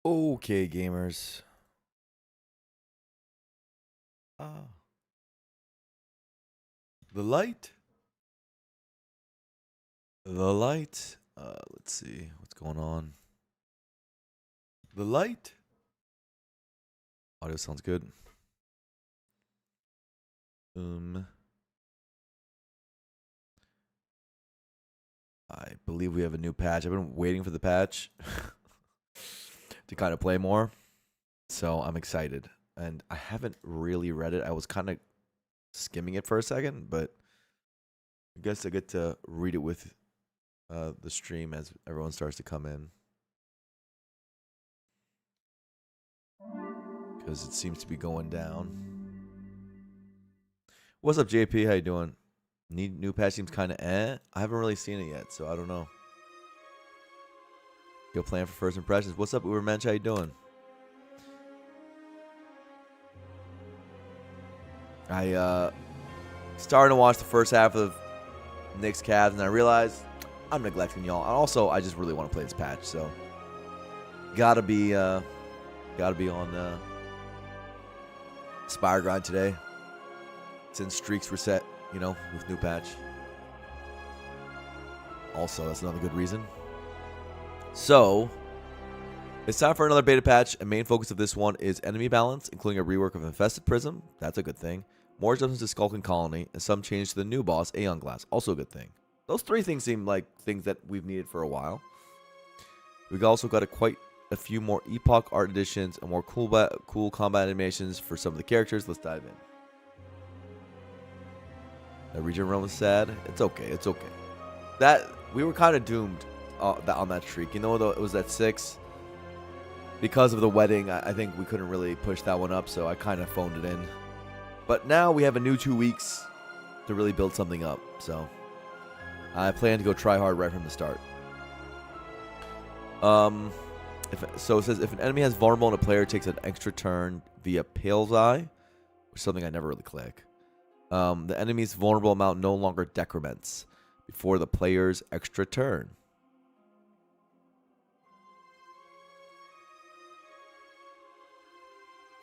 Okay, gamers. Ah, the light. The light. Let's see what's going on. The light. Audio sounds good. Um, I believe we have a new patch. I've been waiting for the patch to kind of play more, so I'm excited. And I haven't really read it. I was kind of skimming it for a second, but I guess I get to read it with the stream as everyone starts to come in because it seems to be going down. What's up, JP? How you doing? Need new patch seems kind of eh. I haven't really seen it yet, so I don't know. Your plan for first impressions. What's up, Ubermensch? How you doing? I started to watch the first half of Knicks Cavs, and I realized I'm neglecting y'all. And also, I just really want to play this patch, so gotta be on Spire grind today. Since streaks were set, with new patch. Also, that's another good reason. So, it's time for another beta patch, and main focus of this one is enemy balance, including a rework of Infested Prism. That's a good thing. More adjustments to Skulking Colony, and some change to the new boss, Aeon Glass. Also a good thing. Those three things seem like things that we've needed for a while. We've also got quite a few more Epoch art additions and more cool combat animations for some of the characters. Let's dive in. That region realm is sad. It's okay. It's okay. That we were kind of doomed on that streak. Though it was at 6. Because of the wedding, I think we couldn't really push that one up, so I kind of phoned it in. But now we have a new 2 weeks to really build something up. So I plan to go try hard right from the start. It says if an enemy has vulnerable and a player takes an extra turn via Pale's Eye, which is something I never really click. The enemy's vulnerable amount no longer decrements before the player's extra turn.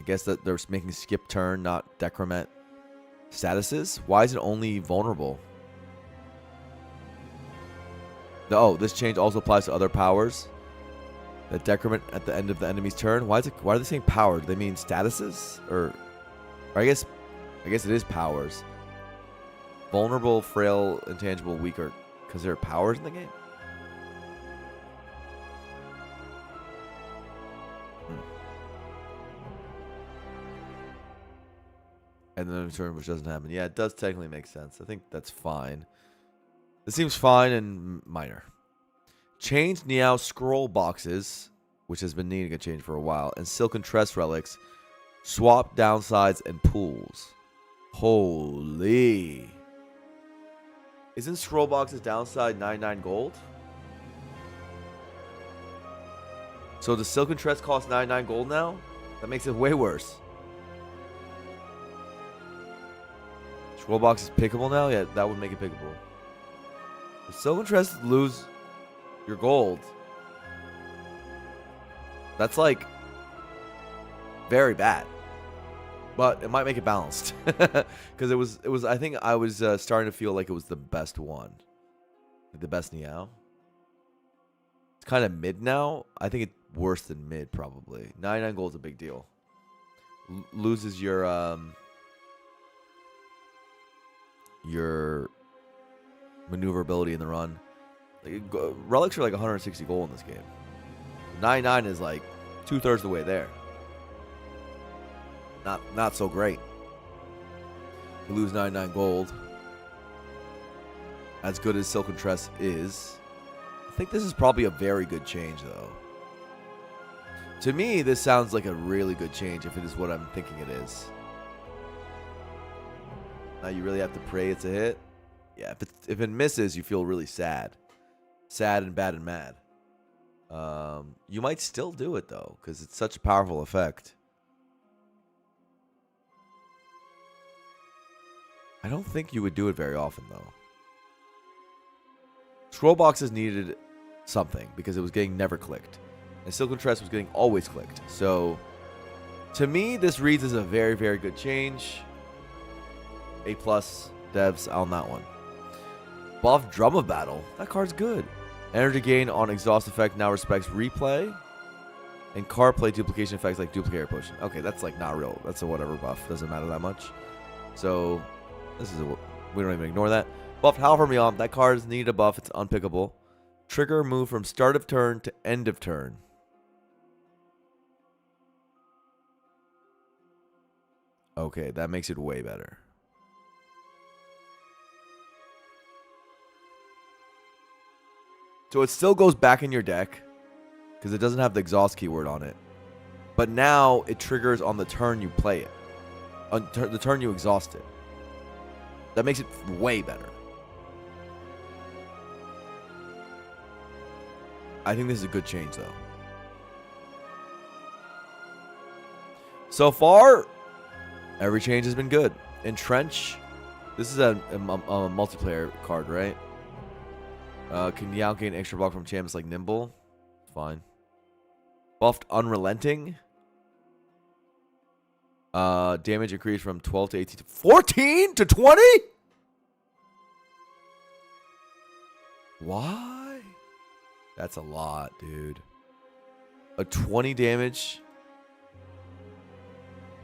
I guess that they're making skip turn, not decrement statuses. Why is it only vulnerable? Oh, this change also applies to other powers. That decrement at the end of the enemy's turn. Why are they saying power? Do they mean statuses? Or I guess it is powers. Vulnerable, frail, intangible, weaker. Because there are powers in the game? And then a turn which doesn't happen. Yeah, it does technically make sense. I think that's fine. This seems fine and minor. Change Niao scroll boxes, which has been needing a change for a while, and Silken Tress relics. Swap downsides and pools. Holy. Isn't scroll boxes downside 99 gold? So does Silken Tress cost 99 gold now? That makes it way worse. Scroll box is pickable now? Yeah, that would make it pickable. If Silken Tress lose your gold, that's like very bad. But it might make it balanced. Because it was I think I was starting to feel like it was the best one. The best Niao. It's kind of mid now. I think it's worse than mid probably. 99 gold is a big deal. Loses your maneuverability in the run. Relics are like 160 gold in this game. 99 is like 2/3 of the way there. Not so great. You lose 99 gold. As good as Silken Tress is, I think this is probably a very good change, though. To me, this sounds like a really good change if it is what I'm thinking it is. Now you really have to pray it's a hit. Yeah, if it misses, you feel really sad. Sad and bad and mad. You might still do it, though, because it's such a powerful effect. I don't think you would do it very often, though. Scroll boxes needed something because it was getting never clicked. And Silken Tress was getting always clicked. So, to me, this reads as a very, very good change. A+ devs on that one. Buff Drum of Battle. That card's good. Energy gain on exhaust effect now respects replay. And card play duplication effects like duplicator potion. Okay, that's like not real. That's a whatever buff. Doesn't matter that much. So, we don't even ignore that. Buffed Halvermion. That card is needed a buff. It's unpickable. Trigger move from start of turn to end of turn. Okay, that makes it way better. So it still goes back in your deck because it doesn't have the exhaust keyword on it. But now it triggers on the turn you play it. On the turn you exhaust it. That makes it way better. I think this is a good change though. So far, every change has been good. Entrench. This is a multiplayer card, right? Can now gain extra block from champs like Nimble. Fine. Buffed Unrelenting. Damage increased from 12 to 18 to 14 to 20? Why? That's a lot, dude. A 20 damage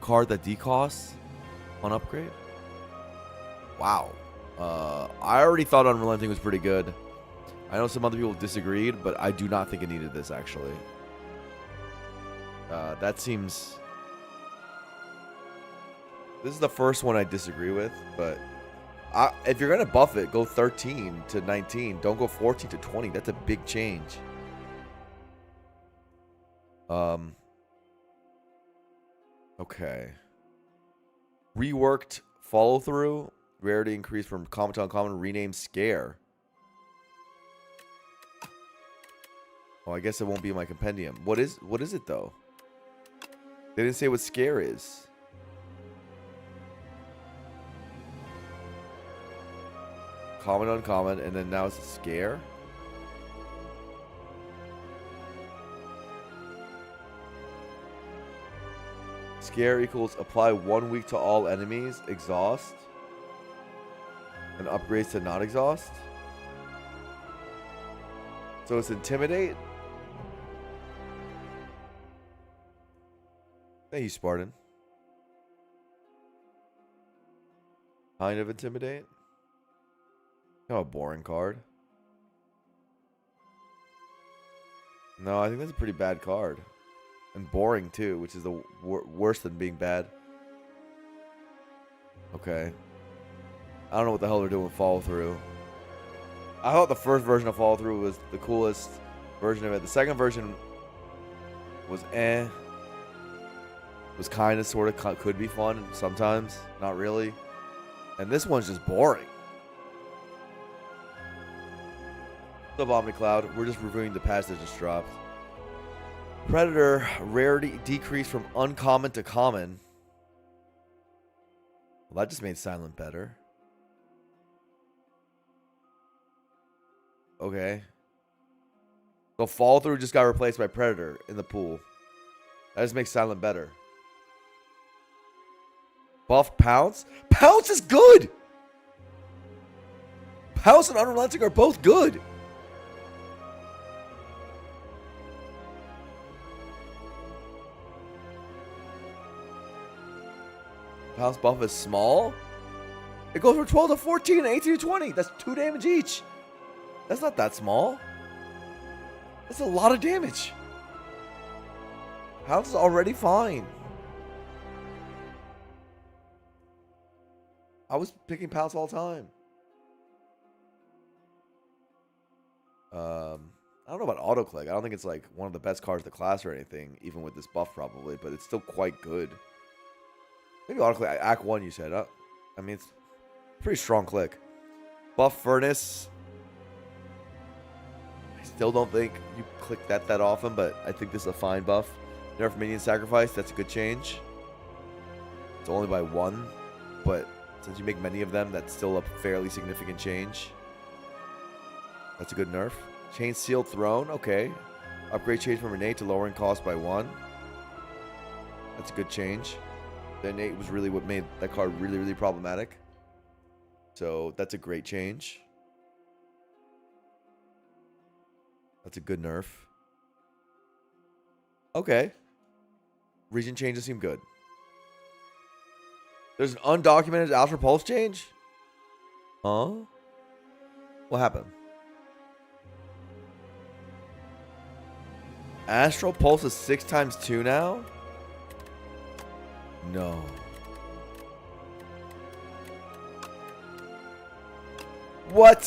card that decosts on upgrade? Wow. I already thought Unrelenting was pretty good. I know some other people disagreed, but I do not think it needed this, actually. That seems... This is the first one I disagree with, but... if you're going to buff it, go 13 to 19. Don't go 14 to 20. That's a big change. Okay. Reworked follow-through. Rarity increased from common to uncommon. Renamed Scare. Oh, I guess it won't be in my compendium. What is it, though? They didn't say what Scare is. Common, uncommon, and then now it's a Scare? Scare equals apply 1 week to all enemies, exhaust, and upgrades to not exhaust. So it's Intimidate. Thank you, Spartan. Kind of Intimidate. Oh, a boring card. No, I think that's a pretty bad card. And boring, too, which is the worse than being bad. Okay. I don't know what the hell they're doing with Follow Through. I thought the first version of Follow Through was the coolest version of it. The second version was was kind of, sort of, could be fun sometimes. Not really. And this one's just boring. What's up, Omnicloud? We're just reviewing the patch that just dropped. Predator rarity decreased from uncommon to common. Well, that just made Silent better. Okay. So Follow Through just got replaced by Predator in the pool. That just makes Silent better. Buff Pounce? Pounce is good! Pounce and Unrelenting are both good! Pounce buff is small? It goes from 12 to 14 and 18 to 20. That's 2 damage each. That's not that small. That's a lot of damage. Pounce is already fine. I was picking Pounce all the time. I don't know about autoclick. I don't think it's like one of the best cards of the class or anything, even with this buff probably, but it's still quite good. Maybe autoclick. Act 1 you said. I mean, it's a pretty strong click. Buff Furnace. I still don't think you click that often, but I think this is a fine buff. Nerf Minion Sacrifice. That's a good change. It's only by 1, but since you make many of them, that's still a fairly significant change. That's a good nerf. Chain Sealed Throne. Okay. Upgrade change from innate to lowering cost by 1. That's a good change. The innate was really what made that card really, really problematic. So that's a great change. That's a good nerf. Okay. Region changes seem good. There's an undocumented Astral Pulse change? Huh? What happened? Astral Pulse is 6 times 2 now? No. What?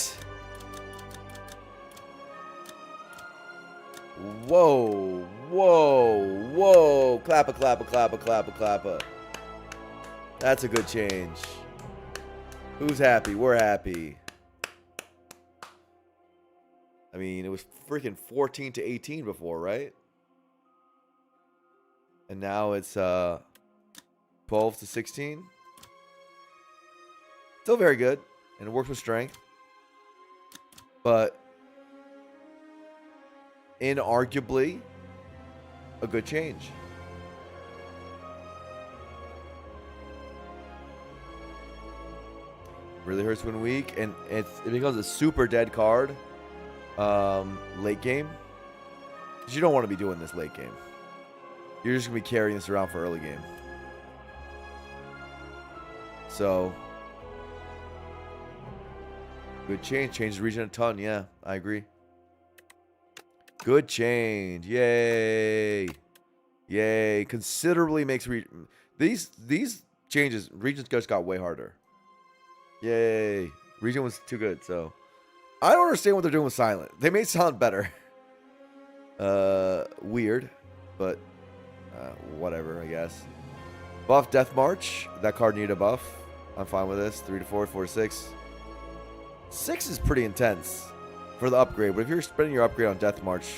Whoa. Whoa. Whoa. Clappa, clappa, clappa, clappa, clappa. That's a good change. Who's happy? We're happy. I mean, it was freaking 14 to 18 before, right? And now it's 12 to 16. Still very good. And it works with strength. But inarguably a good change. Really hurts when weak, and it becomes a super dead card late game. Because you don't want to be doing this late game. You're just going to be carrying this around for early game. So, good change. Changes the region a ton. Yeah, I agree. Good change. Yay. Yay. Considerably makes these changes, regions just got way harder. Yay. Region was too good, so. I don't understand what they're doing with Silent. They made Silent better. Weird, but whatever, I guess. Buff Death March. That card needed a buff. I'm fine with this. 3 to 4, 4 to 6. 6 is pretty intense for the upgrade, but if you're spending your upgrade on Death March,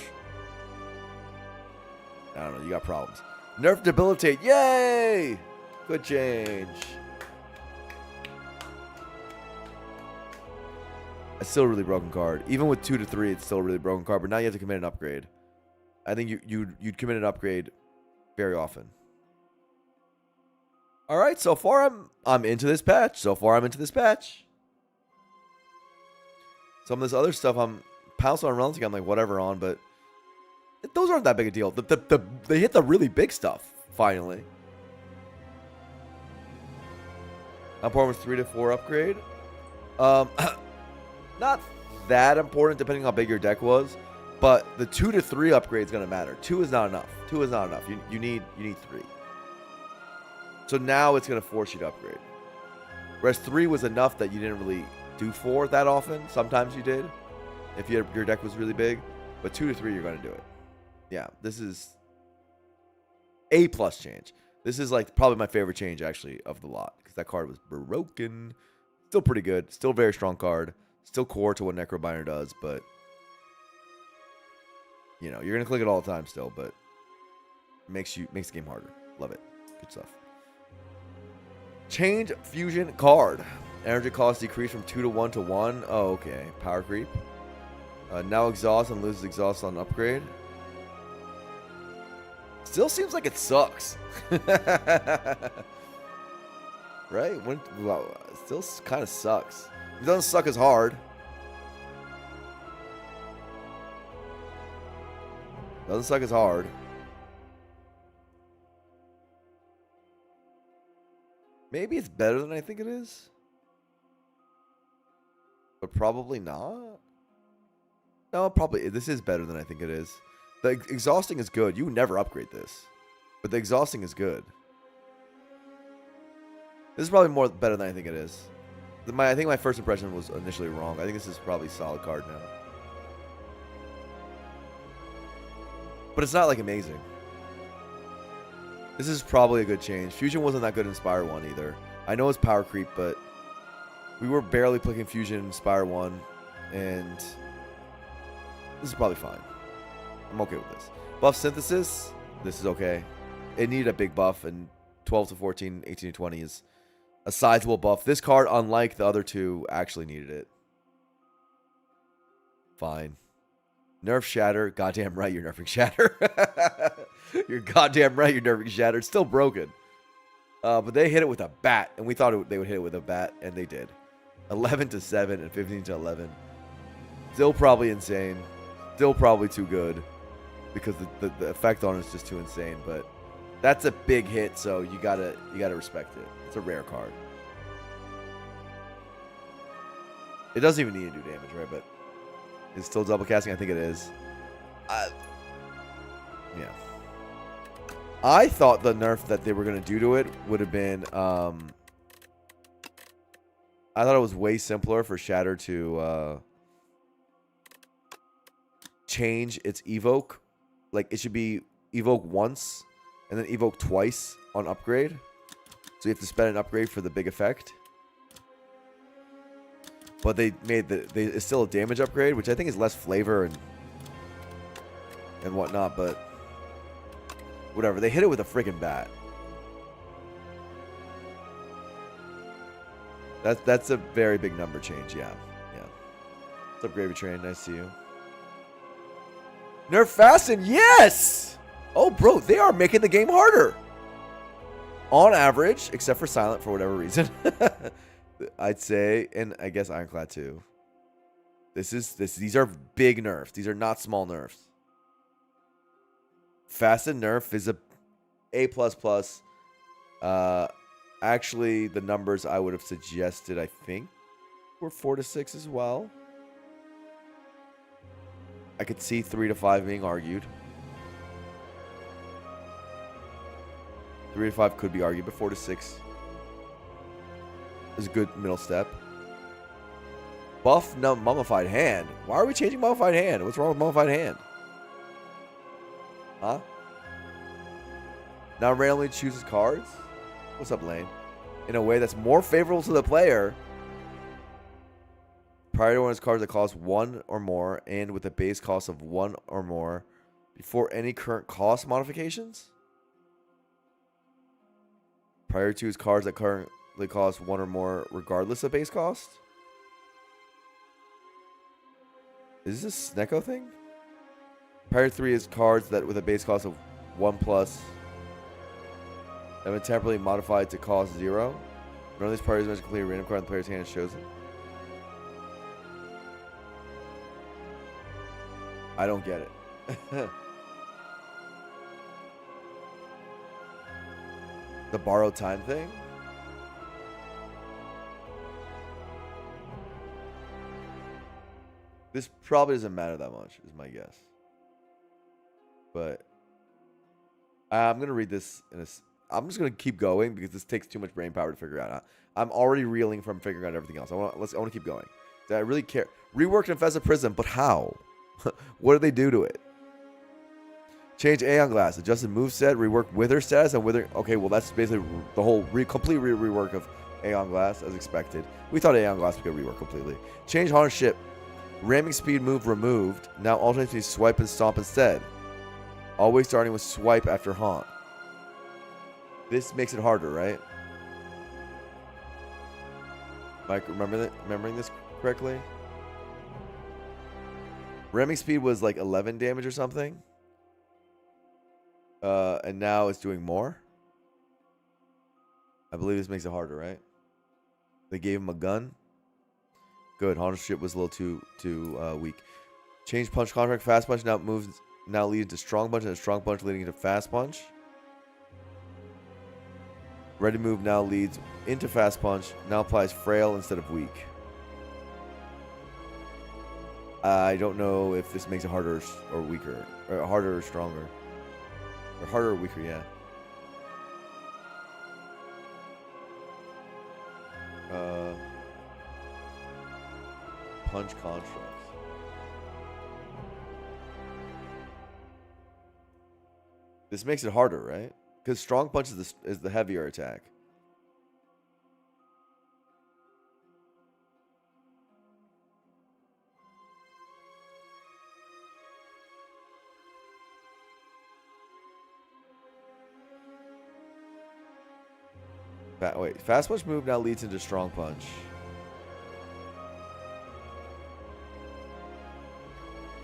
I don't know, you got problems. Nerf Debilitate. Yay! Good change. It's still a really broken card. Even with 2 to 3, it's still a really broken card, but now you have to commit an upgrade. I think you'd commit an upgrade very often. All right, so far I'm into this patch. Some of this other stuff I'm pouncing on relatively, I'm like whatever on, but those aren't that big a deal. They hit the really big stuff finally. Important 3 to 4 upgrade. Not that important depending on how big your deck was, but the 2 to 3 upgrade is going to matter. 2 is not enough. You need 3. So now it's going to force you to upgrade. Whereas 3 was enough that you didn't really do 4 that often. Sometimes you did if your deck was really big, but 2 to 3 you're going to do it. Yeah, this is A+ change. This is like probably my favorite change actually of the lot because that card was broken. Still pretty good. Still very strong card. Still core to what Necrobinder does, but you know, you're gonna click it all the time still, but it makes the game harder. Love it. Good stuff. Change fusion card. Energy cost decreased from 2 to 1 to 1. Oh, okay. Power creep. Now exhaust and loses exhaust on upgrade. Still seems like it sucks. Right? Well, still kind of sucks. It doesn't suck as hard. Doesn't suck as hard. Maybe it's better than I think it is. But probably not. No, probably. This is better than I think it is. The exhausting is good. You would never upgrade this. But the exhausting is good. This is probably better than I think it is. I think my first impression was initially wrong. I think this is probably a solid card now. But it's not like amazing. This is probably a good change. Fusion wasn't that good in Spire 1 either. I know it's power creep, but we were barely clicking Fusion in Spire 1. And this is probably fine. I'm okay with this. Buff Synthesis. This is okay. It needed a big buff, and 12 to 14, 18 to 20 is a sizable buff. This card, unlike the other two, actually needed it. Fine. Nerf Shatter. Goddamn right, you're nerfing Shatter. You're goddamn right, you're nerfing Shatter. It's still broken. But they hit it with a bat, and we thought they would hit it with a bat, and they did. 11-7 and 15-11. Still probably insane. Still probably too good because the effect on it is just too insane. But that's a big hit, so you gotta respect it. It's a rare card. It doesn't even need to do damage, right? But it's still double casting. I think it is. Yeah. I thought the nerf that they were going to do to it would have been... I thought it was way simpler for Shatter to change its evoke. Like, it should be evoke once and then evoke twice on upgrade. So you have to spend an upgrade for the big effect. But they made it's still a damage upgrade, which I think is less flavor and whatnot, but whatever. They hit it with a friggin' bat. That's a very big number change, yeah. What's up, Gravy Train? Nice to see you. Nerf Fasten, yes! Oh, bro, they are making the game harder. On average, except for Silent for whatever reason. I'd say, and I guess Ironclad too. These are big nerfs. These are not small nerfs. Fasten nerf is A++. Actually, the numbers I would have suggested, I think, were 4 to 6 as well. I could see 3 to 5 being argued. 3 to 5 could be argued, but 4 to 6 is a good middle step. Buff Mummified Hand. Why are we changing Mummified Hand? What's wrong with Mummified Hand? Huh? Now randomly chooses cards? What's up, Lane? In a way that's more favorable to the player. Prior to one of his cards that cost 1 or more and with a base cost of 1 or more before any current cost modifications. Prior to his cards that currently cost 1 or more regardless of base cost. Is this a Snecko thing? Prior to 3 is cards that with a base cost of 1 plus have been temporarily modified to cost 0. None of these priorities must complete a random card in the player's hand is chosen. I don't get it. The borrowed time thing? This probably doesn't matter that much, is my guess. But I'm going to read this I'm just going to keep going because this takes too much brain power to figure out. I'm already reeling from figuring out everything else. I want to keep going. I really care. Reworked Infested Prism, but how? What did they do to it? Change Aeon Glass, adjusted moveset, rework Wither status, and Wither. Okay, well, that's basically the whole complete rework of Aeon Glass, as expected. We thought Aeon Glass would get reworked completely. Change Haunted Ship, ramming speed move removed. Now alternates between swipe and stomp instead. Always starting with swipe after haunt. This makes it harder, right? Mike, remembering this correctly? Ramming speed was like 11 damage or something. And now it's doing more. I believe this makes it harder, right? They gave him a gun. Good. Haunted Ship was a little too weak. Change punch contract. Fast punch now leads to strong punch, and a strong punch leading into fast punch. Ready move now leads into fast punch. Now applies frail instead of weak. I don't know if this makes it harder or weaker, or harder or stronger, or harder or weaker. Yeah. Punch constructs. This makes it harder, right? Because strong punch is the heavier attack. Wait, fast punch move now leads into strong punch.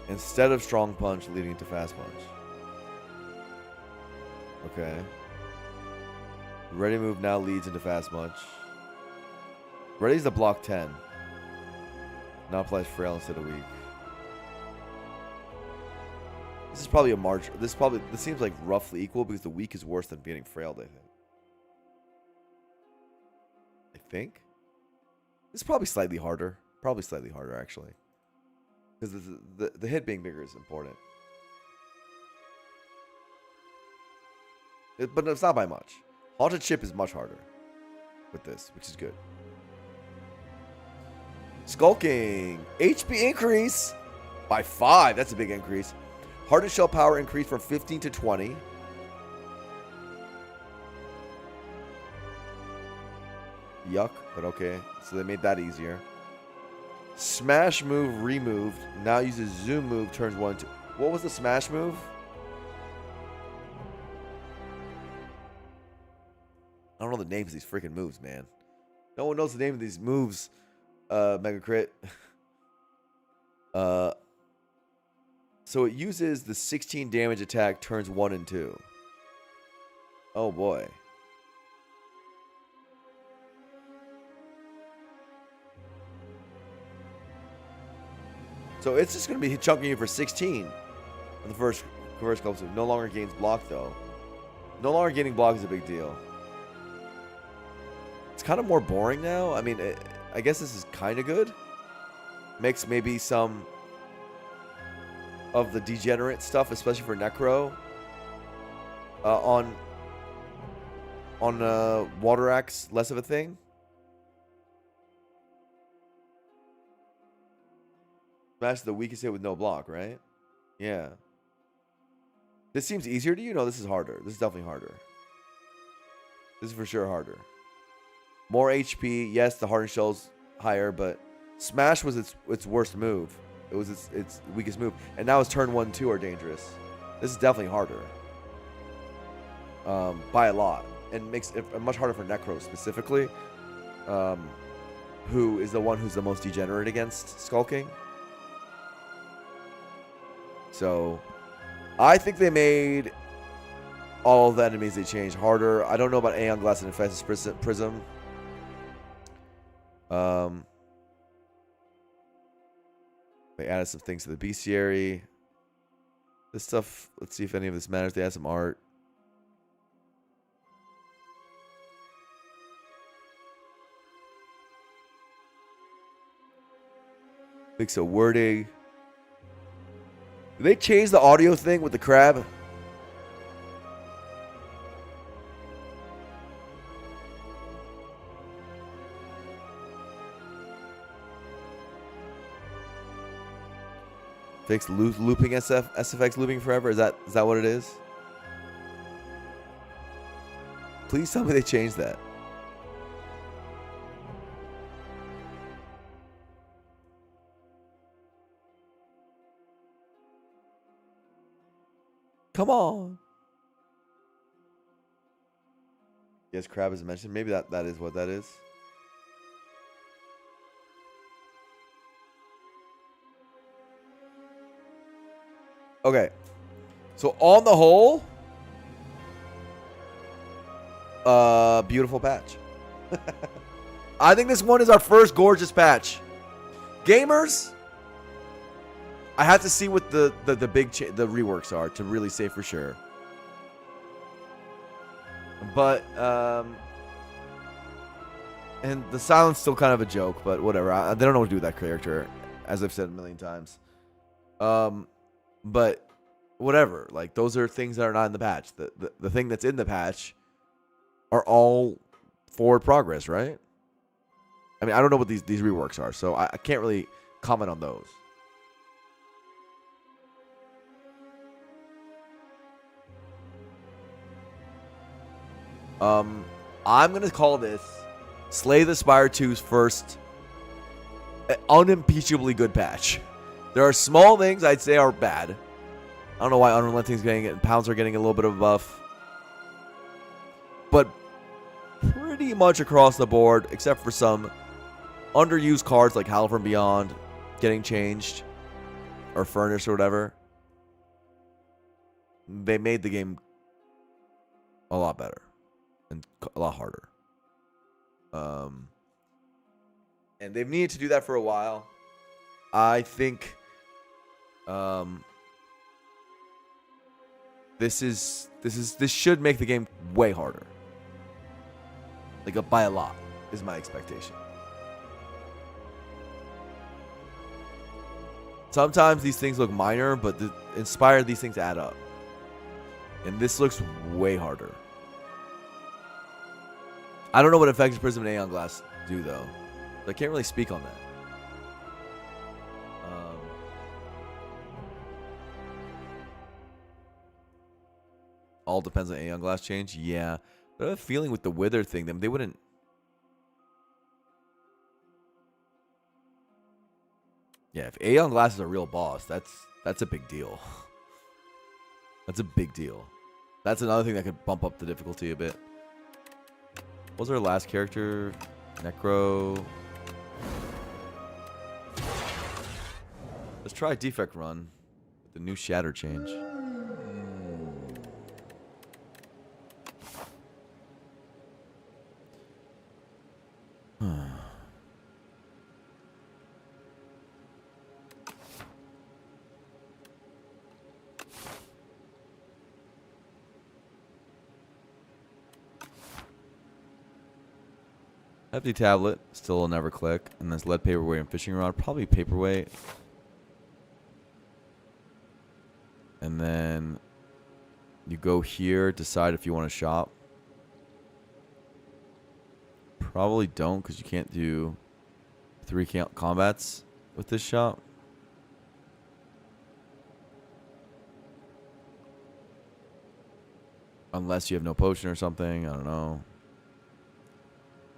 instead of strong punch leading to fast punch. Okay. Ready move now leads into fast punch. Ready's the block 10. Now applies frail instead of weak. This is probably a march. This seems like roughly equal because the weak is worse than getting frailed, I think. This is probably slightly harder. Probably slightly harder, actually. Because the hit being bigger is important. But it's not by much. Haunted Chip is much harder with this, which is good. Skulking. HP increase by 5. That's a big increase. Hardened Shell power increase from 15 to 20. Yuck, but okay. So they made that easier. Smash move removed. Now uses zoom move, turns 1 to... What was the smash move? I don't know the names of these freaking moves, man. No one knows the name of these moves, Mega Crit. So it uses the 16 damage attack, turns 1 and 2. Oh boy. So it's just going to be chunking you for 16 in the first couple. No longer gains block, though. No longer gaining block is a big deal. It's kind of more boring now. I mean, I guess this is kind of good. Makes maybe some of the degenerate stuff, especially for Necro, on Water Axe, less of a thing. Smash the weakest hit with no block, right? Yeah. This seems easier to you? No, this is harder. This is definitely harder. This is for sure harder. More HP. Yes, the Hardened Shell's higher, but Smash was its worst move. It was its weakest move. And now its turn 1 and 2 are dangerous. This is definitely harder. By a lot. And makes it much harder for Necro specifically. Who is the one who's the most degenerate against Skulking. So, I think they made all of the enemies they changed harder. I don't know about Aeon Glass and Infestus Prism. They added some things to the bestiary. This stuff, let's see if any of this matters. They add some art. Like so wording. Did they change the audio thing with the crab? Fix looping SFX looping forever? Is that what it is? Please tell me they changed that. Come on. Yes, crab is mentioned. Maybe that is what that is. Okay. So on the whole, beautiful patch. I think this one is our first gorgeous patch. Gamers, I have to see what the reworks are to really say for sure. But and the silence still kind of a joke, but whatever. They don't know what to do with that character, as I've said a million times. But whatever. Like those are things that are not in the patch. The thing that's in the patch are all forward progress, right? I mean, I don't know what these reworks are, so I can't really comment on those. I'm going to call this Slay the Spire 2's first unimpeachably good patch. There are small things I'd say are bad. I don't know why Unrelenting's getting it and Pounds are getting a little bit of a buff. But pretty much across the board, except for some underused cards like Howl from Beyond getting changed. or furnished or whatever, they made the game a lot better and a lot harder. And they've needed to do that for a while. I think this should make the game way harder. Like by a lot is my expectation. Sometimes these things look minor, but inspired these things add up. And this looks way harder. I don't know what Infected Prism and Aeon Glass do, though. I can't really speak on that. All depends on Aeon Glass change? Yeah. But I have a feeling with the Wither thing, they wouldn't... Yeah, if Aeon Glass is a real boss, that's a big deal. That's a big deal. That's another thing that could bump up the difficulty a bit. What was our last character? Necro. Let's try Defect Run with the new Shatter change. Hefty Tablet, still a never click. And there's Lead Paperweight and Fishing Rod. Probably Paperweight. And then you go here, decide if you want to shop. Probably don't, because you can't do 3 combats with this shop. Unless you have no potion or something. I don't know.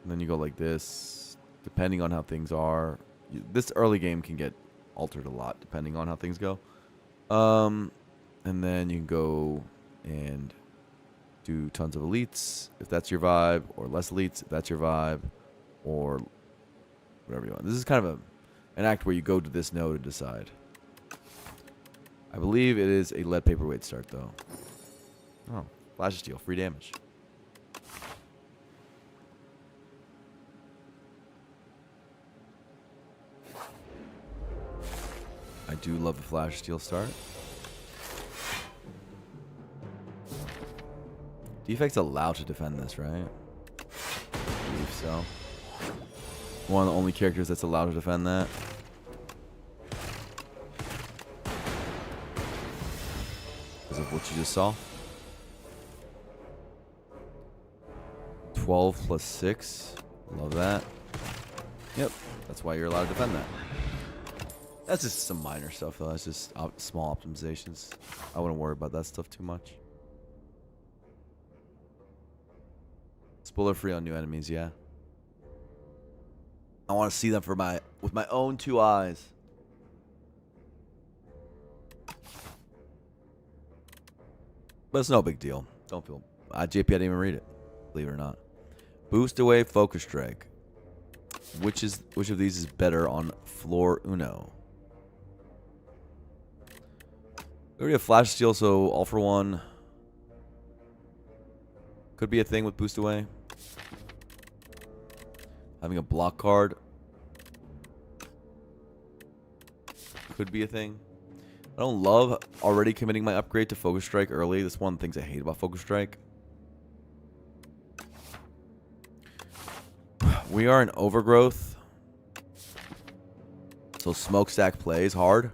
And then you go like this, depending on how things are. This early game can get altered a lot, depending on how things go. And then you can go and do tons of elites, if that's your vibe, or less elites, if that's your vibe, or whatever you want. This is kind of an act where you go to this node and decide. I believe it is a lead paperweight start, though. Oh, Flash of Steel, free damage. I do love the Flash Steel start. Defect's allowed to defend this, right? I believe so. One of the only characters that's allowed to defend that. Because of what you just saw. 12 plus 6. Love that. Yep, that's why you're allowed to defend that. That's just some minor stuff, though. That's just small optimizations. I wouldn't worry about that stuff too much. Spoiler free on new enemies, yeah. I want to see them with my own 2 eyes. But it's no big deal. Don't feel. JP, I didn't even read it. Believe it or not. Boost away, focus strike. Which of these is better on floor uno? We already have Flash Steel, so all for one. Could be a thing with boost away. Having a block card could be a thing. I don't love already committing my upgrade to Focus Strike early. That's one of the things I hate about Focus Strike. We are in Overgrowth. So Smokestack plays hard.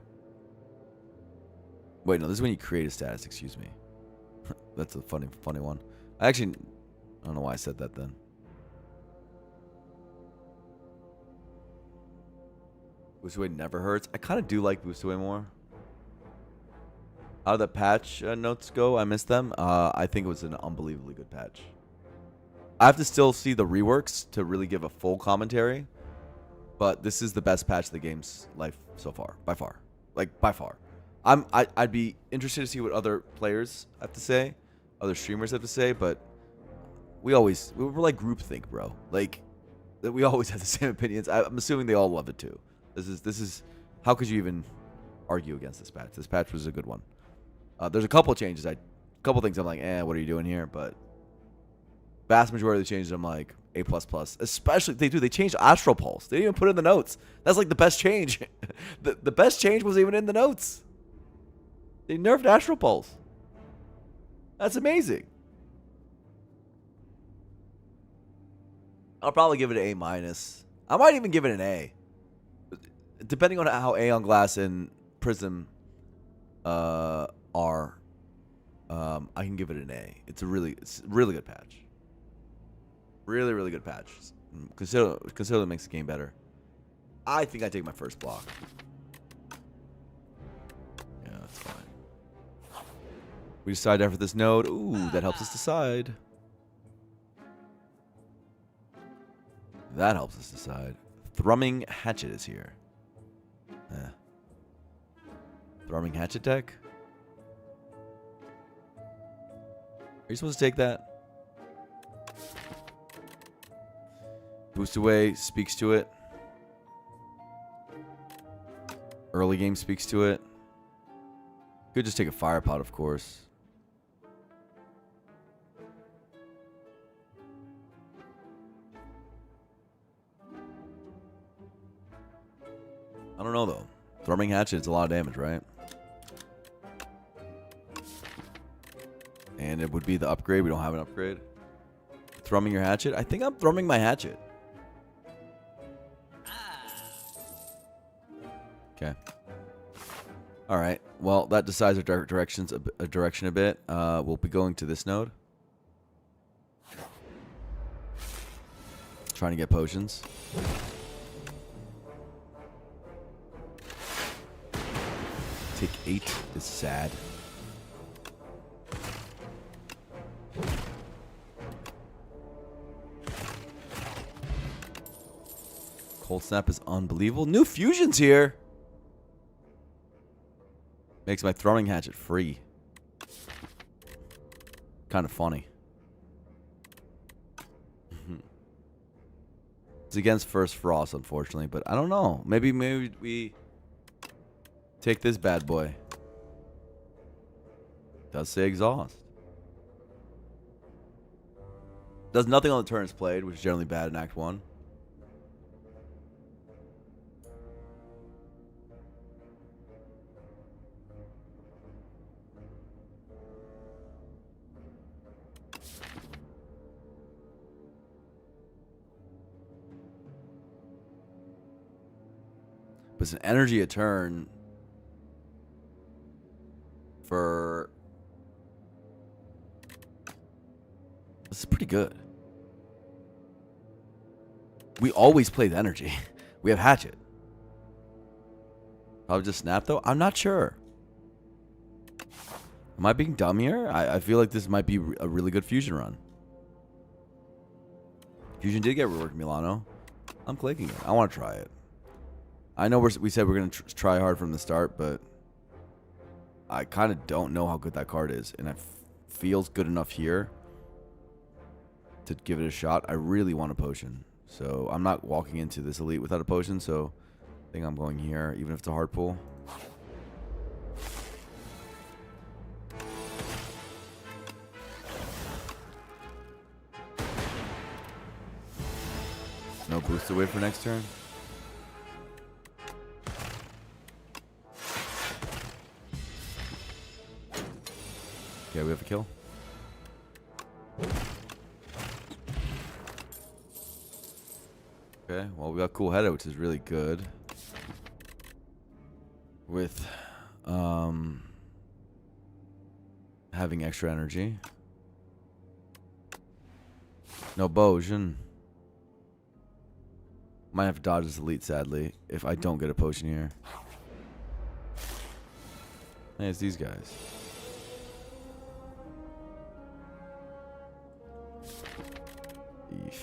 Wait, no, this is when you create a status, excuse me. That's a funny one. I don't know why I said that then. Boost Away never hurts. I kind of do like Boost Away more. How did the patch notes go? I missed them. I think it was an unbelievably good patch. I have to still see the reworks to really give a full commentary. But this is the best patch of the game's life so far. By far. Like, by far. I'd be interested to see what other players have to say. Other streamers have to say. But we're like groupthink, bro. Like, we always have the same opinions. I'm assuming they all love it too. This is how could you even argue against this patch. This patch was a good one. There's a couple changes. A couple things I'm like, what are you doing here? But vast majority of the changes I'm like A++. Especially they changed Astral Pulse. They didn't even put it in the notes. That's like the best change. the best change wasn't even in the notes. They nerfed Astral Pulse. That's amazing. I'll probably give it an A-. I might even give it an A. Depending on how A on Glass and Prism are, I can give it an A. It's a really good patch. Really good patch. Consider it makes the game better. I think I take my first block. Yeah, that's fine. We decide after this node. Ooh, that helps us decide. That helps us decide. Thrumming Hatchet is here. Thrumming Hatchet deck? Are you supposed to take that? Boost Away speaks to it. Early game speaks to it. Could just take a Fire Pot, of course. I don't know, though. Thrumming Hatchet is a lot of damage, right? And it would be the upgrade. We don't have an upgrade. Thrumming your Hatchet? I think I'm thrumming my Hatchet. Okay. All right. Well, that decides our direction a bit. We'll be going to this node. Trying to get potions. Take 8 is sad. Cold Snap is unbelievable. New fusions here. Makes my Thrumming Hatchet free. Kind of funny. It's against First Frost, unfortunately, but I don't know. Maybe we take this bad boy. Does say exhaust. Does nothing on the turn it's played, which is generally bad in Act 1. But it's an energy a turn for... This is pretty good. We always play the energy. We have Hatchet. Probably just Snap, though? I'm not sure. Am I being dumb here? I feel like this might be a really good Fusion run. Fusion did get reworked, Milano. I'm clicking it. I want to try it. I know we said we're going to try hard from the start, but I kind of don't know how good that card is. And it feels good enough here to give it a shot. I really want a potion. So I'm not walking into this elite without a potion. So I think I'm going here, even if it's a hard pull. No boost away for next turn. Okay, we have a kill. Okay, well, we got Cool Headed, which is really good. With having extra energy. No Bojan. Might have to dodge this elite, sadly, if I don't get a potion here. Hey, it's these guys. Eesh.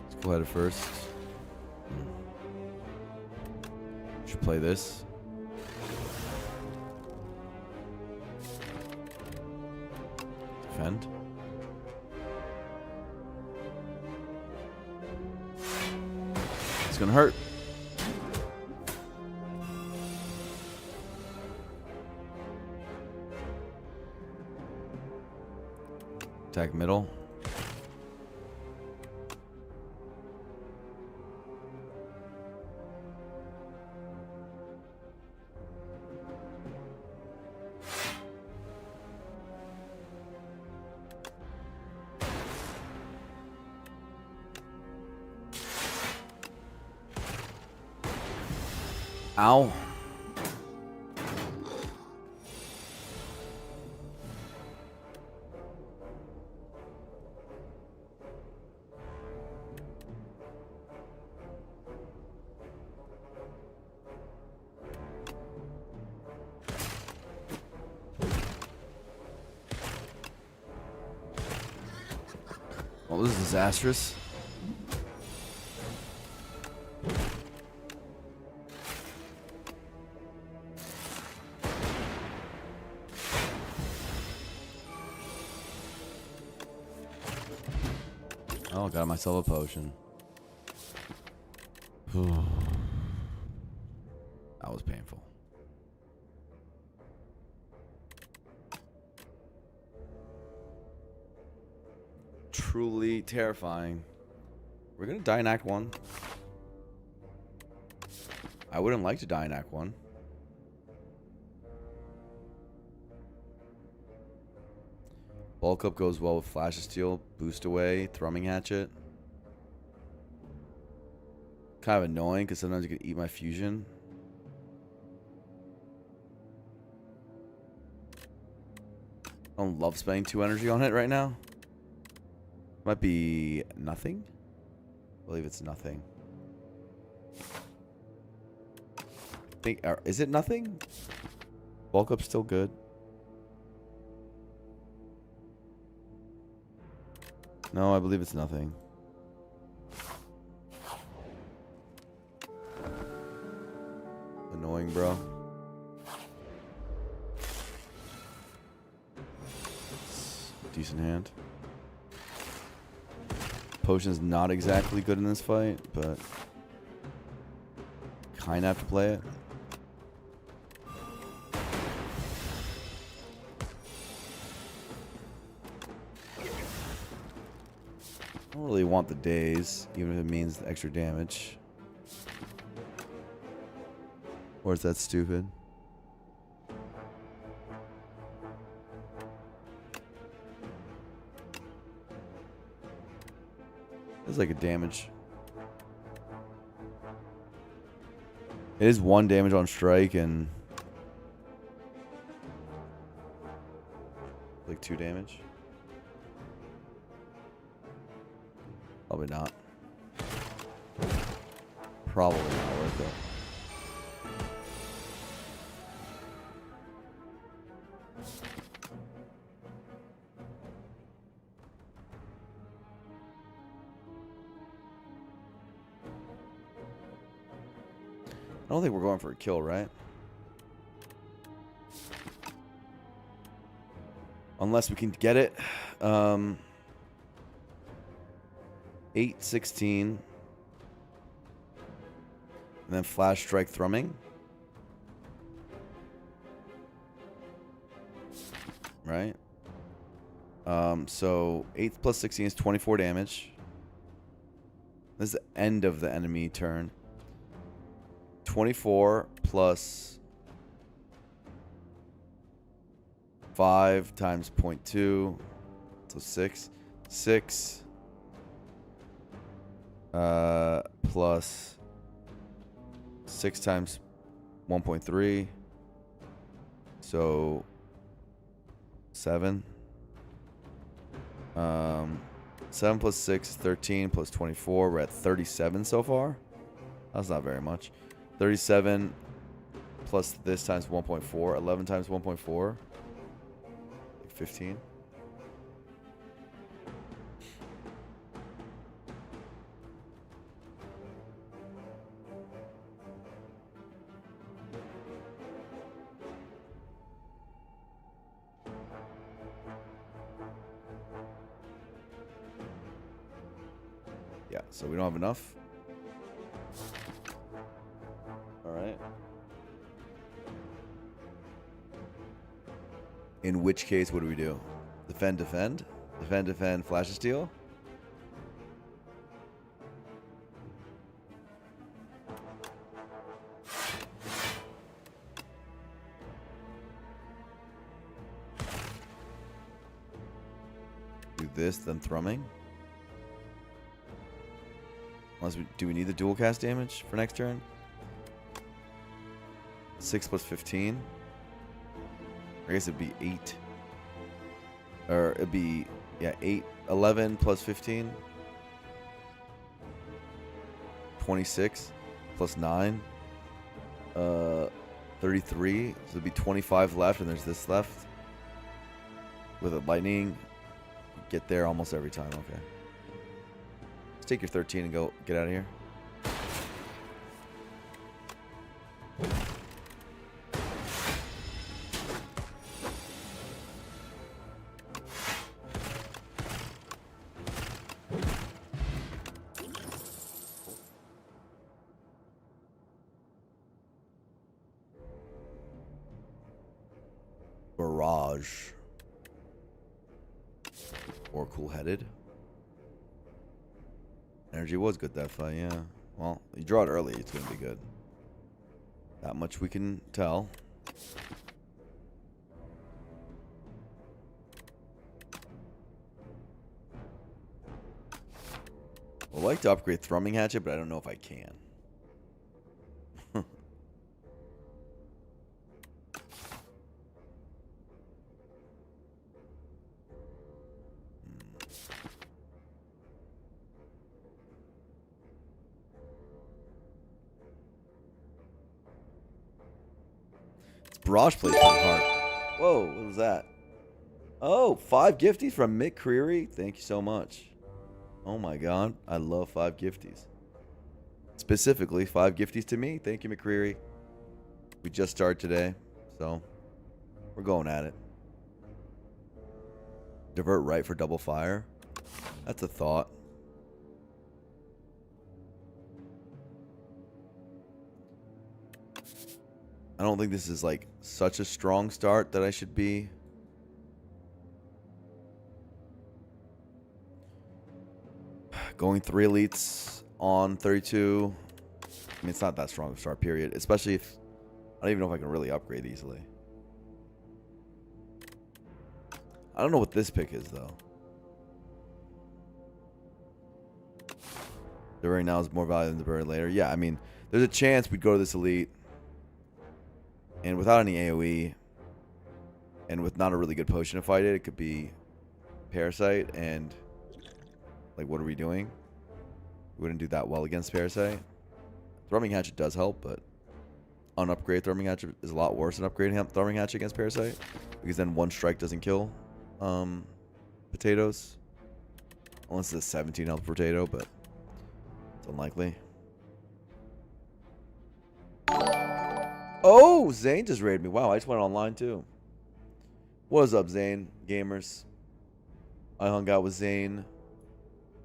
Let's go ahead first. Should play this. Defend. gonna hurt. Attack middle. Ow. Well, this is disastrous. Oh, got myself a potion. That was painful. Truly terrifying. We're gonna die in Act 1. I wouldn't like to die in Act 1. Bulk up goes well with Flash of Steel, Boost Away, Thrumming Hatchet. Kind of annoying because sometimes you can eat my fusion. I don't love spending 2 energy on it right now. Might be nothing. I believe it's nothing. Is it nothing? Bulk up's still good. No, I believe it's nothing. Annoying, bro. Decent hand. Potion's not exactly good in this fight, but kinda have to play it. I don't really want the daze, even if it means the extra damage. Or is that stupid? It's like a damage. It is 1 damage on strike and like 2 damage. Probably not. Probably not worth it. I don't think we're going for a kill, right? Unless we can get it. 8, 16. And then Flash Strike Thrumming. Right? So 8 plus 16 is 24 damage. This is the end of the enemy turn. 24 plus 5 times 0.2. So 6. 6 plus 6 times 1.3. So 7. 7 plus 6 is 13 plus 24. We're at 37 so far. That's not very much. 37 plus this times 1.4. 11 times 1.4. Like 15. Yeah, so we don't have enough. right? In which case, what do we do? Defend, defend? Defend, defend, flash of steel? Do this, then thrumming? Unless do we need the dual cast damage for next turn? 6 plus 15. I guess it'd be 8. Or it'd be, yeah, 8. 11 plus 15. 26 plus 9. 33. So it'd be 25 left, and there's this left. With a lightning, get there almost every time. Okay. Let's take your 13 and go get out of here. Barrage. Or cool-headed. Energy was good that fight, yeah. Well, you draw it early, it's going to be good. That much we can tell. I'd like to upgrade Thrumming Hatchet, but I don't know if I can. Barrage plays pretty hard. Whoa, what was that? Oh, 5 gifties from Mick Creary. Thank you so much. Oh my god, I love 5 gifties. Specifically, 5 gifties to me. Thank you, McCreary. We just started today, so we're going at it. Divert right for double fire. That's a thought. I don't think this is like such a strong start that I should be going 3 elites on 32. I mean, it's not that strong of a start, period. Especially if I don't even know if I can really upgrade easily. I don't know what this pick is, though. The right now is more valuable than the very later. Yeah, I mean, there's a chance we'd go to this elite. And without any AoE, and with not a really good potion to fight it, it could be Parasite, and, like, what are we doing? We wouldn't do that well against Parasite. Thrumming Hatchet does help, but unupgrade Thrumming Hatchet is a lot worse than upgrading Thrumming Hatchet against Parasite, because then 1 strike doesn't kill potatoes. Unless it's a 17 health potato, but it's unlikely. Oh, Zane just raided me. Wow, I just went online too. What is up, Zane? Gamers. I hung out with Zane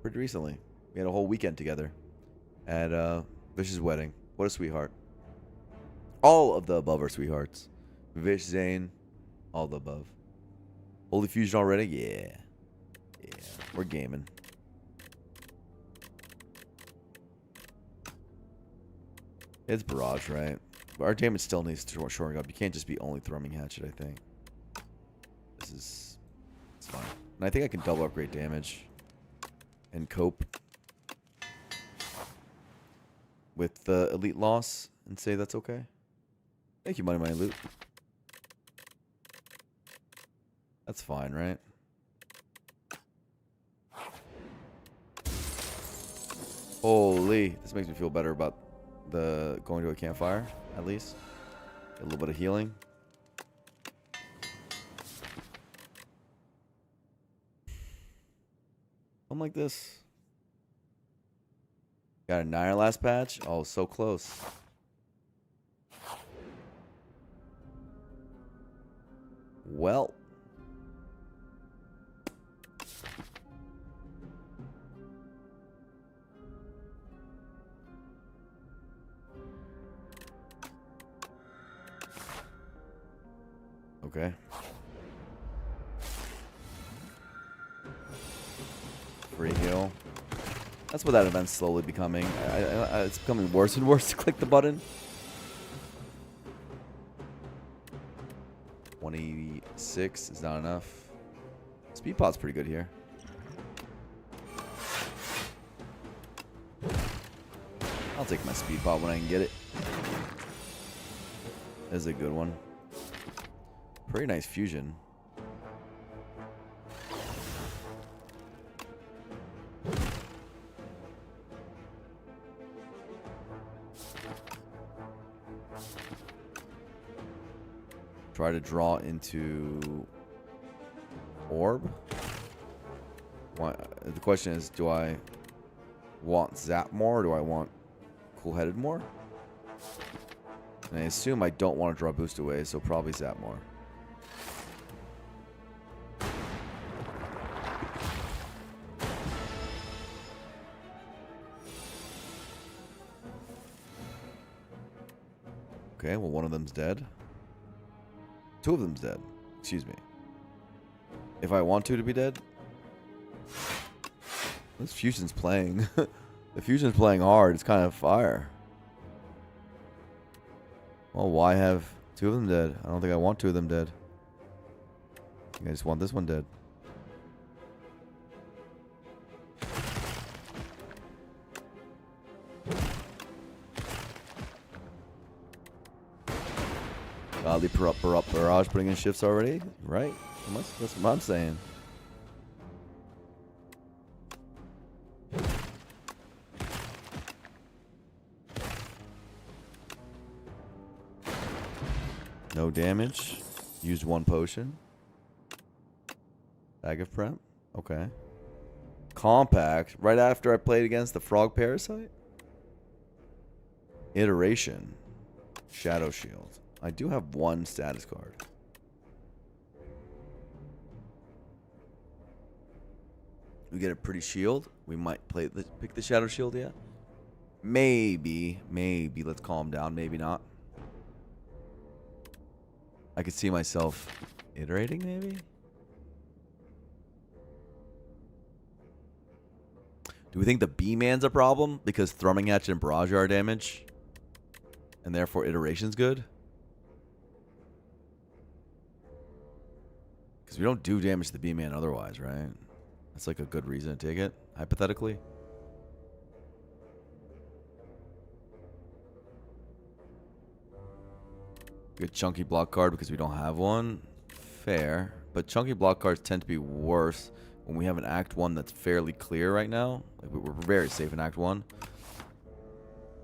pretty recently. We had a whole weekend together at Vish's wedding. What a sweetheart. All of the above are sweethearts. Vish, Zane, all the above. Holy Fusion already? Yeah. Yeah, we're gaming. It's Barrage, right? Our damage still needs to shoring up. You can't just be only Thrumming Hatchet, I think. This is... It's fine. And I think I can double upgrade damage. And cope. With the elite loss. And say that's okay. Thank you, Money Money Loot. That's fine, right? Holy. This makes me feel better about the going to a campfire, at least. Get a little bit of healing. Something like this. Got a 9 last patch. Oh, so close. Well. Okay. Free heal. That's what that event's slowly becoming. It's becoming worse and worse to click the button. 186 is not enough. Speed pot's pretty good here. I'll take my speed pot when I can get it. That's a good one. Pretty nice fusion. Try to draw into orb. The question is, do I want zap more or do I want cool-headed more? And I assume I don't want to draw boost away, so probably zap more. Okay, well, one of them's dead. Two of them's dead. Excuse me. If I want two to be dead. This fusion's playing. The fusion's playing hard. It's kind of fire. Well, why have two of them dead? I don't think I want two of them dead. I just want this one dead. Godly barrage putting in shifts already? Right? That's what I'm saying. No damage. Used one potion. Bag of prep. Okay. Compact. Right after I played against the frog parasite? Iteration. Shadow shield. I do have one status card. We get a pretty shield. We might pick the shadow shield yet. Maybe. Let's calm down. Maybe not. I could see myself iterating, maybe? Do we think the B-Man's a problem? Because Thrumming Hatchet and Barrage are damage? And therefore iteration's good? Because we don't do damage to the B-Man otherwise, right? That's like a good reason to take it, hypothetically. Good chunky block card because we don't have one. Fair. But chunky block cards tend to be worse when we have an Act 1 that's fairly clear right now. Like we're very safe in Act 1.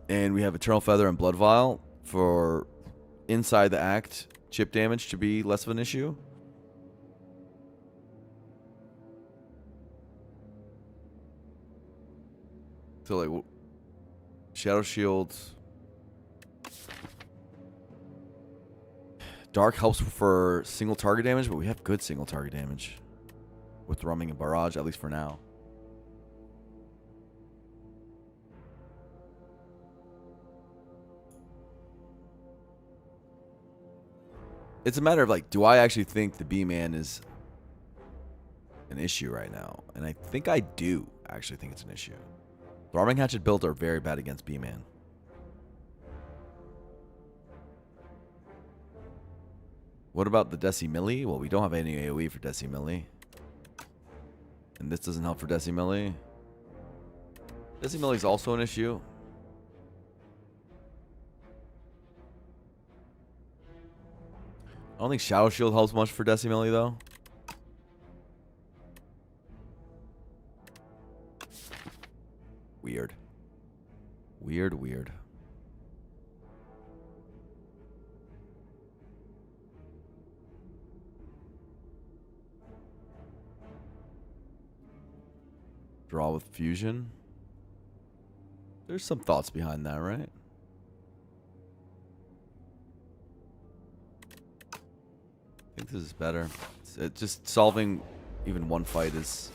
And we have Eternal Feather and Blood Vial for inside the Act chip damage to be less of an issue. So like Shadow Shield. Dark helps for single target damage, but we have good single target damage with Thrumming and Barrage, at least for now. It's a matter of like, do I actually think the B-Man is an issue right now? And I think I do actually think it's an issue. Thrumming Hatchet builds are very bad against B-Man. What about the Decimilli? Well, we don't have any AoE for Decimilli. And this doesn't help for Decimilli. Decimilli is also an issue. I don't think Shadow Shield helps much for Decimilli, though. Weird. Weird. Draw with fusion. There's some thoughts behind that, right? I think this is better. It's just solving even one fight is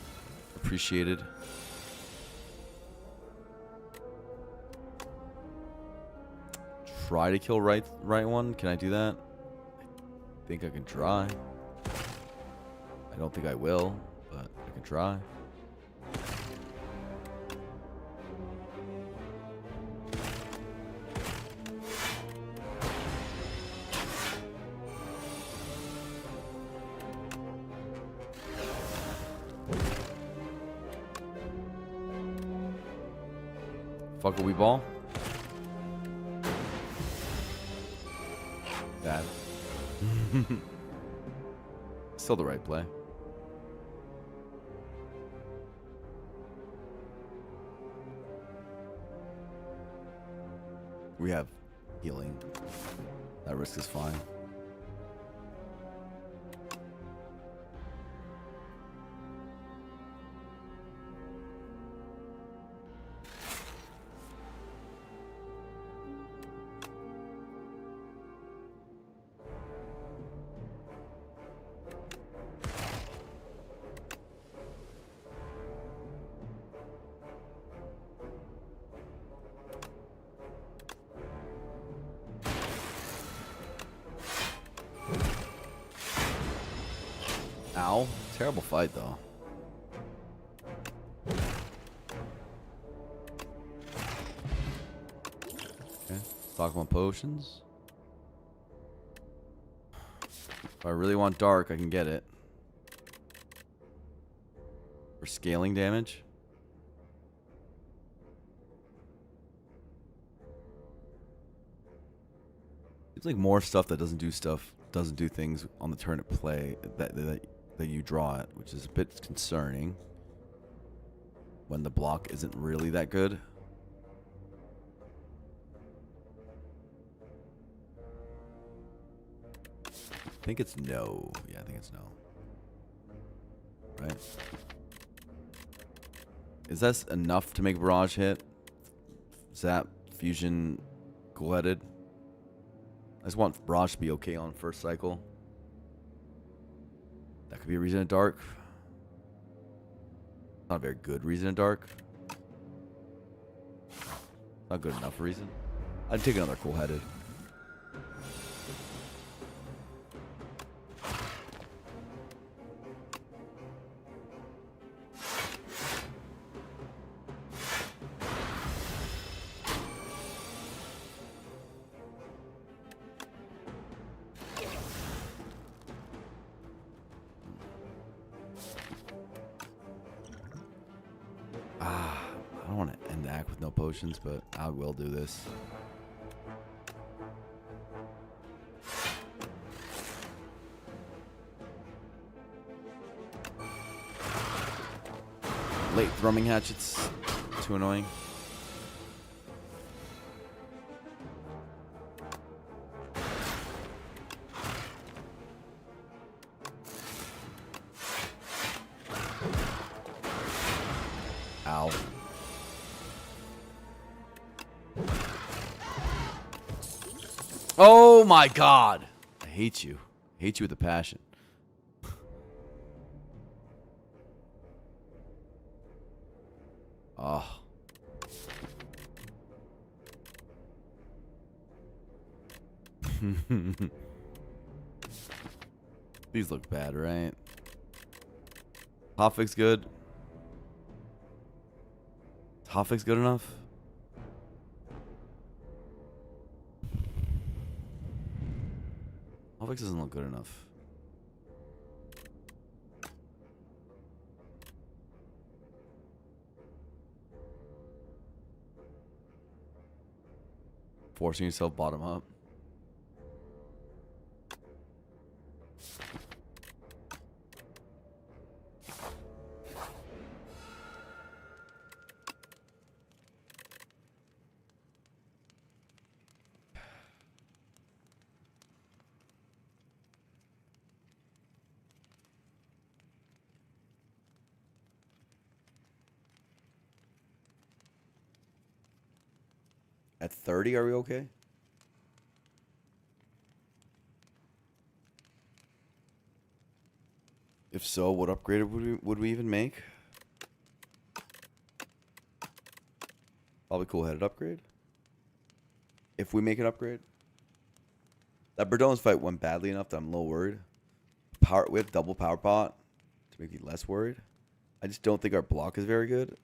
appreciated. Try to kill right one. Can I do that? I think I can try. I don't think I will, but I can try. Fuck a wee ball. Bad. Still the right play. We have healing. That risk is fine. Ow. Terrible fight, though. Okay. Talk about potions. If I really want dark, I can get it. For scaling damage. Seems like more stuff that doesn't do things on the turn at play that you draw it, which is a bit concerning when the block isn't really that good. I think it's no. Yeah, I think it's no. Right? Is that enough to make Barrage hit? Zap, Fusion, Cool-Headed? I just want Barrage to be okay on first cycle. That could be a reason in dark. Not a very good reason in dark. Not good enough reason. I'd take another Cool-Headed. I don't want to end the act with no potions, but I will do this. Late thrumming hatchets. Too annoying. Ow. Oh my god. I hate you. I hate you with a passion. Oh. These look bad, right? Hotfix good. Is Hotfix good enough? Hotfix doesn't look good enough. Forcing yourself bottom up. At 30, are we okay? If so, what upgrade would we even make? Probably cool-headed upgrade. If we make an upgrade. That Berdone's fight went badly enough that I'm a little worried. We have double power pot to make me less worried. I just don't think our block is very good.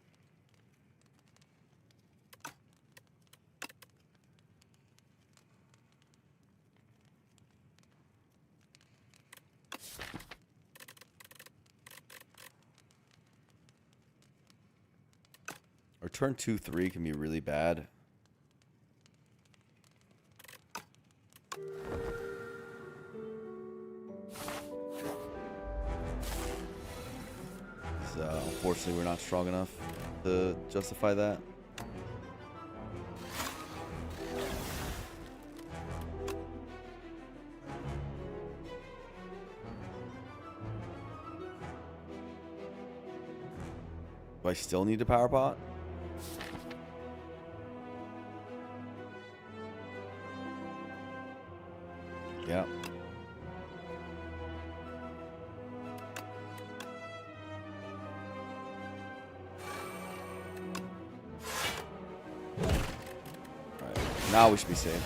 Our turn 2-3 can be really bad. So, unfortunately, we're not strong enough to justify that. Do I still need a power pot? Yeah. Alright, now we should be safe.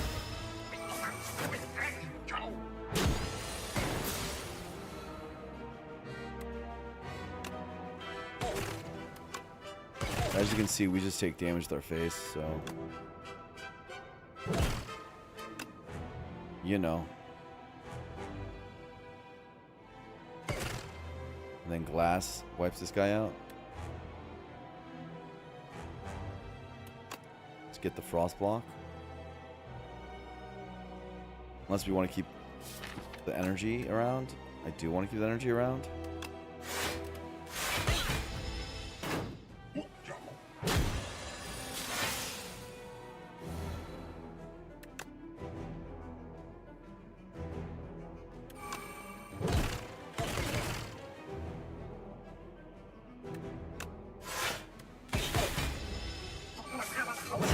As you can see, we just take damage to our face, so... You know. And then glass wipes this guy out. Let's get the frost block. Unless we want to keep the energy around. I do want to keep the energy around.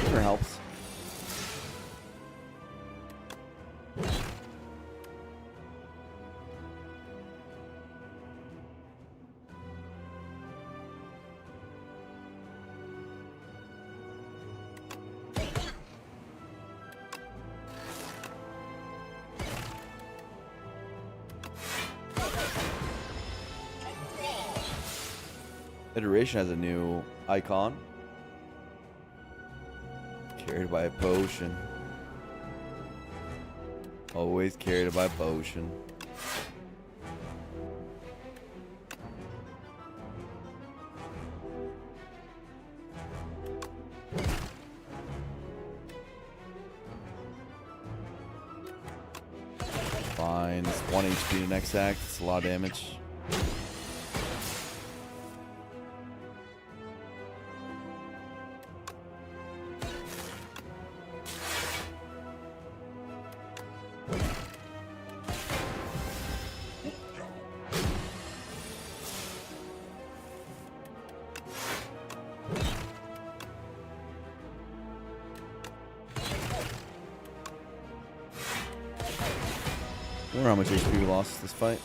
Sure helps. Iteration has a new icon. Carried by a potion. Always carried by a potion. Fine. It's 1 HP to next act. It's a lot of damage. I wonder how much HP we lost this fight.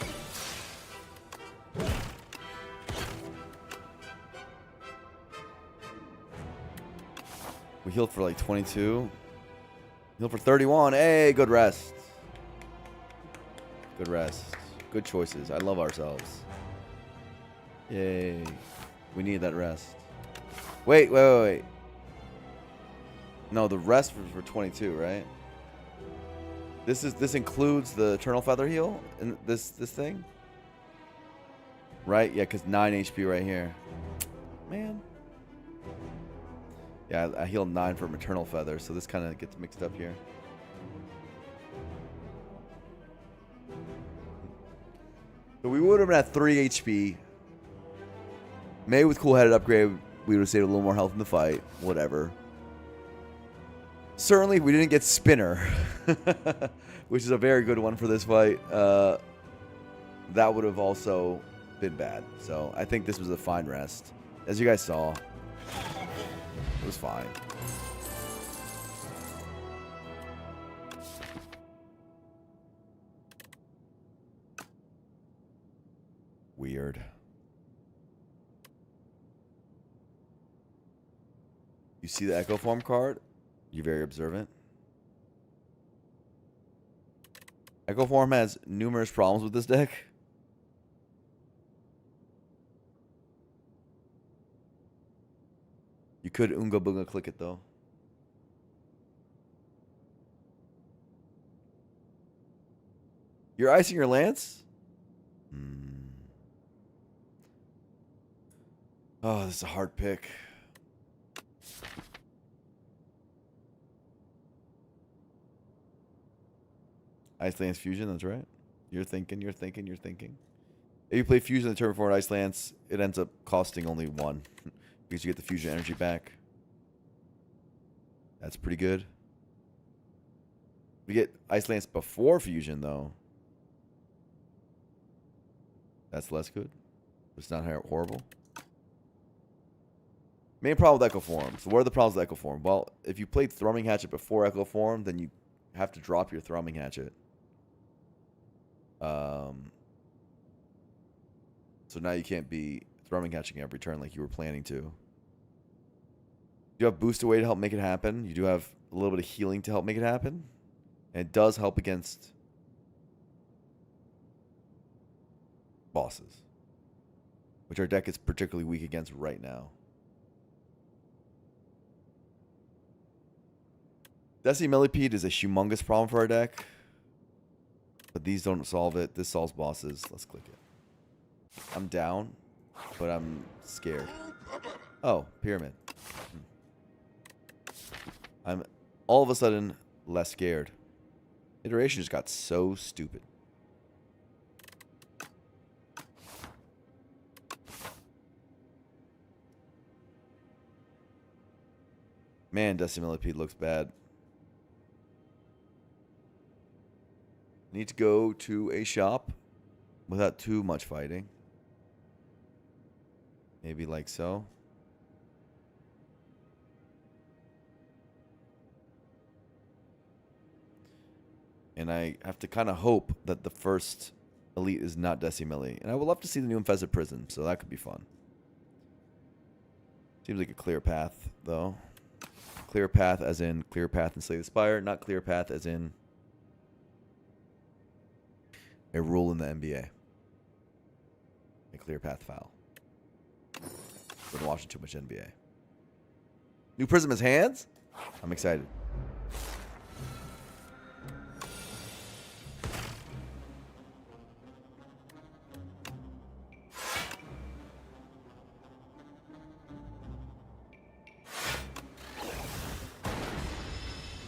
We healed for like 22. Healed for 31. Hey, good rest. Good rest. Good choices. I love ourselves. Yay. We need that rest. Wait. No, the rest was for 22, right? This includes the Eternal Feather heal in this thing? Right? Yeah, because 9 HP right here. Man. Yeah, I healed 9 from Eternal Feather, so this kind of gets mixed up here. So we would have been at 3 HP. Maybe with Cool Headed upgrade, we would have saved a little more health in the fight. Whatever. Certainly, we didn't get Spinner, which is a very good one for this fight. That would have also been bad. So I think this was a fine rest. As you guys saw, it was fine. Weird. You see the Echo Form card? You're very observant. Echo Form has numerous problems with this deck. You could Unga Bunga click it though. You're icing your Lance? Oh, this is a hard pick. Ice Lance Fusion, that's right. You're thinking. If you play Fusion the turn before Ice Lance, it ends up costing only 1. Because you get the Fusion energy back. That's pretty good. We get Ice Lance before Fusion, though. That's less good. It's not horrible. Main problem with Echo Form. So what are the problems with Echo Form? Well, if you played Thrumming Hatchet before Echo Form, then you have to drop your Thrumming Hatchet. So now you can't be Thrumming Hatching every turn like you were planning to. You have Boost Away to help make it happen. You do have a little bit of healing to help make it happen. And it does help against bosses, which our deck is particularly weak against right now. Desi Millipede is a humongous problem for our deck. But these don't solve it. This solves bosses. Let's click it. I'm down, but I'm scared. Oh, Pyramid. I'm all of a sudden less scared. Iteration just got so stupid. Man, Desi Millipede looks bad. Need to go to a shop without too much fighting. Maybe like so. And I have to kind of hope that the first elite is not Decimilli. And I would love to see the new Infested Prison, so that could be fun. Seems like a clear path, though. Clear path as in clear path and Slay the Spire, not clear path as in a rule in the NBA. A clear path foul. Been watching too much NBA. New Prism is hands? I'm excited.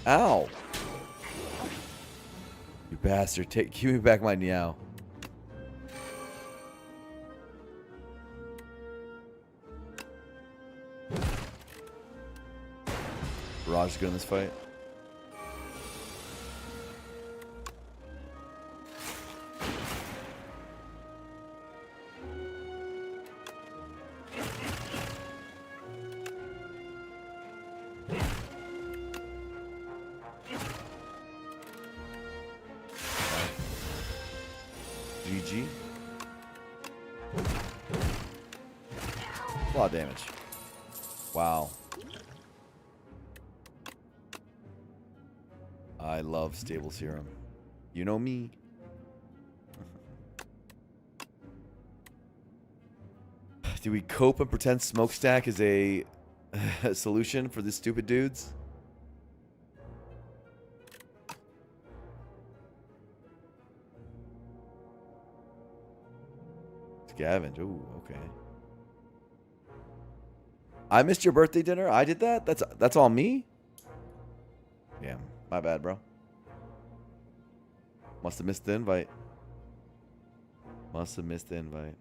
Ow. You bastard. Give me back my Niao. Barrage is good in this fight. GG. A lot of damage. Wow. I love Stable Serum. You know me. Do we cope and pretend Smokestack is a solution for these stupid dudes? Scavenge. Ooh, okay. I missed your birthday dinner. I did that. That's all me. Yeah, my bad, bro. Must have missed the invite. Must have missed the invite.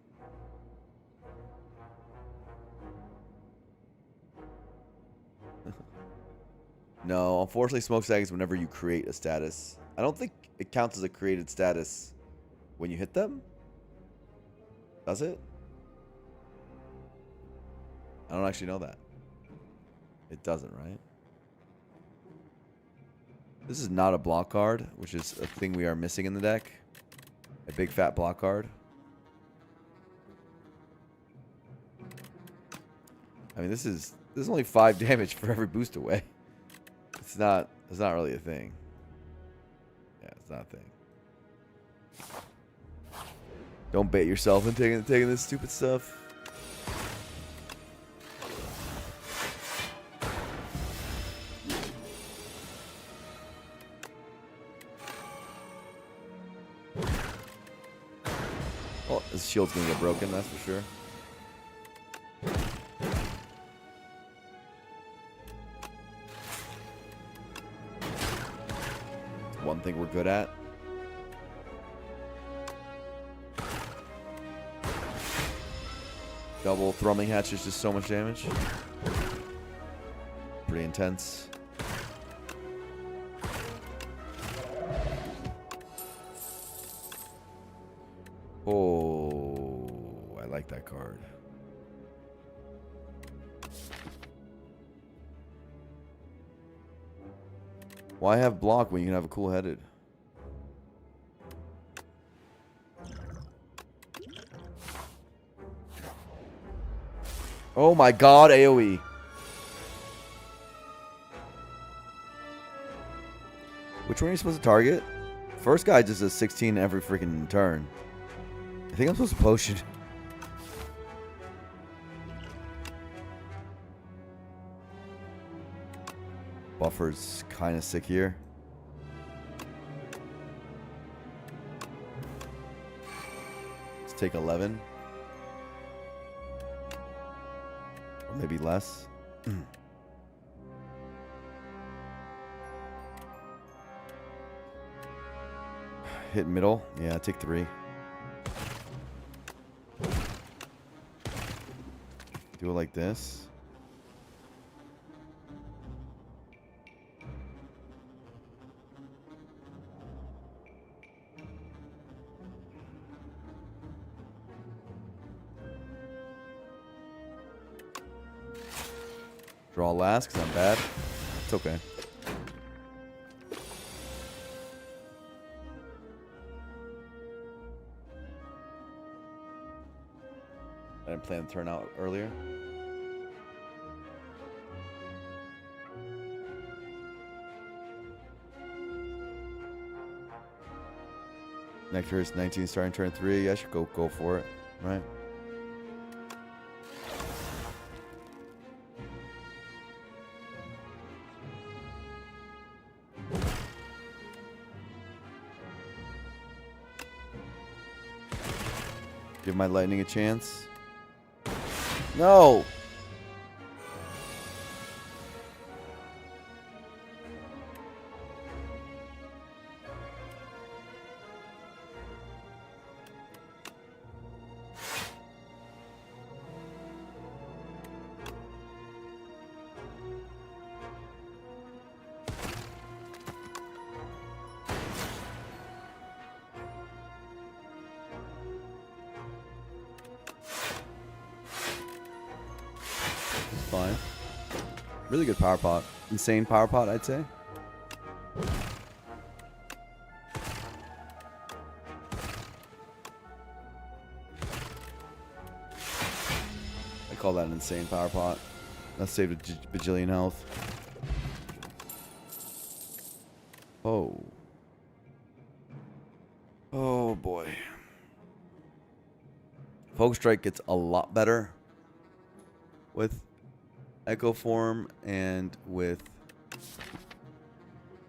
No, unfortunately, Smokestack is whenever you create a status. I don't think it counts as a created status when you hit them. Does it? I don't actually know that. It doesn't, right? This is not a block card, which is a thing we are missing in the deck. A big fat block card. I mean, this is only 5 damage for every boost away. It's not really a thing. Yeah, it's not a thing. Don't bait yourself into taking this stupid stuff. Oh, his shield's gonna get broken, that's for sure. One thing we're good at. Double thrumming hatch is just so much damage. Pretty intense. Oh, I like that card. Why have block when you can have a cool-headed? Oh my god, AoE. Which one are you supposed to target? First guy just does 16 every freaking turn. I think I'm supposed to potion. Buffer's kind of sick here. Let's take 11. Or maybe less. Hit middle. Yeah, take 3. Do it like this. Draw last because I'm bad. It's okay. I didn't plan to turn out earlier. Nectar is 19 starting turn 3. I should go for it, right? Give my lightning a chance. No! Fine. Really good power pot. Insane power pot, I'd say. I call that an insane power pot. That saved a bajillion health. Oh. Oh boy. Focus Strike gets a lot better with Echo Form and with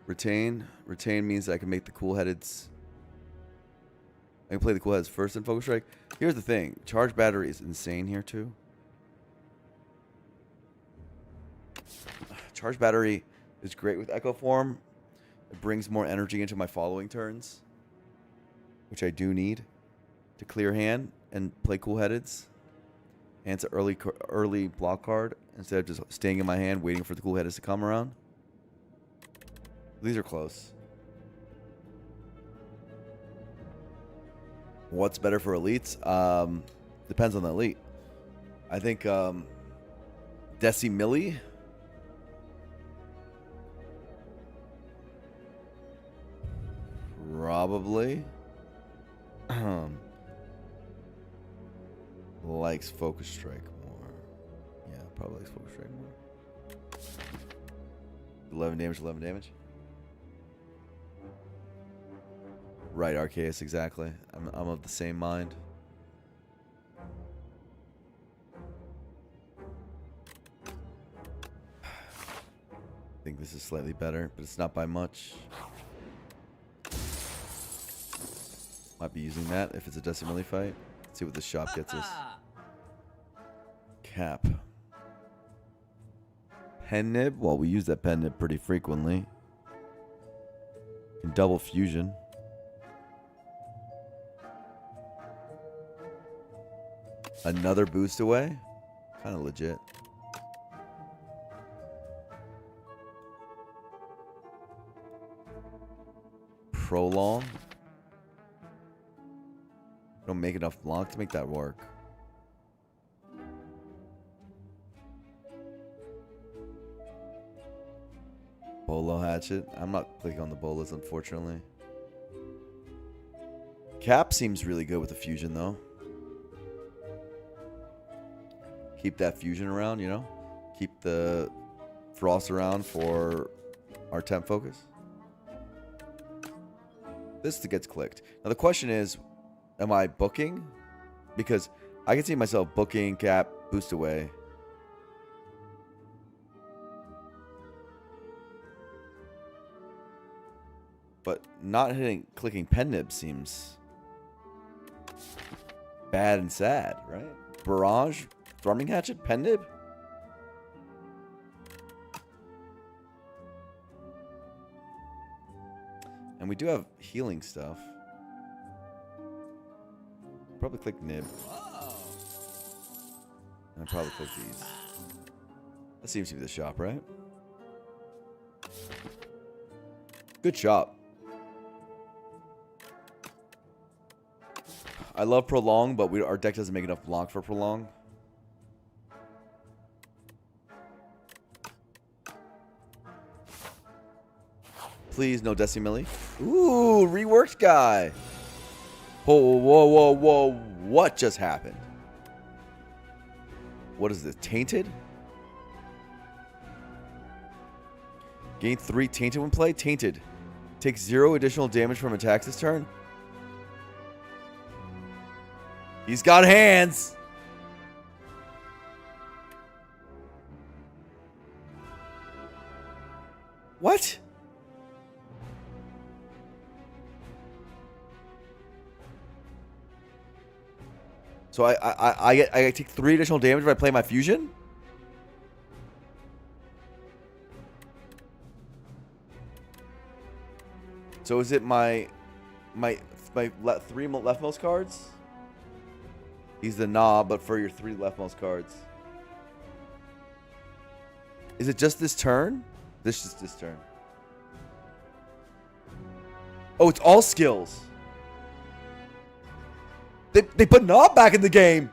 Retain. Retain means I can make the cool-headeds. I can play the cool-heads first in Focus Strike. Here's the thing. Charge Battery is insane here too. Charge Battery is great with Echo Form. It brings more energy into my following turns, which I do need to clear hand and play cool-headeds. And it's an early block card instead of just staying in my hand waiting for the cool headers to come around. These are close. What's better for elites? Depends on the elite. I think Decimilli. Probably. Likes Focus Strike more. Yeah, probably likes Focus Strike more. 11 damage, 11 damage. Right, Arceus, exactly. I'm of the same mind. I think this is slightly better, but it's not by much. Might be using that if it's a Decimilli fight. Let's see what this shop gets us. Cap. Pen nib? Well, we use that pen nib pretty frequently. And double fusion. Another boost away? Kind of legit. Prolong. Don't make enough block to make that work. Bolo hatchet. I'm not clicking on the bolas, unfortunately. Cap seems really good with the fusion, though. Keep that fusion around, you know? Keep the frost around for our temp focus. This gets clicked. Now the question is, am I booking? Because I can see myself booking, cap, boost away. But not clicking pen nib seems bad and sad, right? Barrage, Thrumming Hatchet, pen nib? And we do have healing stuff. Probably click nib. And I'll probably click these. That seems to be the shop, right? Good shop. I love Prolong, but our deck doesn't make enough block for Prolong. Please, no Decimilli. Ooh, reworked guy. Whoa, whoa, whoa, whoa. What just happened? What is this? Tainted? Gain 3 Tainted when played? Tainted. Takes 0 additional damage from attacks this turn. He's got hands. What? So I take 3 additional damage if I play my fusion? So is it my 3 leftmost cards? He's the knob, but for your 3 leftmost cards. Is it just this turn? This is this turn. Oh, it's all skills. They put knob back in the game.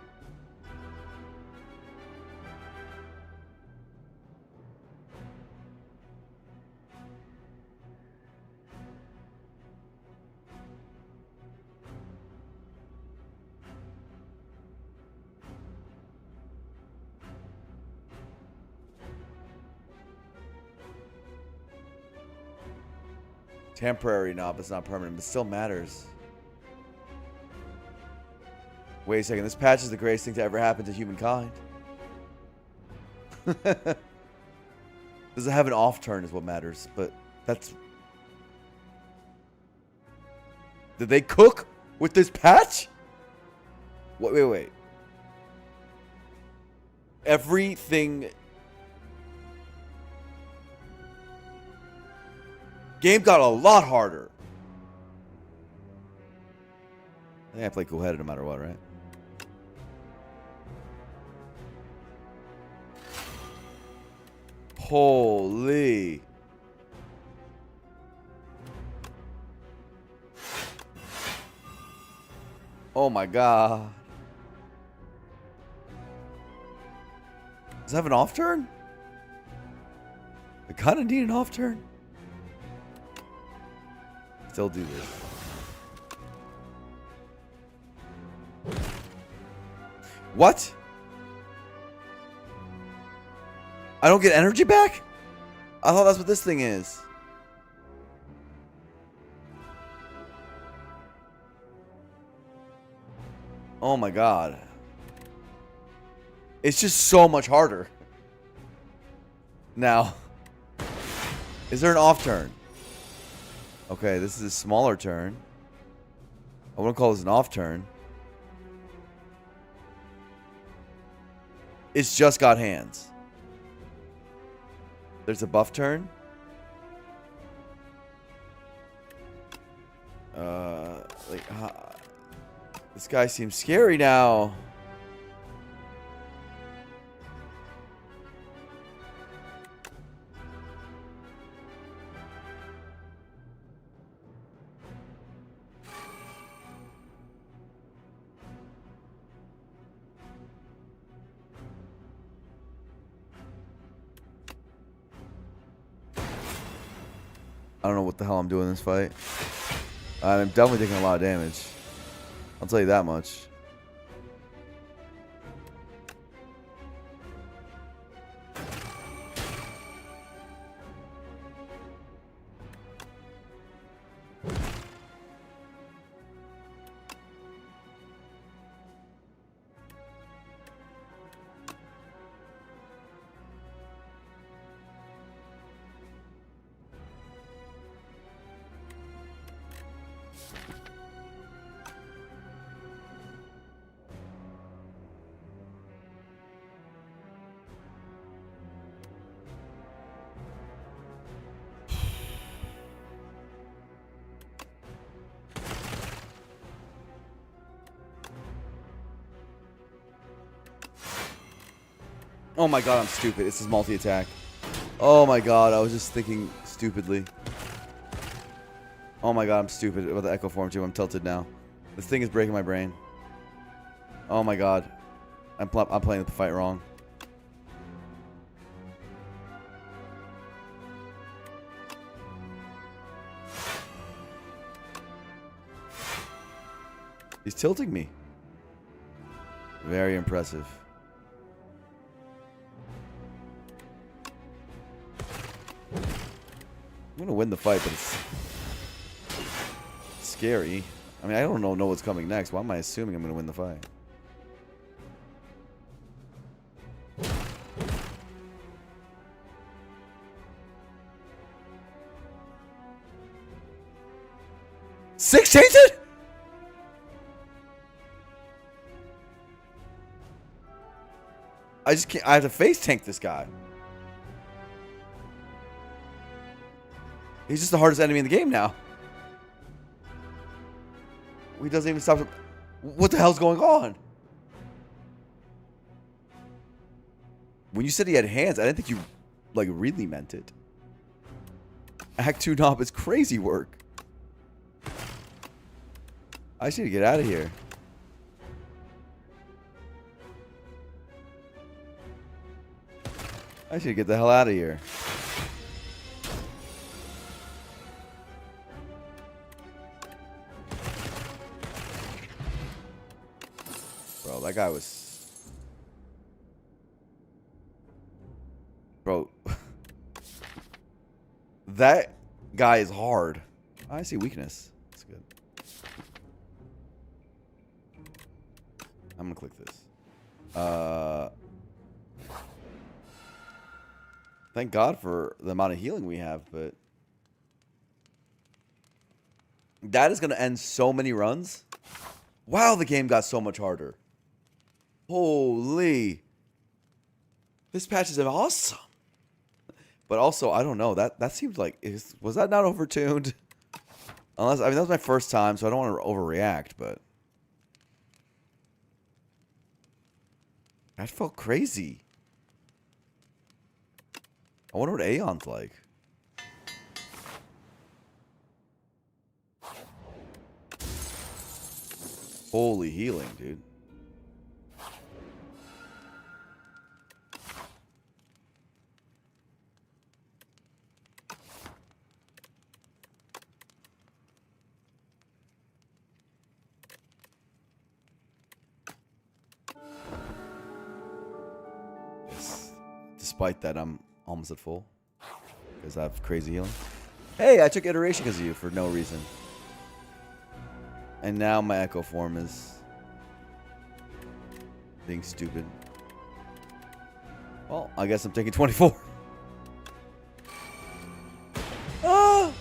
Temporary knob, it's not permanent, but still matters. Wait a second, this patch is the greatest thing to ever happen to humankind. Does it have an off turn is what matters, but that's... Did they cook with this patch? Wait. Everything... Game got a lot harder. I think I play cool-headed no matter what, right? Holy. Oh my god. Does it have an off turn? I kind of need an off turn. Still do this. What? I don't get energy back? I thought that's what this thing is. Oh my god. It's just so much harder. Now, is there an off turn? Okay, this is a smaller turn. I wouldn't call this an off turn. It's just got hands. There's a buff turn. This guy seems scary now. I don't know what the hell I'm doing in this fight. I'm definitely taking a lot of damage. I'll tell you that much. Oh my god, I'm stupid. This is multi-attack. Oh my god, I was just thinking stupidly. Oh my god, I'm stupid about the Echo Form too. I'm tilted now. This thing is breaking my brain. Oh my god. I'm playing the fight wrong. He's tilting me. Very impressive. I'm gonna win the fight, but it's scary. I mean, I don't know what's coming next. Why am I assuming I'm gonna win the fight? Six tainted? I just can't. I have to face tank this guy. He's just the hardest enemy in the game now. He doesn't even stop. What the hell's going on? When you said he had hands, I didn't think you, like, really meant it. Act 2 knob is crazy work. I just need to get out of here. I should get the hell out of here. Bro, that guy was... Bro. That guy is hard. I see weakness. That's good. I'm gonna click this. Thank God for the amount of healing we have, but... That is gonna end so many runs. Wow, the game got so much harder. Holy. This patch is awesome. But also, I don't know. That seems like... Was that not overtuned? Unless, I mean, that was my first time, so I don't want to overreact, but... That felt crazy. I wonder what A10's like. Holy healing, dude. Yes. Despite that, I'm almost at full. Because I have crazy healing. Hey, I took iteration because of you for no reason. And now my Echo Form is Being stupid. Well, I guess I'm taking 24. Ah!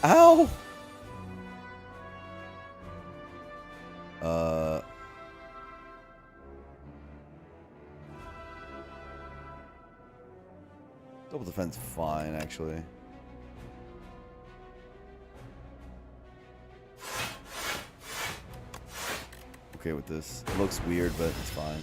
Ow! Double defense, fine, actually. Okay with this. It looks weird, but it's fine.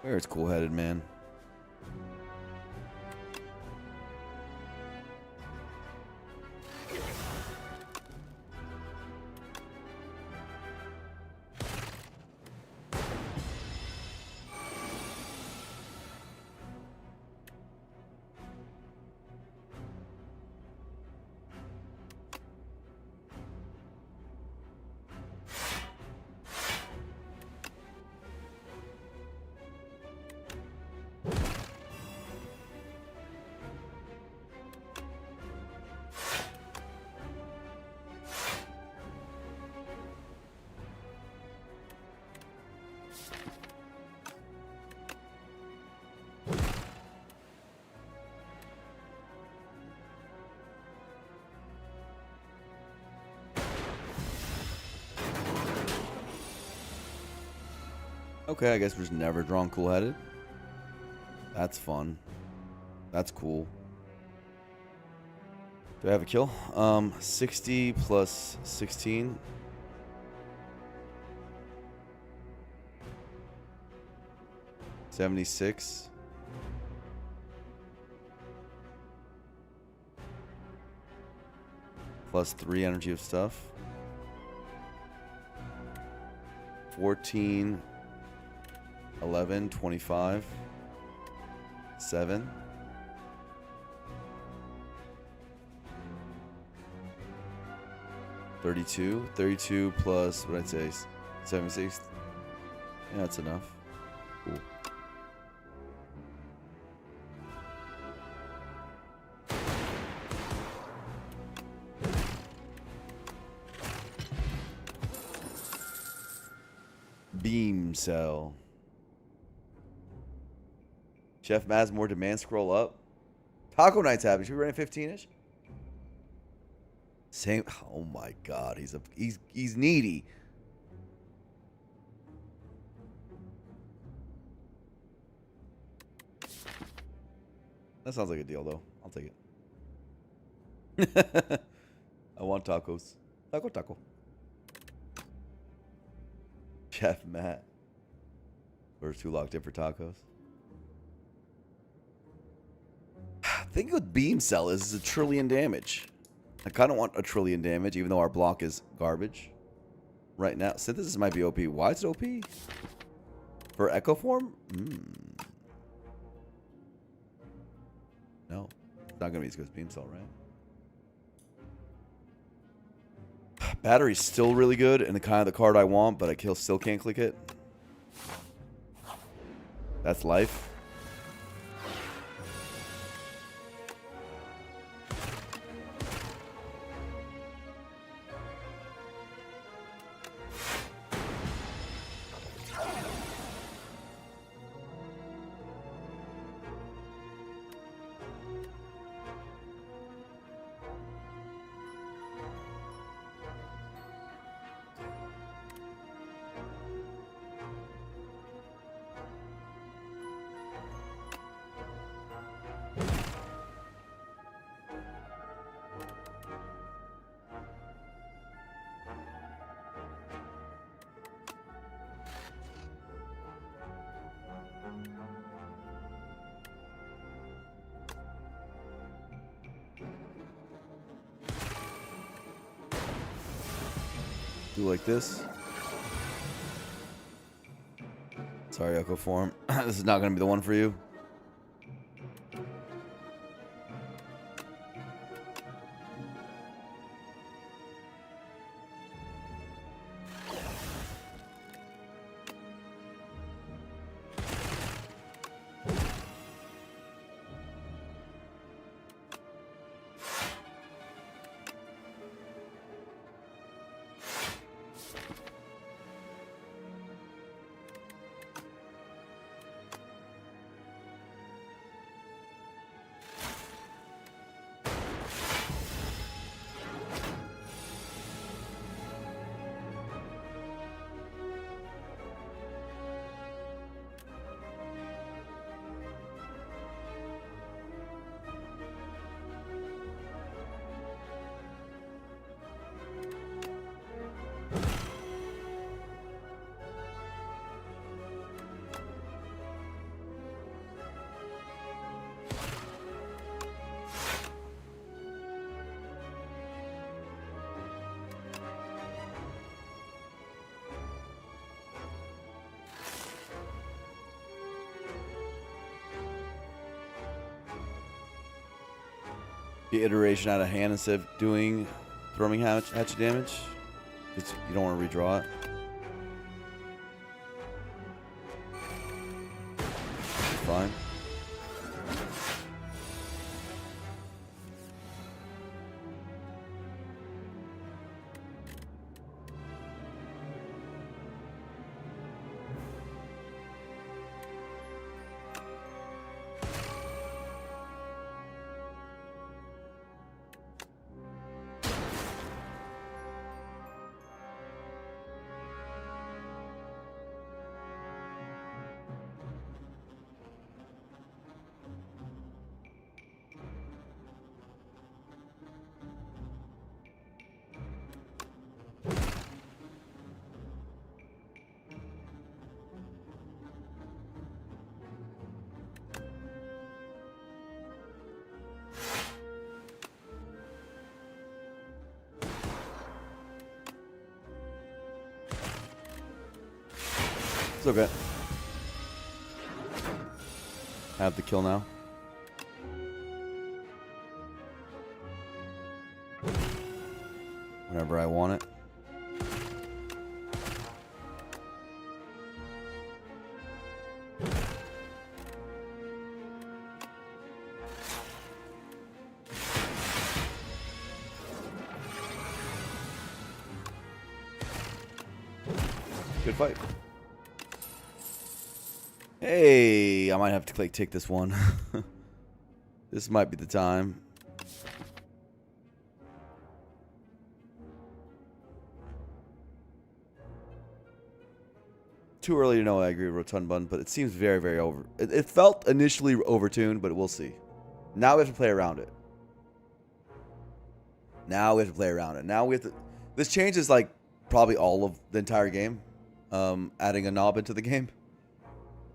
Where is cool-headed, man? Okay, I guess we're just never drawn cool-headed. That's fun. That's cool. Do I have a kill? 60 plus 16. $76. Plus 3 energy of stuff. 14. 11, 25, 7. $32 plus, what I'd say, 76. Yeah, that's enough. Cool. Beam cell. Chef Maz, more demand, scroll up. Taco Night's happy. Should we run a 15-ish? Same. Oh my god, he's needy. That sounds like a deal though. I'll take it. I want tacos. Taco. Chef Matt. We're too locked in for tacos. Thing with beam cell is it's a trillion damage. I kind of want a trillion damage, even though our block is garbage. Right now, synthesis might be OP. Why is it OP? For echo form? No, it's not gonna be as good as beam cell, right? Battery's still really good and the kind of the card I want, but I still can't click it. That's life. Do like this. Sorry, Echo Form. This is not going to be the one for you. the iteration out of hand instead of doing throwing hatchet damage. You don't want to redraw it. Fine. It's okay. I have the kill now. Whenever I want it. Good fight. Hey, I might have to take this one. This might be the time. Too early to know. I agree with Rotund Bun, but it seems very, very over. It felt initially overtuned, but we'll see. Now we have to play around it. Now we have to play around it. Now we have to. This changes like probably all of the entire game. Adding a knob into the game.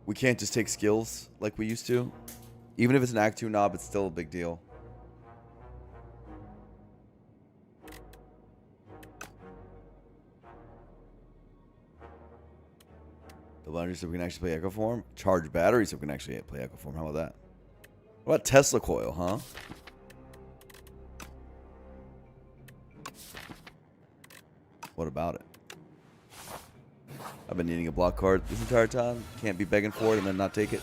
We can't just take skills like we used to. Even if it's an Act 2 knob, it's still a big deal. The battery so we can actually play Echo Form. Charge battery so we can actually play Echo Form. How about that? What about Tesla Coil, huh? What about it? I've been needing a block card this entire time. Can't be begging for it and then not take it.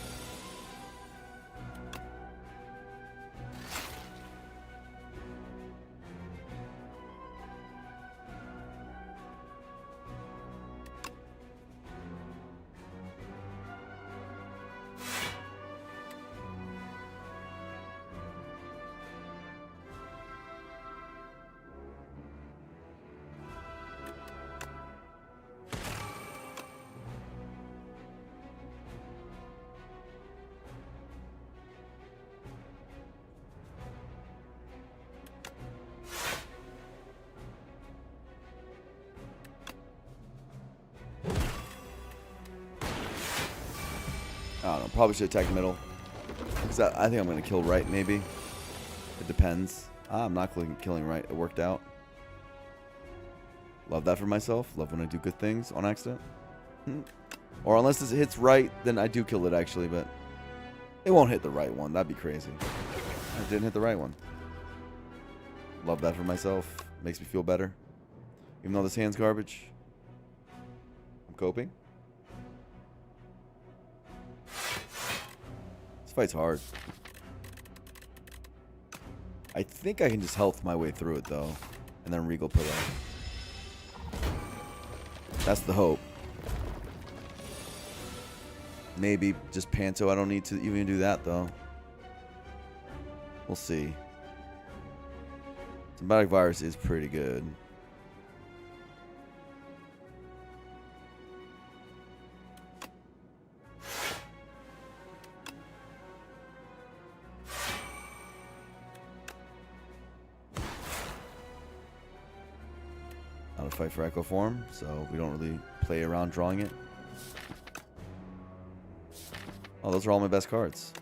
I don't know. Probably should attack middle. Because I think I'm going to kill right, maybe. It depends. I'm not killing right. It worked out. Love that for myself. Love when I do good things on accident. Or unless it hits right, then I do kill it, actually. But it won't hit the right one. That'd be crazy. I didn't hit the right one. Love that for myself. Makes me feel better. Even though this hand's garbage. I'm coping. Fight's hard. I think I can just health my way through it though, and then Regal Pillow. That's the hope. Maybe just Panto. I don't need to even do that though. We'll see. Symbiotic Virus is pretty good. Not a fight for Echo Form, so we don't really play around drawing it. Oh, those are all my best cards.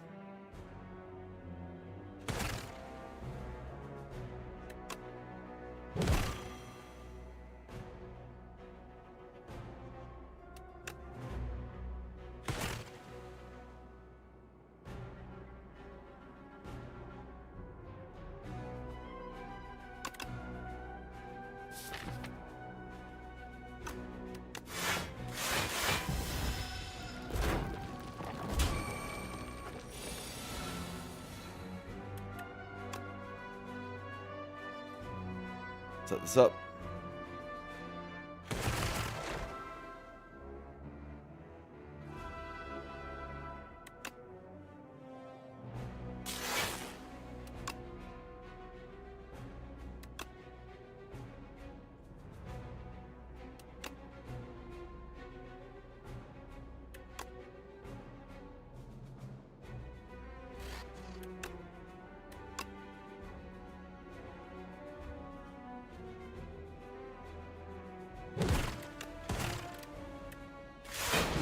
Set this up.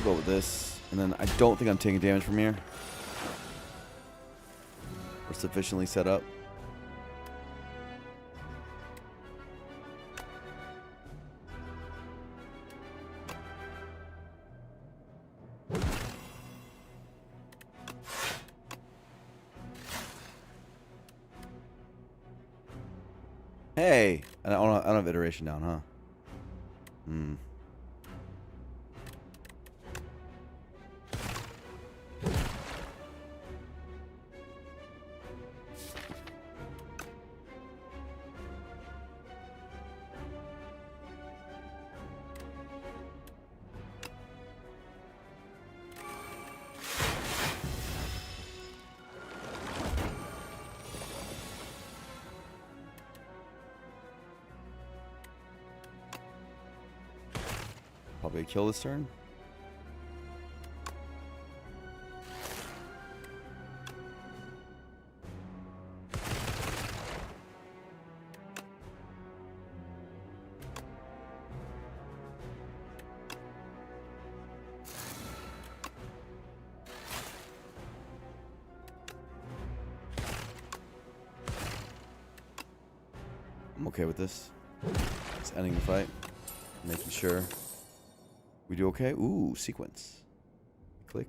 Go with this, and then I don't think I'm taking damage from here. We're sufficiently set up. Hey, I don't have iteration down, huh? Hmm. Probably a kill this turn. I'm okay with this. Just ending the fight. Making sure we do okay. Ooh, sequence. Click.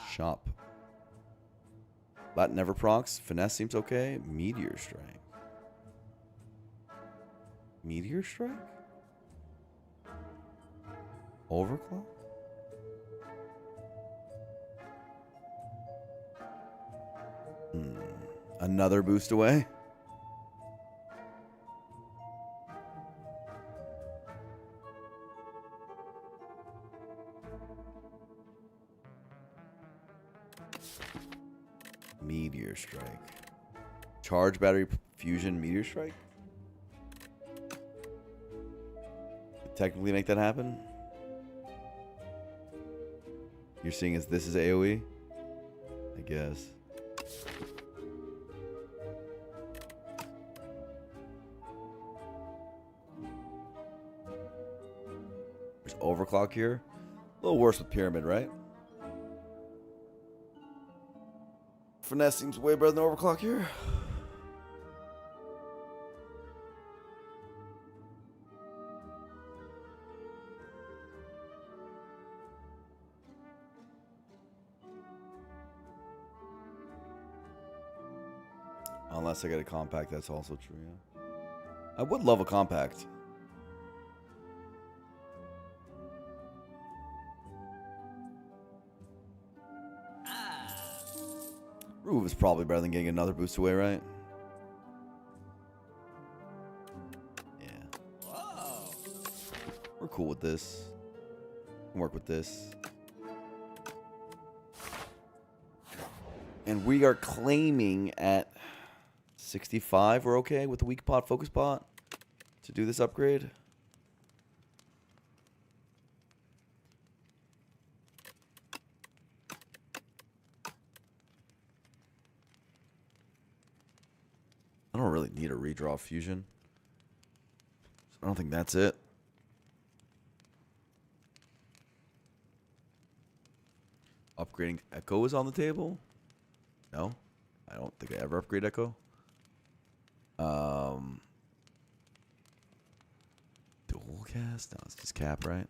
Shop. Lat never procs. Finesse seems okay. Meteor strike. Meteor strike? Overclock? Another boost away. Meteor strike. Charge battery fusion meteor strike. Could technically make that happen. You're seeing as this is AoE? I guess. There's overclock here. A little worse with pyramid, right? Finesse seems way better than overclock here. Unless I get a compact, that's also true, yeah. I would love a compact. Roof is probably better than getting another boost away, right? Yeah. Whoa. We're cool with this. We can work with this. And we are claiming at 65. We're okay with the weak pot, focus pot to do this upgrade. I don't really need a redraw fusion. I don't think that's it. Upgrading Echo is on the table? No, I don't think I ever upgrade Echo. Dual cast? No, it's just cap, right?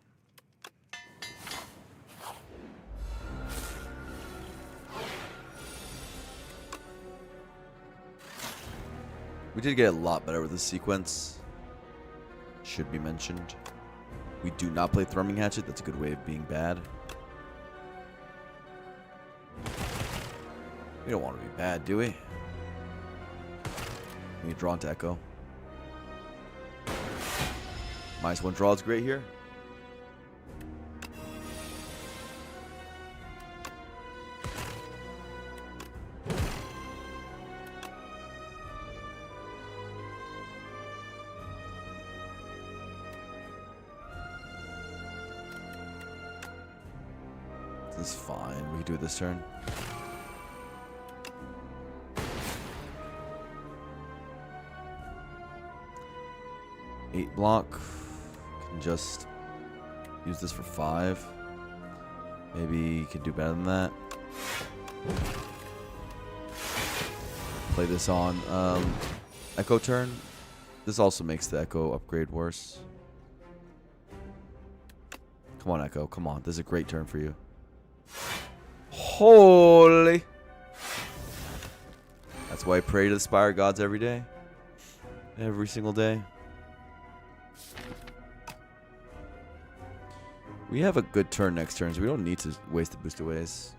We did get a lot better with this sequence. Should be mentioned. We do not play Thrumming Hatchet. That's a good way of being bad. We don't want to be bad, do we? We draw into Echo. -1 draw is great here. This is fine. We can do it this turn. Eight block. Can just use this for 5. Maybe you can do better than that. Play this on Echo turn. This also makes the Echo upgrade worse. Come on, Echo. Come on. This is a great turn for you. Holy. That's why I pray to the Spire Gods every day. Every single day. We have a good turn next turn, so we don't need to waste the boostaways.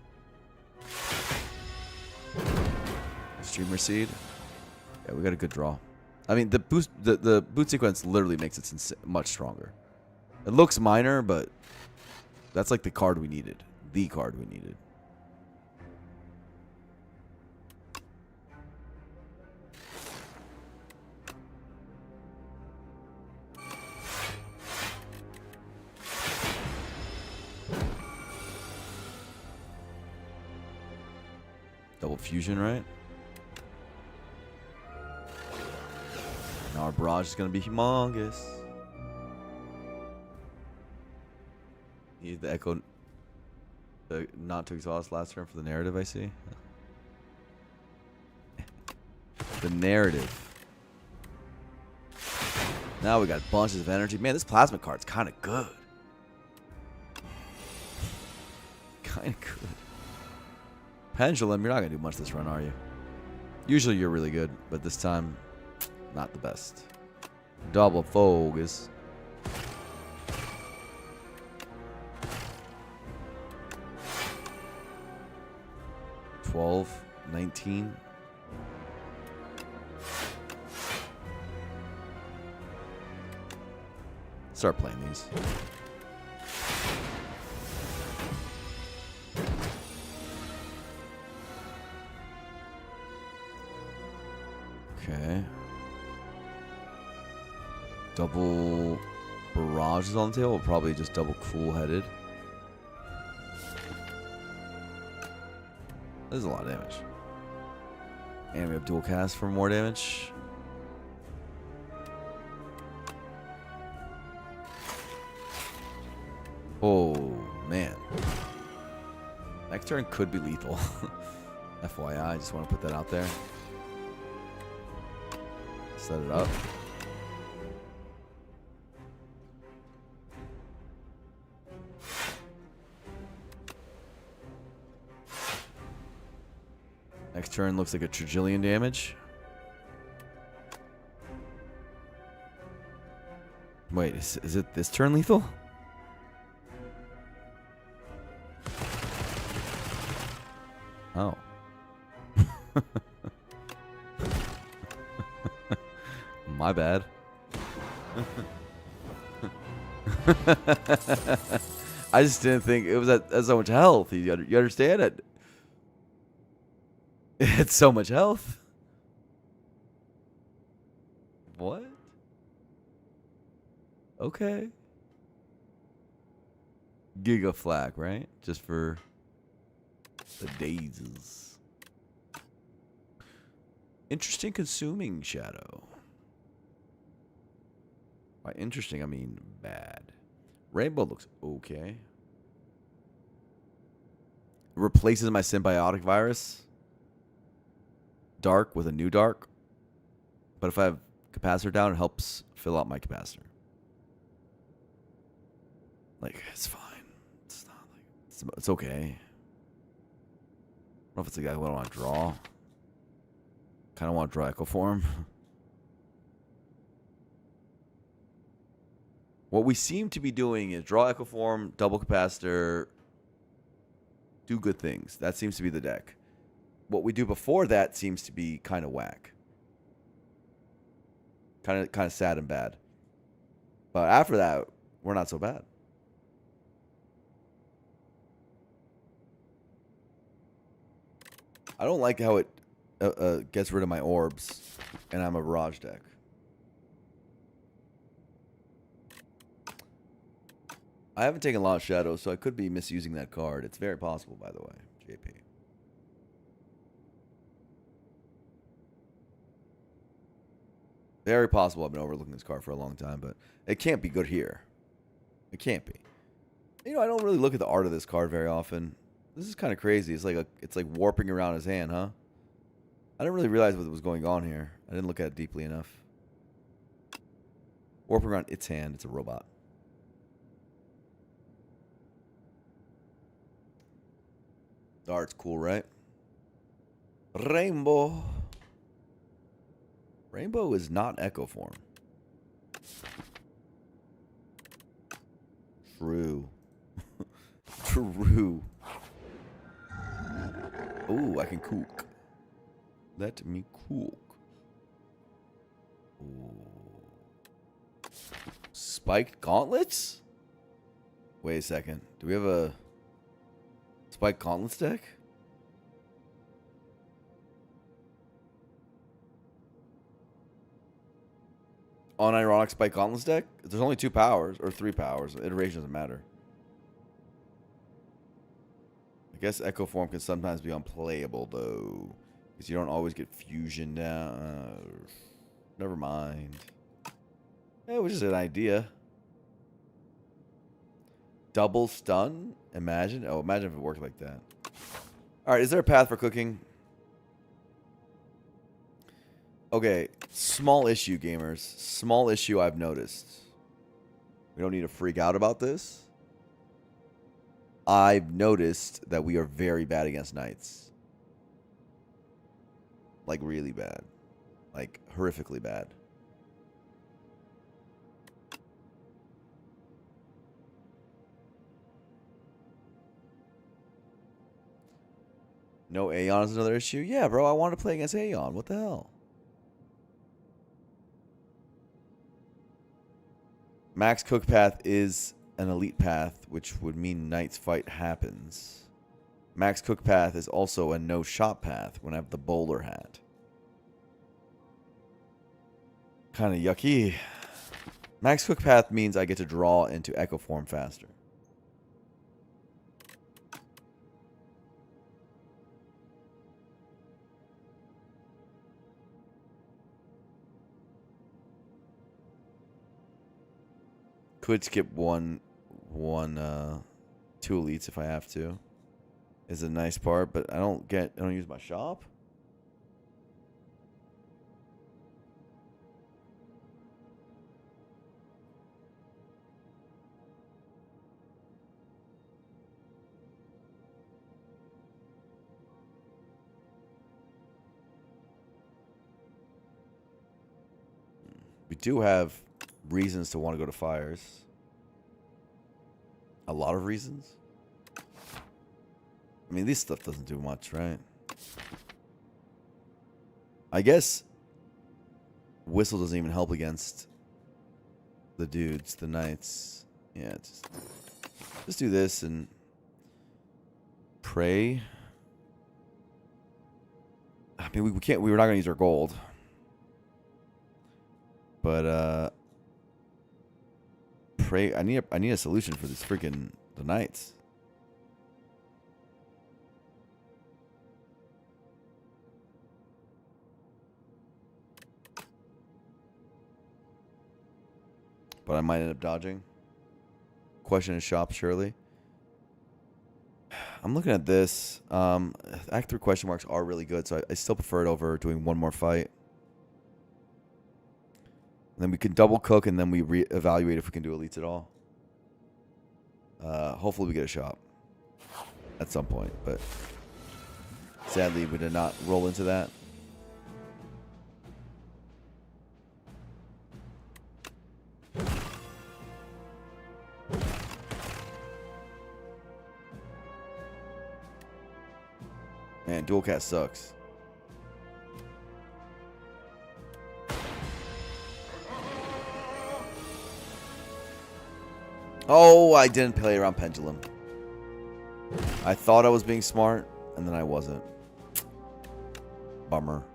Streamer Seed. Yeah, we got a good draw. I mean, the boot sequence literally makes it much stronger. It looks minor, but that's like the card we needed. The card we needed. Double fusion, right? Now our barrage is going to be humongous. Need the Echo not to exhaust last turn for the narrative, I see. The narrative. Now we got bunches of energy. Man, this plasma card's kind of good. Kind of good. Pendulum, you're not going to do much this run, are you? Usually you're really good, but this time, not the best. Double focus. $12, $19. Start playing these. Okay. Double barrage is on the table. Probably just double cool-headed. This is a lot of damage. And we have dual cast for more damage. Oh, man. Next turn could be lethal. FYI, I just want to put that out there. Set it up. Next turn looks like a trillion damage. Wait, is it this turn lethal? Oh. My bad. I just didn't think it was at so much health. You understand it? It's so much health. What? Okay. Giga Flak, right? Just for the daisies. Interesting consuming shadow. By interesting, I mean bad. Rainbow looks okay. Replaces my symbiotic virus. Dark with a new dark. But if I have capacitor down, it helps fill out my capacitor. Like, it's fine. It's not like it's okay. I don't know if it's the guy who I want to draw. Kind of want to draw Echo Form. What we seem to be doing is draw Echo Form, double capacitor, do good things. That seems to be the deck. What we do before that seems to be kind of whack. Kind of sad and bad. But after that, we're not so bad. I don't like how it gets rid of my orbs, and I'm a barrage deck. I haven't taken a lot of shadows, so I could be misusing that card. It's very possible, by the way, JP. Very possible I've been overlooking this card for a long time, but it can't be good here. It can't be. You know, I don't really look at the art of this card very often. This is kind of crazy. It's like warping around his hand, huh? I didn't really realize what was going on here. I didn't look at it deeply enough. Warping around its hand. It's a robot. The art's cool, right? Rainbow. Rainbow is not Echo form. True. True. Ooh, I can cook. Let me cook. Ooh. Spiked gauntlets? Wait a second. Do we have a spiked gauntlets deck? Unironic spiked gauntlets deck? There's only 2 powers, or 3 powers. Iteration doesn't matter. I guess Echo form can sometimes be unplayable, though. Because you don't always get fusion down. Never mind. It was just an idea. Double stun? Imagine. Oh, imagine if it worked like that. Alright, is there a path for cooking? Okay, small issue, gamers. Small issue I've noticed. We don't need to freak out about this. I've noticed that we are very bad against knights. Like, really bad. Like, horrifically bad. No Aeon is another issue? Yeah, bro, I want to play against Aeon. What the hell? Max Cook path is an elite path, which would mean Knight's fight happens. Max Cook path is also a no shot path when I have the bowler hat. Kind of yucky. Max Cook path means I get to draw into Echo form faster. Could skip two elites if I have to. Is a nice part, but I don't use my shop. We do have reasons to want to go to fires. A lot of reasons. I mean, this stuff doesn't do much, right? I guess Whistle doesn't even help against the dudes, the knights. Yeah, just do this and pray. I mean, we can't. We're not gonna use our gold, but pray. I need a solution for this freaking the knights. But I might end up dodging. Question is shop, surely. I'm looking at this. Act 3 question marks are really good, so I still prefer it over doing one more fight. And then we can double cook, and then we reevaluate if we can do elites at all. Hopefully we get a shop at some point, but sadly we did not roll into that. Man, dual cast sucks. Oh, I didn't play around Pendulum. I thought I was being smart, and then I wasn't. Bummer.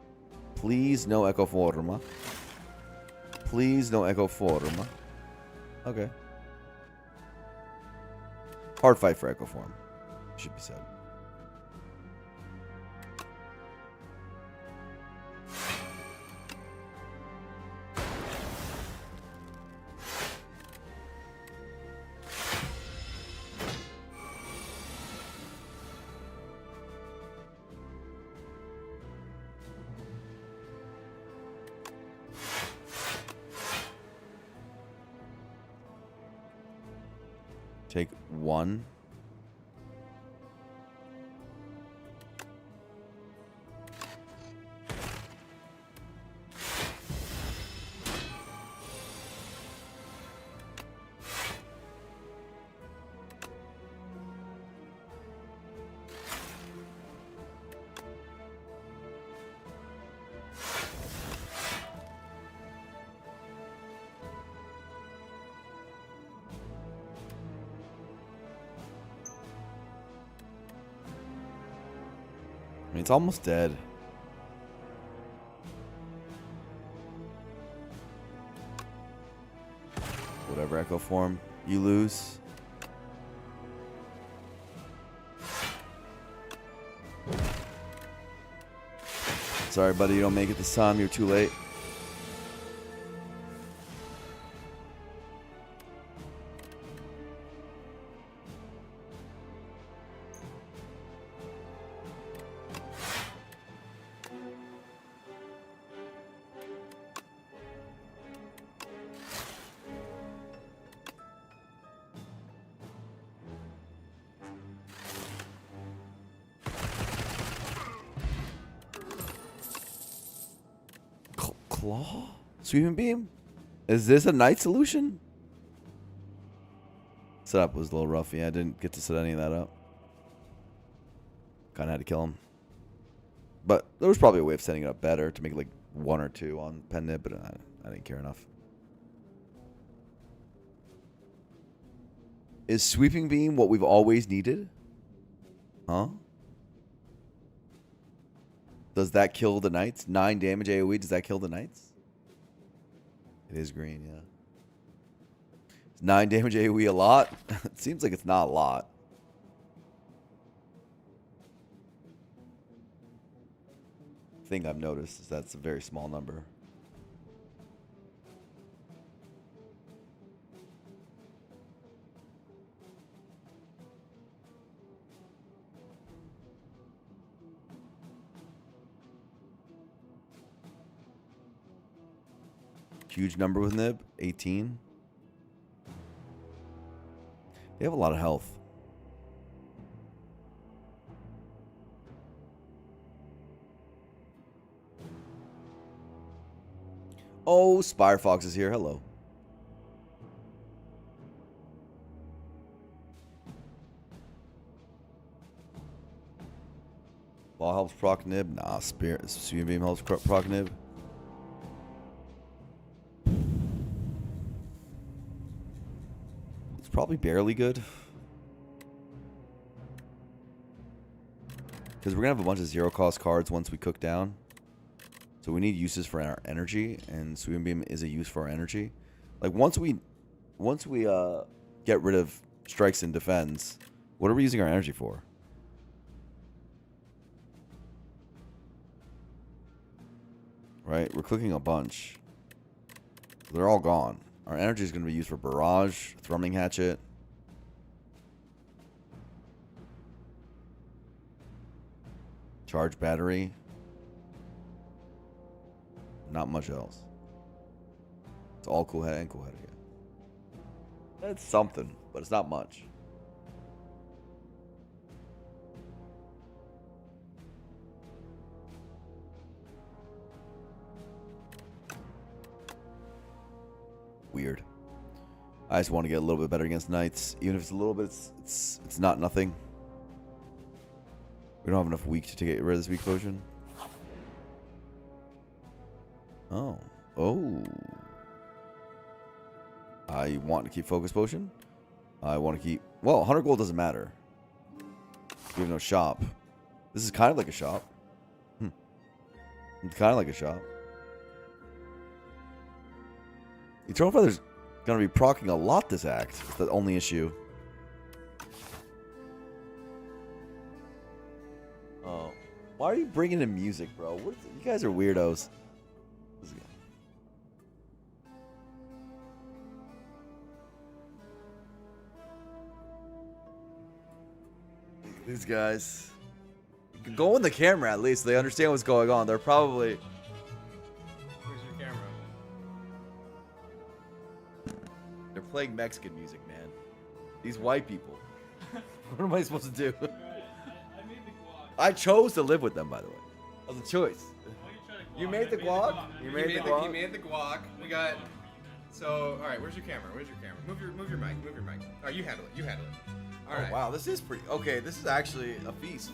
Please no Echo Forma. Please no Echo Forma. Okay. Hard fight for Echo Form. Should be said. Take one. I mean, it's almost dead. Whatever, Echo Form. You lose. Sorry, buddy, you don't make it this time. You're too late. Claw? Sweeping Beam? Is this a night solution? Setup was a little rough. Yeah, I didn't get to set any of that up. Kind of had to kill him. But there was probably a way of setting it up better to make it like 1 or 2 on Pen Nib, but I didn't care enough. Is Sweeping Beam what we've always needed? Huh? Does that kill the Knights? 9 damage AoE, does that kill the Knights? It is green, yeah. Is 9 damage AoE a lot? It seems like it's not a lot. Thing I've noticed is that's a very small number. Huge number with Nib, 18. They have a lot of health. Oh, Spire Fox is here. Hello. Ball helps proc Nib. Nah, Sweeping Beam helps proc Nib. It's probably barely good. Because we're going to have a bunch of zero-cost cards once we cook down. So we need uses for our energy, and Sweeping Beam is a use for our energy. Like, once we get rid of strikes and defends, what are we using our energy for? Right? We're clicking a bunch. They're all gone. Our energy is going to be used for Barrage, Thrumming Hatchet. Charge Battery. Not much else. It's all Cool Head and Cool Head again. It's something, but it's not much. Weird. I just want to get a little bit better against Knights. Even if it's a little bit, it's not nothing. We don't have enough weak to get rid of this weak potion. Oh. Oh. I want to keep focus potion. I want to keep... Well, 100 gold doesn't matter. We have no shop. This is kind of like a shop. It's kind of like a shop. Eternal Feather's going to be proccing a lot this act. It's the only issue. Oh. Why are you bringing in music, bro? You guys are weirdos. These guys. You can go in the camera at least. So they understand what's going on. They're probably... Where's your camera? They're playing Mexican music, man. These white people. What am I supposed to do? I made the guac. I chose to live with them, by the way. That was a choice. Why you trying to You guac? made the guac? You made the guac? He made the guac. We got. So, all right. Where's your camera? Where's your camera? Move your mic. Move your mic. All right, you handle it. You handle it. All right. Oh, wow, this is pretty... Okay, this is actually a feast.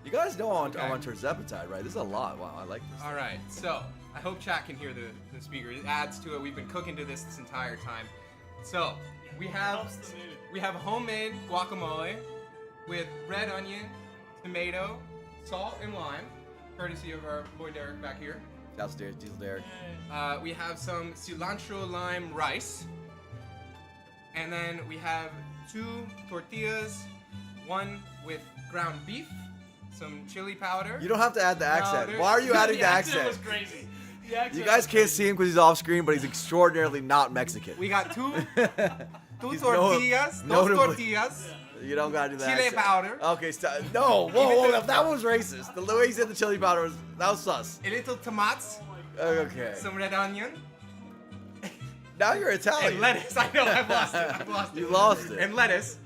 You guys know I'm on terzepatide, right? This is a lot. Wow, I like this. All right. So, I hope chat can hear the speaker. It adds to it. We've been cooking to this entire time. So, we have homemade guacamole with red onion, tomato, salt, and lime, courtesy of our boy Derek back here. Downstairs, Diesel Derek. We have some cilantro lime rice. And then we have 2 tortillas, one with ground beef, some chili powder. You don't have to add the accent. Why are you adding the accent? Was crazy. You guys can't see him because he's off screen, but he's extraordinarily not Mexican. We got two He's tortillas, dos tortillas, You don't gotta do that. chili accent. powder, Okay, stop. No, whoa, that was racist. The way he said the chili powder that was sus. a little tomatoes, Okay. some red onion, Now you're Italian. and lettuce. I know, I've lost it. I've lost it. You lost it. And lettuce.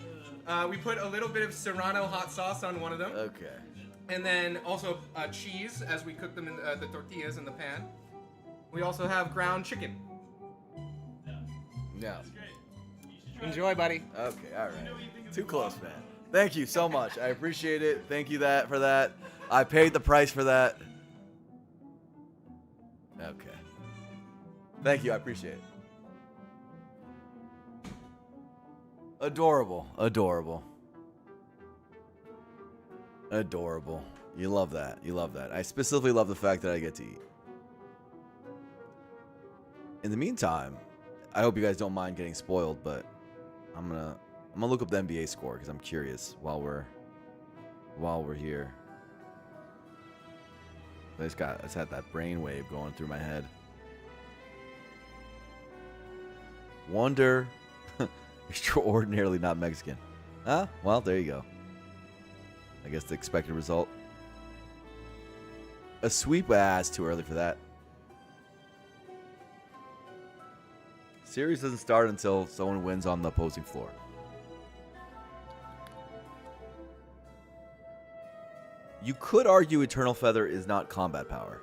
We put a little bit of Serrano hot sauce on one of them. Okay. And then also cheese as we cook them in the tortillas in the pan. We also have ground chicken. No. Enjoy, buddy. Okay, all right. Too close, man. Thank you so much. I appreciate it. Thank you for that. I paid the price for that. Okay. Thank you. I appreciate it. Adorable. Adorable. Adorable. You love that. You love that. I specifically love the fact that I get to eat. In the meantime, I hope you guys don't mind getting spoiled, but I'm gonna look up the NBA score because I'm curious while we're here. I just had that brainwave going through my head. Wonder, extraordinarily not Mexican. Huh? Well, there you go. I guess the expected result. A sweep? It's too early for that. Series doesn't start until someone wins on the opposing floor. You could argue Eternal Feather is not combat power.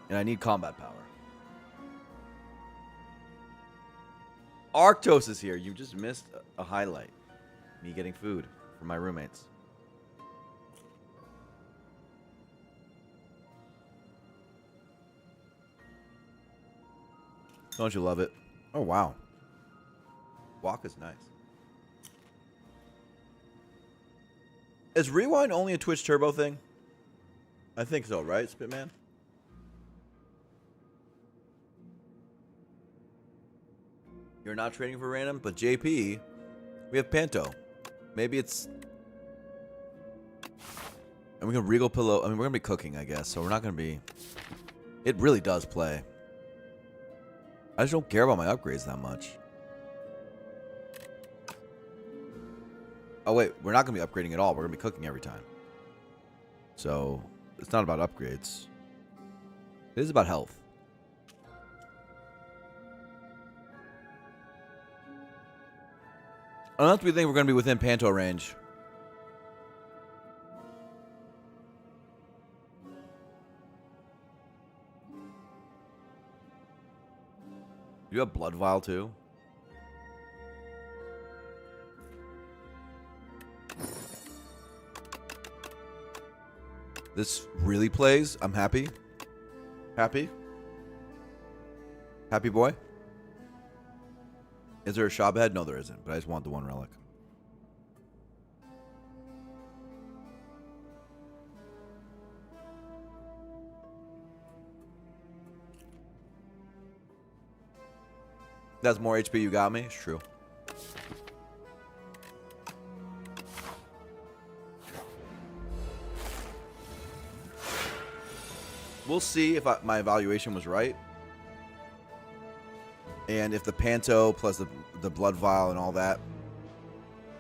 And I need combat power. Arctos is here. You just missed a highlight. Me getting food from my roommates. Don't you love it? Oh, wow. Walk is nice. Is Rewind only a Twitch Turbo thing? I think so, right, Spitman? You're not trading for random, but JP, we have Panto. Maybe it's... And we can Regal Pillow... I mean, we're going to be cooking, I guess, so we're not going to be... It really does play. I just don't care about my upgrades that much. Oh, wait. We're not going to be upgrading at all. We're going to be cooking every time. So, it's not about upgrades. It is about health. Unless we think we're going to be within Panto range. You have Blood Vial too? This really plays. I'm happy. Happy? Happy boy? Is there a shop head? No, there isn't. But I just want the one relic. That's more HP you got me. It's true. We'll see if my evaluation was right. And if the Panto plus the Blood Vial and all that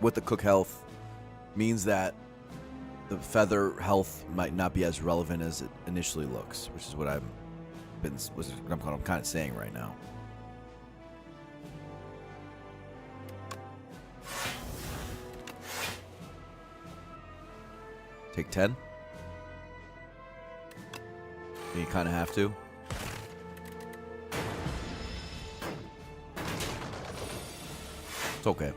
with the Cook health means that the Feather health might not be as relevant as it initially looks, which is what I'm kind of saying right now. Take 10. And you kind of have to. It's okay.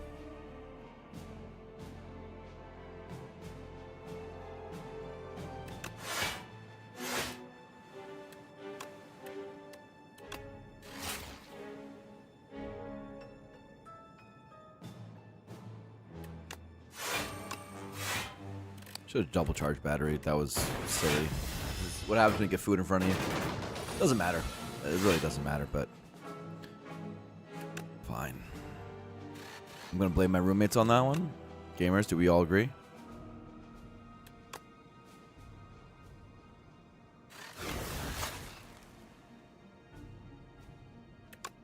Should have double charged battery. That was silly. What happens when you get food in front of you? Doesn't matter. It really doesn't matter, but fine. I'm gonna blame my roommates on that one. Gamers, do we all agree?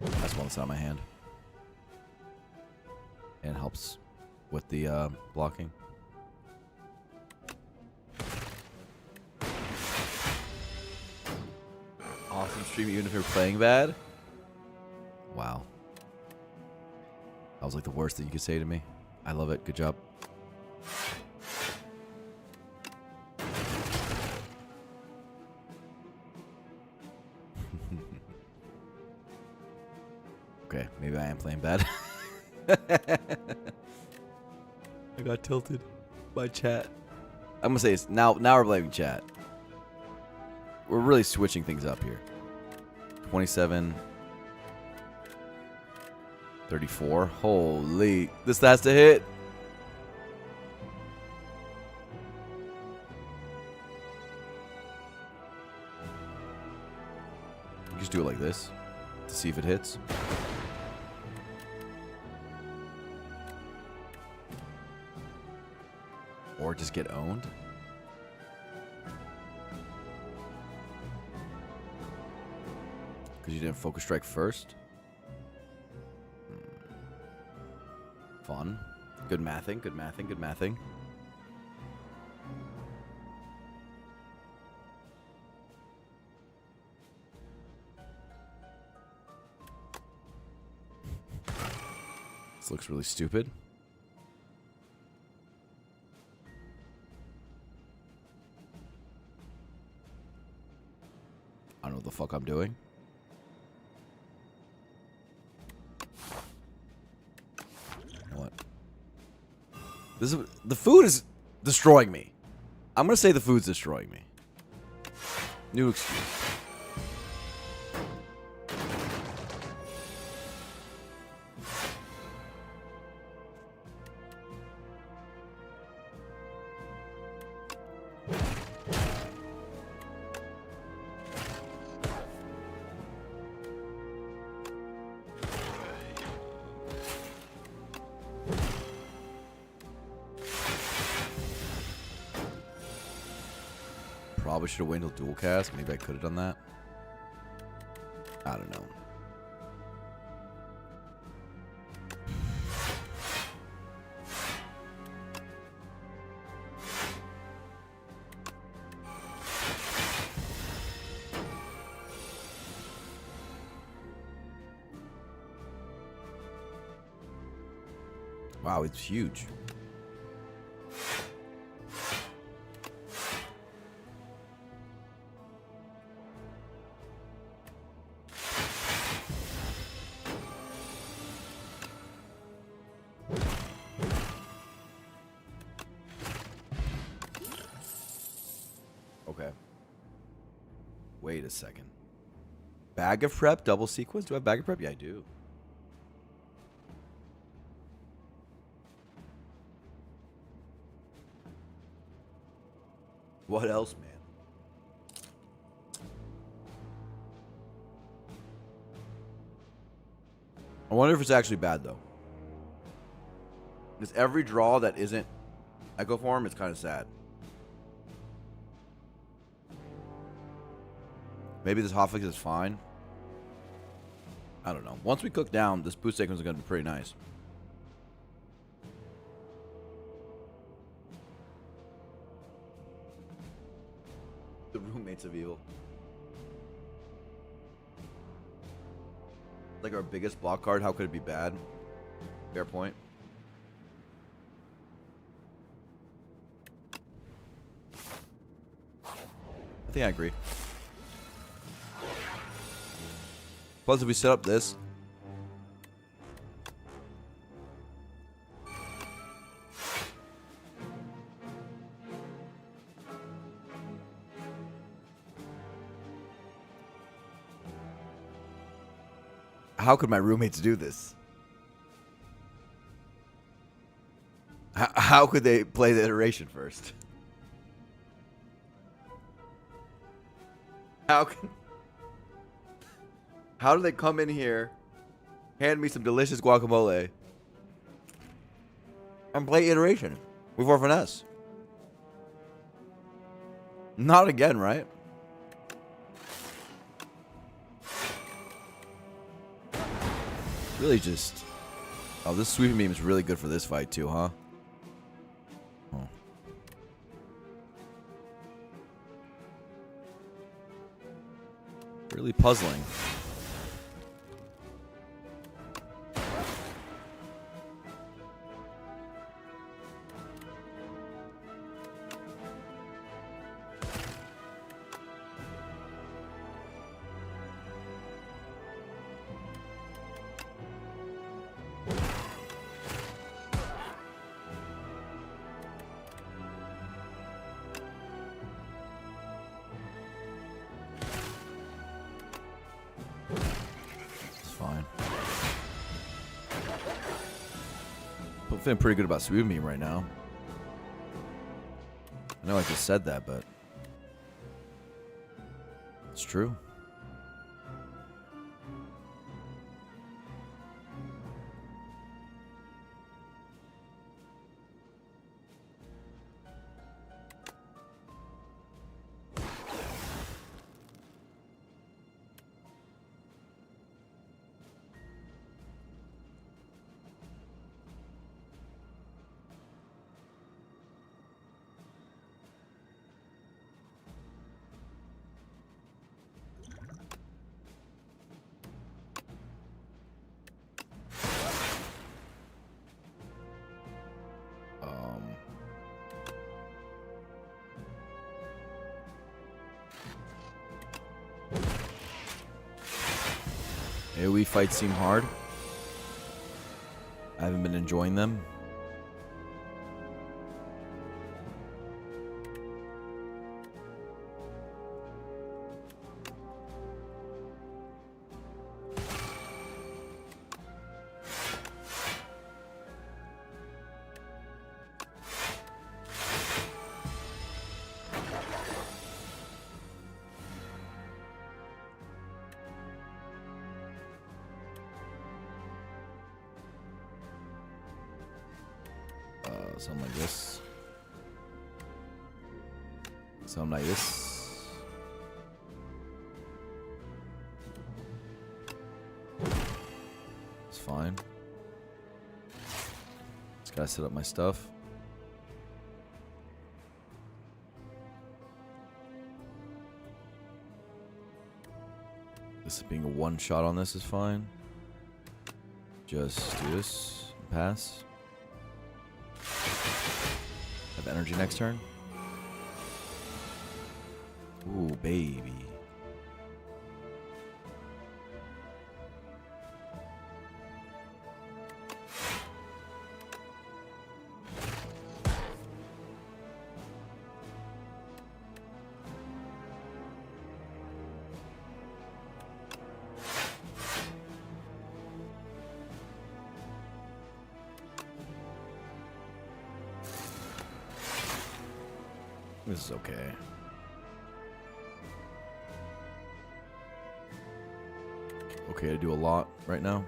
That's one that's out of my hand. And helps with the blocking. Awesome stream even if you're playing bad. Wow. That was like the worst thing you could say to me. I love it. Good job. Okay, maybe I am playing bad. I got tilted by chat. I'm gonna say it's now we're blaming chat. We're really switching things up here. 27. 34. Holy. This has to hit. You just do it like this to see if it hits. Or just get owned. Because you didn't focus strike first. Fun. Good mathing, good mathing, good mathing. This looks really stupid. I don't know what the fuck I'm doing. The food is destroying me. I'm gonna say the food's destroying me. New excuse. Probably should have waited until dual cast. Maybe I could have done that. I don't know. Wow, it's huge. Okay. Wait a second. Bag of prep, double sequence? Do I have bag of prep? Yeah, I do. what else, man? I wonder if it's actually bad, though. Because every draw that isn't Echo Form is kind of sad. Maybe this hotfix is fine. I don't know. Once we cook down, this boost sequence is going to be pretty nice. The roommates of evil. Like our biggest block card, how could it be bad? Fair point. I think I agree. Plus, if we set up this, how could my roommates do this? How could they play the iteration first? How do they come in here, hand me some delicious guacamole, and play iteration before finesse? Not again, right? Really just... Oh, this sweeping beam is really good for this fight too, huh? Oh. Really puzzling. I'm feeling pretty good about sweeping beam right now. I know I just said that, but it's true. AoE fights seem hard. I haven't been enjoying them. Something like this. Something like this. It's fine. Just gotta set up my stuff. This being a one shot on this is fine. Just do this. Pass. Have energy next turn. Ooh, baby. This is okay. Okay to do a lot right now.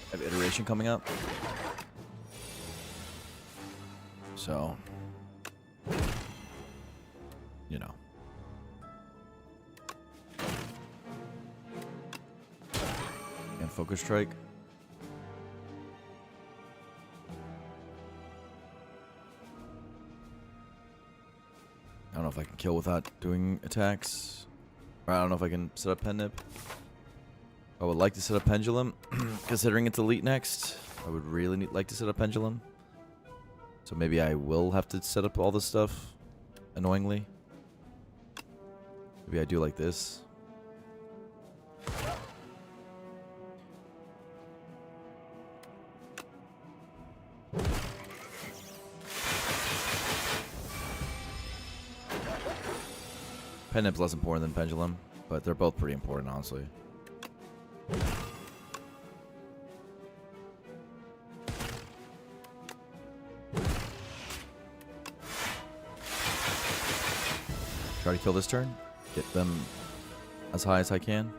I have iteration coming up. So, you know. And focus strike. I don't know if I can kill without doing attacks. Or I don't know if I can set up pen nip. I would like to set up pendulum, considering it's elite next. I would really like to set up pendulum. So maybe I will have to set up all this stuff, annoyingly. Maybe I do like this. Pen nip's less important than pendulum, but they're both pretty important, honestly. Try to kill this turn. Get them as high as I can.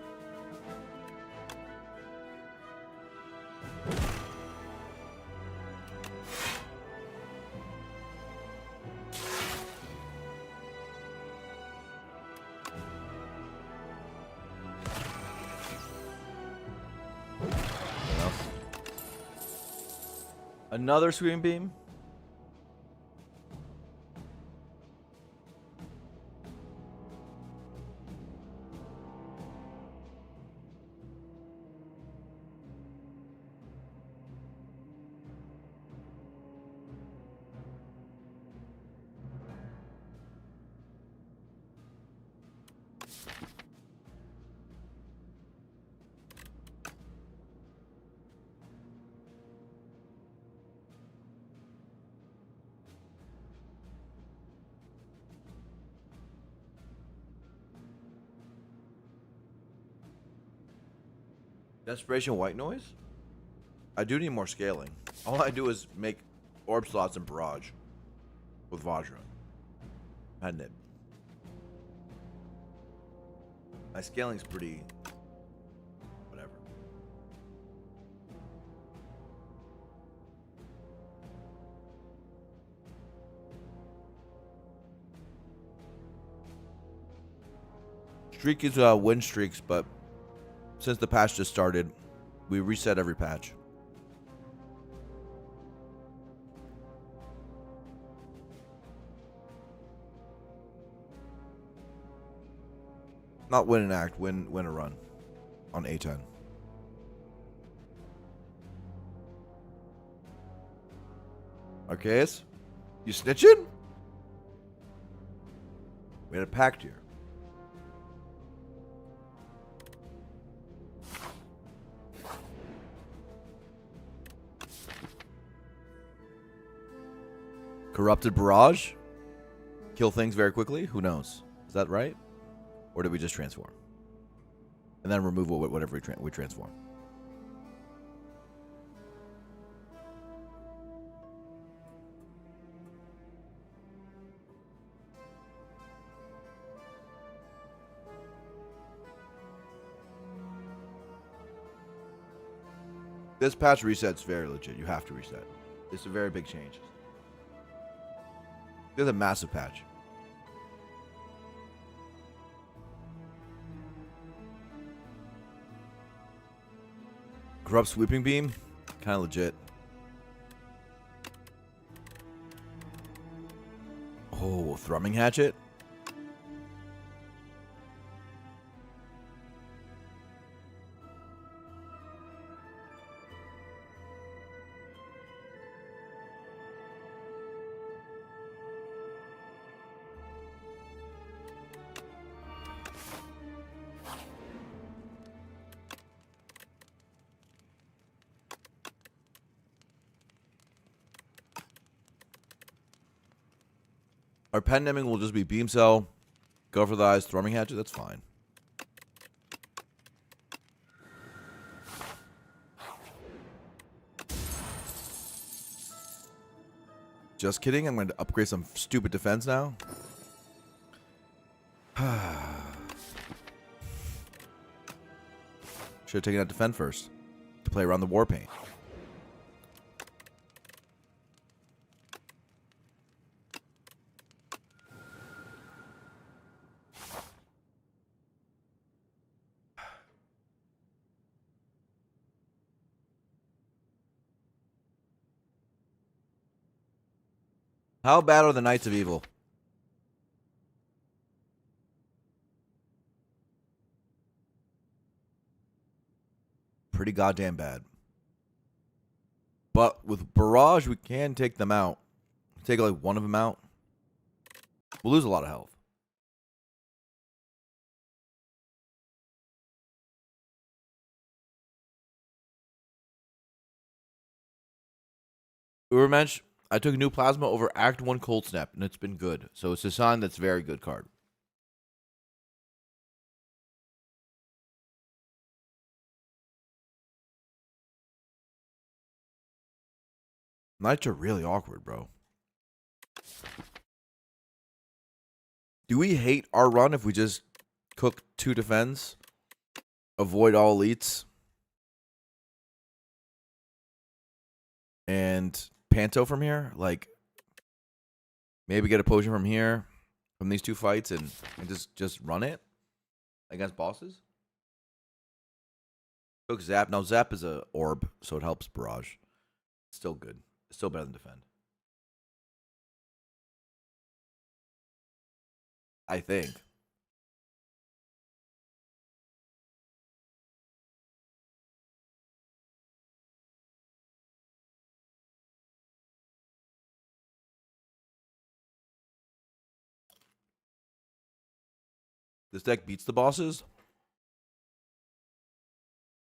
Another sweeping beam. Desperation white noise? I do need more scaling. All I do is make orb slots and barrage with Vajra. And it. My scaling's pretty whatever. Streak is win streaks, but since the patch just started, we reset every patch. Not win an act, win a run on A10. Arceus? You snitching? We had a pact here. Corrupted Barrage? Kill things very quickly? Who knows? Is that right? Or did we just transform? And then remove whatever we transform. This patch reset's very legit. You have to reset. It's a very big change. There's a massive patch. Corrupt Sweeping Beam? Kind of legit. Oh, Thrumming Hatchet? Our pen naming will just be Beam Cell, Go for the Eyes, Thrumming Hatchet. That's fine. Just kidding. I'm going to upgrade some stupid defense now. Should have taken out defend first to play around the war paint. How bad are the Knights of Evil? Pretty goddamn bad. But with Barrage, we can take them out. Take like one of them out. We'll lose a lot of health. Ubermensch, I took New Plasma over Act 1 Cold Snap, and it's been good. So it's a sign that's a very good card. Knights are really awkward, bro. Do we hate our run if we just cook 2 defends? Avoid all elites? And Panto from here? Like, maybe get a potion from here, from these 2 fights, and just run it against bosses? Took Zap. Now, Zap is a orb, so it helps Barrage. It's still good. It's still better than defend. I think. This deck beats the bosses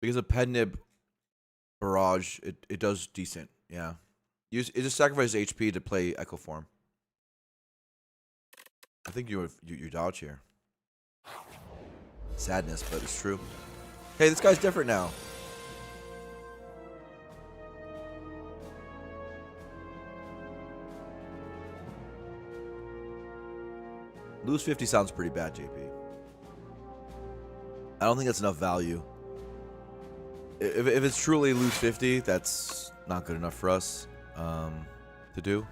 because of Pednib Barrage. It does decent. Yeah. It just sacrifices HP to play Echo Form. I think you dodge here. Sadness, but it's true. Hey, this guy's different now. Lose 50 sounds pretty bad, JP. I don't think that's enough value. If it's truly lose 50, that's not good enough for us to do.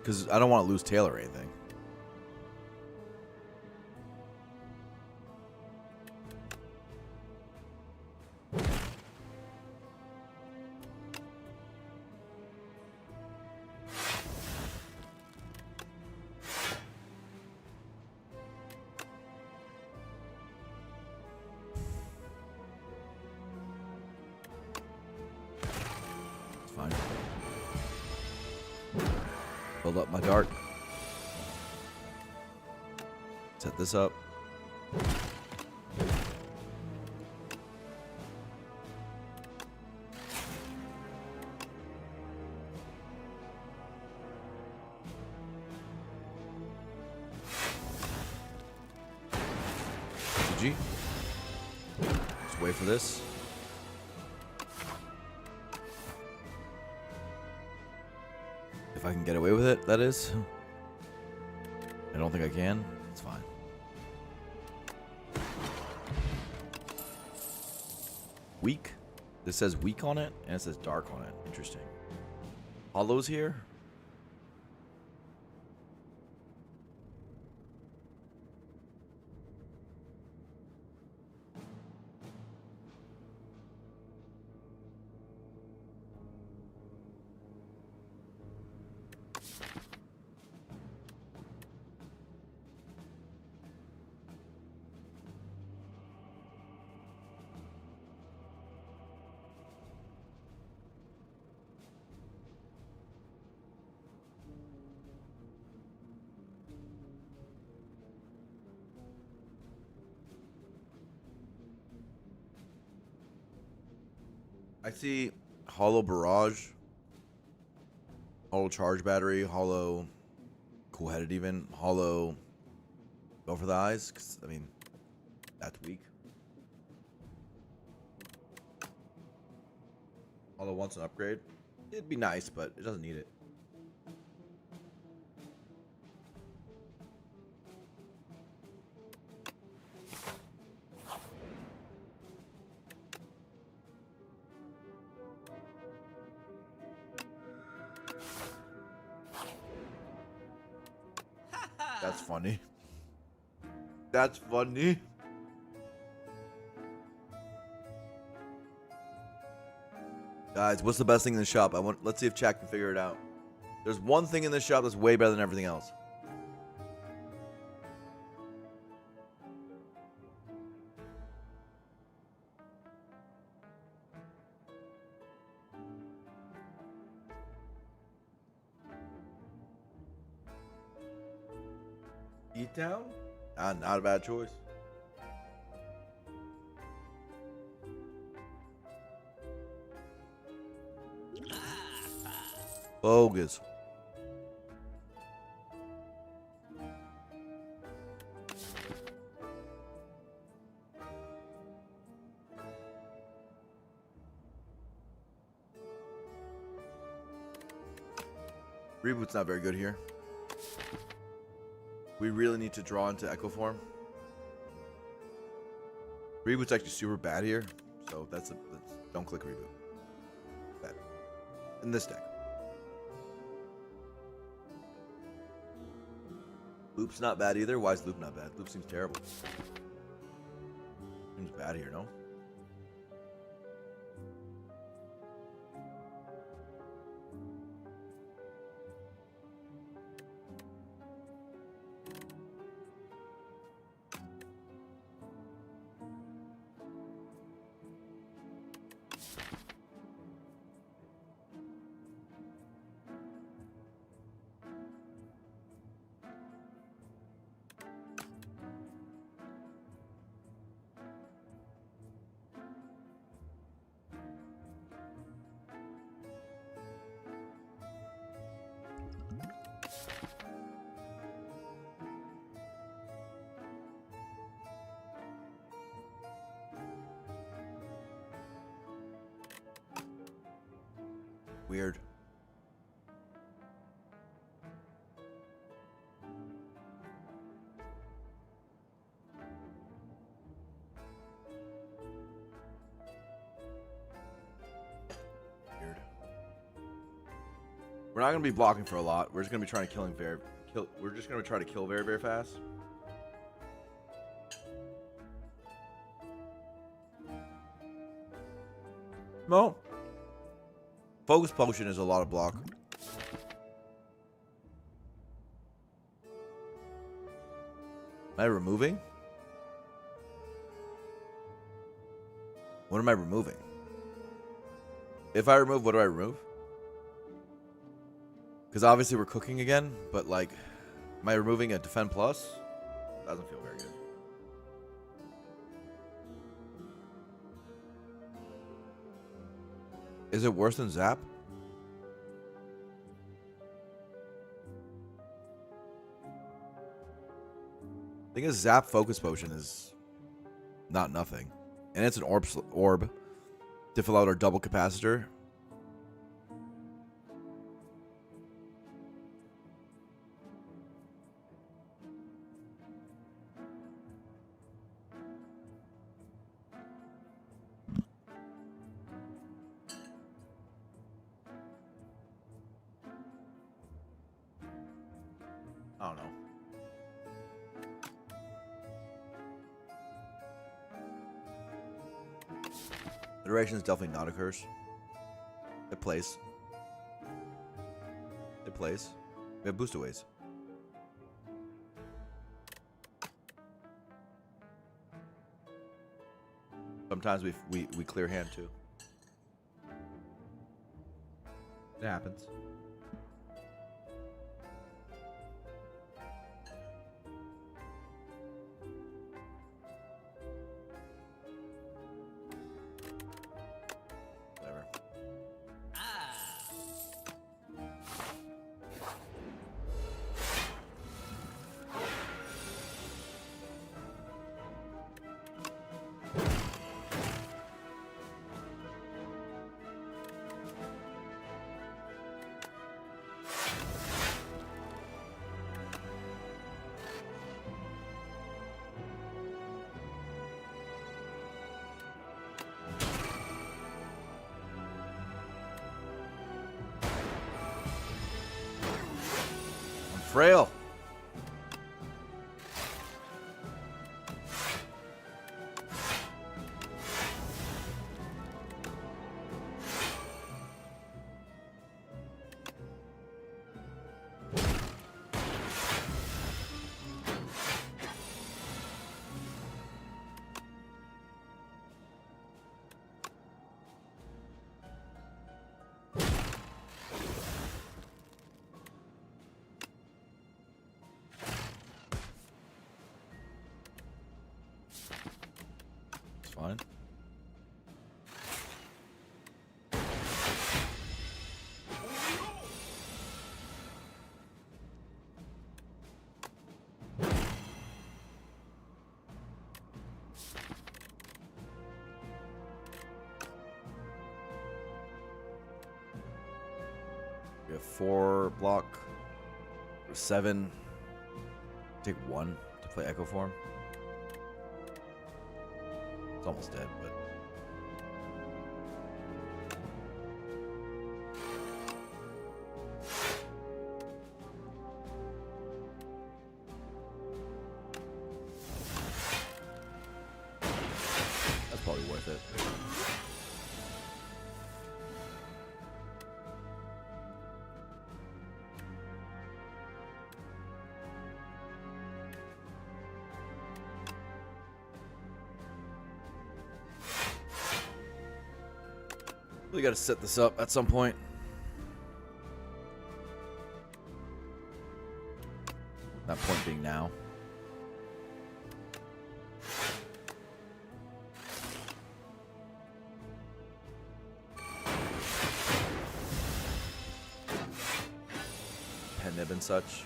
Because I don't want to lose tail or anything. It's fine. Build up my dart. Set this up. GG. Just wait for this. If I can get away with it, that is. I don't think I can. It's fine. Weak? This says weak on it, and it says dark on it. Interesting. Hollows here? I see hollow barrage, hollow charge battery, hollow cool-headed even, hollow go for the eyes, 'cause, I mean, that's weak. Hollow wants an upgrade. It'd be nice, but it doesn't need it. That's funny. That's funny. Guys, what's the best thing in the shop? Let's see if chat can figure it out. There's one thing in this shop that's way better than everything else. E-Town? Not a bad choice. Bogus. Reboot's not very good here. We really need to draw into Echo Form. Reboot's actually super bad here, so don't click reboot. Bad. In this deck. Loop's not bad either. Why is Loop not bad? Loop seems terrible. Seems bad here, no? Weird. Weird. We're not gonna be blocking for a lot. We're just gonna be trying to we're just gonna try to kill very, very fast. No. Focus Potion is a lot of block. Am I removing? What am I removing? If I remove, what do I remove? Because obviously we're cooking again, but like, am I removing a Defend Plus? Doesn't feel very good. Is it worse than Zap? I think a Zap Focus Potion is not nothing. And it's an orb to fill out our double capacitor. I don't know. Iteration is definitely not a curse. It plays. It plays. We have booster ways. Sometimes we clear hand too. It happens. Whatever. frail. It's fine. We have 4 block, or 7. Take 1 to play Echo Form. It's almost dead, but that's probably worth it. We got to set this up at some point. That point being now. Pen nib and such.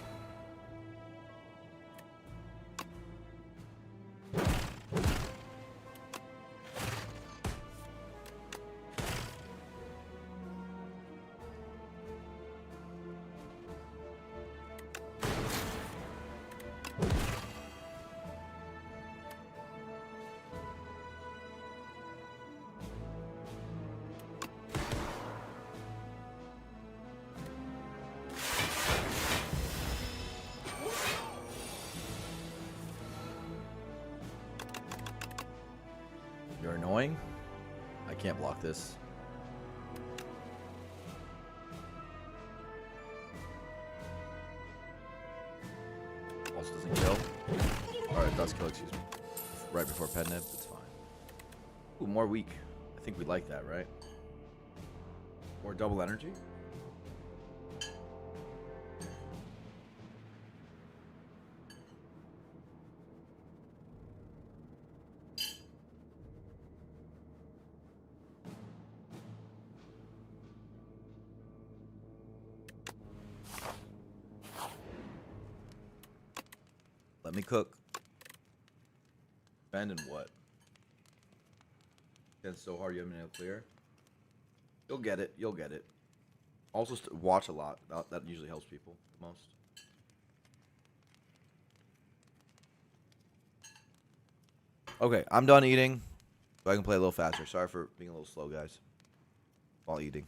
You're annoying. I can't block this. Also doesn't kill. Alright, it does kill, excuse me. Right before Pen Nib, it's fine. Ooh, more weak. I think we like that, right? More double energy? Let me cook. Bend and what? It's so hard you haven't been able to clear. You'll get it. You'll get it. Also, watch a lot. That usually helps people the most. Okay, I'm done eating. So I can play a little faster. Sorry for being a little slow, guys. While eating.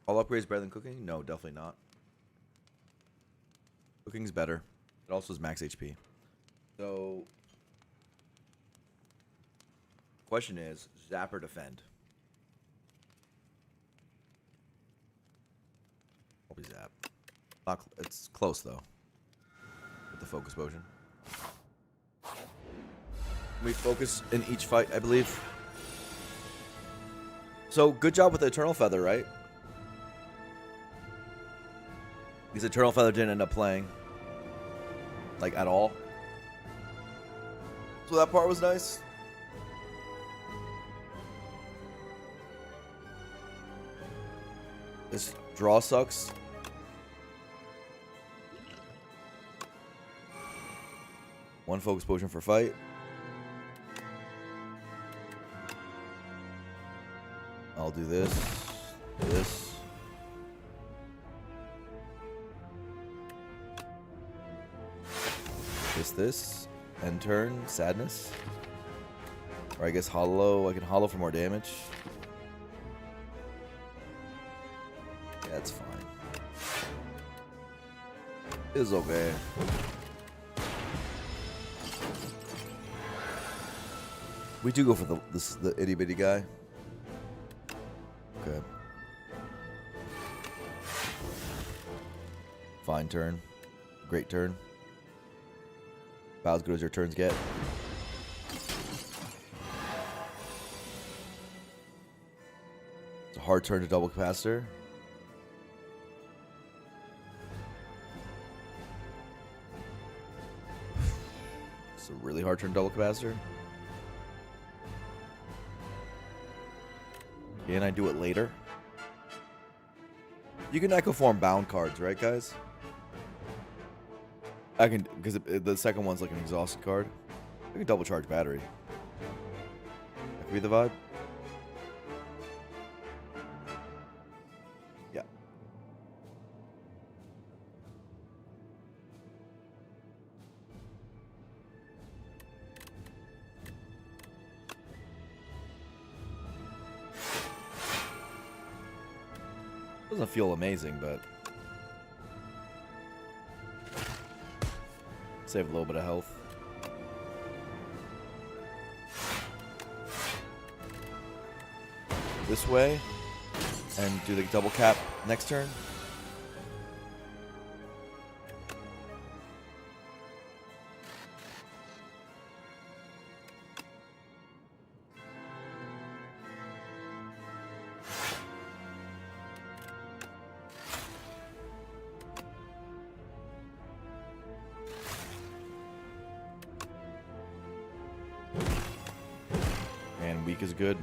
All upgrades better than cooking? No, definitely not. Cooking's better. It also is max HP. So, question is, zap or defend? Probably zap. It's close though. With the focus potion. We focus in each fight, I believe. So, good job with the Eternal Feather, right? Because Eternal Feather didn't end up playing. Like, at all. So that part was nice. This draw sucks. One focus potion for fight. I'll do this. This. This. End turn. Sadness. Or I guess hollow. I can hollow for more damage. Yeah, that's fine. It's okay. We do go for the itty bitty guy. Okay. Fine turn. Great turn. About as good as your turns get. It's a hard turn to double capacitor. It's a really hard turn to double capacitor. Can I do it later? You can echo form bound cards, right, guys? I can, because the second one's like an exhausted card. I can double charge battery. That could be the vibe. Yeah. Doesn't feel amazing, but save a little bit of health. This way, and do the double cap next turn. And weak is good.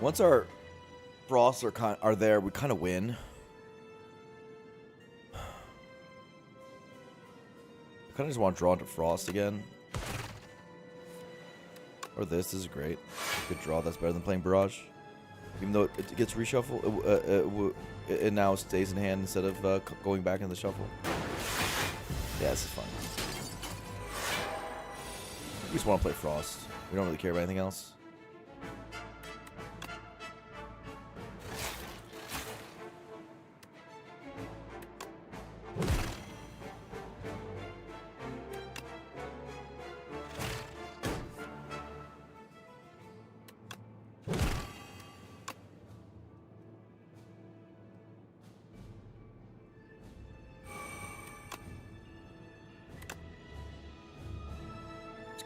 Once our frosts are there, we kind of win. I kind of just want to draw into frost again. Or this is great. Good draw. That's better than playing barrage. Even though it gets reshuffled, it now stays in hand instead of going back in the shuffle. Yeah, this is fun. We just want to play frost. We don't really care about anything else.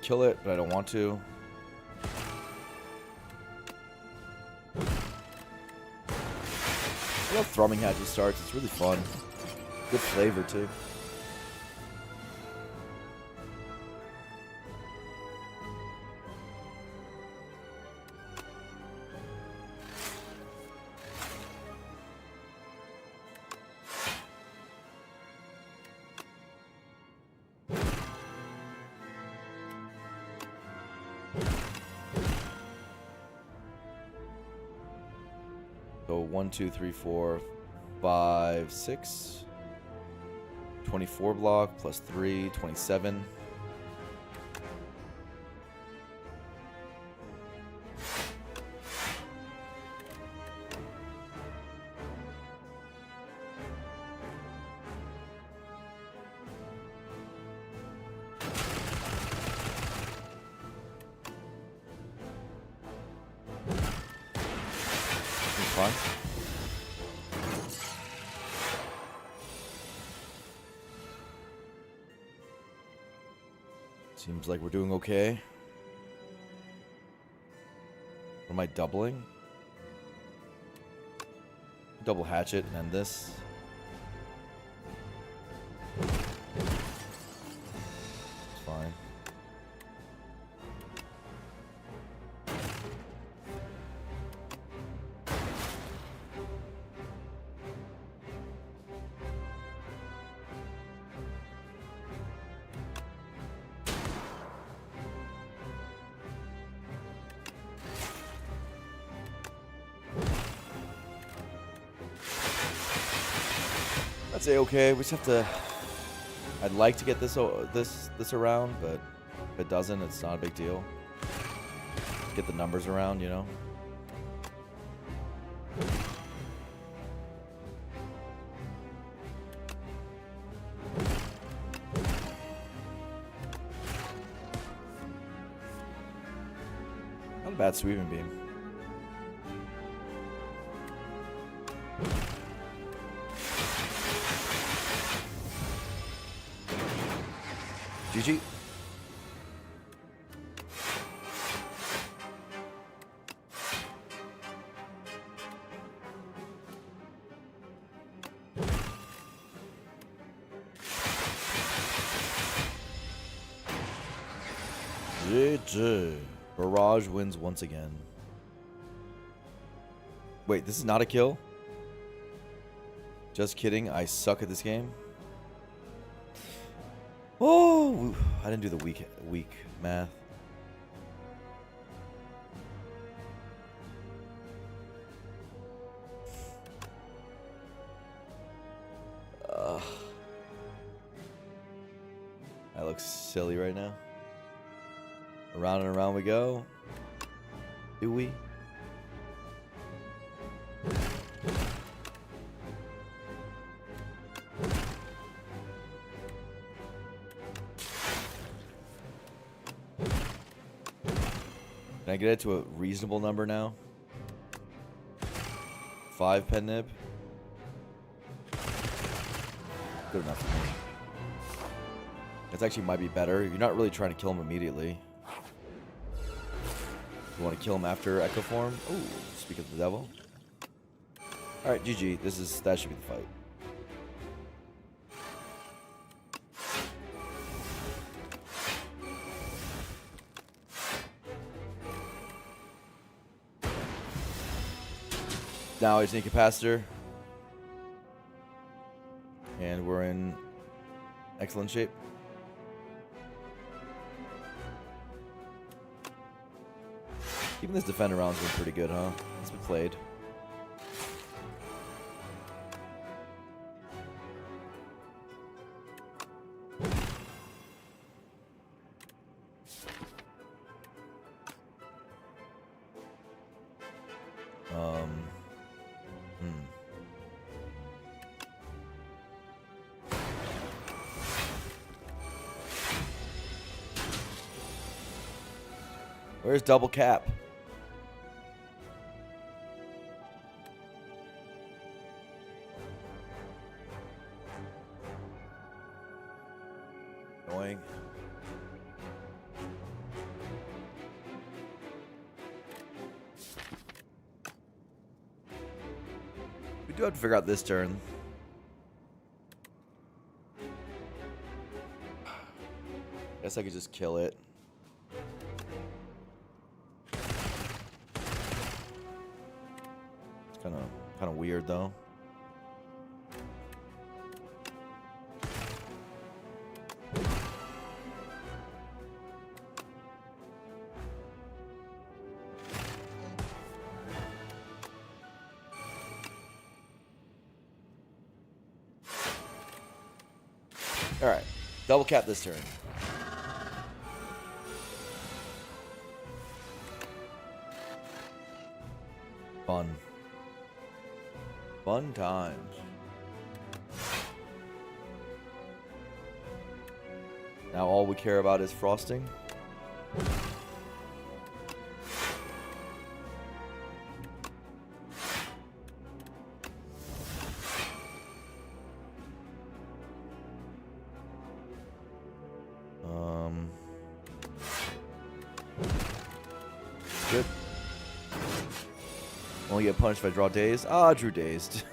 Kill it, but I don't want to. I love Thrumming Hatchet starts. It's really fun. Good flavor, too. So 1, 2, 3, 4, 5, 6. 24 block plus 3, 27. Fine. Seems like we're doing okay. What am I doubling? Double hatchet and end this. It's fine. It's okay. We just have to. I'd like to get this around, but if it doesn't, it's not a big deal. Get the numbers around, you know. Not a bad sweeping beam. GG. GG. Barrage wins once again. Wait, this is not a kill? Just kidding. I suck at this game. Oh, I didn't do the weak math. That looks silly right now. Around and around we go. Do we? Can I get it to a reasonable number now? 5 pen nib. Good enough for me. This actually might be better. You're not really trying to kill him immediately. You want to kill him after Echo Form? Ooh, speak of the devil. Alright, GG. That should be the fight. Now it's Incapacitor. And we're in excellent shape. Even this defender round's been pretty good, huh? It's been played. Where's double cap? Annoying. We do have to figure out this turn. Guess I could just kill it. Kind of weird though. All right, double cap this turn. Fun. Fun times. Now all we care about is frosting. Good. Only get punished if I draw dazed. Ah, drew dazed.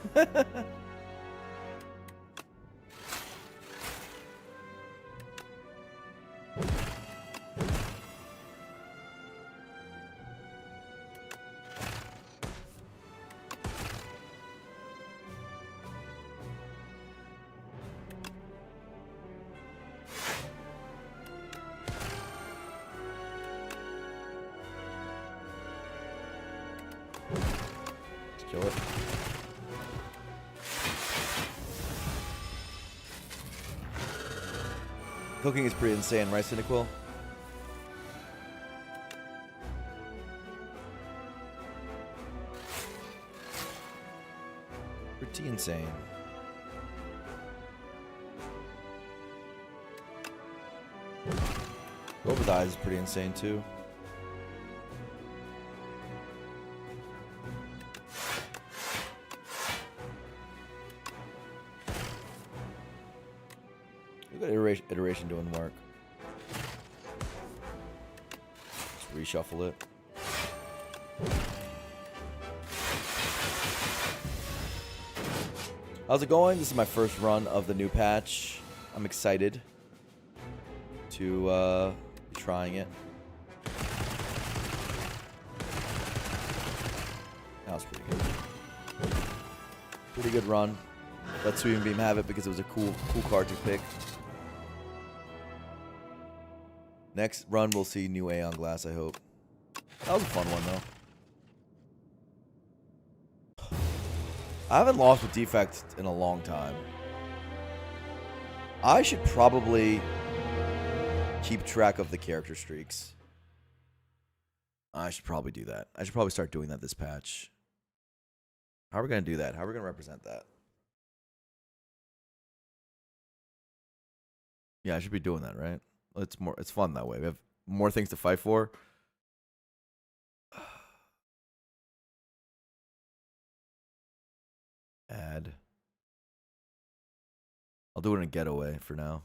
Kill it. Cooking is pretty insane, right, Cynical? Pretty insane. Over the eyes is pretty insane too. Look at iteration doing work. Just reshuffle it. How's it going? This is my first run of the new patch. I'm excited to be trying it. That was pretty good. Pretty good run. Let Sweet Beam have it because it was a cool card to pick. Next run, we'll see new Aeon Glass, I hope. That was a fun one, though. I haven't lost with Defect in a long time. I should probably keep track of the character streaks. I should probably do that. I should probably start doing that this patch. How are we going to do that? How are we going to represent that? Yeah, I should be doing that, right? It's fun that way. We have more things to fight for. Add. I'll do it in a getaway for now.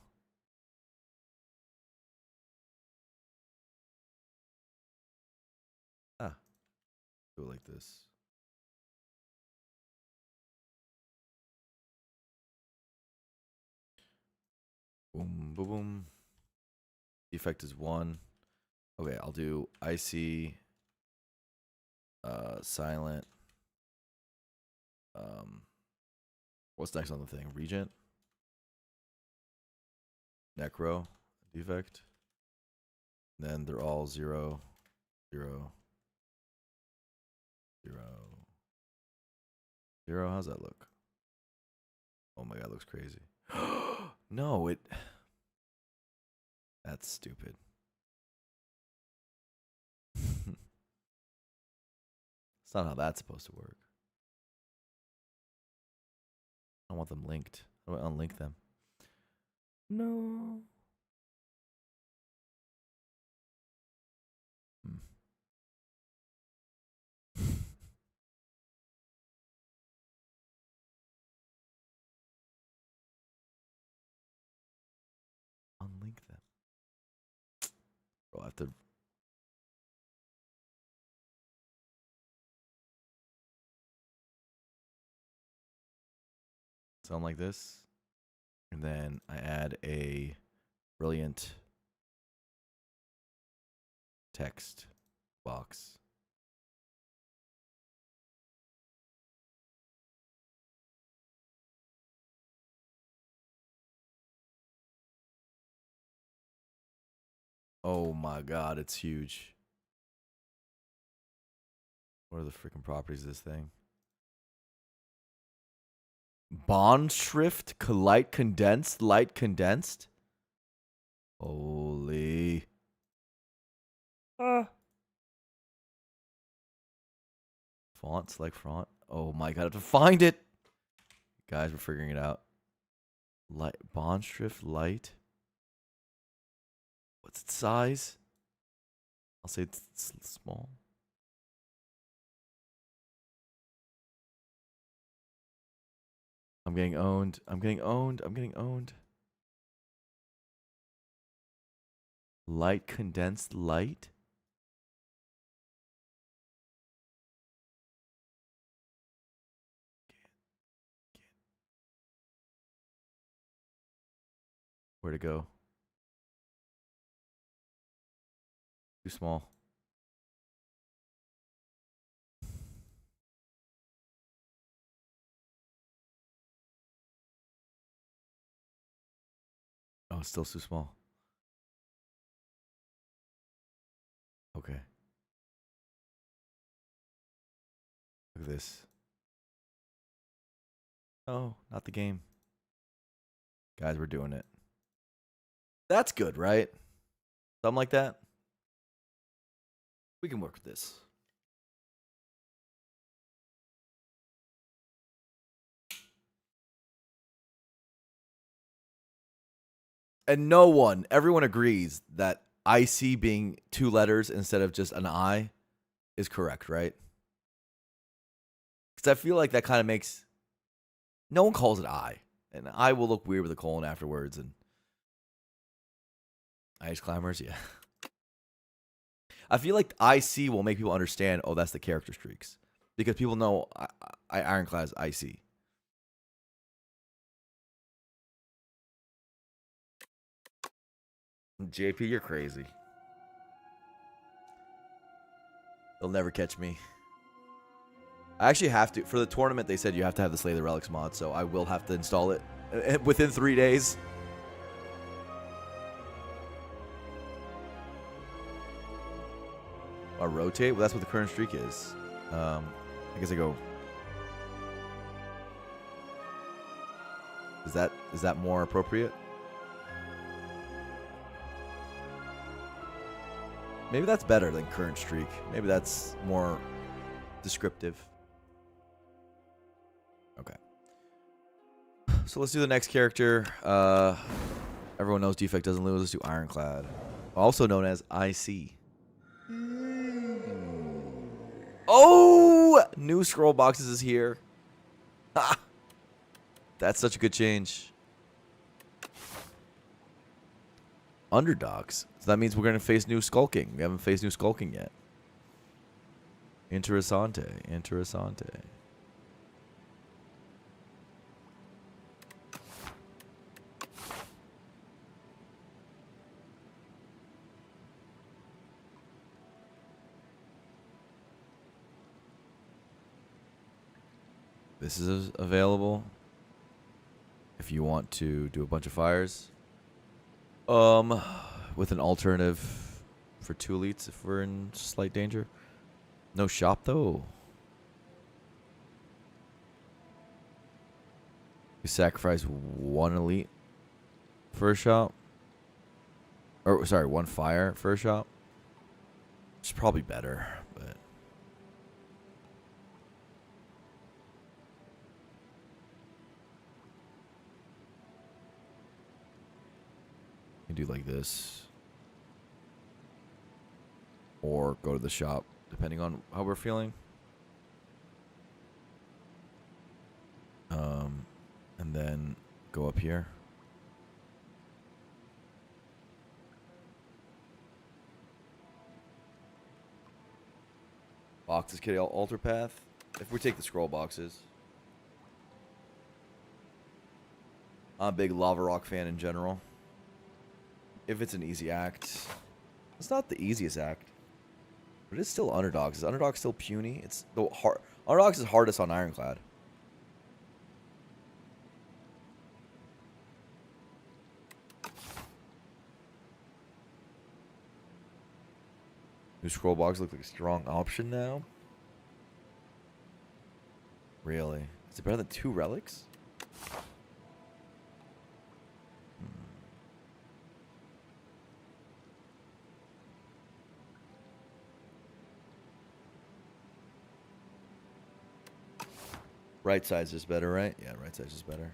Do it like this. Boom, boom, boom. Defect is 1. Okay, I'll do icy, silent. What's next on the thing? Regent, Necro, Defect. And then they're all 0, 0, 0, 0. How's that look? Oh my god, it looks crazy. No, that's stupid. It's not how that's supposed to work. I don't want them linked. How do I unlink them? No. Unlink them. Bro, I have to. Sound like this. And then I add a brilliant text box. Oh my god, it's huge. What are the freaking properties of this thing? Bond shrift, light condensed, light condensed. Holy. Font, select font. Oh my god, I have to find it. Guys, we're figuring it out. Light, bond shrift, light. What's its size? I'll say it's small. I'm getting owned. I'm getting owned. I'm getting owned. Light condensed light. Where to go? Too small. Oh, it's still too small. Okay. Look at this. Oh, not the game. Guys, we're doing it. That's good, right? Something like that. We can work with this. And everyone agrees that IC being 2 letters instead of just an I is correct, right? Because I feel like that kind of makes, no one calls it I. And I will look weird with a colon afterwards. And Ice Climbers, yeah. I feel like IC will make people understand, oh, that's the character streaks. Because people know Ironclad is IC. JP, you're crazy. They'll never catch me. I actually have to. For the tournament, they said you have to have the Slay the Relics mod, so I will have to install it within 3 days. Rotate? Well, that's what the current streak is. I guess I go... Is that more appropriate? Maybe that's better than current streak. Maybe that's more descriptive. Okay. So let's do the next character. Everyone knows Defect doesn't lose. Let's do Ironclad. Also known as IC. Oh! New scroll boxes is here. Ha! That's such a good change. Underdogs. So that means we're going to face new Skulking. We haven't faced new Skulking yet. Interessante. This is available if you want to do a bunch of fires. With an alternative for 2 elites if we're in slight danger. No shop though. You sacrifice 1 elite for a shop. Or sorry, 1 fire for a shop. It's probably better, but you can do like this. Or go to the shop, depending on how we're feeling. And then go up here. Boxes, kitty, altar path. If we take the scroll boxes. I'm a big Lava Rock fan in general. If it's an easy act. It's not the easiest act. But it's still Underdogs. Is Underdogs still puny? It's the hard. Underdogs is hardest on Ironclad. New scroll box look like a strong option now. Really? Is it better than 2 relics? Right size is better, right? Yeah, right size is better.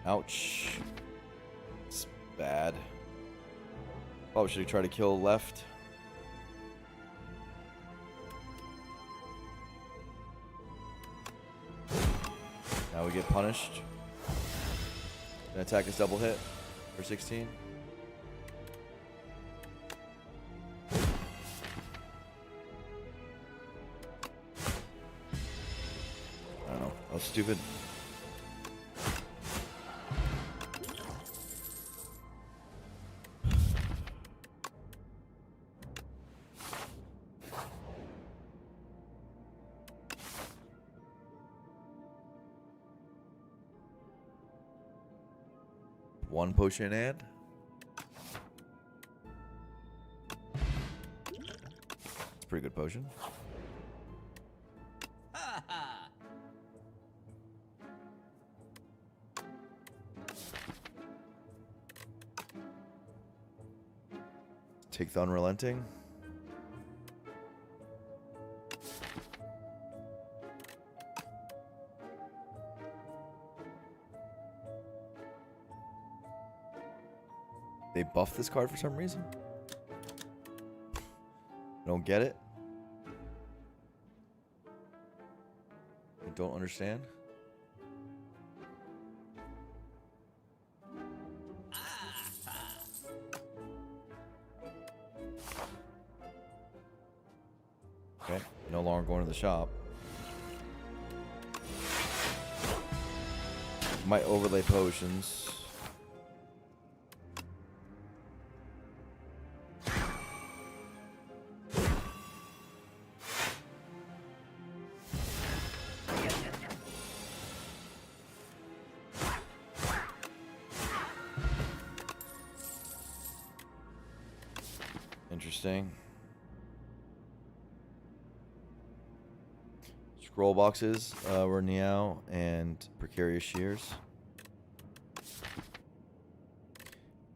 Ouch. It's bad. Oh, should he try to kill left? Now we get punished. An attack is double hit for 16. I don't know. That was stupid. One potion and pretty good potion. Take the unrelenting. They buffed this card for some reason. I don't get it. I don't understand. Okay, no longer going to the shop. Might overlay potions. Interesting. Scroll boxes were Niao and Precarious Shears.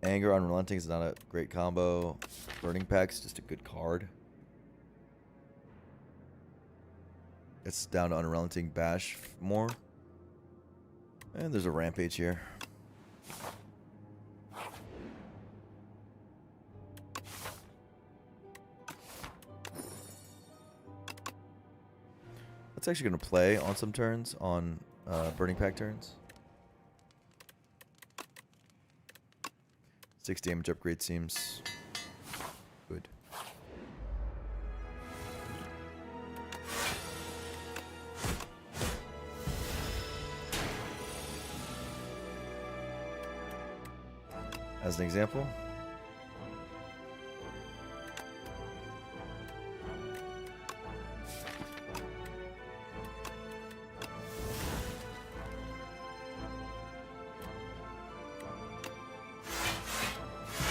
Anger Unrelenting is not a great combo. Burning Pack's just a good card. It's down to Unrelenting Bash more. And there's a Rampage here. That's actually going to play on some turns, on Burning Pack turns. 6 damage upgrade seems good. As an example.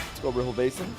Let's go Riffle Basin.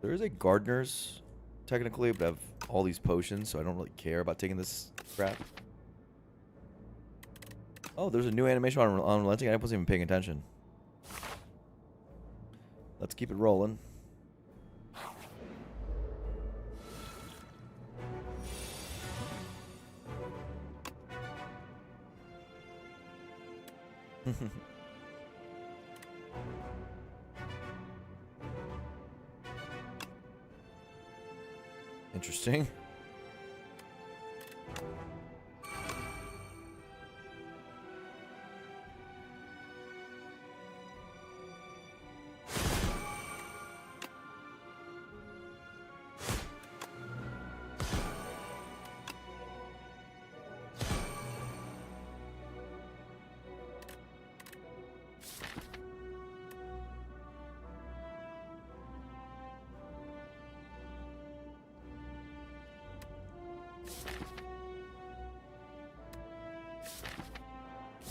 There is a Gardener's, technically, but I have all these potions, so I don't really care about taking this crap. Oh, there's a new animation on Unrelenting. I wasn't even paying attention. Let's keep it rolling. Interesting.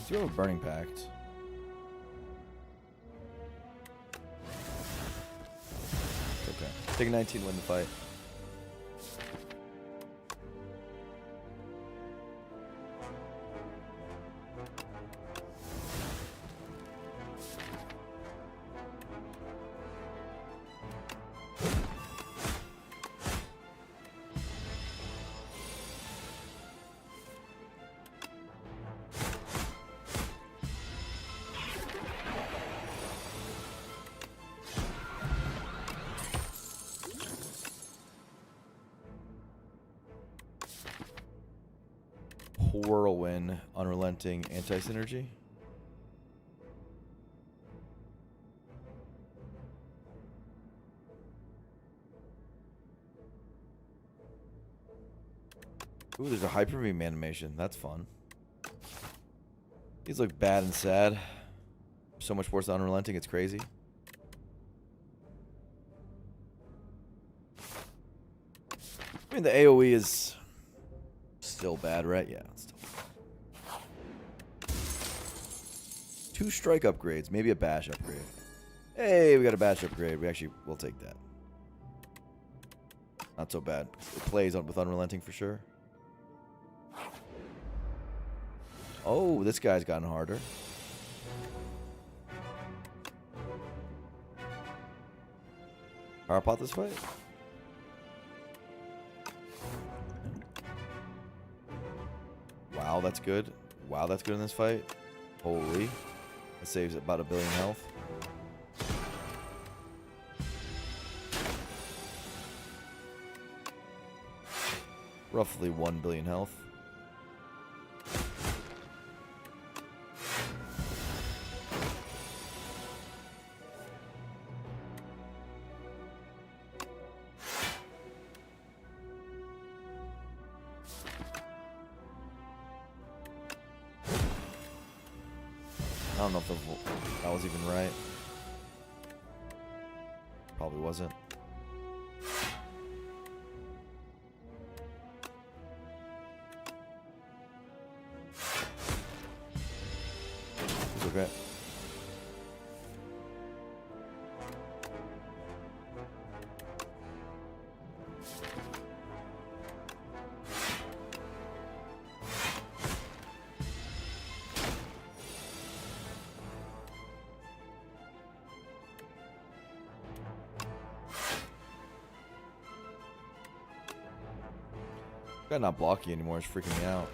Do you have a Burning Pact? Okay. Take a 19, win the fight. Whirlwind, Unrelenting, Anti-Synergy. Ooh, there's a Hyper Beam animation. That's fun. These look bad and sad. So much worse than Unrelenting, it's crazy. I mean, the AoE is still bad, right? Yeah, it's still bad. 2 strike upgrades, maybe a bash upgrade. Hey, we got a bash upgrade. We'll take that. Not so bad. It plays with Unrelenting for sure. Oh, this guy's gotten harder. Power pot this fight? Wow, that's good. Wow, that's good in this fight. Holy. That saves about 1 billion health. Roughly 1 billion health. I don't know if that was even right. Probably wasn't. It's okay. Guy not blocking anymore is freaking me out.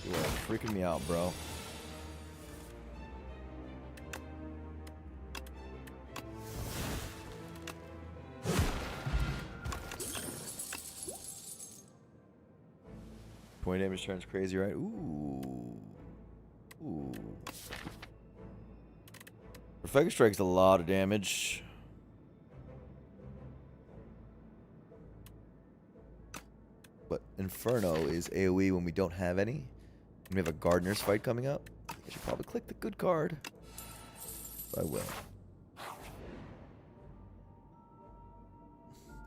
You are freaking me out, bro. Point damage turns crazy, right? Ooh. Ooh. Perfect Strike's a lot of damage. But Inferno is AoE when we don't have any. And we have a Gardener's fight coming up. I should probably click the good card. But I will.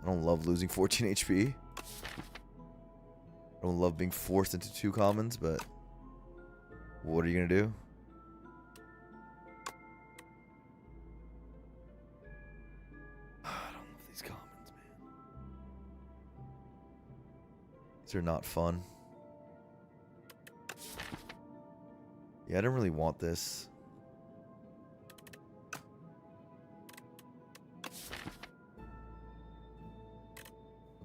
I don't love losing 14 HP. I don't love being forced into 2 commons, but what are you going to do? I don't love these commons, man. These are not fun. Yeah, I don't really want this.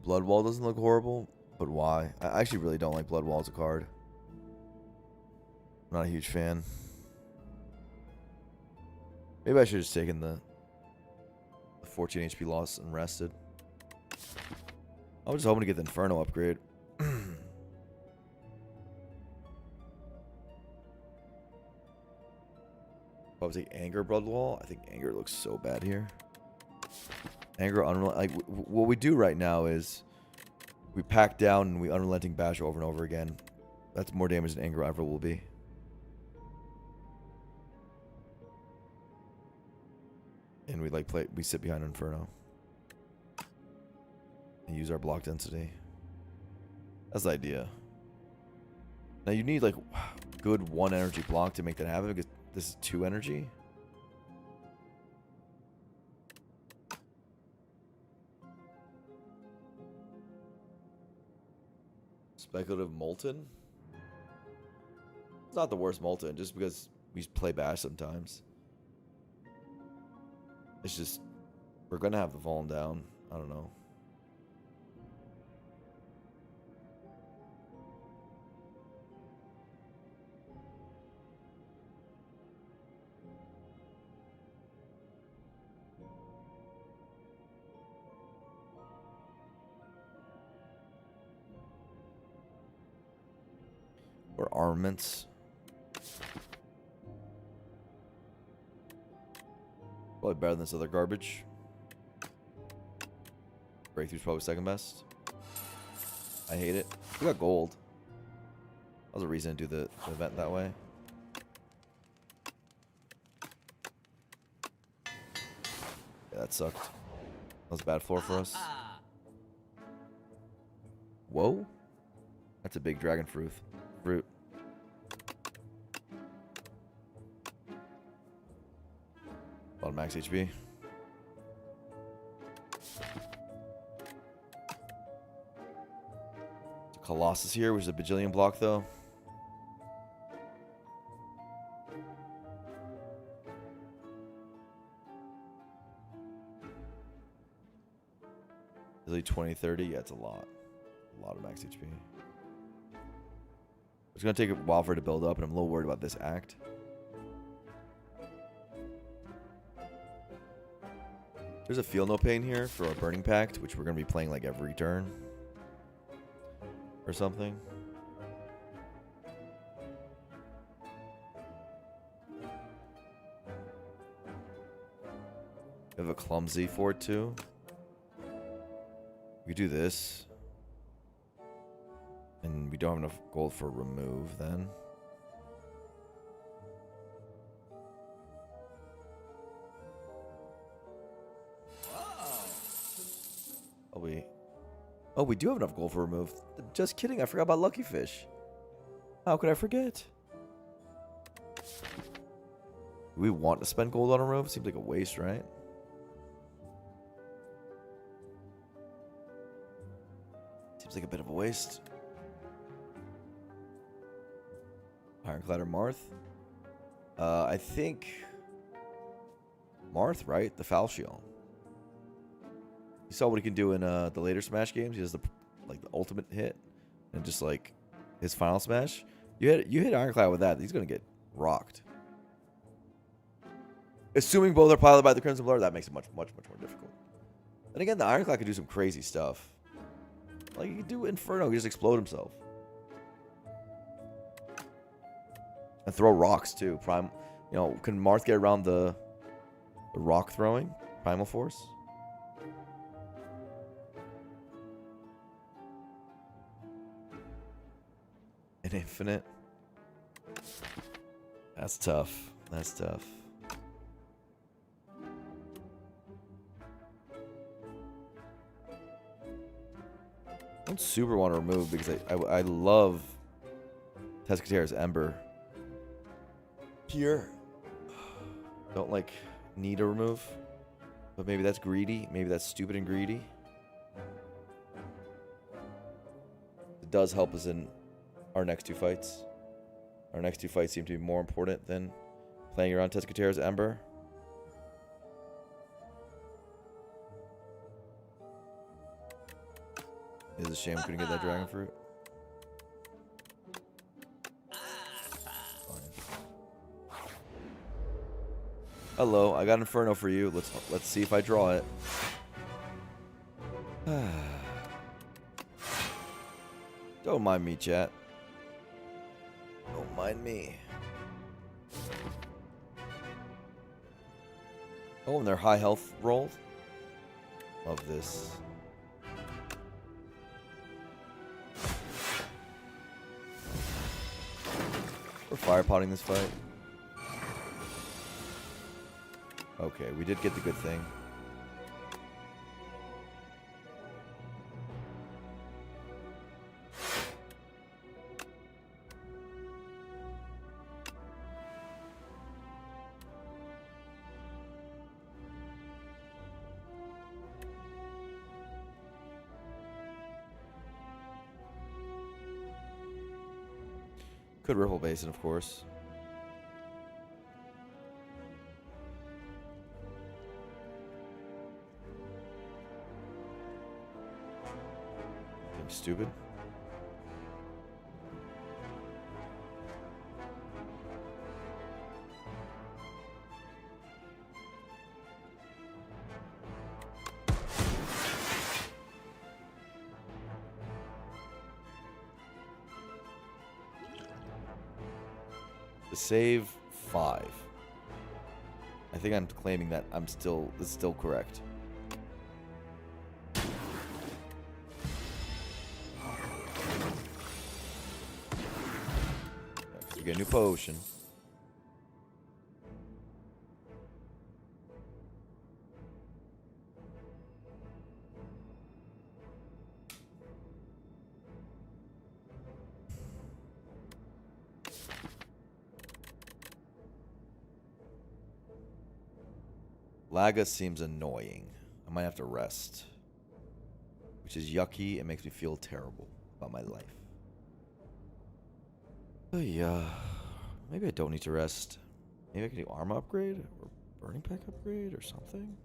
Blood Wall doesn't look horrible, but why? I actually really don't like Blood Wall as a card. I'm not a huge fan. Maybe I should have just taken the 14 HP loss and rested. I was just hoping to get the Inferno upgrade. Probably take Anger Blood Wall. I think Anger looks so bad here. Anger, like what we do right now is we pack down and we Unrelenting Bash over and over again. That's more damage than Anger ever will be. And we we sit behind Inferno and use our block density. That's the idea. Now you need like good 1 energy block to make that happen because this is 2 energy. Speculative Molten. It's not the worst Molten, just because we play Bash sometimes. It's just, we're going to have the Fallen down. I don't know. Or armaments. Probably better than this other garbage. Breakthrough's probably second best. I hate it. We got gold. That was a reason to do the event that way. Yeah, that sucked. That was a bad floor for us. Whoa. That's a big dragon fruit. A lot of max HP. Colossus here, which is a bajillion block though. Really 20, 30? Yeah, it's a lot. A lot of max HP. It's going to take a while for it to build up, and I'm a little worried about this act. There's a Feel No Pain here for our Burning Pact, which we're going to be playing like every turn. Or something. We have a Clumsy for it too. We do this. And we don't have enough gold for remove then. Oh, we do have enough gold for remove. Just kidding, I forgot about Lucky Fish. How could I forget? Do we want to spend gold on a remove? Seems like a waste, right? Seems like a bit of a waste. Ironclad or Marth? I think Marth, right? The Falchion. You saw what he can do in the later Smash games. He does the ultimate hit, and just like his final Smash. You hit Ironclad with that, he's gonna get rocked. Assuming both are piloted by the Crimson Blur, that makes it much more difficult. And again, the Ironclad can do some crazy stuff. Like he can do Inferno, he just explode himself. And throw rocks too. Prime, can Marth get around the rock throwing? Primal Force? An infinite? That's tough. That's tough. I don't super want to remove because I love Teskatera's Ember. Here. Don't need to remove. But maybe that's greedy. Maybe that's stupid and greedy. It does help us in our next two fights. Our next two fights seem to be more important than playing around Teskatera's Ember. It is a shame we couldn't get that dragon fruit. Hello, I got Inferno for you. Let's see if I draw it. Don't mind me, chat. Don't mind me. Oh, and they're high health rolled. Love this. We're fire potting this fight. Okay, we did get the good thing. Could Ripple Basin, of course. Being stupid. Save 5. I think I'm claiming that it's still correct. a new potion. Laga seems annoying. I might have to rest. Which is yucky and makes me feel terrible about my life. Oh yeah. Maybe I don't need to rest. Maybe I can do armor upgrade or burning pack upgrade or something.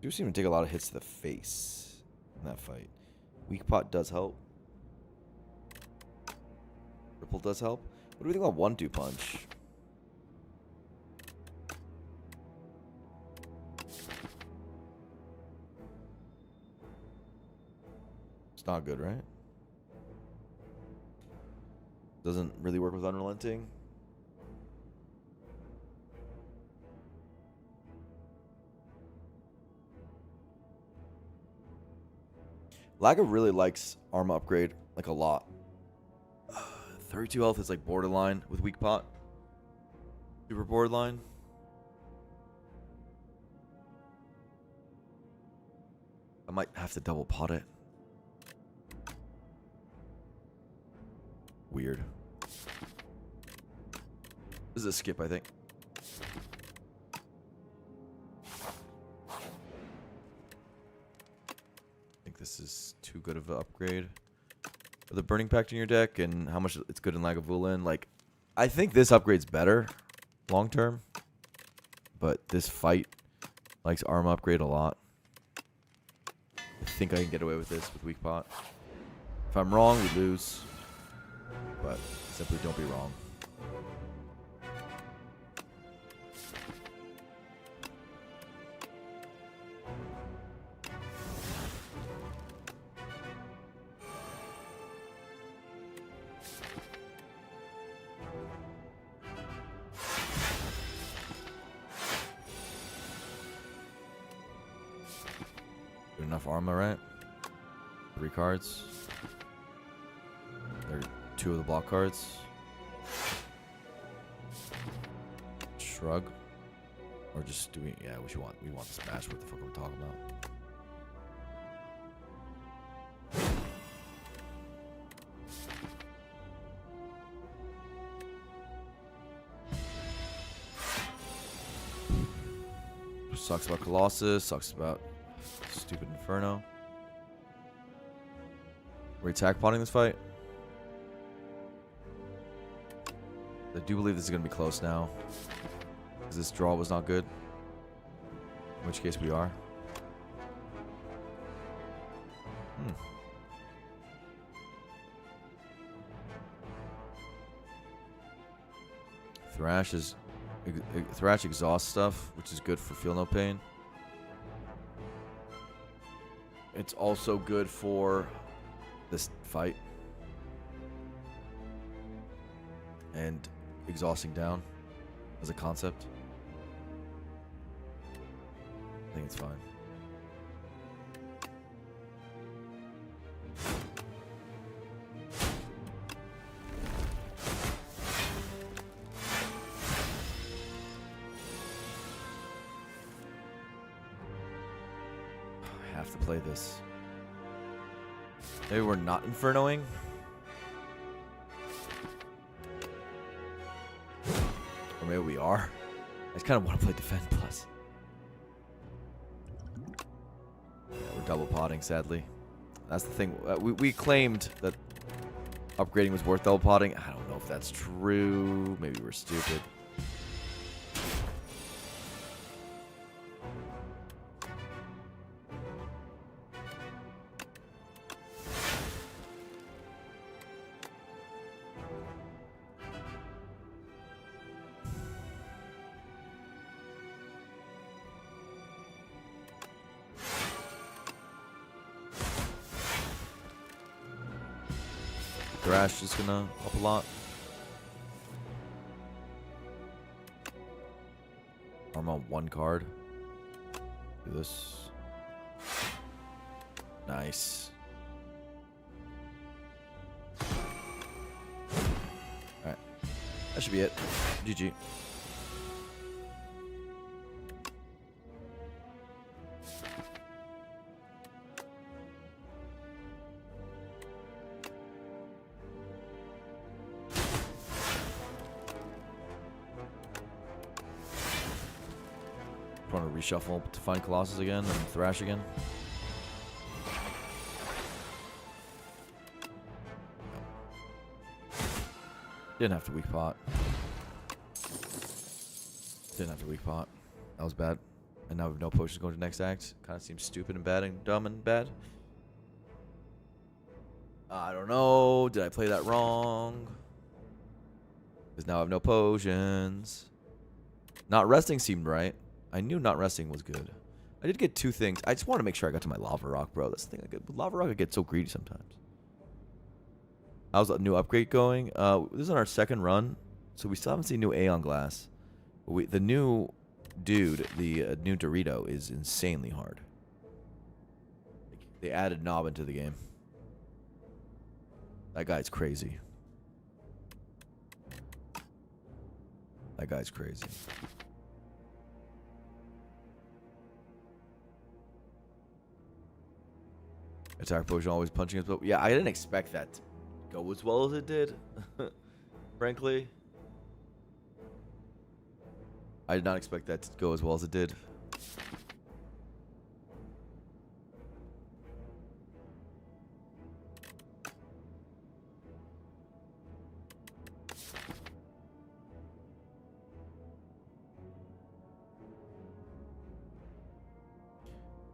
Do seem to take a lot of hits to the face in that fight. Weak pot does help. Ripple does help. What do we think about 1-2 punch? It's not good, right? Doesn't really work with unrelenting. Laga really likes armor upgrade like a lot. 32 health is like borderline with weak pot. Super borderline. I might have to double pot it. Weird. This is a skip, I think. I think this is too good of an upgrade. The Burning Pact in your deck and how much it's good in Lagavulin. Like, I think this upgrade's better long term. But this fight likes arm upgrade a lot. I think I can get away with this with weak pot. If I'm wrong, we lose. But simply don't be wrong. Good enough armor, right? 3 cards. There are 2 of the block cards. Shrug. Or just do we, yeah, we want the smash. What the fuck are we talking about? Sucks about Colossus, sucks about stupid Inferno. We're attack potting this fight. I do believe this is going to be close now. Because this draw was not good. In which case we are. Thrash exhaust stuff, which is good for feel no pain. It's also good for this fight. And exhausting down as a concept. I think it's fine. I have to play this. Maybe we're not Infernoing. Or maybe we are. I just kind of want to play Defend Plus. Yeah, we're double potting, sadly. That's the thing. We claimed that upgrading was worth double potting. I don't know if that's true. Maybe we're stupid. Thrash is gonna up a lot. I'm on 1 card. Do this. Nice. That should be it. GG. Want to reshuffle to find Colossus again and Thrash again? Didn't have to weak pot. Didn't have to weak pot. That was bad. And now we have no potions going to next act. Kind of seems stupid and bad and dumb and bad. I don't know. Did I play that wrong? Because now I have no potions. Not resting seemed right. I knew not resting was good. I did get 2 things. I just want to make sure I got to my lava rock, bro. That's the thing. With lava rock, I get so greedy sometimes. How's that new upgrade going? This is on our 2nd run, so we still haven't seen new Aeon glass. But the new dude, the new Dorito, is insanely hard. Like, they added Knob into the game. That guy's crazy. That guy's crazy. Attack potion always punching as well. Yeah, I didn't expect that to go as well as it did. Frankly. I did not expect that to go as well as it did.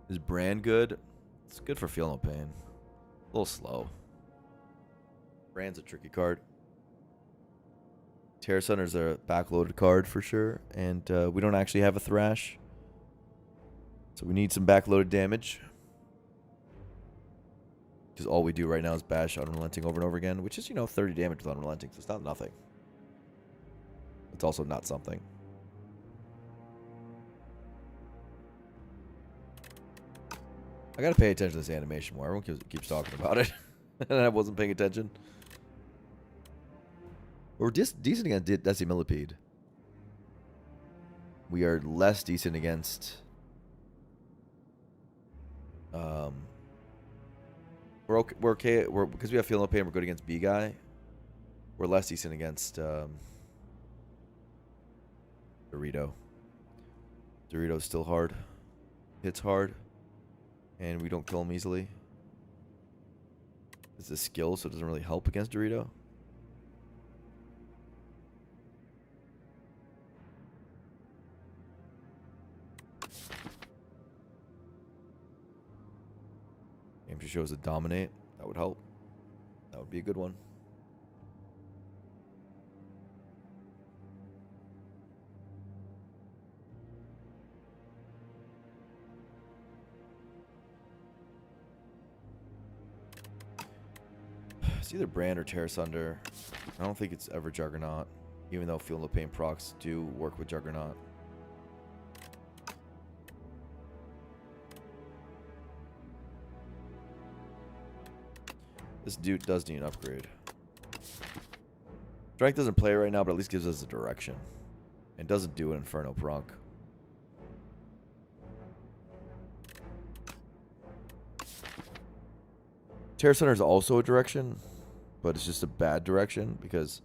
Is Brand good? It's good for Feel No Pain. A little slow. Brand's a tricky card. Terra Sunder's a backloaded card for sure. And we don't actually have a Thrash. So we need some backloaded damage. Because all we do right now is bash Unrelenting over and over again. Which is, 30 damage with Unrelenting. So it's not nothing. It's also not something. I gotta pay attention to this animation more. Everyone keeps talking about it. And I wasn't paying attention. We're decent against Decimillipede. We are less decent against... We're okay. Because we have Feel No Pain, we're good against B-Guy. We're less decent against... Dorito. Dorito's still hard. Hits hard. And we don't kill him easily. It's a skill, so it doesn't really help against Dorito. Game just shows a dominate. That would help. That would be a good one. It's either Brand or Terra Sunder. I don't think it's ever Juggernaut, even though Feel No Pain procs do work with Juggernaut. This dude does need an upgrade. Strength doesn't play right now, but at least gives us a direction. And doesn't do an Inferno proc. Terra Sunder is also a direction, but it's just a bad direction because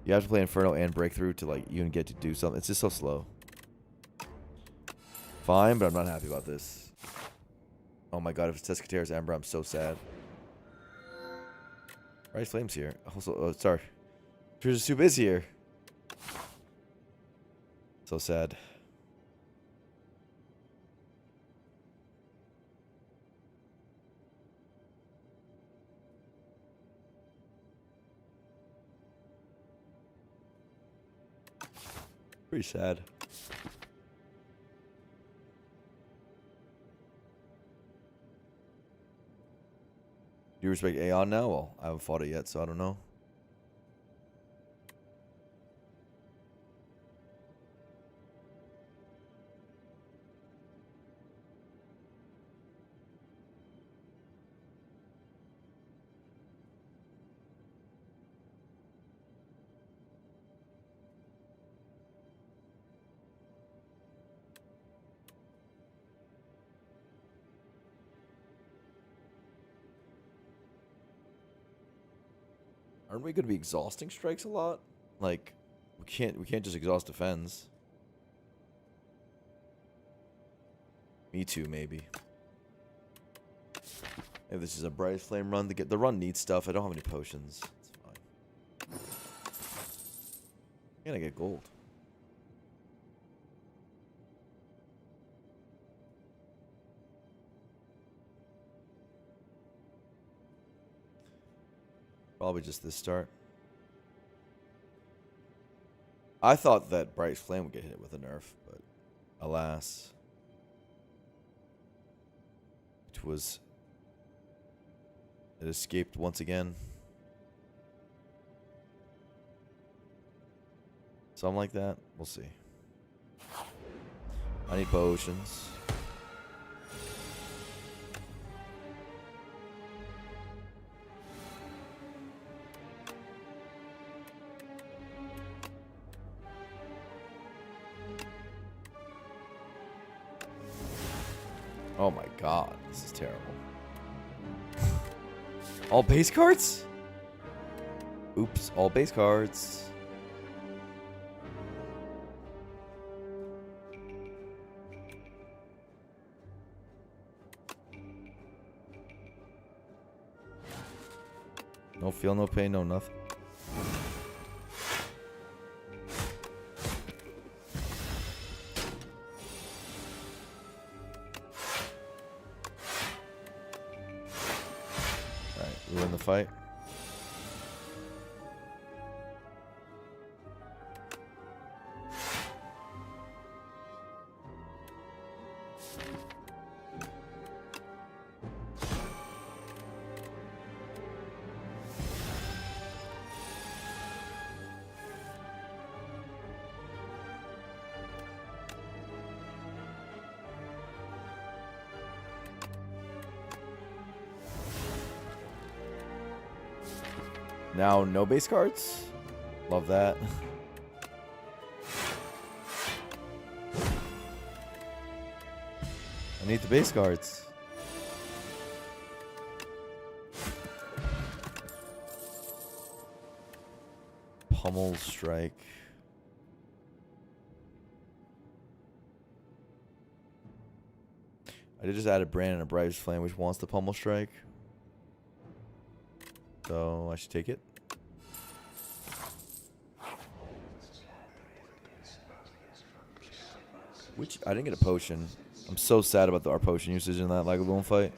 you have to play Inferno and Breakthrough to even get to do something. It's just so slow. Fine, but I'm not happy about this. Oh my god, if it's Tescaterra's Ember, I'm so sad. Rice Flame's here. Also, sorry. Treasure Soup is here. So sad. Pretty sad. Do you respect Aeon now? Well, I haven't fought it yet, so I don't know. Aren't we going to be exhausting strikes a lot? Like, we can't just exhaust defense. Me too, maybe. Maybe this is a Brightest Flame run. The run needs stuff. I don't have any potions. It's fine. And I get gold. Probably just this start. I thought that Brightest Flame would get hit with a nerf, but alas. It escaped once again. Something like that. We'll see. I need potions. Oh my god, this is terrible. All base cards? Oops, all base cards. No feel, no pain, no nothing. Alright, we win the fight. Now, no base cards. Love that. I need the base cards. Pummel strike. I did just add a brand and a Brightest Flame, which wants the pummel strike. So I should take it. Which I didn't get a potion. I'm so sad about our potion usage in that Lagavulin fight.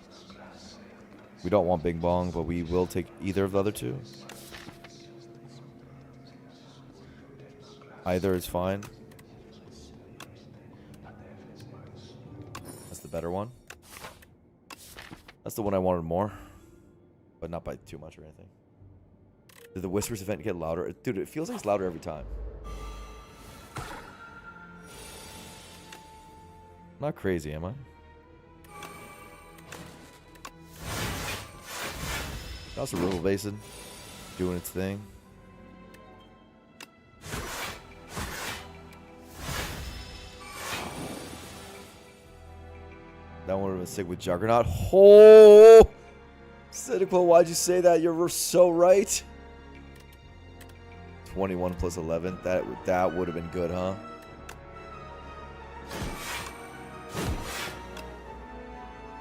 We don't want Bing Bong, but we will take either of the other two. Either is fine. That's the better one. That's the one I wanted more. But not by too much or anything. Did the Whispers event get louder? Dude, it feels like it's louder every time. I'm not crazy, am I? That's a River Basin doing its thing. That one would have been sick with Juggernaut. Oh! Cynical, why'd you say that? You're so right. 21 plus 11. That would have been good, huh?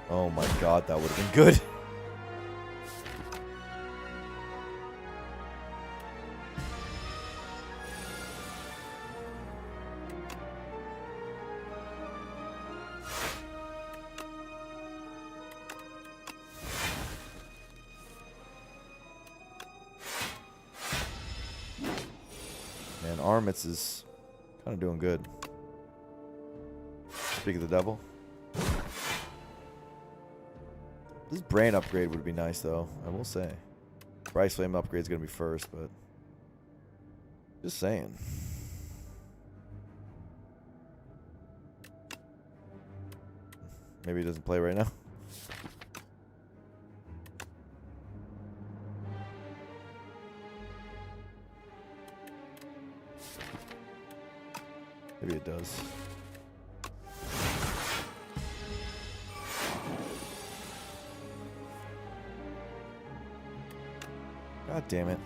Oh my god, that would have been good. Man, Armitz is kind of doing good. Speak of the devil. This brain upgrade would be nice, though. I will say. Brightest Flame upgrade is going to be first, but... just saying. Maybe he doesn't play right now. Maybe it does. God damn it.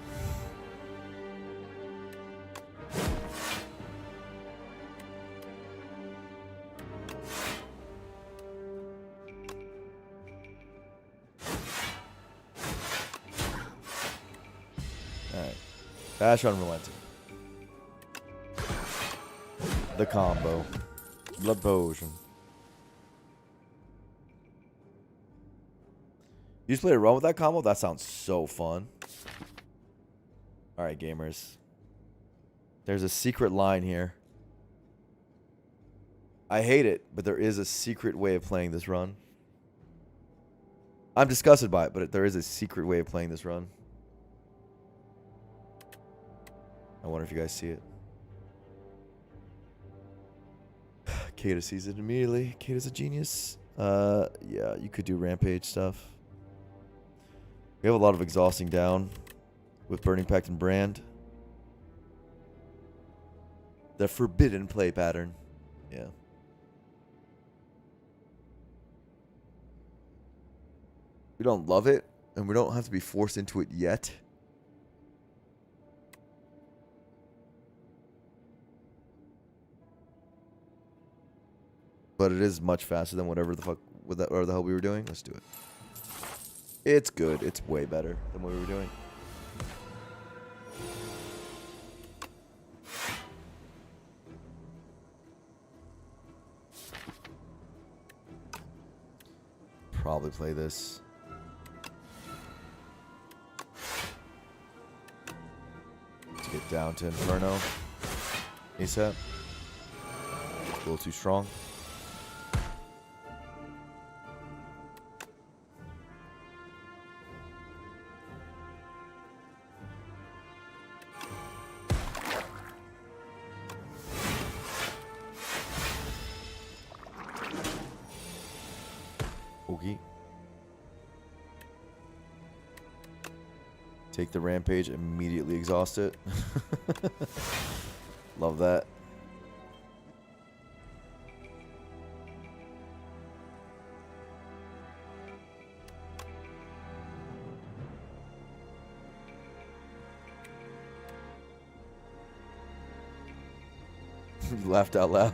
Bash Unrelenting. The combo. Blood Potion. You just played a run with that combo? That sounds so fun. Alright, gamers. There's a secret line here. I hate it, but there is a secret way of playing this run. I'm disgusted by it, but there is a secret way of playing this run. I wonder if you guys see it. Kata sees it immediately. Kata's a genius. Yeah, you could do rampage stuff. We have a lot of exhausting down with Burning Pact and Brand. The forbidden play pattern. Yeah. We don't love it, and we don't have to be forced into it yet. But it is much faster than whatever the fuck with that or the hell we were doing. Let's do it. It's good. It's way better than what we were doing. Probably play this. To get down to Inferno. ASAP. A little too strong. Okay. Take the rampage, immediately exhaust it. Love that. You laughed out loud.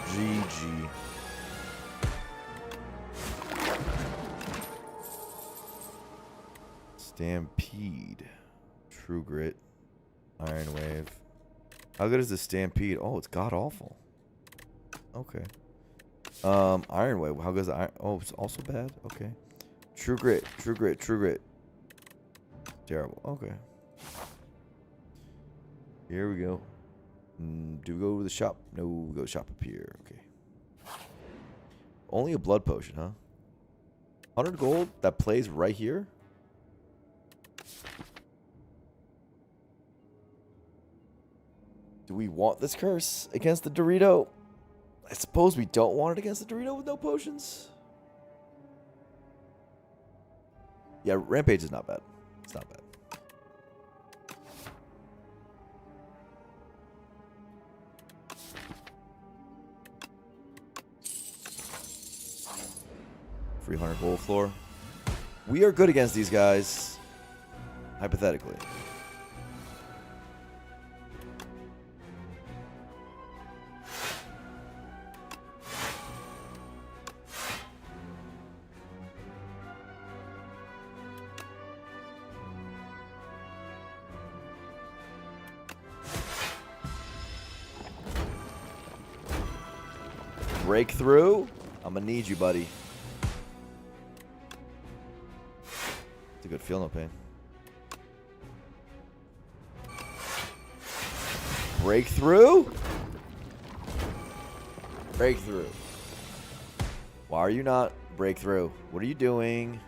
GG. Stampede. True Grit. Iron Wave. How good is the Stampede? Oh, it's god awful. Okay. Iron Wave. How good is the Iron? Oh, it's also bad. Okay. True Grit. True Grit. True Grit. Terrible. Okay. Here we go. Do we go to the shop? No, we go shop up here. Okay. Only a blood potion, huh? 100 gold that plays right here? Do we want this curse against the Dorito? I suppose we don't want it against the Dorito with no potions. Yeah, Rampage is not bad. It's not bad. $300 gold floor. We are good against these guys. Hypothetically. Breakthrough? I'm gonna need you, buddy. It's a good feel, no pain. Breakthrough? Breakthrough. Why are you not breakthrough? What are you doing?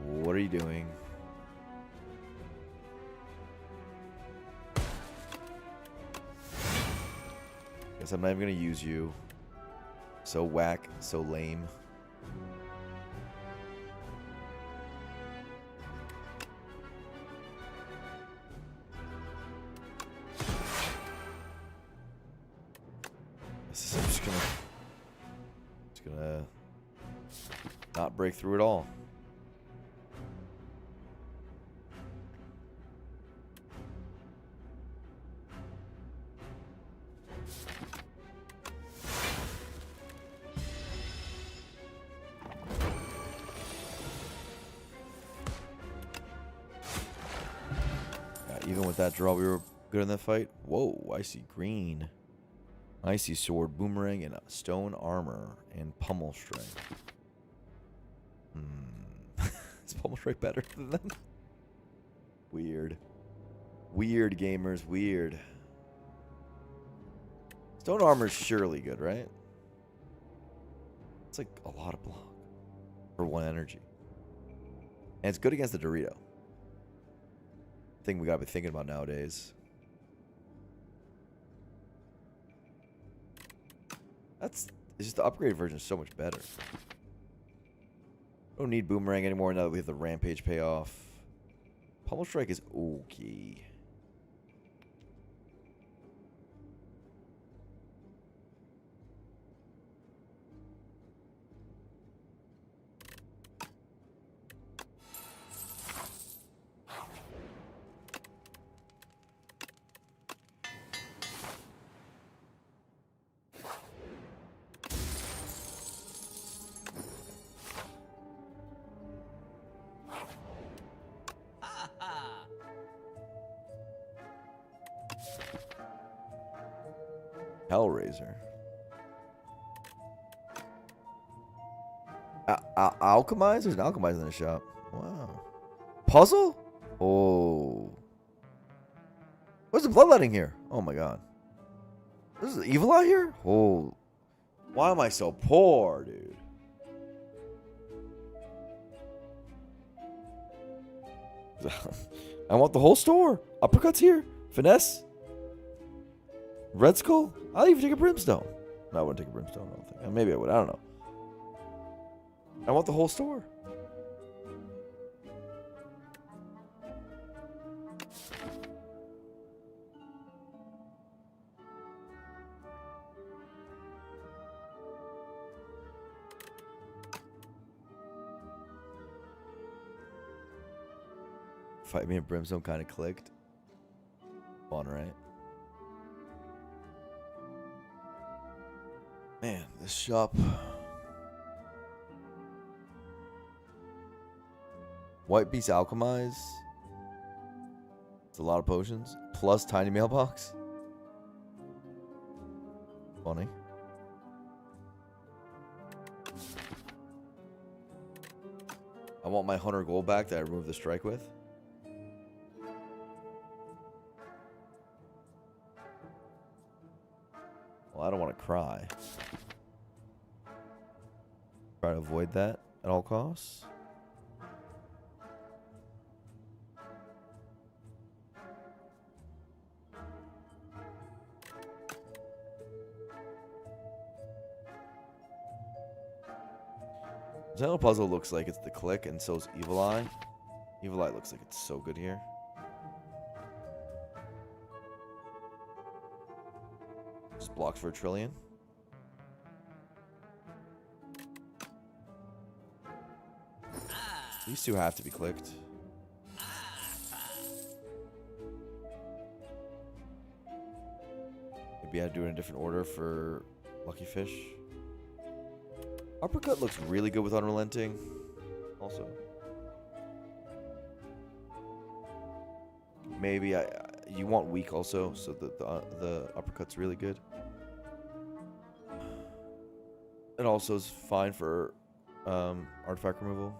What are you doing? Guess I'm not even gonna use you. So whack, so lame. I'm just gonna not break through at all. with that draw, we were good in that fight. Whoa, I see green. Icy sword, boomerang, and stone armor, and pummel strike. Is pummel strike better than them? Weird. Weird, gamers, weird. Stone armor is surely good, right? It's like a lot of block for 1 energy. And it's good against the Dorito. Thing we gotta be thinking about nowadays. It's just the upgraded version is so much better. Don't need boomerang anymore now that we have the rampage payoff. Pummel strike is okay. Hellraiser. Alchemize? There's an alchemize in the shop. Wow. Puzzle? Oh. What's the bloodletting here? Oh my god. This is evil out here? Oh. Why am I so poor, dude? I want the whole store. Uppercuts here. Finesse. Red Skull? I'll even take a Brimstone. No, I wouldn't take a Brimstone, I don't think. Maybe I would. I don't know. I want the whole store. Fight me and Brimstone kind of clicked. Fun, right? Man, this shop. White Beast Alchemize. It's a lot of potions. Plus tiny mailbox. Funny. I want my 100 gold back that I removed the strike with. Well, I don't want to cry. Try to avoid that at all costs. General puzzle looks like it's the click, and so is Evil Eye. Evil Eye looks like it's so good here. Just blocks for a trillion. These two have to be clicked. Maybe I'd do it in a different order for Lucky Fish. Uppercut looks really good with Unrelenting. Also. Maybe you want weak also, so that the uppercut's really good. It also is fine for artifact removal.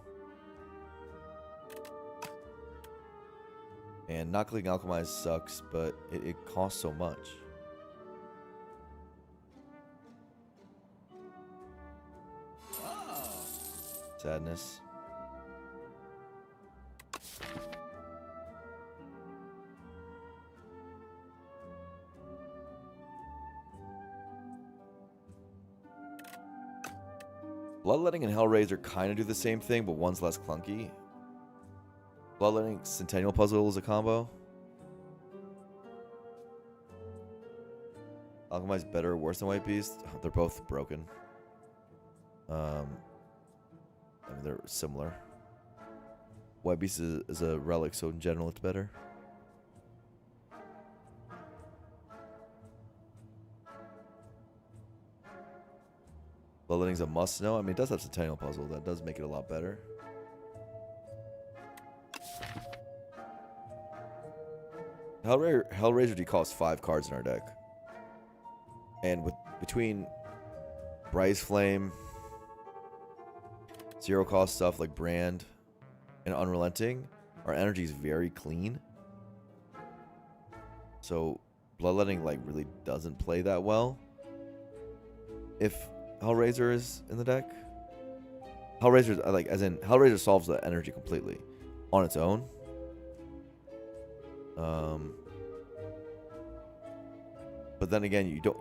And not clicking Alchemize sucks, but it costs so much. Sadness. Bloodletting and Hellraiser kind of do the same thing, but one's less clunky. Bloodletting Centennial Puzzle is a combo. Alchemize better or worse than White Beast? They're both broken. I mean, they're similar. White Beast is a relic, so in general it's better. Bloodletting's a must-know. I mean, it does have Centennial Puzzle. That does make it a lot better. Hellraiser D costs 5 cards in our deck. And between Bryce Flame, zero cost stuff like Brand, and Unrelenting, our energy is very clean. So Bloodletting like really doesn't play that well if Hellraiser is in the deck. Hellraiser, like, as in Hellraiser solves the energy completely on its own. But then again, you don't.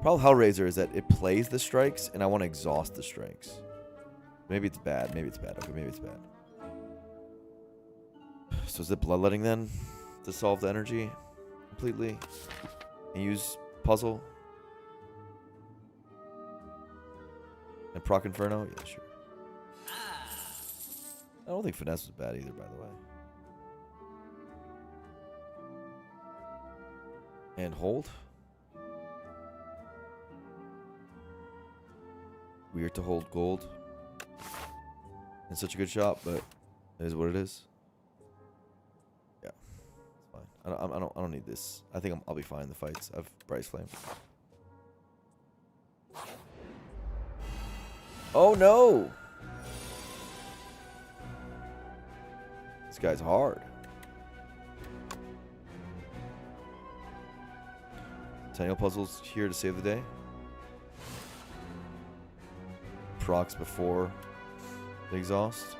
Problem with Hellraiser is that it plays the strikes, and I want to exhaust the strikes. Maybe it's bad. Maybe it's bad. Okay, maybe it's bad. So is it Bloodletting then to solve the energy completely and use Puzzle and Proc Inferno? Yeah, sure. I don't think Finesse was bad either, by the way. And hold. Weird to hold gold. It's such a good shot, but it is what it is. Yeah, it's fine. I don't need this. I think I'll be fine in the fights. I have Bryce Flame. Oh no! This guy's hard. Centennial Puzzle's here to save the day. Procs before the exhaust.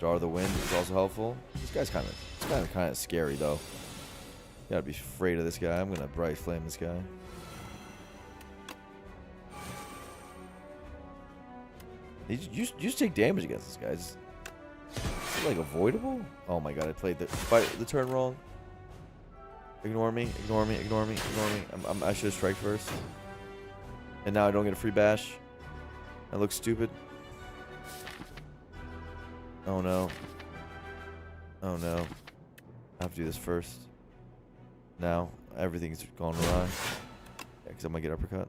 Jar of the Wind is also helpful. This guy's kind of scary though. You gotta be afraid of this guy. I'm gonna Bright Flame this guy. You just take damage against this guy. Is it like avoidable? Oh my god! I played the turn wrong. Ignore me. Ignore me. Ignore me. Ignore me. I should have strike first. And now I don't get a free bash. That looks stupid. Oh no. Oh no. I have to do this first. Now everything's gone awry. Yeah, because I might get uppercut.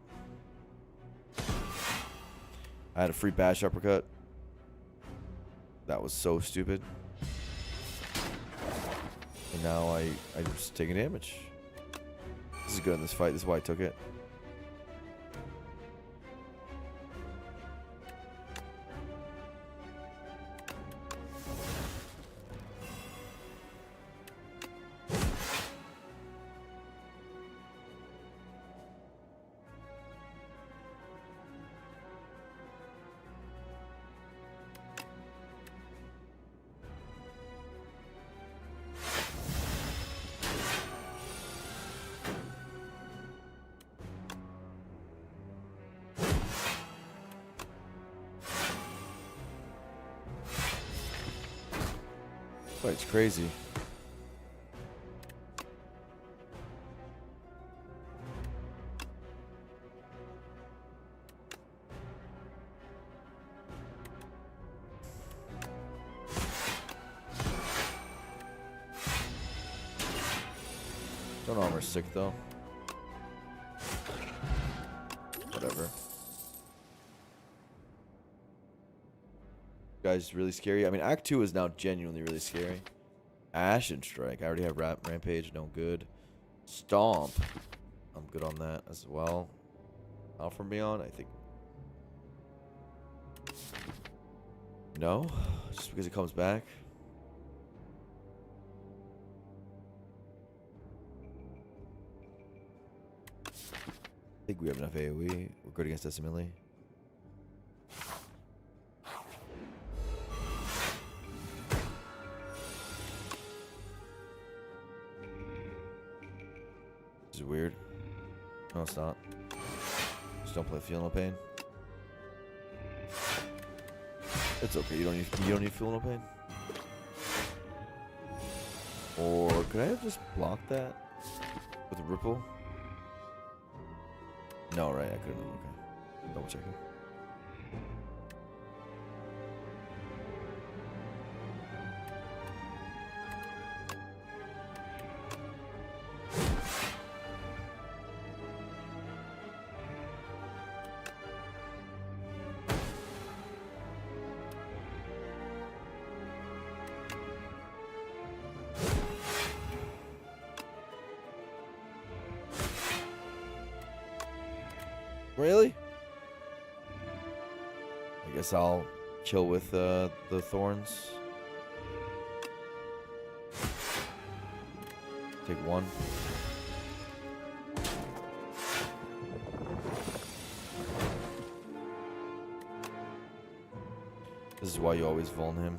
I had a free bash uppercut. That was so stupid. And now I'm just taking damage. This is good in this fight. This is why I took it. It's crazy. Don't armor sick though. Whatever. Guy's really scary. I mean, Act 2 is now genuinely really scary. Ashen Strike. I already have Rampage. No good. Stomp. I'm good on that as well. Out from Beyond, I think. No. Just because it comes back. I think we have enough AoE. We're good against Decimilli. This is weird. No, it's not. Just don't play Feel No Pain. It's okay. You don't need Feel No Pain. Or could I have just blocked that with a Ripple? No, right? I couldn't. Okay. Double checking. Really? I guess I'll chill with the thorns. Take one. This is why you always vuln him.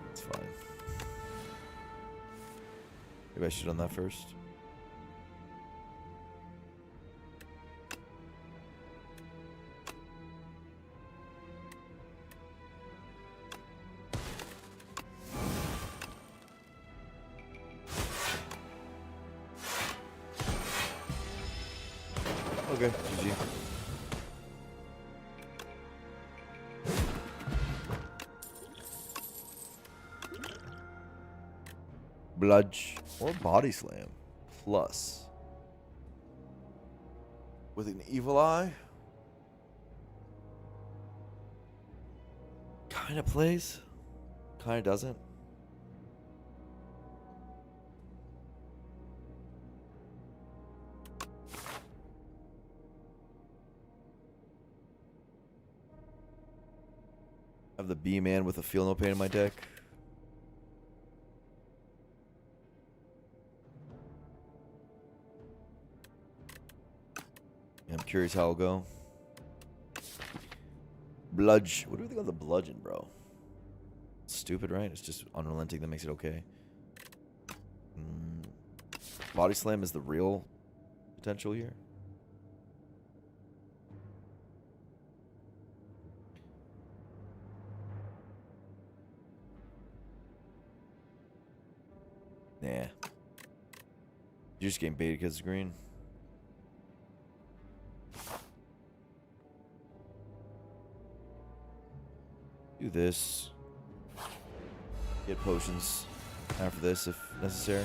It's fine. Maybe I should have done that first. Okay, GG. Bludge or body slam plus with an evil eye. Kind of plays, kind of doesn't. I have the B-man with a feel no pain in my deck. I'm curious how it'll go. Bludge. What do we think of the bludgeon, bro? Stupid, right? It's just unrelenting that makes it okay. Body slam is the real potential here. Nah. You're just getting baited because it's green. Do this. Get potions after this if necessary.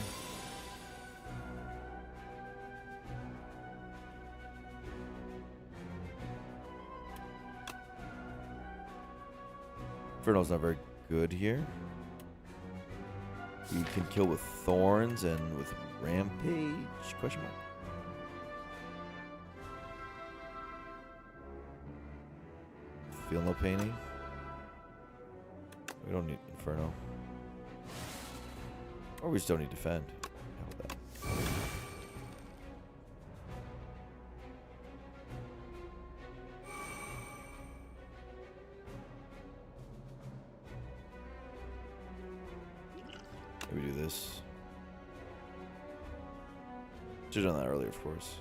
Inferno's not very good here. We can kill with thorns and with rampage? Question mark. Feel no painting. We don't need Inferno. Or we just don't need defend. How about that? Maybe do this. Should have done that earlier, of course.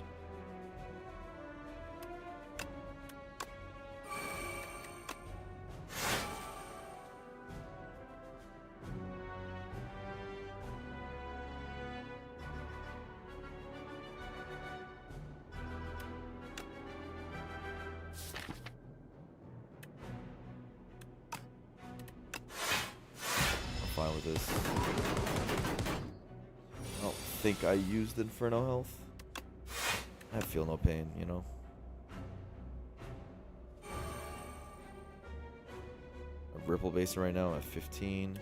Fine with this. I don't think I used Inferno health. I feel no pain, you know. A Ripple Basin right now at 15.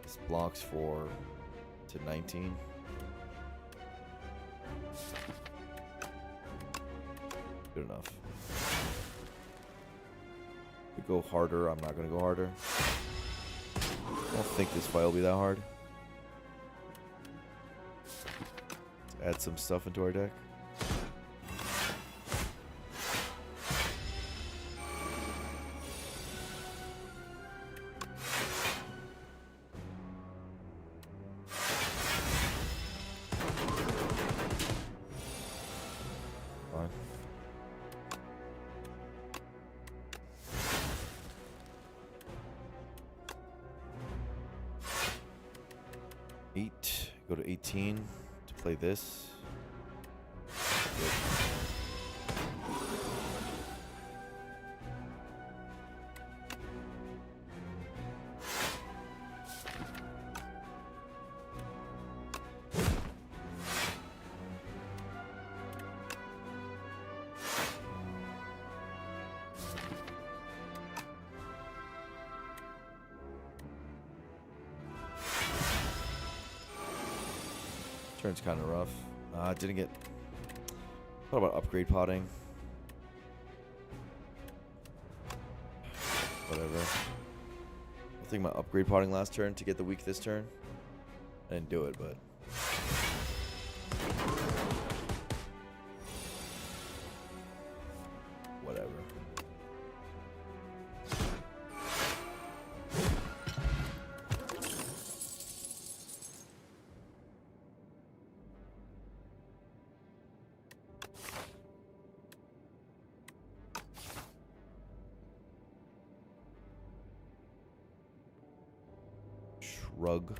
This blocks for to 19. Good enough. We go harder. I'm not gonna go harder. I don't think this fight will be that hard. Let's add some stuff into our deck. Fine. Go to 18 to play this. Turn's kind of rough. Didn't get. Thought about upgrade potting. Whatever. I think my upgrade potting last turn to get the weak this turn. I didn't do it, but. Whatever. Shrug.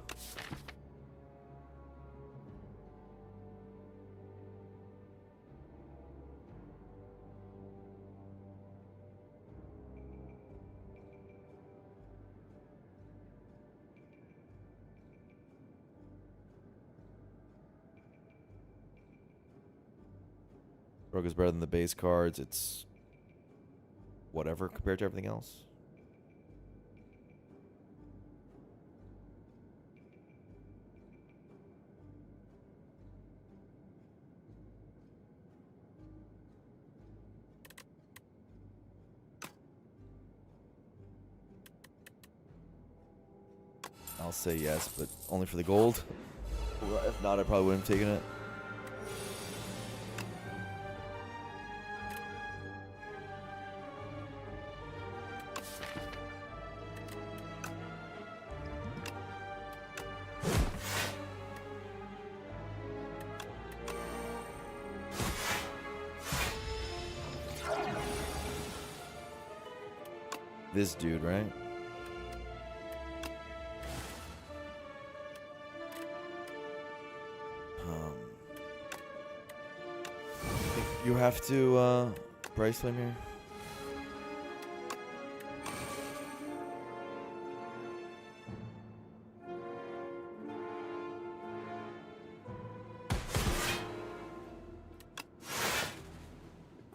Shrug is better than the base cards. It's whatever compared to everything else. I'll say yes, but only for the gold. If not, I probably wouldn't have taken it. This dude, right? You have to Bryce Flame here.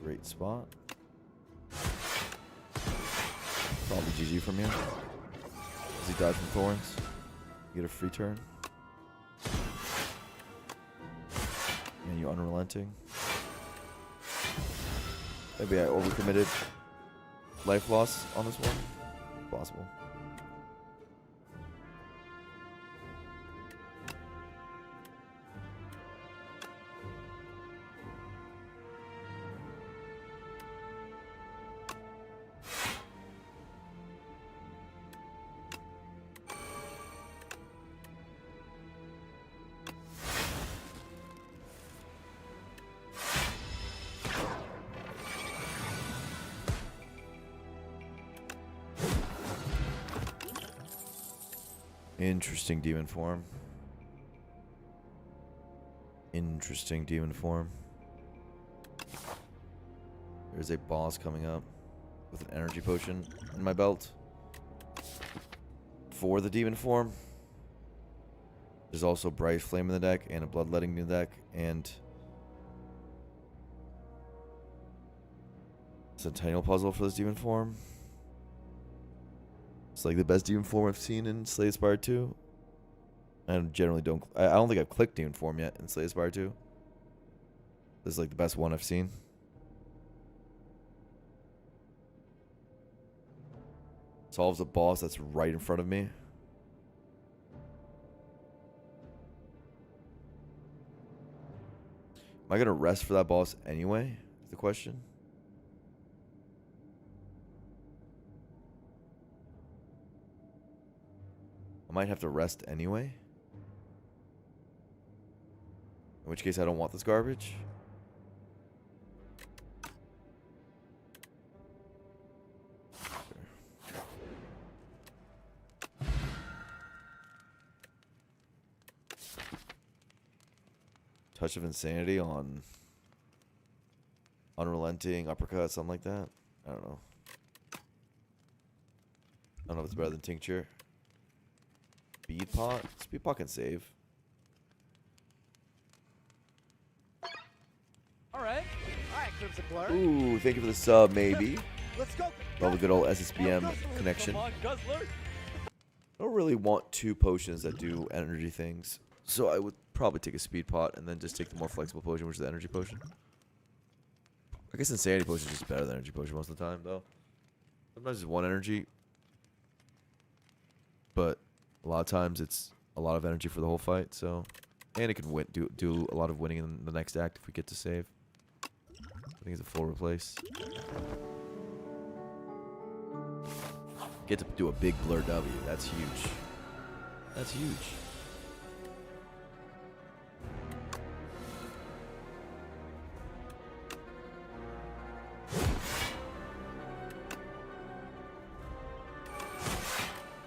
Great spot. Probably GG from here. As he died from Thorns. You get a free turn. And you unrelenting. Maybe I overcommitted life loss on this one. Possible. Interesting demon form. Interesting demon form. There's a boss coming up with an energy potion in my belt for the demon form. There's also Bright Flame in the deck and a Bloodletting in the deck and Centennial Puzzle for this demon form. It's like the best demon form I've seen in Slay the Spire 2. I generally don't. I don't think I've clicked demon form yet in Slay the Spire 2. This is like the best one I've seen. Solves a boss that's right in front of me. Am I gonna rest for that boss anyway? Is the question. I might have to rest anyway. In which case I don't want this garbage. Touch of Insanity on Unrelenting, uppercut, something like that. I don't know. I don't know if it's better than tincture. Speed pot? Speed pot can save. Alright, Crimson Blur. Ooh, thank you for the sub, maybe. Let's go. Love a good old SSBM connection. Come on, Guzzler. I don't really want two potions that do energy things. So I would probably take a speed pot and then just take the more flexible potion, which is the energy potion. I guess insanity potion is just better than energy potion most of the time, though. Sometimes it's one energy, but a lot of times it's a lot of energy for the whole fight. So, and it can do a lot of winning in the next act if we get to save. I think it's a full replace. Get to do a big blur W. That's huge. That's huge.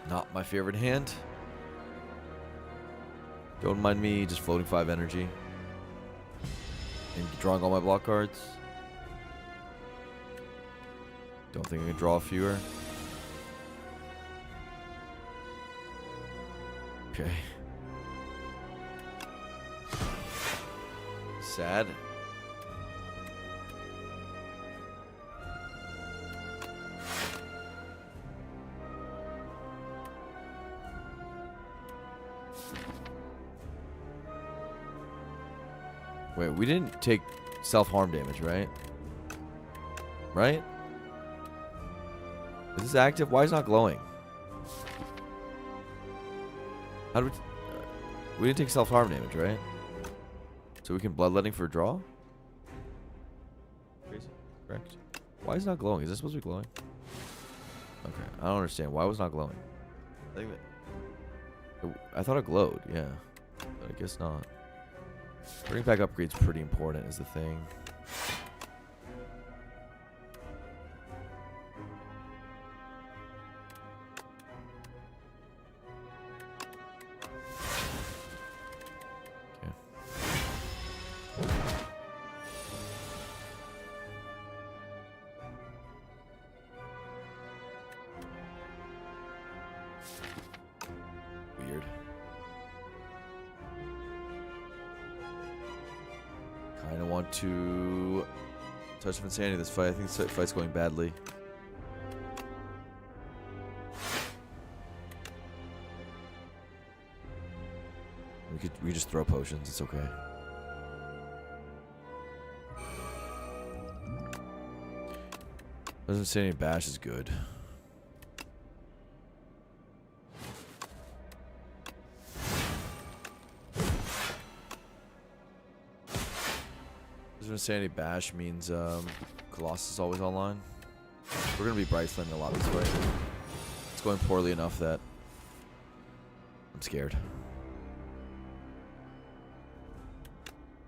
Not my favorite hand. Don't mind me just floating 5 energy and drawing all my block cards. Don't think I can draw fewer. Okay. Sad. Wait, we didn't take self-harm damage, right? Right? Is this active? Why is it not glowing? How do we didn't take self-harm damage, right? So we can bloodletting for a draw? Crazy. Correct. Why is it not glowing? Is this supposed to be glowing? Okay, I don't understand. Why was it not glowing? I thought it glowed, yeah. But I guess not. Bring back upgrade's pretty important is the thing. Okay. Weird. Kind of want to touch of insanity this fight. I think this fight's going badly. We just throw potions. It's okay. Touch of insanity bash is good. Insanity bash means Colossus is always online. We're gonna be Bryce Flame a lot this way. It's going poorly enough that I'm scared.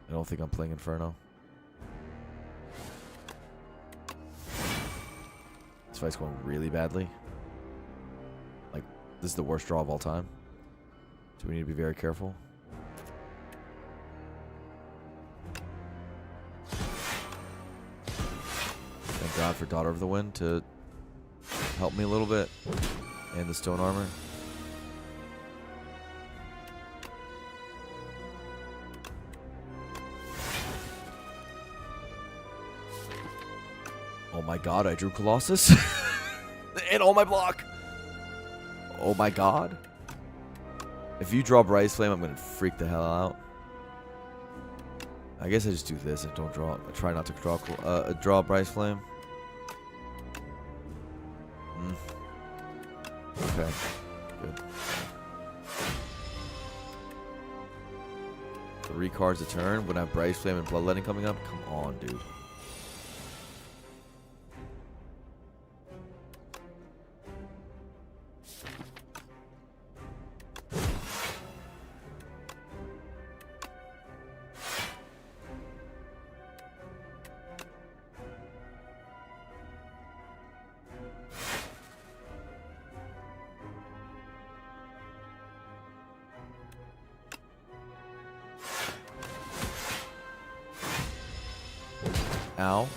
I don't think I'm playing Inferno. This fight's going really badly. Like, this is the worst draw of all time. So we need to be very careful. Thank God for Daughter of the Wind to help me a little bit. And the stone armor. Oh my God, I drew Colossus. And all my block. Oh my God. If you draw Bryce Flame, I'm going to freak the hell out. I guess I just do this and don't draw. I try not to draw Bryce Flame. Okay, good. 3 cards a turn. When I have Bryce Flame and Bloodletting coming up, come on, dude. Ow.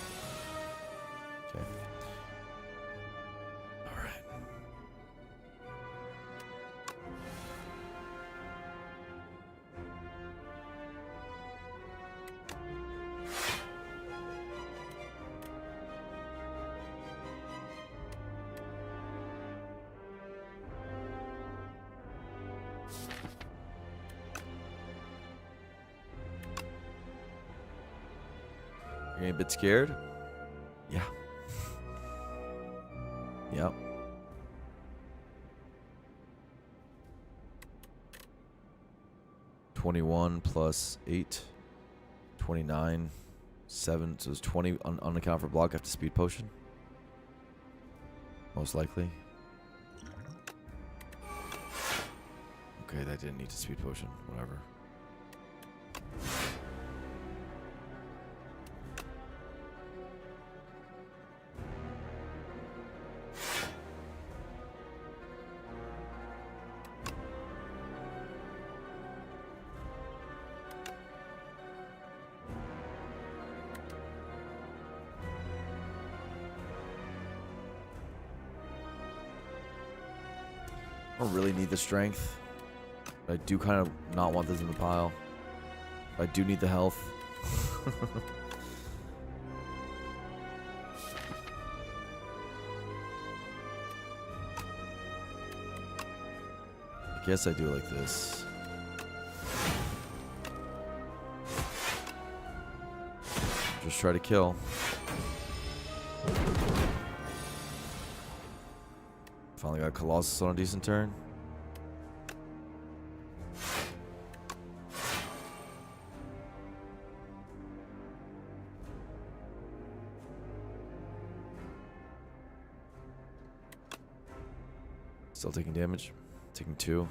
Getting a bit scared? Yeah. Yep. $21 plus 8. 29. 7. So it's 20 unaccounted for block after speed potion. Most likely. Okay, that didn't need to speed potion. Whatever. I don't really need the strength. But I do kind of not want this in the pile. I do need the health. I guess I do it like this. Just try to kill. Finally got Colossus on a decent turn. Still taking damage. Taking 2.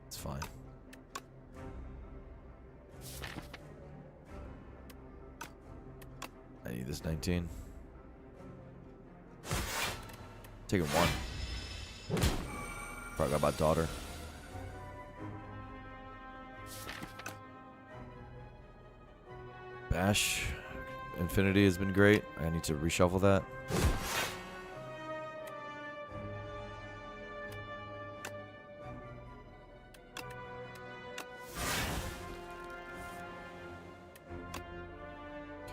It's fine. I need this 19. Taking 1. Forgot about daughter. Bash. Infinity has been great. I need to reshuffle that.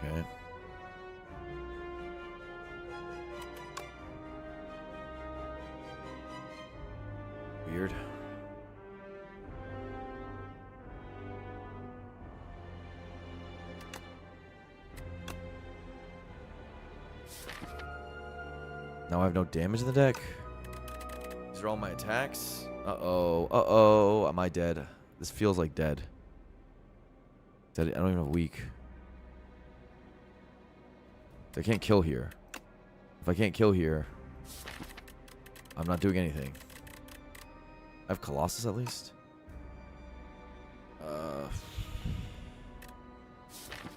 Okay. Weird. Now I have no damage in the deck. These are all my attacks. Uh-oh. Uh-oh. Am I dead? This feels like dead. I don't even have weak. I can't kill here. If I can't kill here, I'm not doing anything. I have Colossus at least.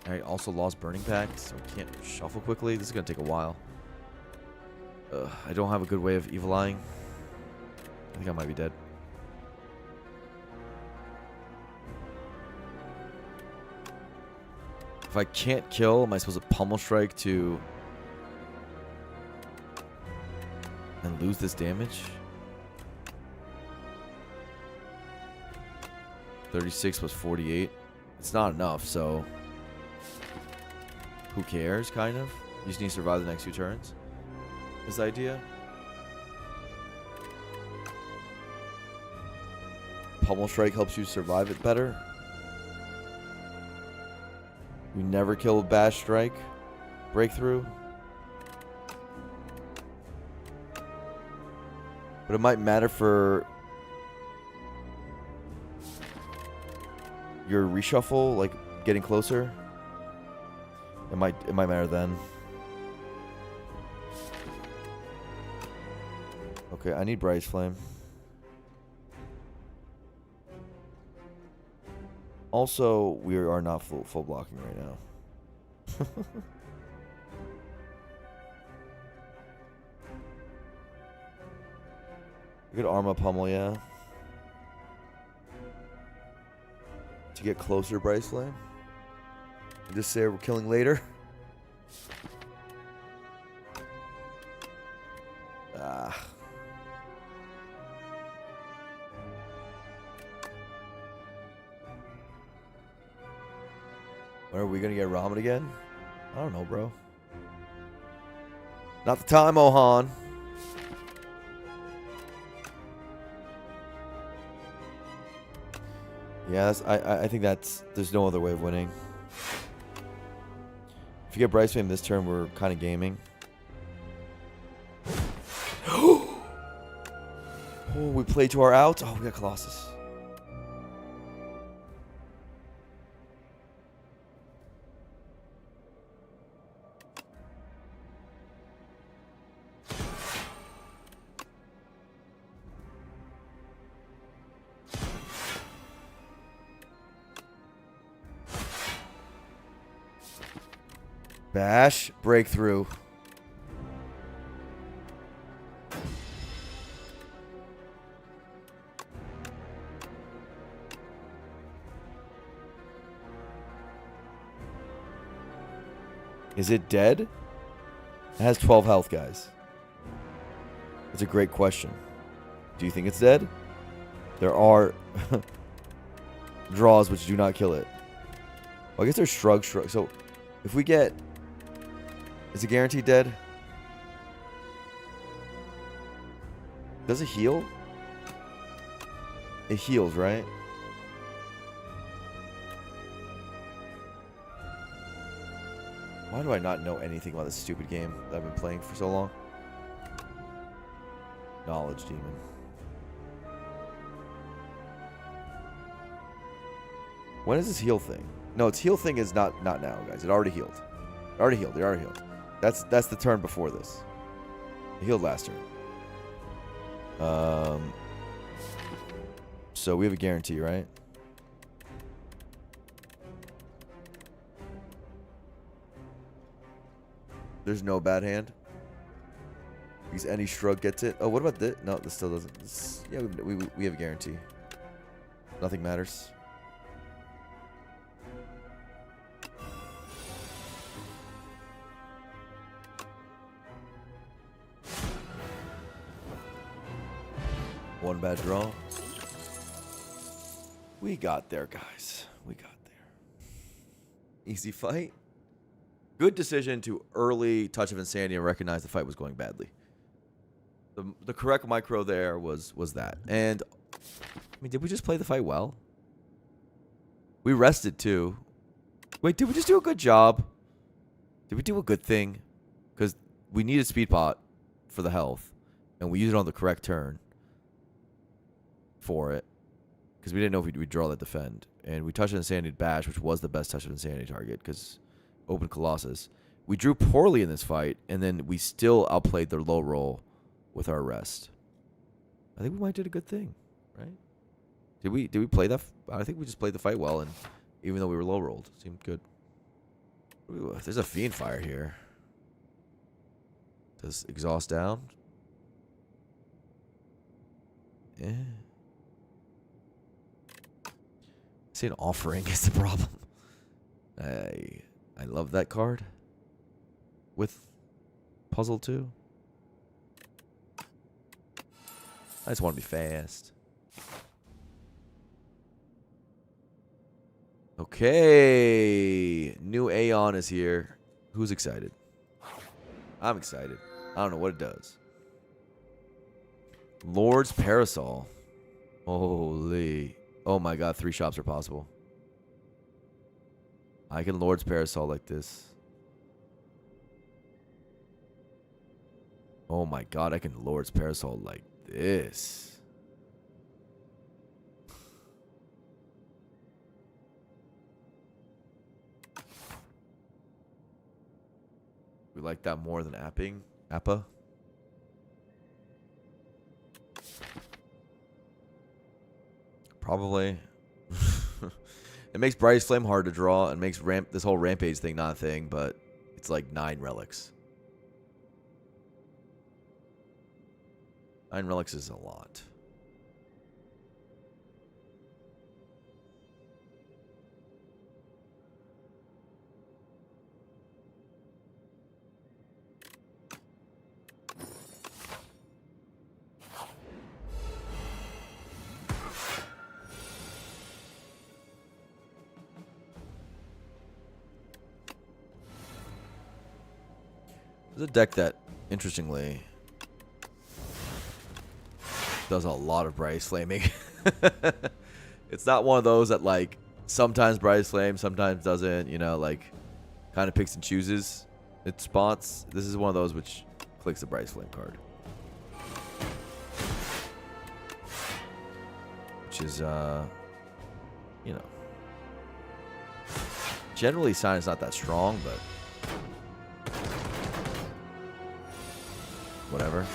I also lost Burning Pact, so I can't shuffle quickly. This is gonna take a while. I don't have a good way of evil eyeing. I think I might be dead. If I can't kill, am I supposed to pummel strike to and lose this damage? 36 was 48. It's not enough, so who cares, kind of? You just need to survive the next 2 turns. Is the idea. Pummel strike helps you survive it better. You never kill a bash strike. Breakthrough. But it might matter for your reshuffle, like getting closer. It might matter then. Okay, I need Bryce Flame. Also, we are not full blocking right now. Good Arma Pummel, yeah. To get closer, Bryce Flame. Just say we're killing later. Ah. When are we gonna get ramen again? I don't know, bro. Not the time, Ohan. Yeah, I think there's no other way of winning. If you get Bryce Flame this turn, we're kind of gaming. Oh, we play to our out. Oh, we got Colossus. Bash, breakthrough. Is it dead? It has 12 health, guys. That's a great question. Do you think it's dead? There are draws which do not kill it. Well, I guess there's shrug. So if we get... Is it guaranteed dead? Does it heal? It heals, right? Why do I not know anything about this stupid game that I've been playing for so long? Knowledge Demon. When is this heal thing? No, its heal thing is not now, guys. It already healed. It already healed. That's the turn before this. It healed last turn. So we have a guarantee, right? There's no bad hand. Because any shrug gets it. Oh, what about this? No, this still doesn't. Yeah, we have a guarantee. Nothing matters. One bad draw. We got there, guys. We got there. Easy fight. Good decision to early touch of insanity and recognize the fight was going badly. The correct micro there was that. And I mean, did we just play the fight well? We rested too. Wait, did we just do a good job? Did we do a good thing? Because we needed speed pot for the health, and we used it on the correct turn for it. Because we didn't know if we'd draw that defend. And we touched Insanity Bash, which was the best touch of Insanity target, because open Colossus. We drew poorly in this fight, and then we still outplayed their low roll with our rest. I think we might did a good thing, right? Did we play that? I think we just played the fight well, and even though we were low rolled, it seemed good. Ooh, there's a Fiend Fire here. Does exhaust down? Yeah. See, an offering is the problem. I love that card. With puzzle too. I just want to be fast. Okay. New A10 is here. Who's excited? I'm excited. I don't know what it does. Lord's Parasol. Holy. Oh my god, 3 shops are possible. I can Lord's Parasol like this. Oh my god, I can Lord's Parasol like this. We like that more than apping. Appa. Probably. It makes Bryce Flame hard to draw and makes this whole Rampage thing not a thing, but it's like 9 relics. 9 relics is a lot. There's a deck that, interestingly, does a lot of Bryce Flaming. It's not one of those that, like, sometimes Bryce Flame, sometimes doesn't, you know, like, kind of picks and chooses its spots. This is one of those which clicks the Bryce Flame card. Which is, you know. Generally, sign is not that strong, but whatever.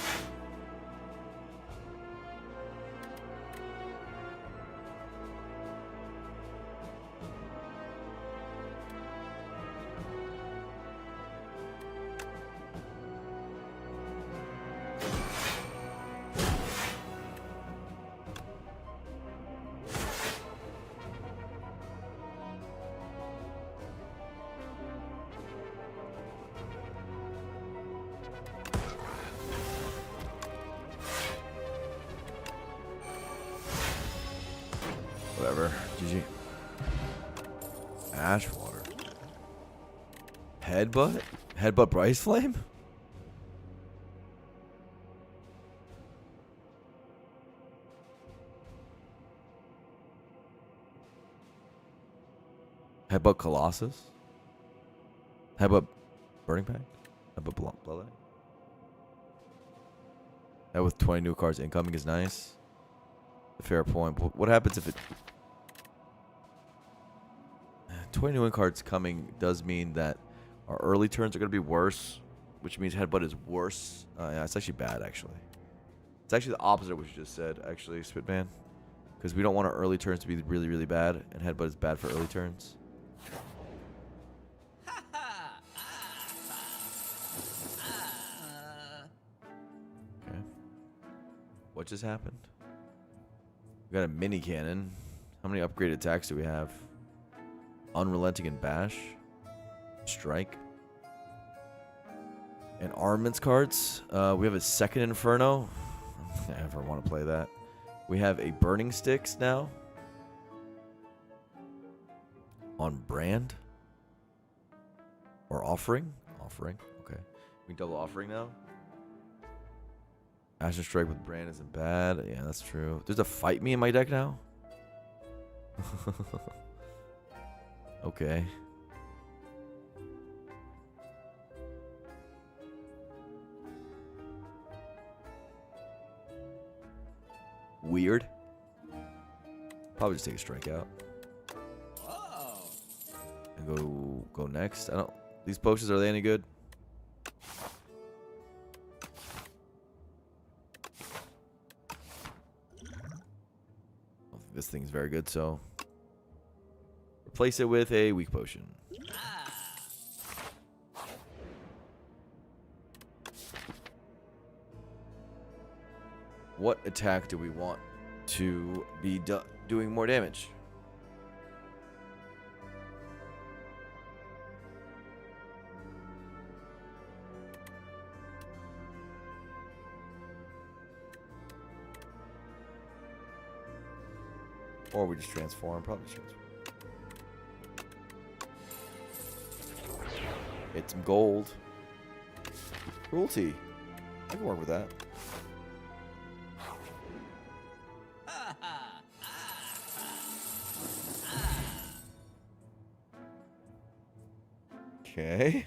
Whatever. GG. Ashwater. Headbutt? Headbutt Bryce Flame? Headbutt Colossus? Headbutt Burning Pact? Headbutt Bloodline? That with 20 new cards incoming is nice. Fair point. What happens if it... 20 new cards coming does mean that our early turns are going to be worse, which means Headbutt is worse. Yeah, it's actually bad, actually. It's actually the opposite of what you just said, actually, Spitman. Because we don't want our early turns to be really, really bad, and Headbutt is bad for early turns. Okay. What just happened? We got a mini cannon. How many upgraded attacks do we have? Unrelenting and Bash. Strike. And armaments cards. We have a second Inferno. I never want to play that. We have a Burning Sticks now. On brand. Or offering. Offering. Okay. We double offering now. Ashen Strike with brand isn't bad. Yeah, that's true. There's a Fight Me in my deck now? Okay. Weird. Probably just take a strikeout. And go next. I don't. These potions, are they any good? This thing's very good, so replace it with a weak potion. What attack do we want to be doing more damage? Or we just transform. Probably just transform. Get some gold. Cruelty. I can work with that. Okay.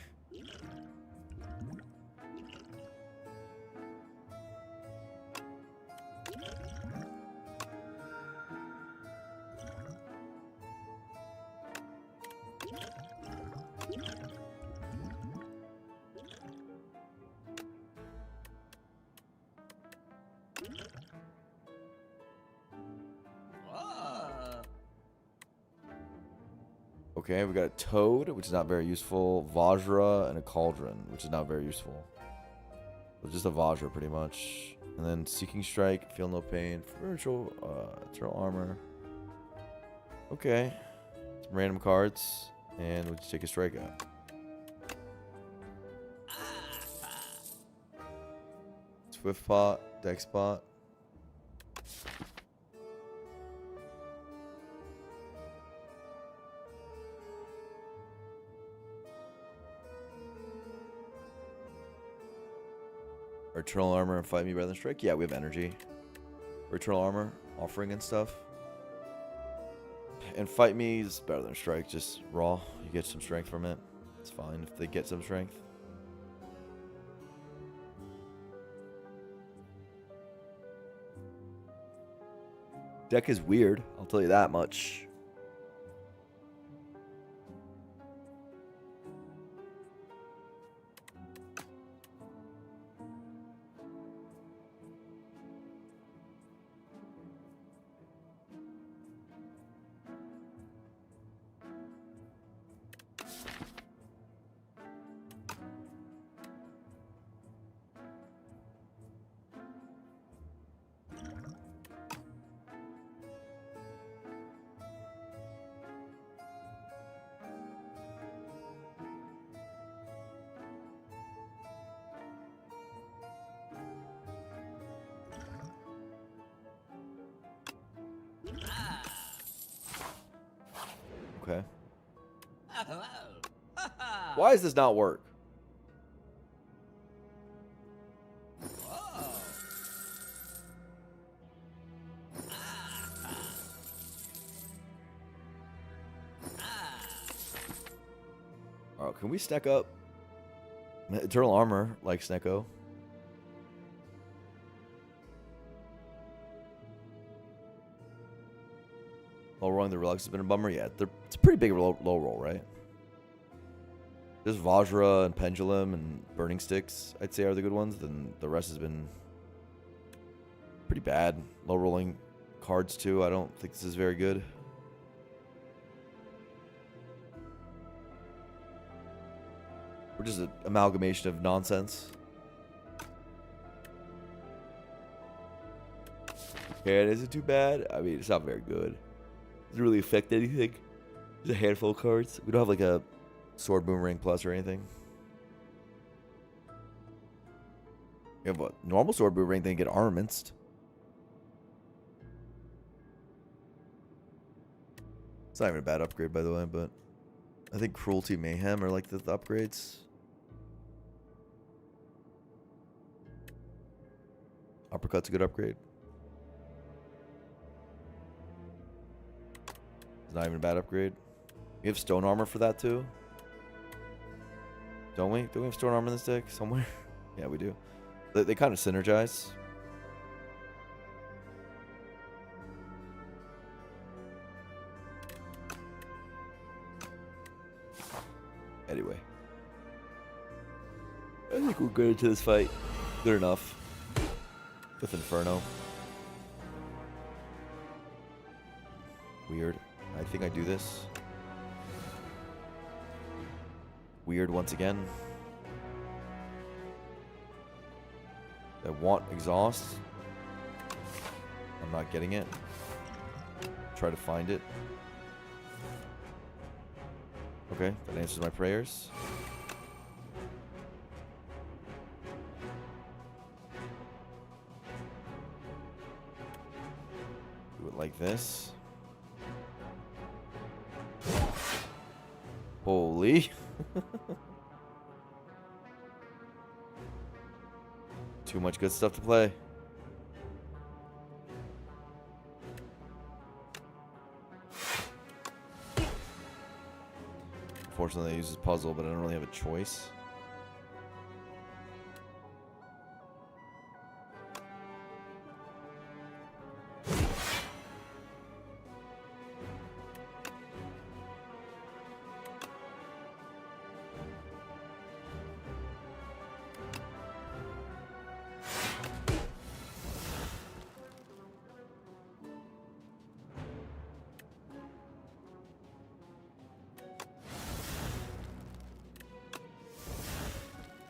Okay, we got a Toad, which is not very useful. Vajra and a Cauldron, which is not very useful. So just a Vajra, pretty much. And then Seeking Strike, Feel No Pain, Virtual, Eternal Armor. Okay. Some random cards, and we'll just take a strikeout. Swift Pot, Deck Spot. Eternal Armor and Fight Me Rather Than Strike. Yeah, we have energy. Eternal Armor, offering and stuff. And Fight Me is better than Strike, just raw. You get some strength from it. It's fine if they get some strength. Deck is weird, I'll tell you that much. Okay. Why does this not work? Oh, can we stack up Eternal Armor like Snecko? Low rolling the Relics has been a bummer. Yeah, it's a pretty big low roll, right? Just Vajra and Pendulum and Burning Sticks, I'd say, are the good ones. Then the rest has been pretty bad. Low rolling cards, too. I don't think this is very good. We're just an amalgamation of nonsense. Yeah, it isn't too bad. I mean, it's not very good. Doesn't really affect anything. There's a handful of cards. We don't have like a Sword Boomerang Plus or anything. You have a normal Sword Boomerang, then you get Armaments. It's not even a bad upgrade, by the way, but I think Cruelty Mayhem are like the upgrades. Uppercut's a good upgrade. It's not even a bad upgrade. We have Stone Armor for that too. Don't we? Do we have Stone Armor in this deck somewhere? Yeah, we do. They kind of synergize. Anyway. I think we're good into this fight. Good enough. With Inferno. Weird. I think I do this. Weird once again. I want exhaust. I'm not getting it. Try to find it. Okay, that answers my prayers. Do it like this. Holy. Too much good stuff to play. Unfortunately, I use this puzzle, but I don't really have a choice.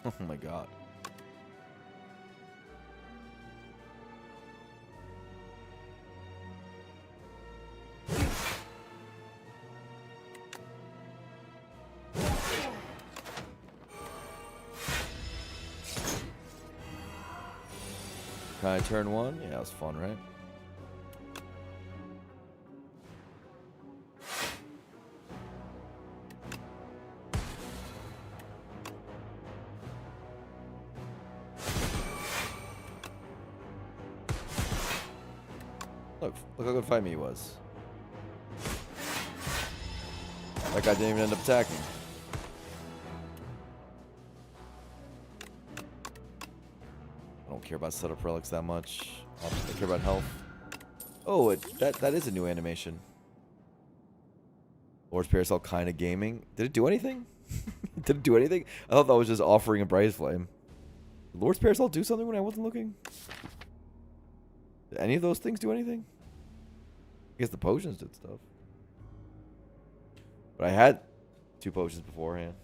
Oh my god. Can I turn one? Yeah, that was fun, right? Look how good Fight Me was. That guy didn't even end up attacking. care about setup relics that much. I care about health. Oh, that is a new animation. Lord's Parasol kind of gaming. Did it do anything? Did it do anything? I thought that was just offering a Bright Flame. Did Lord's Parasol do something when I wasn't looking? Did any of those things do anything? I guess the potions did stuff. But I had 2 potions beforehand.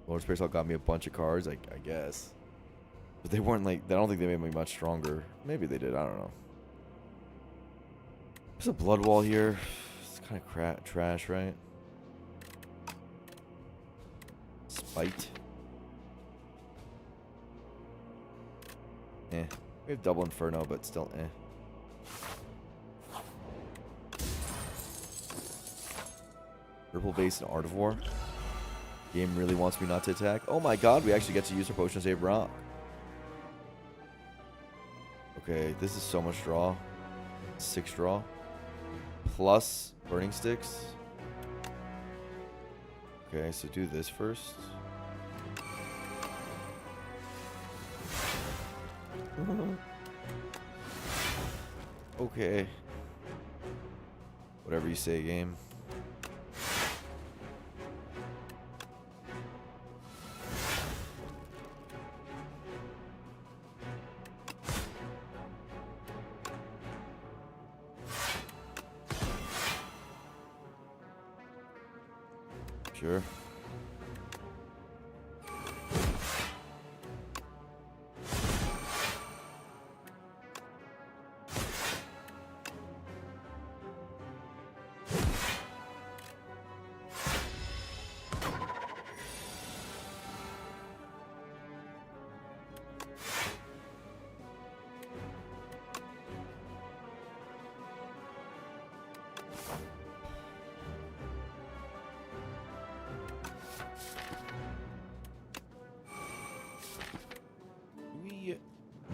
Lord's Parasol got me a bunch of cards, I guess. But they weren't like, I don't think they made me much stronger. Maybe they did, I don't know. There's a blood wall here. It's kind of trash, right? Spite. Eh. We have double Inferno, but still eh. Purple base and Art of War. Game really wants me not to attack. Oh my god, we actually get to use our potion to save rock. Okay, this is so much draw. 6 draw. Plus Burning Sticks. Okay, so do this first. Okay. Whatever you say, game. Sure.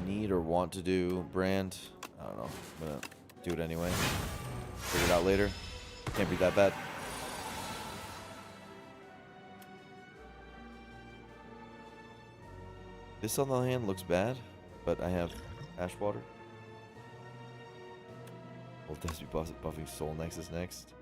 Need or want to do brand? I don't know. I'm gonna do it anyway. Figure it out later. Can't be that bad. This on the other hand looks bad, but I have Ash Water. Will Des be buffing Soul Nexus next?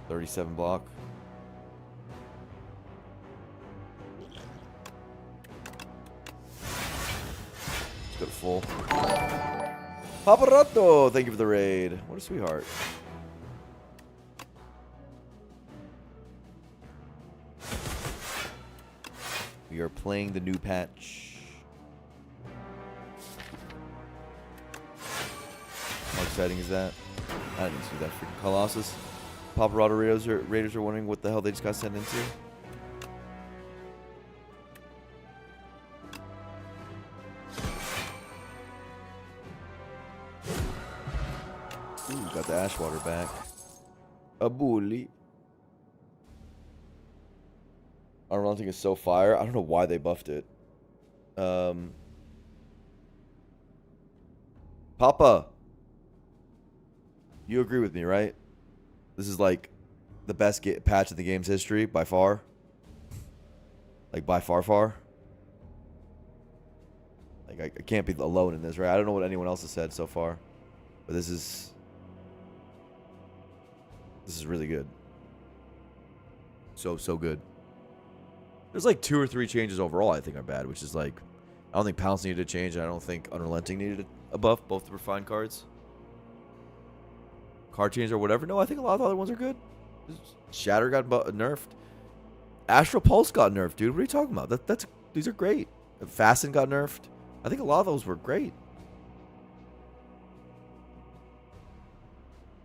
.37 block. Let's go to full. Paparazzo, thank you for the raid. What a sweetheart. We are playing the new patch. How exciting is that? I didn't see that freaking Colossus. Paparazzo Raiders are wondering what the hell they just got sent into. Ooh, got the Ashwater back. A bully. Unrelenting is so fire. I don't know why they buffed it. Papa. You agree with me, right? This is like the best patch in the game's history by far. Like by far. Like I can't be alone in this, right? I don't know what anyone else has said so far, but this is really good. So good. There's like 2 or 3 changes overall I think are bad, which is like I don't think Pounce needed to change, and I don't think Unrelenting needed a buff, both the refined cards. Card change or whatever. No, I think a lot of the other ones are good. Shatter got nerfed. Astral Pulse got nerfed, dude. What are you talking about? These are great. Fasten got nerfed. I think a lot of those were great.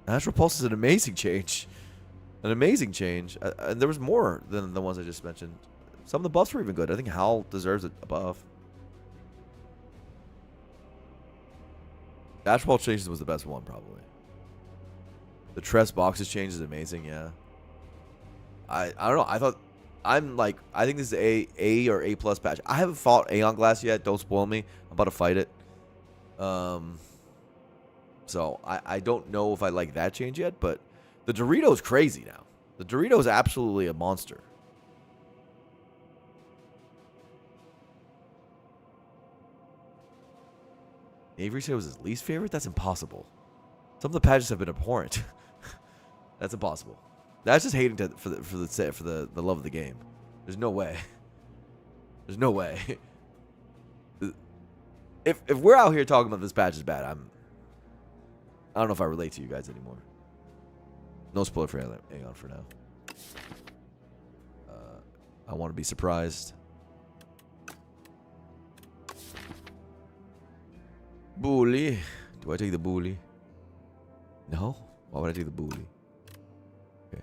Astral Pulse is an amazing change. An amazing change. And there was more than the ones I just mentioned. Some of the buffs were even good. I think Hal deserves a buff. Astral Pulse changes was the best one, probably. The Tress Boxes change is amazing, yeah. I don't know. I thought I'm like, I think this is A or A plus patch. I haven't fought Aeon Glass yet. Don't spoil me. I'm about to fight it. So I don't know if I like that change yet, but the Dorito's crazy now. The Dorito is absolutely a monster. Avery said it was his least favorite? That's impossible. Some of the patches have been abhorrent. That's impossible. That's just hating for the love of the game. There's no way. There's no way. If we're out here talking about this patch is bad, I don't know if I relate to you guys anymore. No spoiler for Aeon for now. I want to be surprised. Bully. Do I take the bully? No? Why would I take the bully? Okay.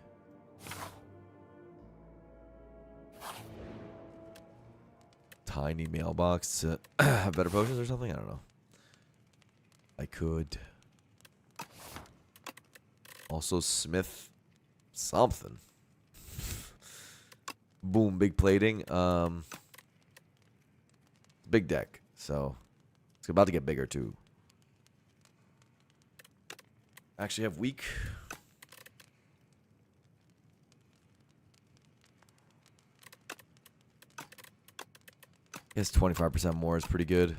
Tiny mailbox to have better potions or something? I don't know. I could. Also Smith something. Boom, big plating. Big deck. So it's about to get bigger too. Actually have weak. Yes, 25% more is pretty good.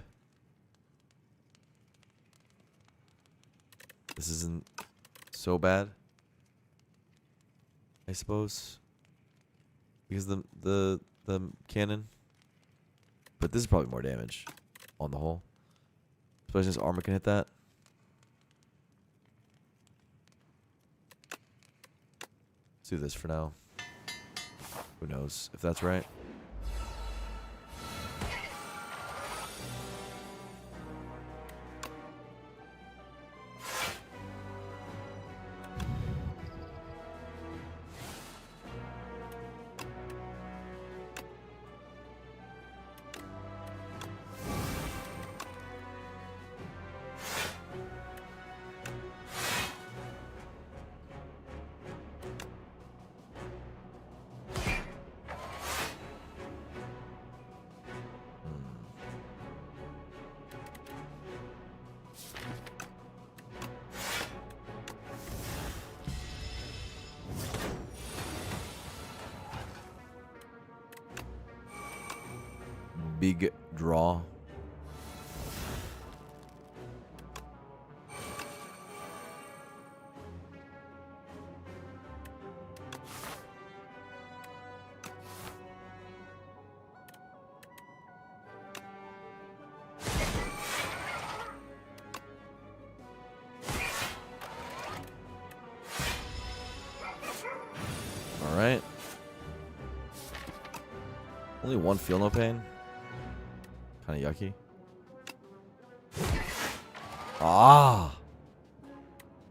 This isn't so bad, I suppose, because the cannon. But this is probably more damage on the whole. Especially since armor can hit that. Let's do this for now. Who knows if that's right. Big draw. All right. Only one feel no pain. Kind of yucky. Ah.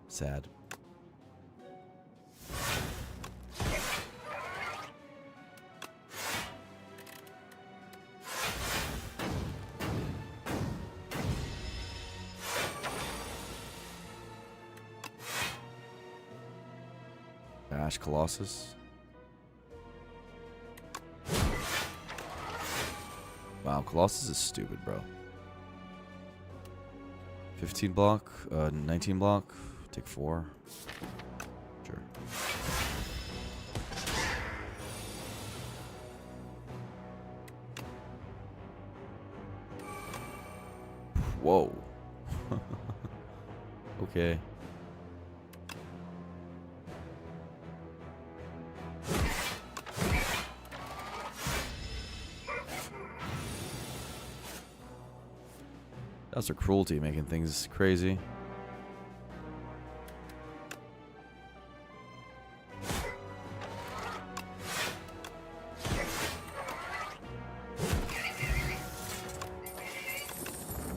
Sad. Ash Colossus. Wow, Colossus is stupid, bro. 15 block, 19 block, take 4. Sure. Whoa. Okay. That's a cruelty making things crazy.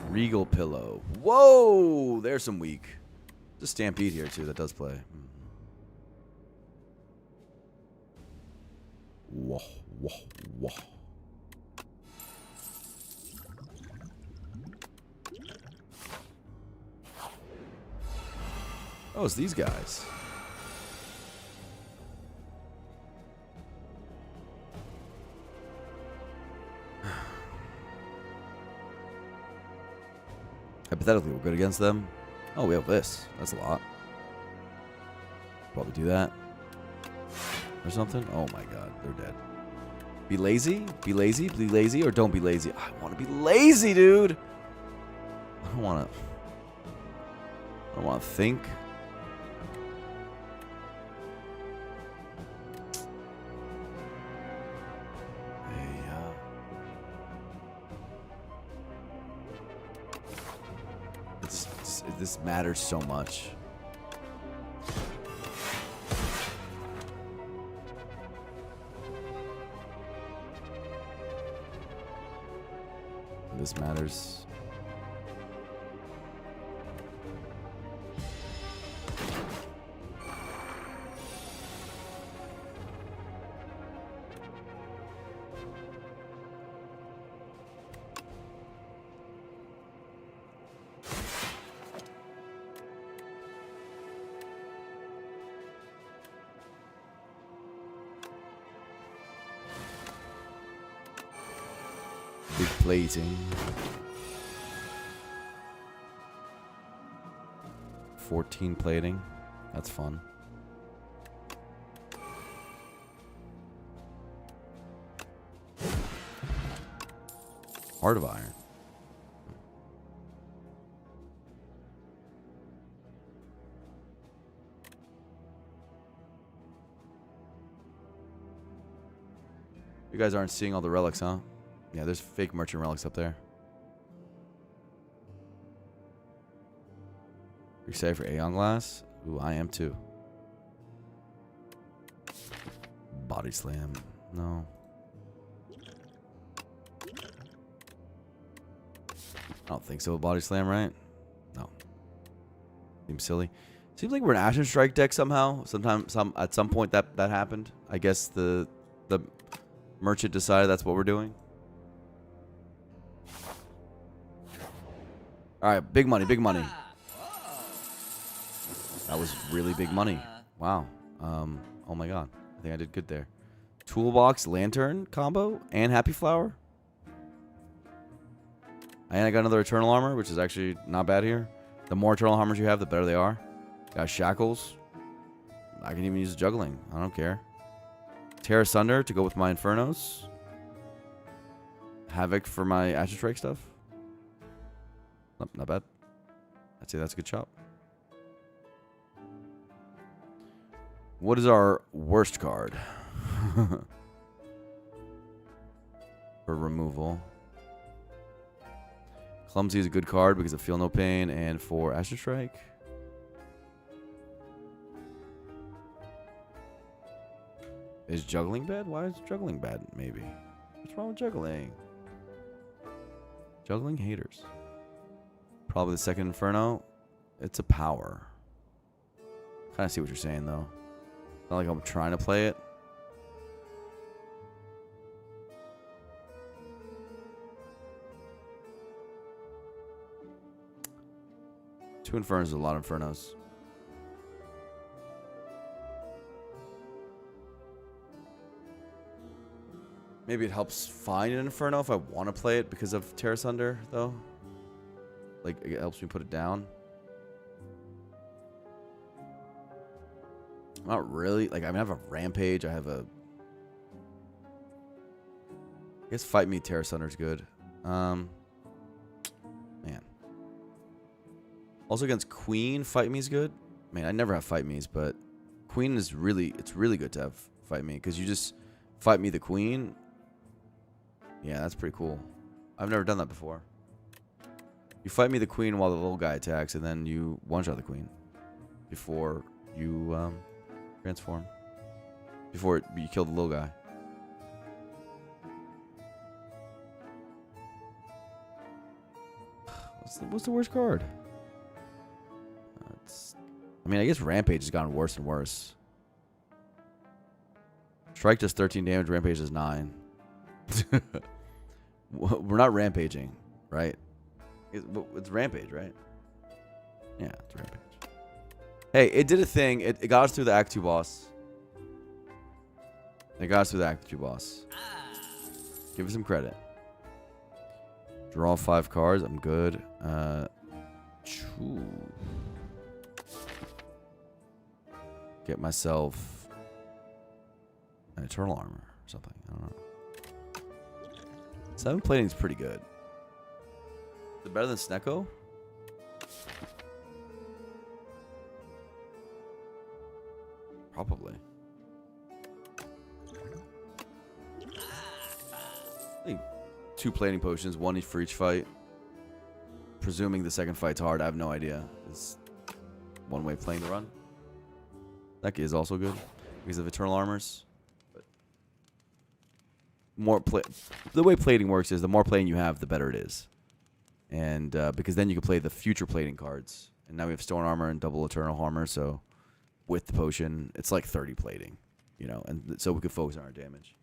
Regal Pillow. Whoa! There's some weak. There's a Stampede here too that does play. Whoa, whoa, whoa. Oh, it's these guys. hypothetically, we're good against them. Oh, we have this. That's a lot. Probably do that. Or something. Oh my god, they're dead. Be lazy? Be lazy? Be lazy or don't be lazy? I want to be lazy, dude. I don't want to think. This matters so much. This matters. Big plating. 14 plating. That's fun. Heart of Iron. You guys aren't seeing all the relics, huh? Yeah, there's fake merchant relics up there. You're excited for Aeon Glass? Ooh, I am too. Body Slam. No. I don't think so. Body Slam, right? No. Seems silly. Seems like we're an Ashen Strike deck somehow. At some point that happened. I guess the merchant decided that's what we're doing. All right, big money, big money. That was really big money. Wow. Oh my god. I think I did good there. Toolbox Lantern combo and Happy Flower. And I got another Eternal Armor, which is actually not bad here. The more Eternal Armors you have, the better they are. Got Shackles. I can even use Juggling. I don't care. Tear Asunder to go with my Infernos. Havoc for my Ashen Strike stuff. Nope, not bad. I'd say that's a good chop. What is our worst card? For removal. Clumsy is a good card because of Feel No Pain and for Ashen Strike. Is Juggling bad? Why is Juggling bad? Maybe. What's wrong with Juggling? Juggling haters. Probably the second Inferno. It's a power. Kind of see what you're saying, though. Not like I'm trying to play it. Two Infernos is a lot of Infernos. Maybe it helps find an Inferno if I want to play it because of Tear Asunder, though. Like, it helps me put it down. Not really. Like, I mean, I have a Rampage. I have a... I guess Fight Me Tear Asunder is good. Man. Also against Queen, Fight Me is good. Man, I never have Fight Me's, but Queen is really... It's really good to have Fight Me because you just Fight Me the Queen. Yeah, that's pretty cool. I've never done that before. You Fight Me the Queen while the little guy attacks, and then you one-shot the Queen before you transform. Before you kill the little guy. What's the worst card? I mean, I guess Rampage has gotten worse and worse. Strike does 13 damage, Rampage does 9. We're not rampaging, right? It's Rampage, right? Yeah, it's Rampage. Hey, it did a thing. It got us through the Act 2 boss. It got us through the Act 2 boss. Give us some credit. Draw 5 cards. I'm good. Choo. Get myself an eternal armor or something. I don't know. 7 plating is pretty good. Is it better than Snecko? Probably. I think 2 plating potions, 1 for each fight. Presuming the second fight's hard, I have no idea. It's one way of playing the run. That is also good because of eternal armors. But the way plating works is the more plating you have, the better it is. And because then you can play the future plating cards. And now we have stone armor and double eternal armor, so with the potion, it's like 30 plating, you know, and so we could focus on our damage.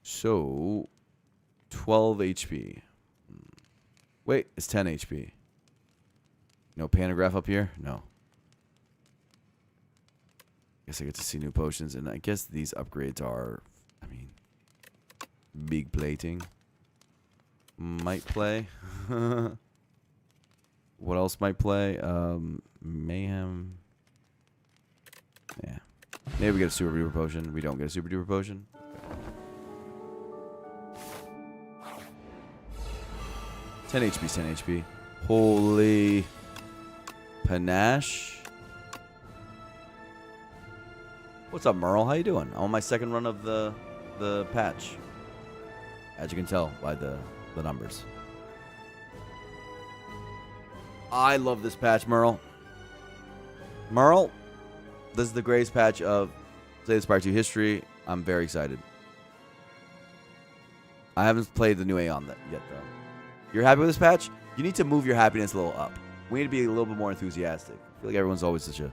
So 12 HP. Wait, it's 10 HP. No pantograph up here? No. Guess I get to see new potions, and I guess these upgrades are, I mean, big plating. Might play. What else might play? Mayhem. Yeah. Maybe we get a super duper potion. We don't get a super duper potion. Okay. 10 HP, 10 HP. Holy panache. What's up, Merle? How you doing? I'm on my second run of the patch. As you can tell by the numbers. I love this patch, Merle. Merle, this is the greatest patch of Slay the Spire 2 history. I'm very excited. I haven't played the new Aeon yet, though. You're happy with this patch? You need to move your happiness a little up. We need to be a little bit more enthusiastic. I feel like everyone's always such a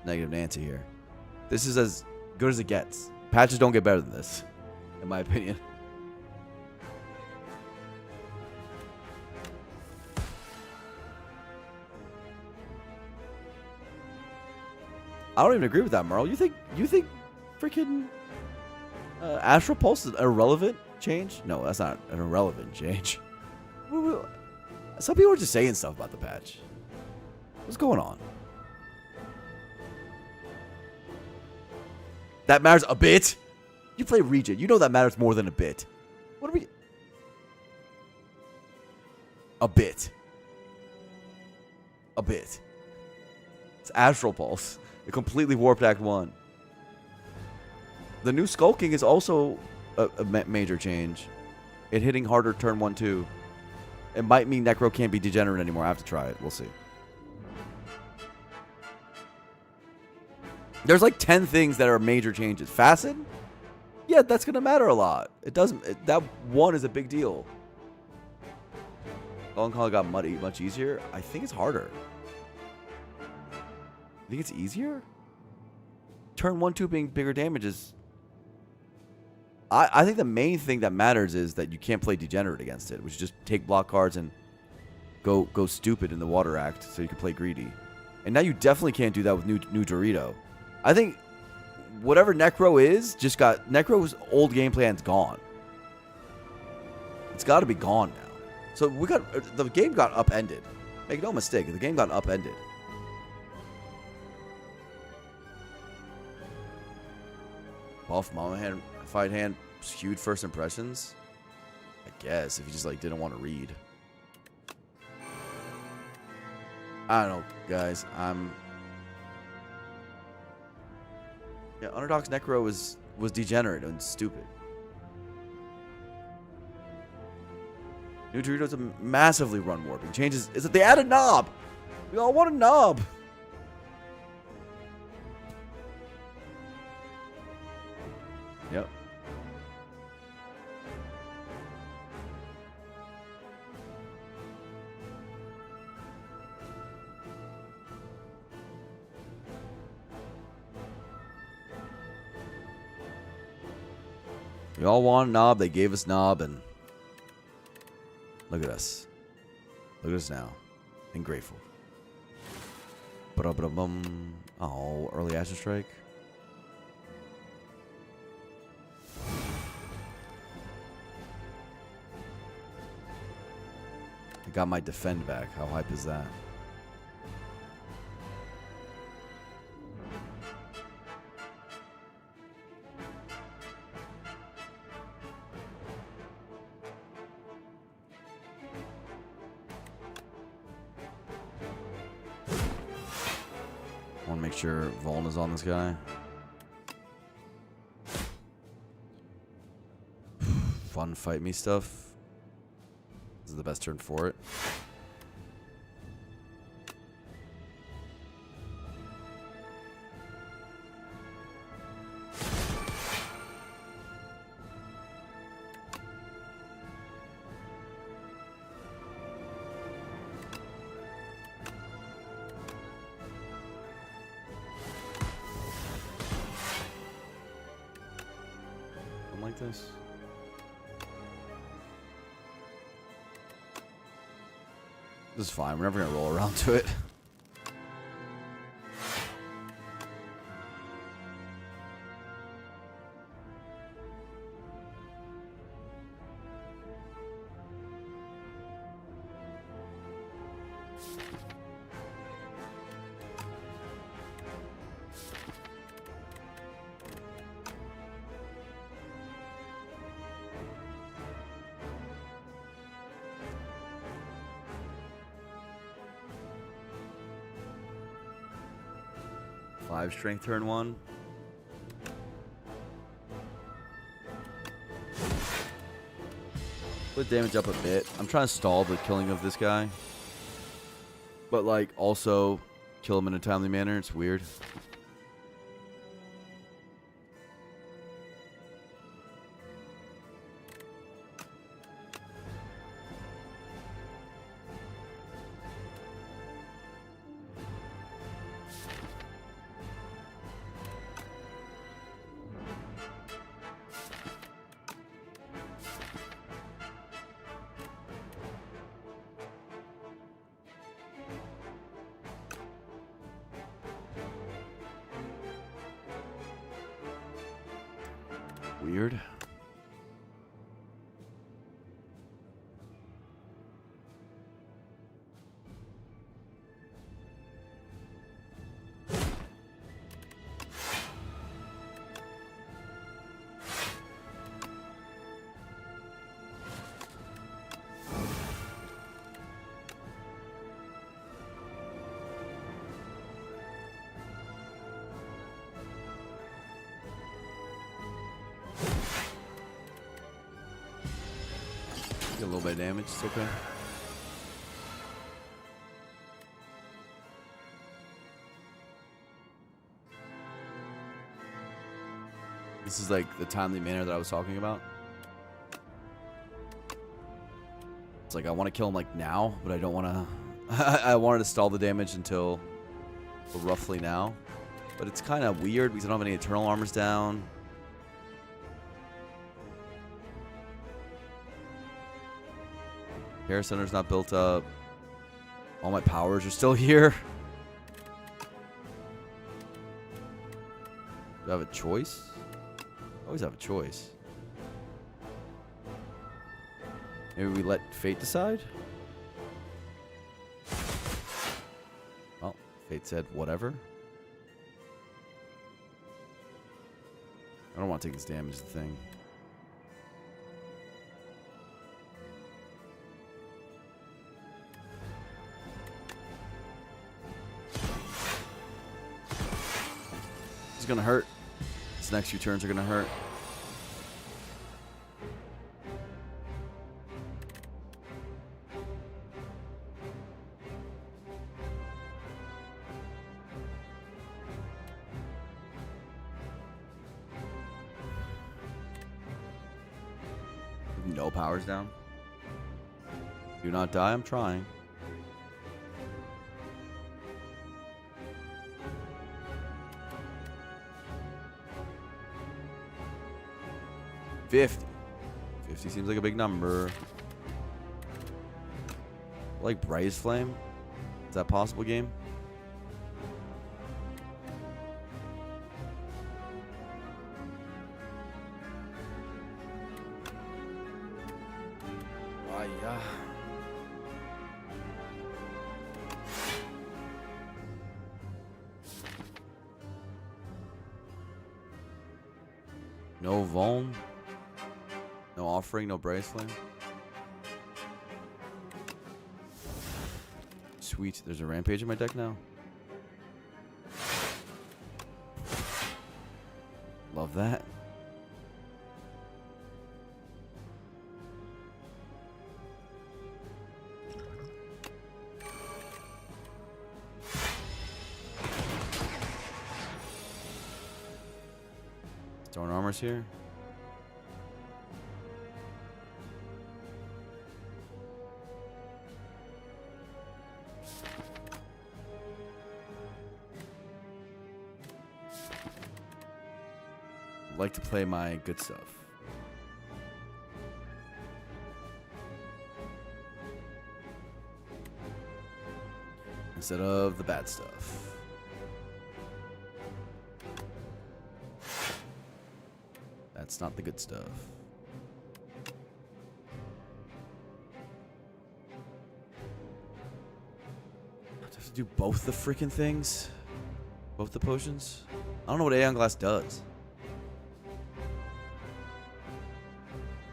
negative Nancy here. This is as good as it gets. Patches don't get better than this, in my opinion. I don't even agree with that, Merle. You think freaking Astral Pulse is an irrelevant change? No, that's not an irrelevant change. Some people are just saying stuff about the patch. What's going on? That matters a bit? You play Regent. You know that matters more than a bit. What are we... A bit. A bit. It's Astral Pulse. It completely warped Act 1. The new Skulking is also a major change. It hitting harder turn 1, 2. It might mean Necro can't be degenerate anymore. I have to try it. We'll see. There's like 10 things that are major changes. Fasten? Yeah, that's going to matter a lot. It doesn't... that one is a big deal. Long Call got much easier. I think it's harder. I think it's easier? Turn 1, 2 being bigger damage is... I think the main thing that matters is that you can't play Degenerate against it, which is just take block cards and go stupid in the Water Act so you can play Greedy. And now you definitely can't do that with new Dorito. I think whatever Necro is, just got... Necro's old game plan's gone. It's got to be gone now. So we got... The game got upended. Make no mistake, the game got upended. Buff Mama Hand, Fight Hand, skewed first impressions? I guess, if you just like didn't want to read. I don't know, guys. Yeah, Underdog's Necro was degenerate and stupid. New Doritos are massively run warping. Changes is that they add a knob. We all want a knob. Yep. We all want a knob. They gave us knob, and look at us. Look at us now. And grateful. Ba-da-ba-da-bum. Oh, early Astral Strike. I got my defend back. How hype is that? I want to make sure Vuln is on this guy. Fun fight me stuff. This is the best turn for it. Something like this. This is fine. We're never going to roll around to it. Five strength turn one. Put damage up a bit. I'm trying to stall the killing of this guy. But like also kill him in a timely manner. It's weird. Weird. Get a little bit of damage, it's okay. This is like the timely manner that I was talking about. It's like I want to kill him like now, but I don't want to. I wanted to stall the damage until roughly now. But it's kind of weird because I don't have any eternal armors down. Hair Center's not built up. All my powers are still here. Do I have a choice? I always have a choice. Maybe we let fate decide? Well, fate said whatever. I don't want to take this damage, is the thing. It's gonna hurt. This next few turns are gonna hurt. No powers down. Do not die, I'm trying. $50 seems like a big number. Like Braze Flame? Is that possible, game? No Vuln. No Offering, no Brace Flame. Sweet, there's a Rampage in my deck now. Love that. Stone Armor's here. Like to play my good stuff. Instead of the bad stuff. That's not the good stuff. Do I have to do both the freaking things? Both the potions? I don't know what Aeon Glass does.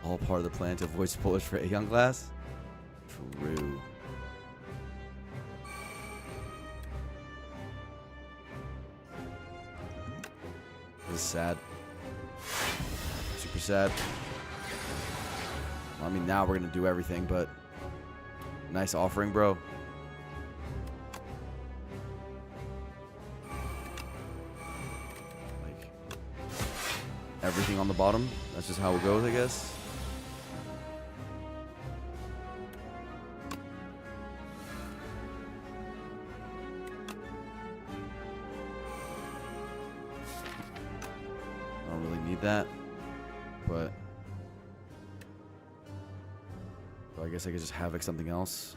All part of the plan to avoid spoilers for Aeon Glass? True. This is sad. Super sad. Well, I mean, now we're gonna do everything, but nice offering, bro. Like everything on the bottom. That's just how it goes, I guess. I don't really need that, but I guess I could just havoc something else.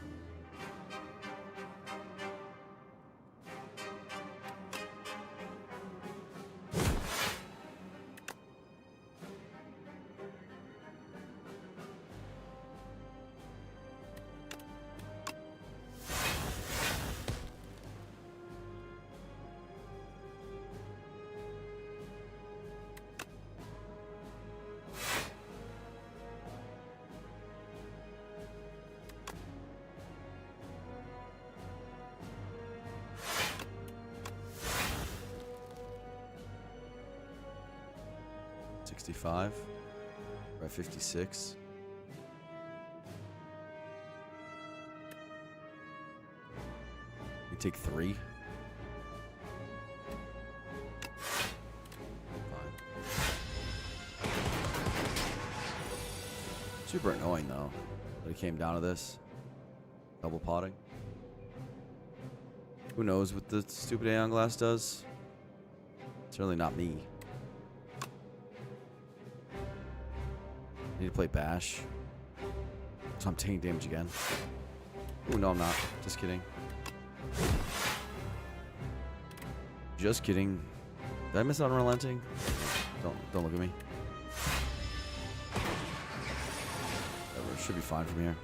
$65. We're at 56. We take 3. Fine. Super annoying though that it came down to this. Double potting. Who knows what the stupid Aeon Glass does? Certainly not me. Need to play Bash. So I'm taking damage again. Oh no, I'm not. Just kidding. Just kidding. Did I miss out on Relenting? Don't look at me. Whatever, should be fine from here.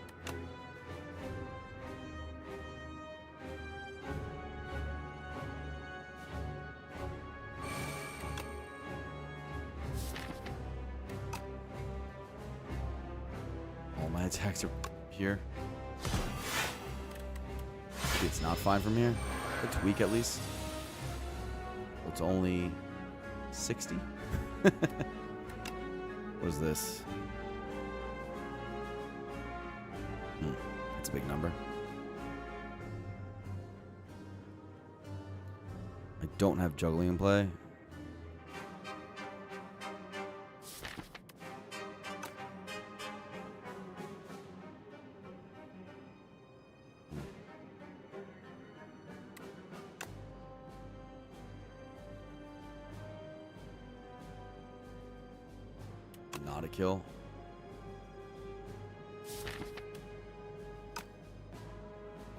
All my attacks are here. Maybe it's not fine from here. It's weak at least. It's only 60. What is this? That's a big number. I don't have juggling in play. Not a kill.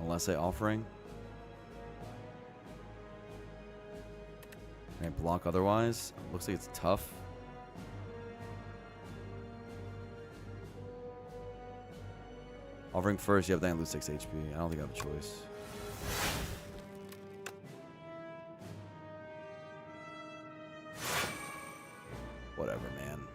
Unless I offering. Can I block otherwise? Looks like it's tough. Offering first, you have to lose 6 HP. I don't think I have a choice. Whatever, man.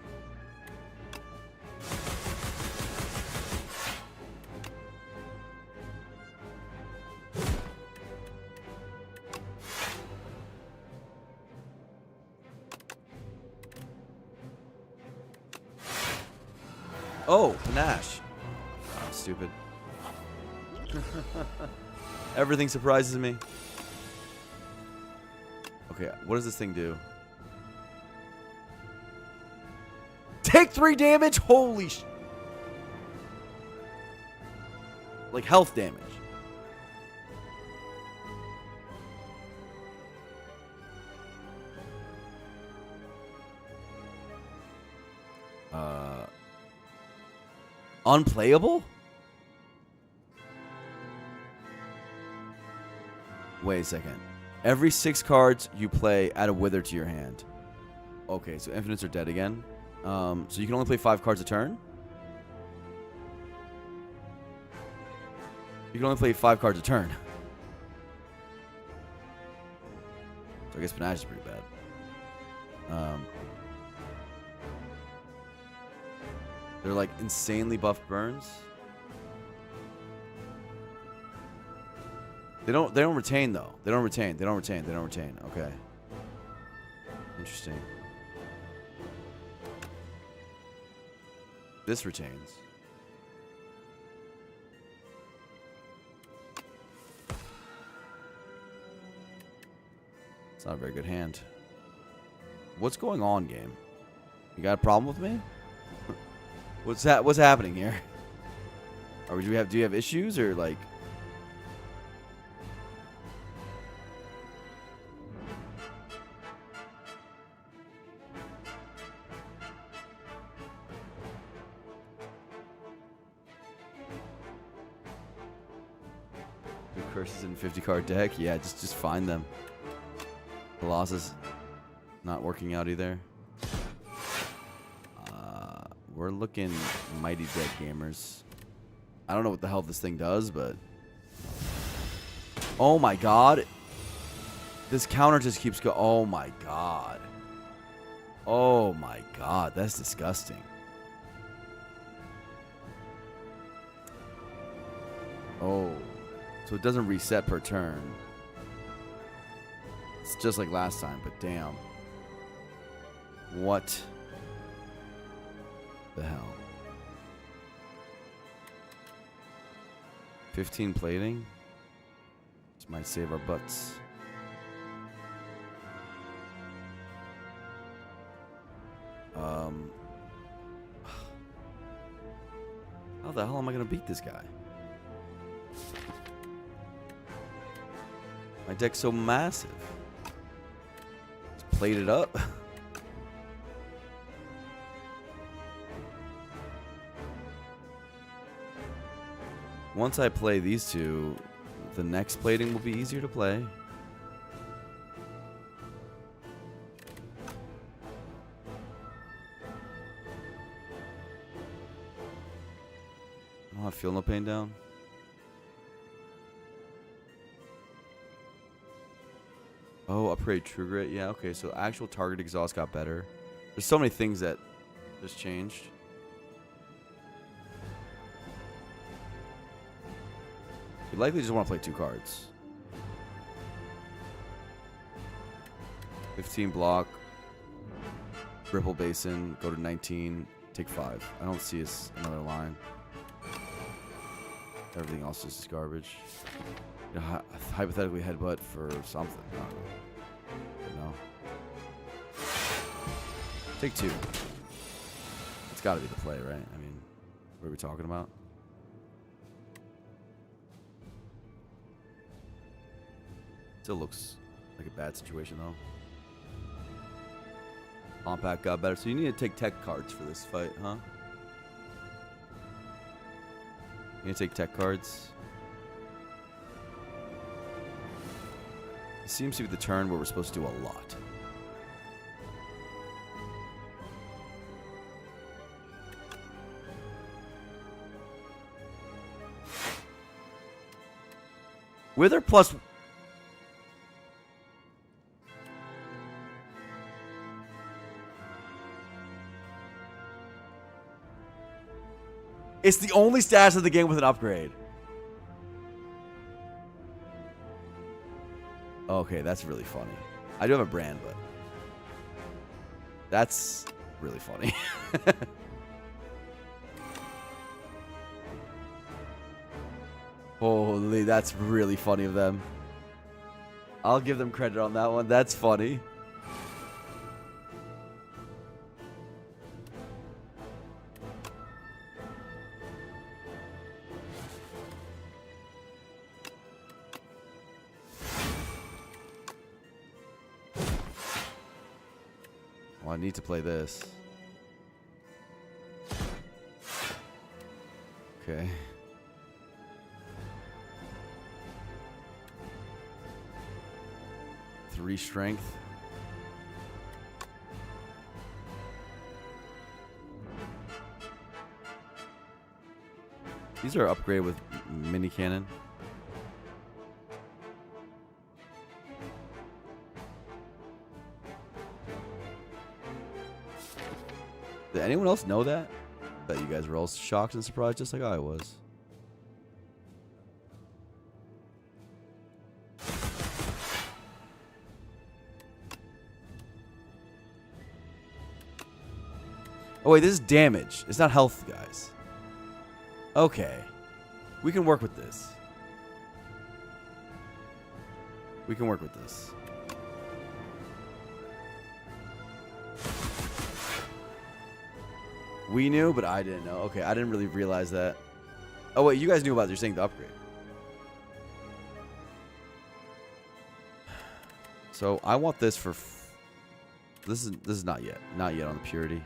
Oh, panache. Oh, stupid. Everything surprises me. Okay, what does this thing do? Take 3 damage? Holy sh... Like health damage. Unplayable? Wait a second. Every 6 cards you play, add a wither to your hand. Okay, so infinites are dead again. So you can only play 5 cards a turn? You can only play 5 cards a turn. So I guess Panache is pretty bad. They're like insanely buffed burns. They don't retain though. They don't retain. Okay. Interesting. This retains. It's not a very good hand. What's going on, game? You got a problem with me? What's happening here? Or do you have issues or like? Two curses in 50-card deck? Yeah, just find them. Colossus not working out either. We're looking mighty dead gamers. I don't know what the hell this thing does, but oh my god, this counter just keeps going. Oh my god, that's disgusting. Oh, so it doesn't reset per turn. It's just like last time, but damn. What the hell? 15 plating? This might save our butts. How the hell am I gonna beat this guy? My deck's so massive. It's plated up. Once I play these two, the next plating will be easier to play. I don't have Feel No Pain down. Oh, upgrade True Grit. Yeah, okay, so actual target exhaust got better. There's so many things that just changed. You likely just want to play 2 cards. 15 block. Ripple Basin. Go to 19. Take 5. I don't see another line. Everything else is just garbage. You know, hypothetically headbutt for something. I don't know. No. Take 2. It's got to be the play, right? I mean, what are we talking about? Still looks like a bad situation, though. Compact got better. So you need to take tech cards for this fight, huh? You need to take tech cards. It seems to be the turn where we're supposed to do a lot. Wither plus... It's the only stash of the game with an upgrade. Okay, that's really funny. I do have a brand, but that's really funny. Holy, that's really funny of them. I'll give them credit on that one. That's funny. Well, I need to play this. Okay. Three strength. These are upgraded with mini cannon. Did anyone else know that? Bet you guys were all shocked and surprised just like I was. Oh wait, this is damage. It's not health, guys. Okay. We can work with this. We can work with this. We knew, but I didn't know. Okay, I didn't really realize that. Oh wait, you guys knew about it. You're saying the upgrade. So I want this for. This is not yet. Not yet on the purity.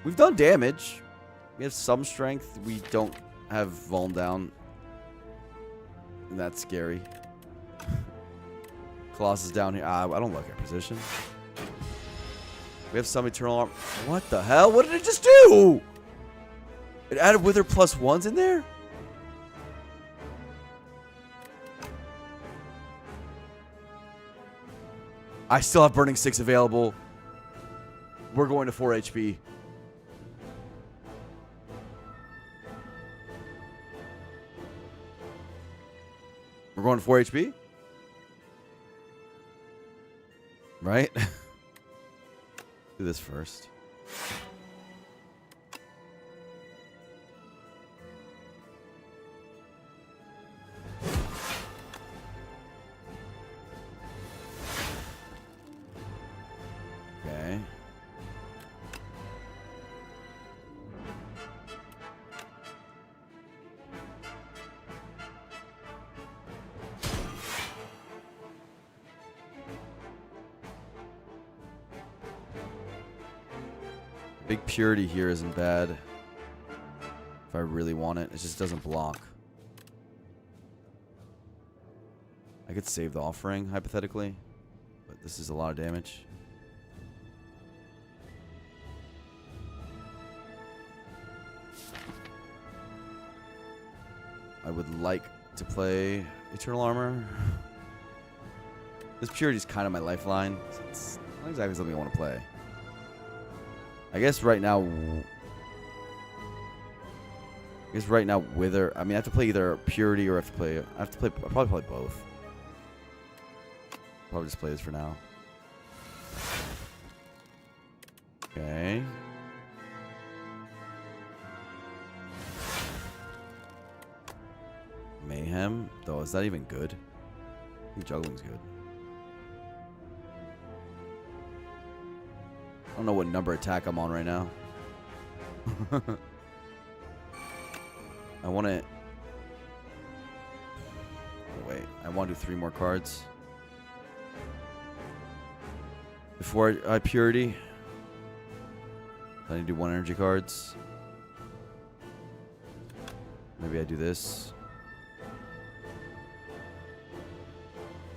We've done damage. We have some strength. We don't have Vuln down. And that's scary. Colossus down here. I don't like our position. We have some eternal arm. What the hell? What did it just do? It added Wither +1s in there? I still have Burning 6 available. We're going to 4 HP. We're going to 4 HP? Right? Do this first. Okay. Big purity here isn't bad. If I really want it, it just doesn't block. I could save the offering, hypothetically. But this is a lot of damage. I would like to play Eternal Armor. This purity is kind of my lifeline. So it's not exactly something I want to play. I guess right now, Wither. I mean, I have to play either Purity or I have to play. I'll probably play both. Probably just play this for now. Okay. Mayhem, though, is that even good? I think juggling's good. I don't know what number attack I'm on right now. I want to... Oh, wait. I want to do 3 more cards. Before I Purity. I need to do 1 energy cards. Maybe I do this.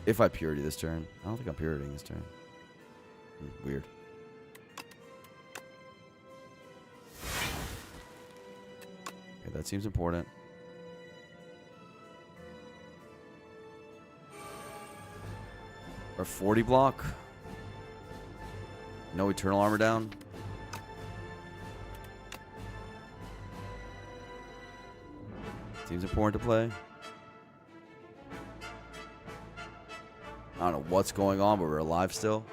If I Purity this turn. I don't think I'm Puritying this turn. Weird. Okay, that seems important. Our 40 block. No Eternal Armor down. Seems important to play. I don't know what's going on, but we're alive still.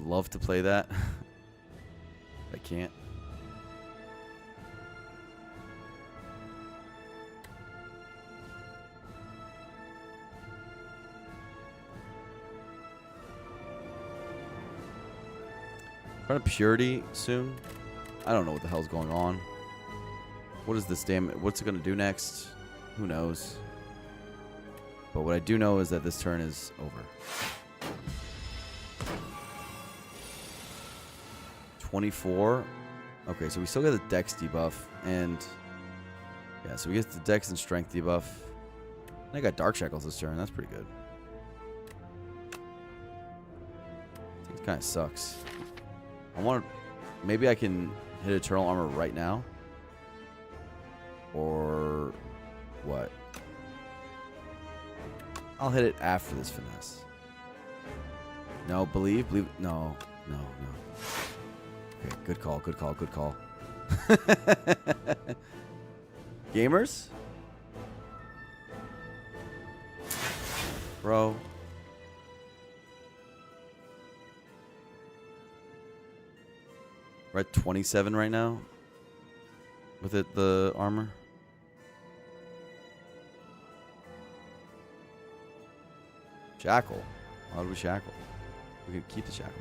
love to play that. I can't. Run a purity soon. I don't know what the hell's going on. What is this damn? What's it gonna do next? Who knows? But what I do know is that this turn is over. 24. Okay, so we still get the dex debuff, and yeah, so we get the dex and strength debuff. I got dark shackles this turn. That's pretty good. I think it kind of sucks. I want to. Maybe I can hit eternal armor right now, or what? I'll hit it after this finesse. No, believe. No. Okay, good call. Gamers? Bro. We're at 27 right now. With it, the armor. Shackle. Why would we shackle? We could keep the shackle.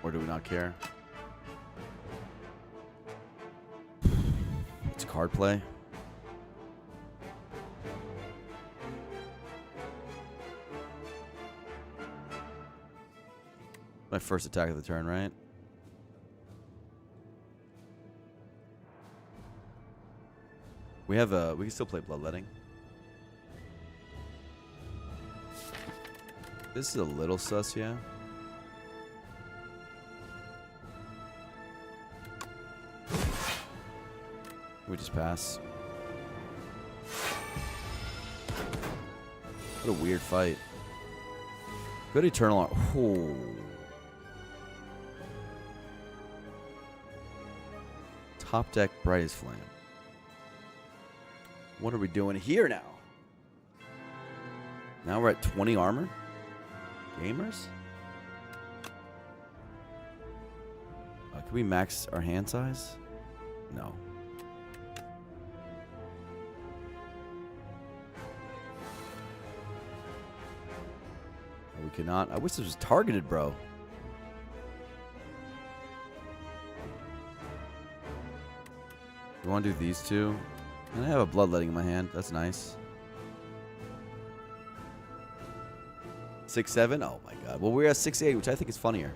Or do we not care? It's card play. My first attack of the turn, right? We have a. We can still play Bloodletting. This is a little sus, yeah. We just pass. What a weird fight. Good eternal. Oh. Top deck brightest flame. What are we doing here now? Now we're at 20 armor? Gamers? Can we max our hand size? No. We cannot. I wish this was targeted, bro. You want to do these two? And I have a bloodletting in my hand. That's nice. 6-7? Oh my god. Well, we're at 6-8, which I think is funnier.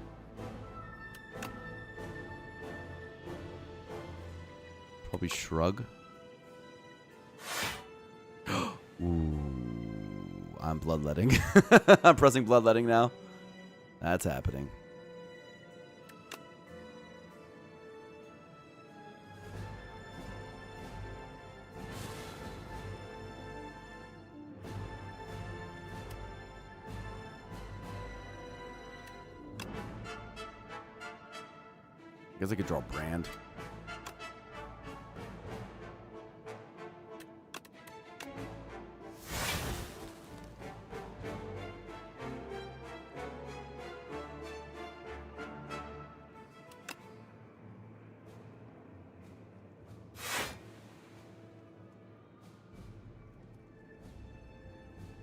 Probably shrug. Ooh. I'm bloodletting. I'm pressing bloodletting now. That's happening. I guess I could draw Brand.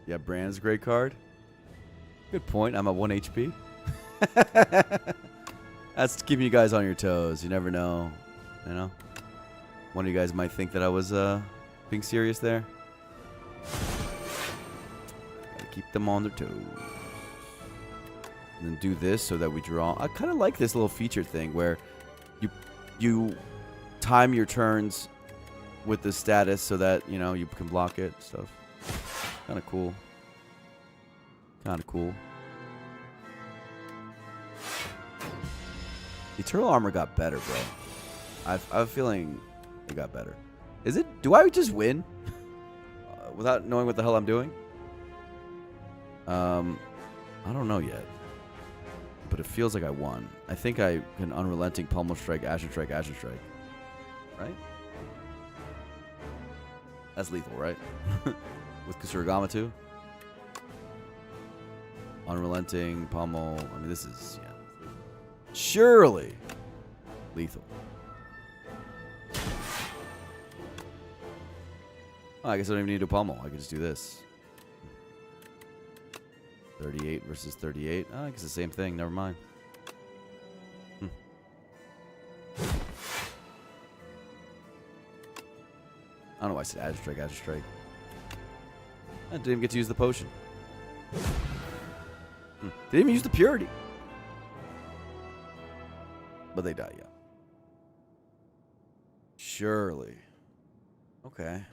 Yeah, Brand's a great card. Good point. I'm at 1 HP. That's keeping you guys on your toes. You never know. You know? One of you guys might think that I was being serious there. Gotta keep them on their toes. And then do this so that we draw. I kind of like this little feature thing where you time your turns with the status so that, you know, you can block it and stuff. Kind of cool. Kind of cool. Eternal armor got better, bro. I have a feeling it got better. Is it? Do I just win without knowing what the hell I'm doing? I don't know yet, but it feels like I won. I think I can unrelenting pummel strike, Ashen strike, right? That's lethal, right? With Kusuragama too. Unrelenting, Pommel. I mean, this is, yeah. Surely lethal. Oh, I guess I don't even need to Pommel. I can just do this. 38 versus 38. Oh, I guess the same thing. Never mind. I don't know why I said Azure Strike, Azure Strike. I didn't even get to use the potion. Didn't even use the purity. But they die, yeah. Surely. Okay.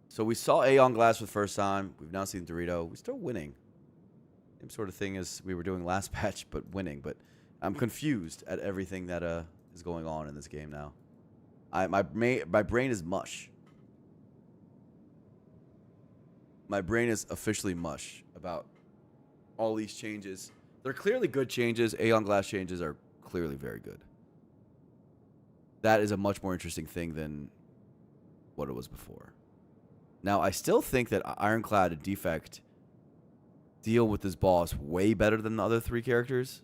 So we saw Aeon Glass for the first time. We've now seen Dorito. We're still winning. Same sort of thing as we were doing last patch, but winning. But I'm confused at everything that is going on in this game now. My brain is mush. My brain is officially mush about all these changes. They're clearly good changes. Aeon Glass changes are clearly very good. That is a much more interesting thing than what it was before. Now, I still think that Ironclad and Defect deal with this boss way better than the other three characters.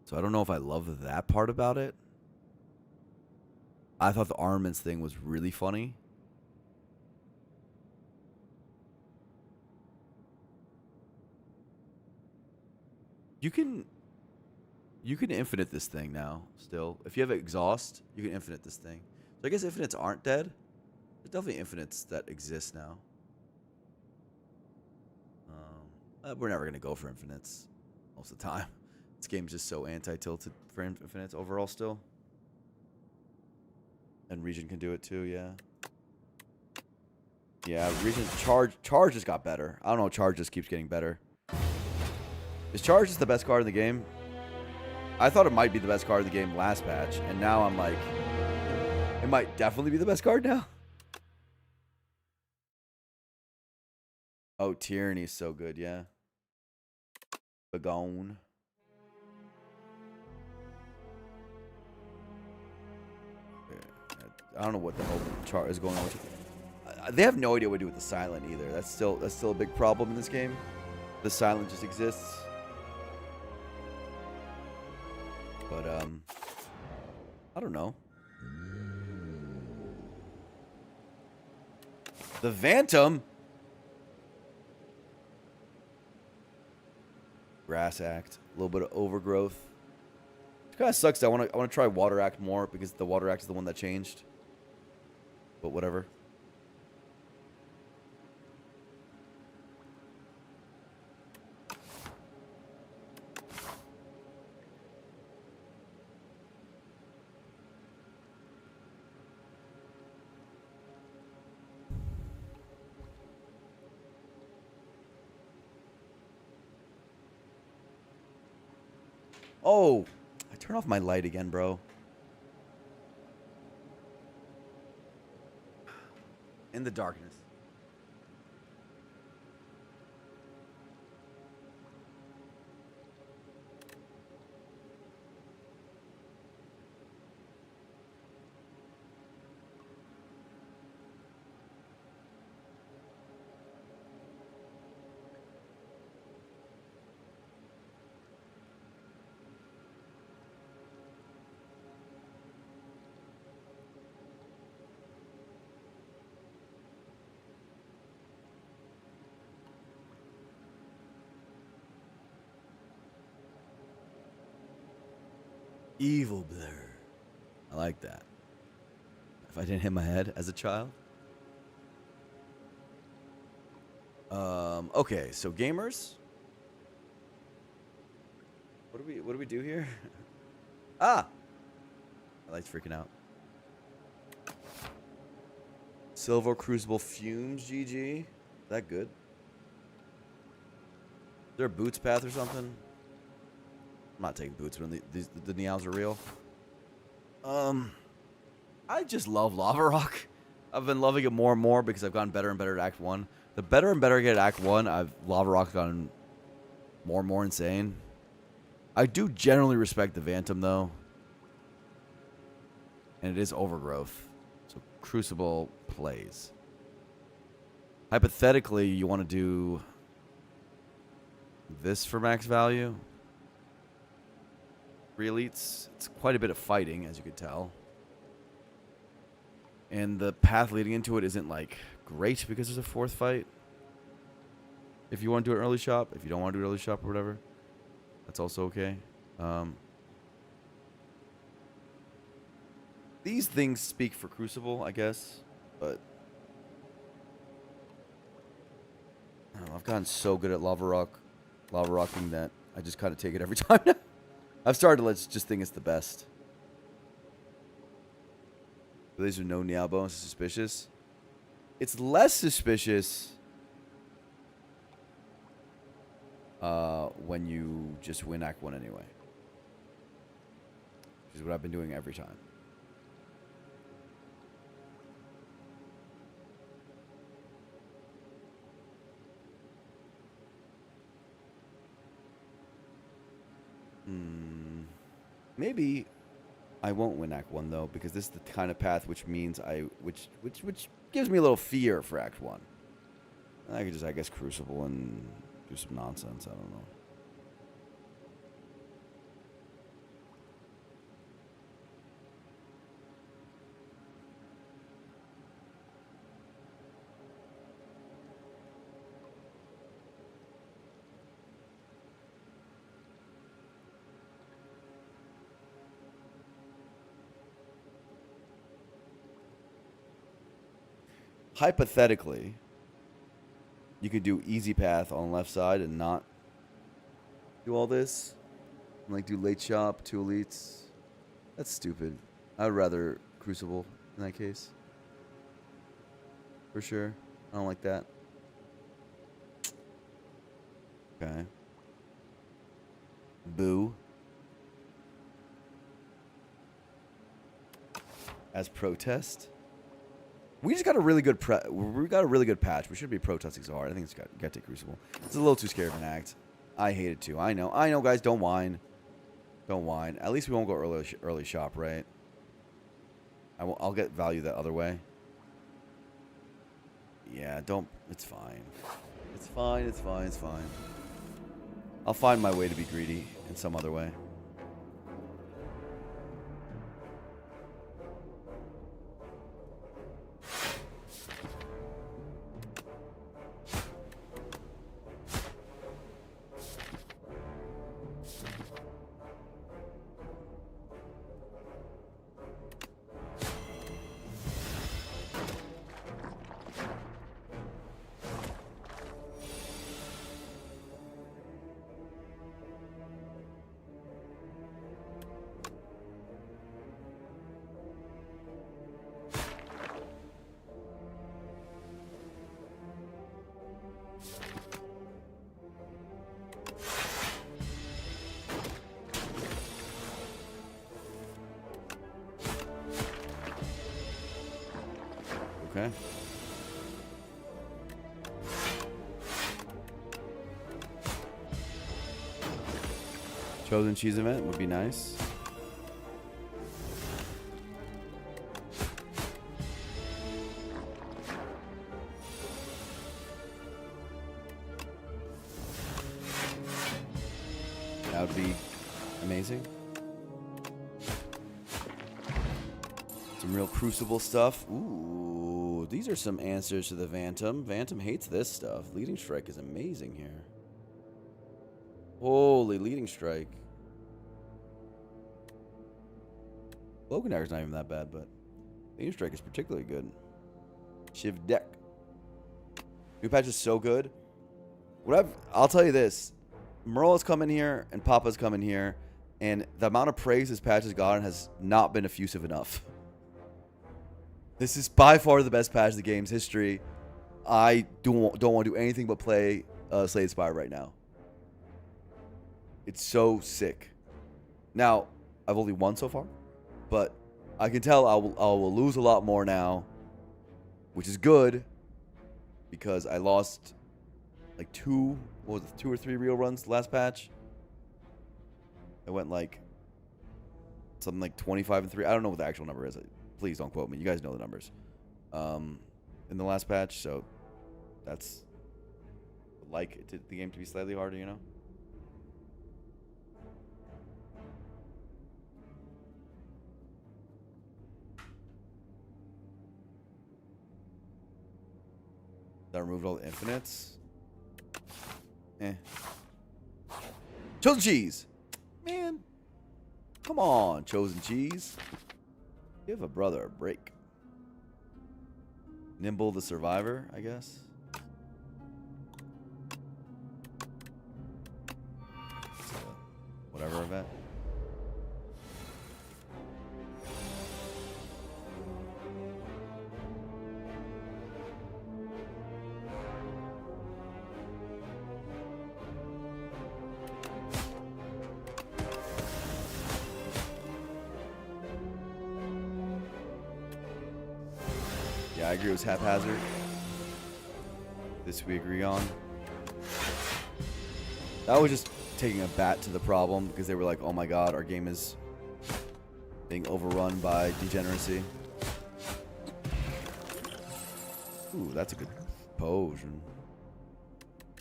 So I don't know if I love that part about it. I thought the armaments thing was really funny. You can infinite this thing now, still. If you have exhaust, you can infinite this thing. So I guess infinites aren't dead. There's definitely infinites that exist now. We're never going to go for infinites most of the time. This game's just so anti-tilted for infinites overall still. And Region can do it too, yeah. Yeah, Region Charge just got better. I don't know, Charge just keeps getting better. Is Charge just the best card in the game? I thought it might be the best card in the game last patch, and now I'm like, it might definitely be the best card now. Oh, Tyranny is so good, yeah. Bagone. I don't know what the hell chart is going on with it. They have no idea what to do with the silent either. That's still a big problem in this game. The silent just exists. But I don't know. The Phantom. Grass Act, a little bit of overgrowth. It kind of sucks. I want to try Water Act more because the Water Act is the one that changed. But whatever. Oh, I turned off my light again, bro. In the darkness. Evil blur. I like that. If I didn't hit my head as a child. Okay, so gamers. What do we do here? Ah! I like freaking out. Silver Crucible Fumes, GG. Is that good? Is there a boots path or something? I'm not taking boots when the Neons are real. I just love Lava Rock. I've been loving it more and more because I've gotten better and better at Act 1. The better and better I get at Act 1, Lava Rock's gotten more and more insane. I do generally respect the Phantom, though. And it is overgrowth. So Crucible plays. Hypothetically, you want to do this for max value. 3 elites. It's quite a bit of fighting, as you could tell. And the path leading into it isn't, like, great because there's a 4th fight. If you want to do an early shop. If you don't want to do an early shop or whatever, that's also okay. These things speak for Crucible, I guess. But I don't know, I've gotten so good at lava rocking that I just kind of take it every time now. I've started to just think it's the best. These are no Niao bones suspicious. It's less suspicious when you just win Act 1 anyway. Which is what I've been doing every time. Maybe I won't win Act 1 though, because this is the kind of path which means which gives me a little fear for Act 1. I could just, I guess, Crucible and do some nonsense. I don't know. Hypothetically, you could do easy path on the left side and not do all this. And like do late shop, 2 elites. That's stupid. I would rather Crucible in that case. For sure. I don't like that. Okay. Boo. As protest. We just got a really good patch. We should be protesting so hard. I think it's got to take Crucible. It's a little too scary of an act. I hate it too. I know, guys. Don't whine. Don't whine. At least we won't go early shop, right? I'll get value that other way. Yeah, don't. It's fine. It's fine. It's fine. It's fine. I'll find my way to be greedy in some other way. Okay. Chosen cheese event would be nice. That would be amazing. Some real Crucible stuff. Ooh, these are some answers to the Vantum. Vantum hates this stuff. Leading Strike is amazing here. Holy Leading Strike. Logan Dagger's not even that bad, but Leading Strike is particularly good. Shiv Deck. New patch is so good. I'll tell you this. Merle's come in here and Papa's come in here, and the amount of praise this patch has gotten has not been effusive enough. This is by far the best patch in the game's history. I don't want to do anything but play Slade Spire right now. It's so sick. Now, I've only won so far, but I can tell I will lose a lot more now, which is good because I lost like 2 or 3 real runs last patch. I went like something like 25 and 3. I don't know what the actual number is. Please don't quote me. You guys know the numbers. In the last patch, so that's like the game to be slightly harder, you know. That removed all the infinites. Chosen cheese, man. Come on, chosen cheese. Give a brother a break. Nimble the survivor, I guess. Whatever event. Yeah, I agree. It was haphazard. This we agree on. That was just taking a bat to the problem because they were like, oh my god, our game is being overrun by degeneracy. Ooh, that's a good potion.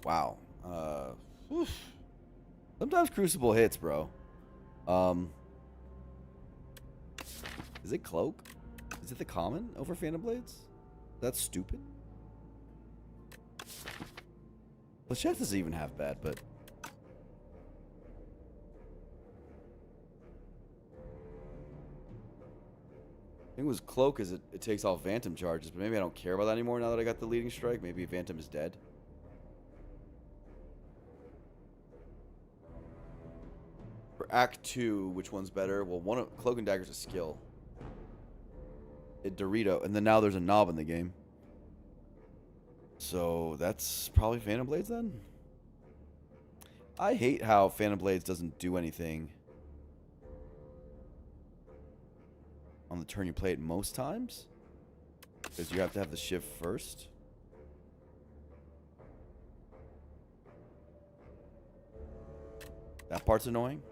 Wow. Oof. Sometimes Crucible hits, bro. Is it Cloak? Is it the common over Phantom Blades? That's stupid. Flechette doesn't even have bad, but I think it was Cloak as it takes off Phantom charges, but maybe I don't care about that anymore now that I got the leading strike. Maybe Phantom is dead. For Act 2, which one's better? Well, Cloak and Dagger's a skill. Dorito, and then now there's a knob in the game. So that's probably Phantom Blades then? I hate how Phantom Blades doesn't do anything on the turn you play it most times. Because you have to have the shift first. That part's annoying.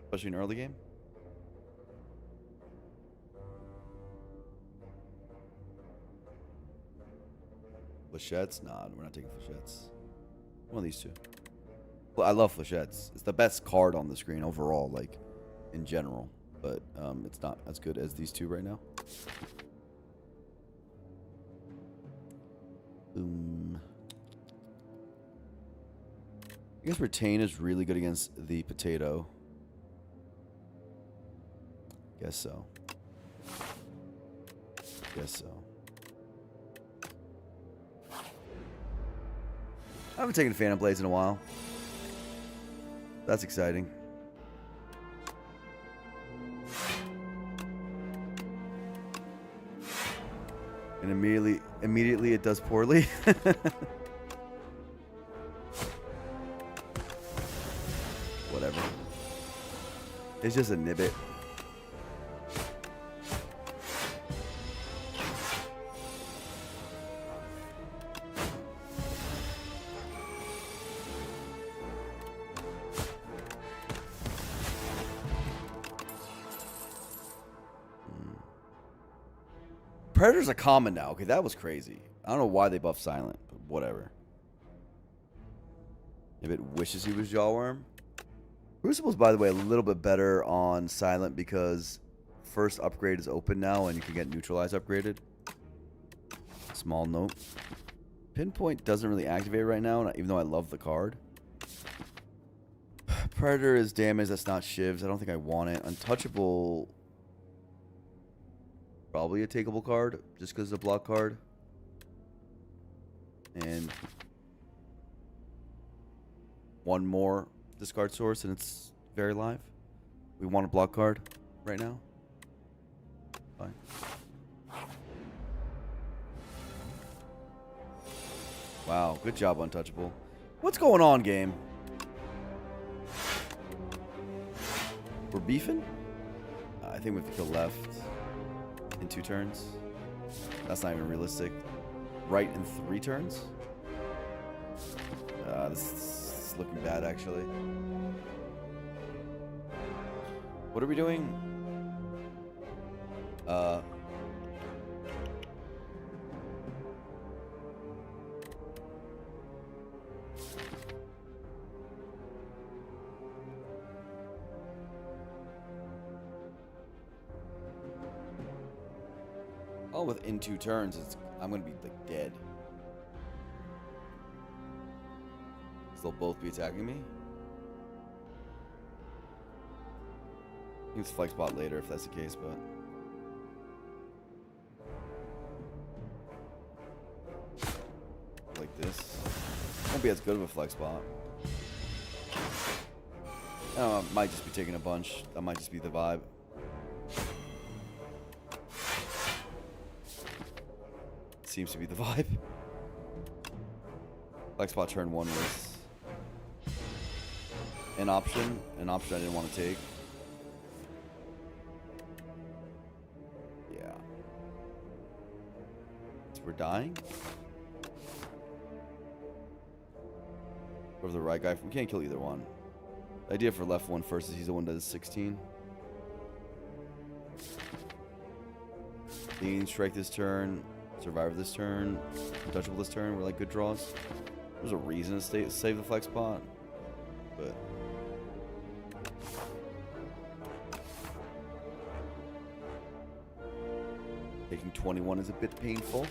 Especially in early game. Flechettes? Nah, we're not taking Flechettes. One of these two. Well, I love Flechettes. It's the best card on the screen overall, like, in general. But it's not as good as these two right now. I guess Retain is really good against the potato. Guess so. Guess so. I haven't taken Phantom Blades in a while. That's exciting. And immediately it does poorly. Whatever. It's just a nibbit. Predator's a common now. Okay, that was crazy. I don't know why they buffed Silent, but whatever. If it wishes he was Jawworm. Crucible's, by the way, a little bit better on Silent because first upgrade is open now and you can get Neutralize upgraded. Small note. Pinpoint doesn't really activate right now, even though I love the card. Predator is damage that's not shivs. I don't think I want it. Untouchable... probably a takeable card, just because it's a block card. And one more discard source, and it's very live. We want a block card right now. Fine. Wow, good job, Untouchable. What's going on, game? We're beefing? I think we have to kill left. In 2 turns. That's not even realistic. Right in 3 turns. This is looking bad, actually. What are we doing? Uh. Oh, within 2 turns, I'm gonna be like dead. They'll both be attacking me. Use flex bot later if that's the case, but like this won't be as good of a flex bot. I might just be taking a bunch. That might just be the vibe. Seems to be the vibe. Flex bot turn 1 was an option I didn't want to take. Yeah. So we're dying? Or the right guy. We can't kill either one. The idea for left one first is he's the one that does 16. Lean strike this turn. Survivor this turn. Untouchable this turn. We're like good draws. There's a reason to save the flex pot. But taking 21 is a bit painful.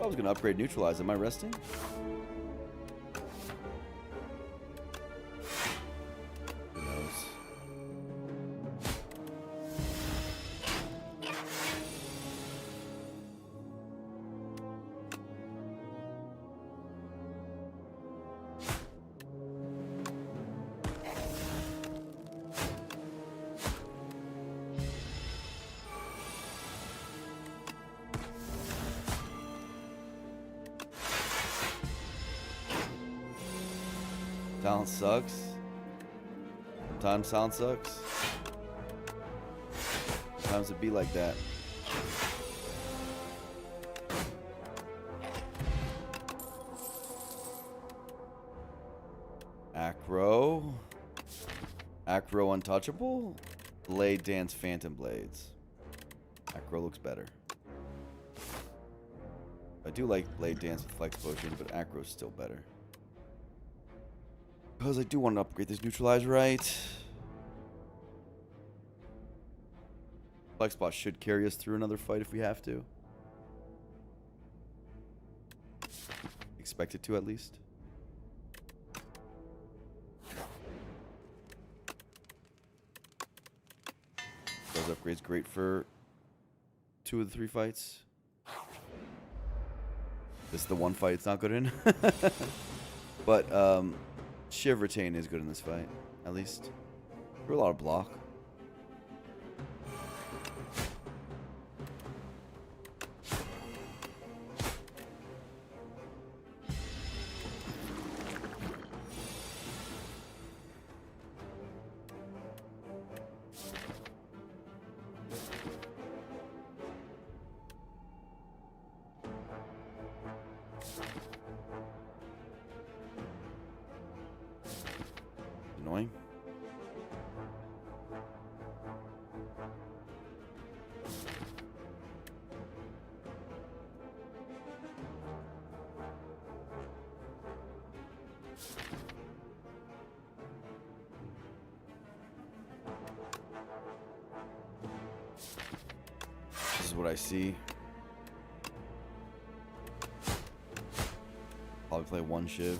I was going to upgrade neutralize. Am I resting? Who knows? Talent sucks. Sometimes talent sucks. Sometimes it be like that. Acro. Acro untouchable. Blade dance phantom blades. Acro looks better. I do like blade dance with flex potion, but acro's still better. Because I do want to upgrade this neutralize right. Flex bot should carry us through another fight if we have to. Expect it to at least. Those upgrades great for 2 of the 3 fights. This is the one fight it's not good in. But Shiv Retain is good in this fight, at least. For a lot of block. Annoying. This is what I see. Probably play 1 Shiv.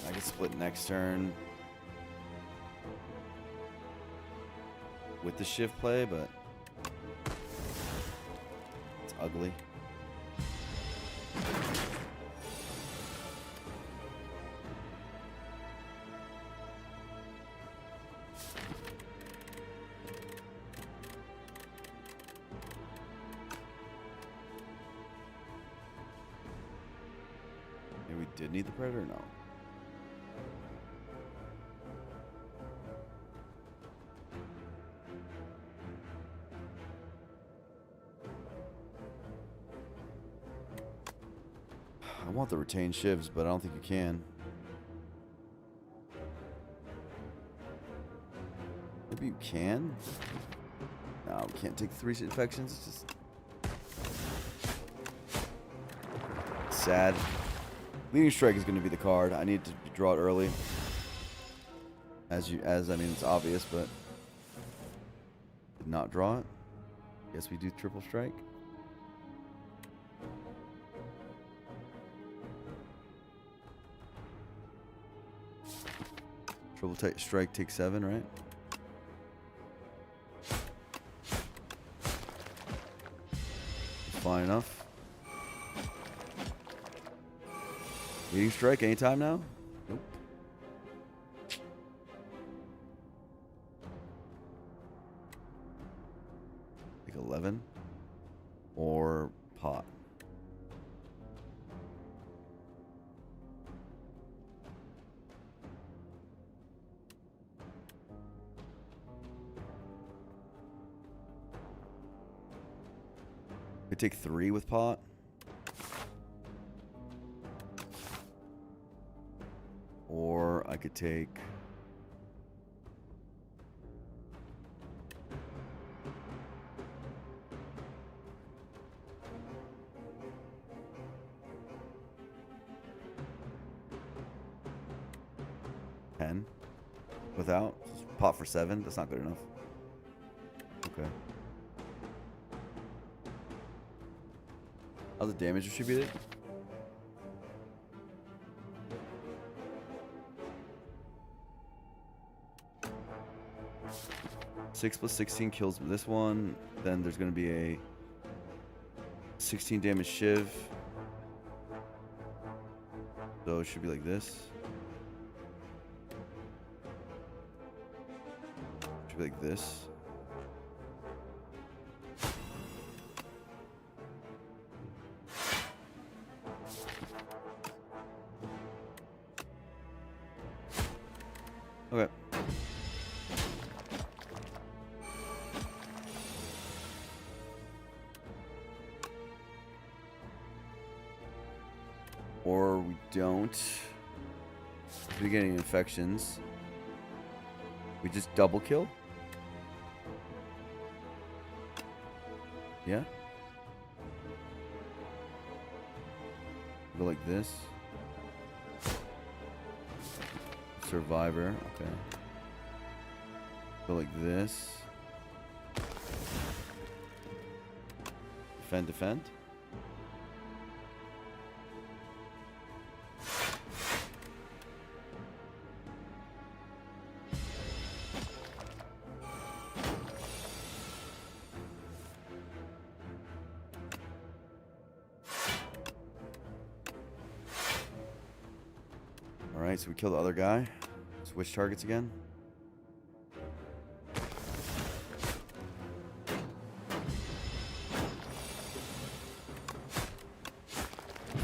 I can split next turn with the Shiv play, but it's ugly. Maybe we did need the Predator? No. I want the retained shivs, but I don't think you can. Maybe you can? No, we can't take 3 infections. It's just sad. Leading strike is going to be the card. I need to draw it early. I mean, it's obvious, but did not draw it. Guess we do triple strike. Triple strike takes 7, right? Fine enough. Leading strike anytime now? Nope. Take 11. Or pot. We take 3 with pot. Or I could take $10 without. Pot for 7. That's not good enough. Okay. How's the damage distributed? Six plus 16 kills this one. Then there's going to be a 16 damage shiv. So it should be like this. Should be like this. Okay. Or we don't. If we get any infections, we just double kill. Yeah. Go like this. Survivor. Okay. Go like this. Defend, defend. Alright, so we kill the other guy. Switch targets again.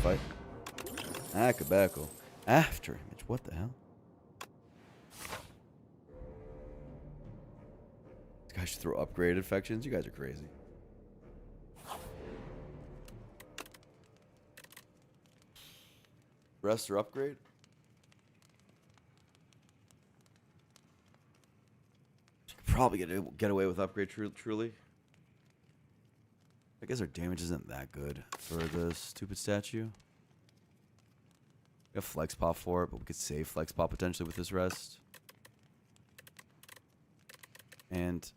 Fight. Akabako. After image. What the hell? These guys should throw upgrade infections. You guys are crazy. Rest or upgrade? Probably get away with upgrade truly. I guess our damage isn't that good for the stupid statue. We have flex pop for it, but we could save flex pop potentially with this rest. And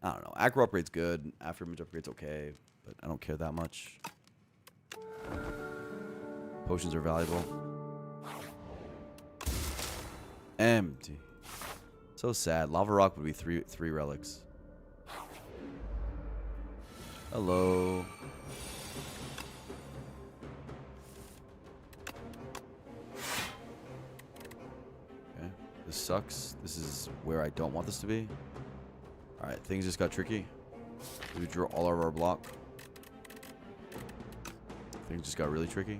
I don't know. Acro upgrade's good. After image upgrade's okay, but I don't care that much. Potions are valuable. Empty. So sad. Lava rock would be three relics. Hello. Okay. This sucks. This is where I don't want this to be. Alright, things just got tricky. We drew all of our block. Things just got really tricky.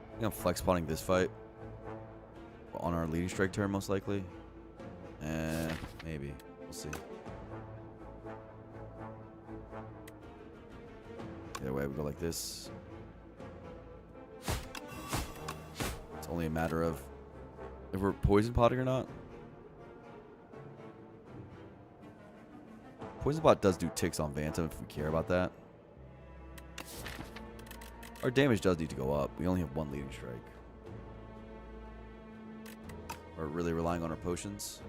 I think I'm flex spawning this fight on our leading strike turn most likely. Maybe. We'll see. Either way, we go like this. It's only a matter of if we're poison potting or not. Poison pot does do ticks on Phantom if we care about that. Our damage does need to go up. We only have one leading strike. We're really relying on our potions.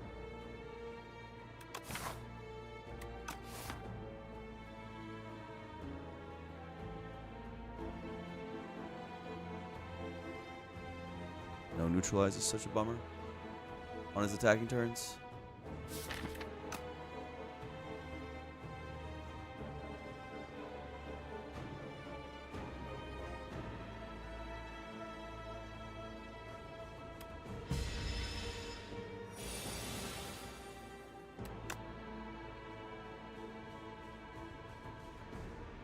No neutralize is such a bummer on his attacking turns.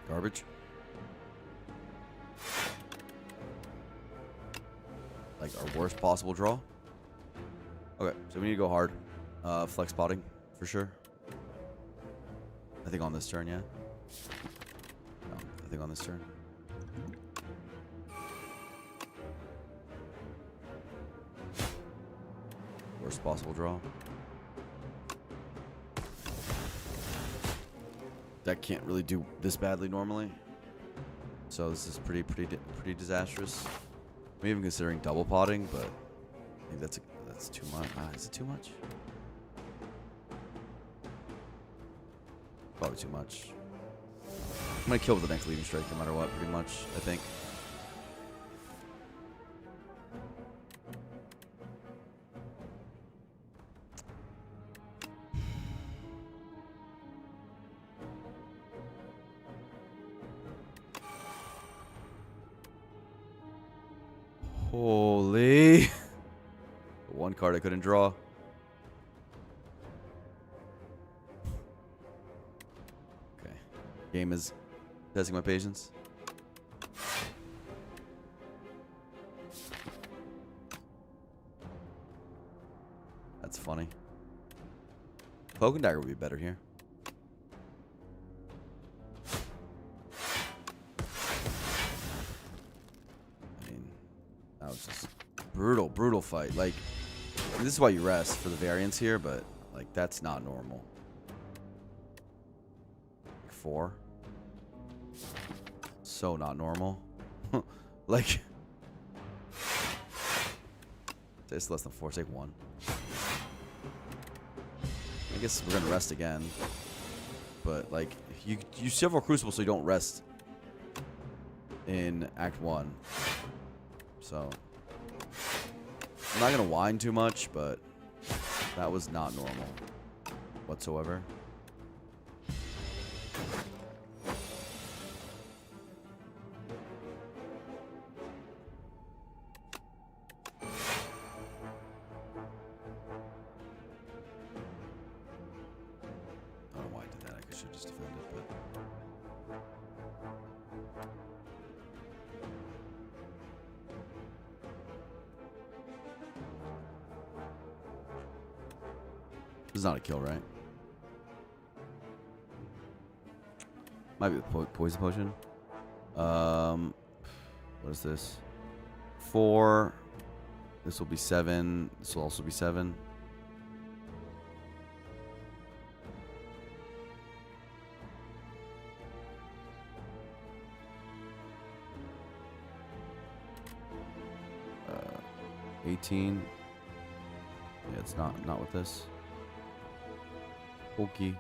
Garbage. Like our worst possible draw. Okay, so we need to go hard. Flex potting for sure. I think on this turn, yeah. No, I think on this turn. Worst possible draw. That can't really do this badly normally. So this is pretty disastrous. I'm even considering double potting, but I think that's too much. Is it too much? Probably too much. I'm gonna kill with the next leading strike no matter what, pretty much, I think. Holy. One card I couldn't draw. Okay. Game is testing my patience. That's funny. Cloak and Dagger would be better here. That was just brutal fight. Like, this is why you rest for the variance here, but like that's not normal. Like 4. So not normal. Like, it's less than 4. Take 1. I guess we're gonna rest again, but like you several Crucible so you don't rest in Act 1. So, I'm not going to whine too much, but that was not normal whatsoever. I don't know why I did that. I should just defend it, but... This is not a kill, right? Might be with poison potion. What is this? 4. This will be 7. This will also be 7. Uh, 18. Yeah, it's not with this. Okay.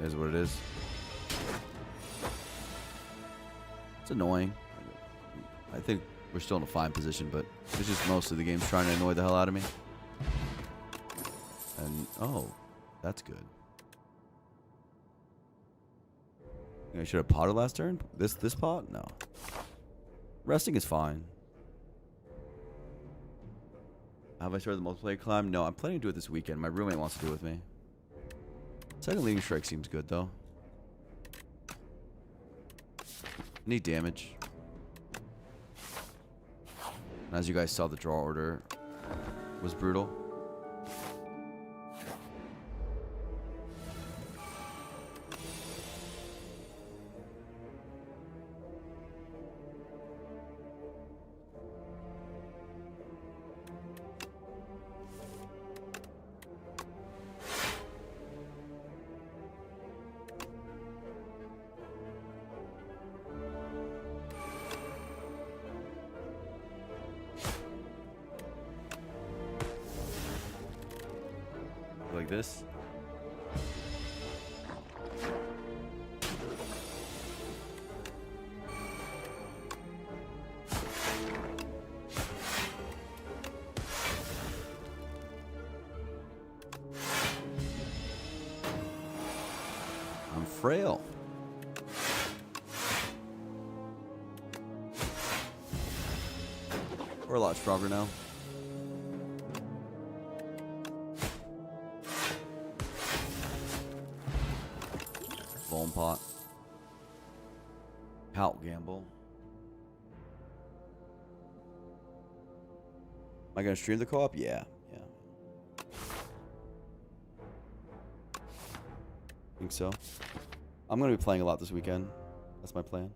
Is what it is. It's annoying. I think we're still in a fine position, but it's just mostly the game's trying to annoy the hell out of me. And oh, that's good. I should have potted last turn. This pot? No. Resting is fine. Have I started the multiplayer climb? No, I'm planning to do it this weekend. My roommate wants to do it with me. Second leading strike seems good, though. Need damage. And as you guys saw, the draw order was brutal. Like this. I'm frail. We're a lot stronger now. Bone pot. Out gamble. Am I gonna stream the co-op? Yeah. Think so. I'm gonna be playing a lot this weekend. That's my plan.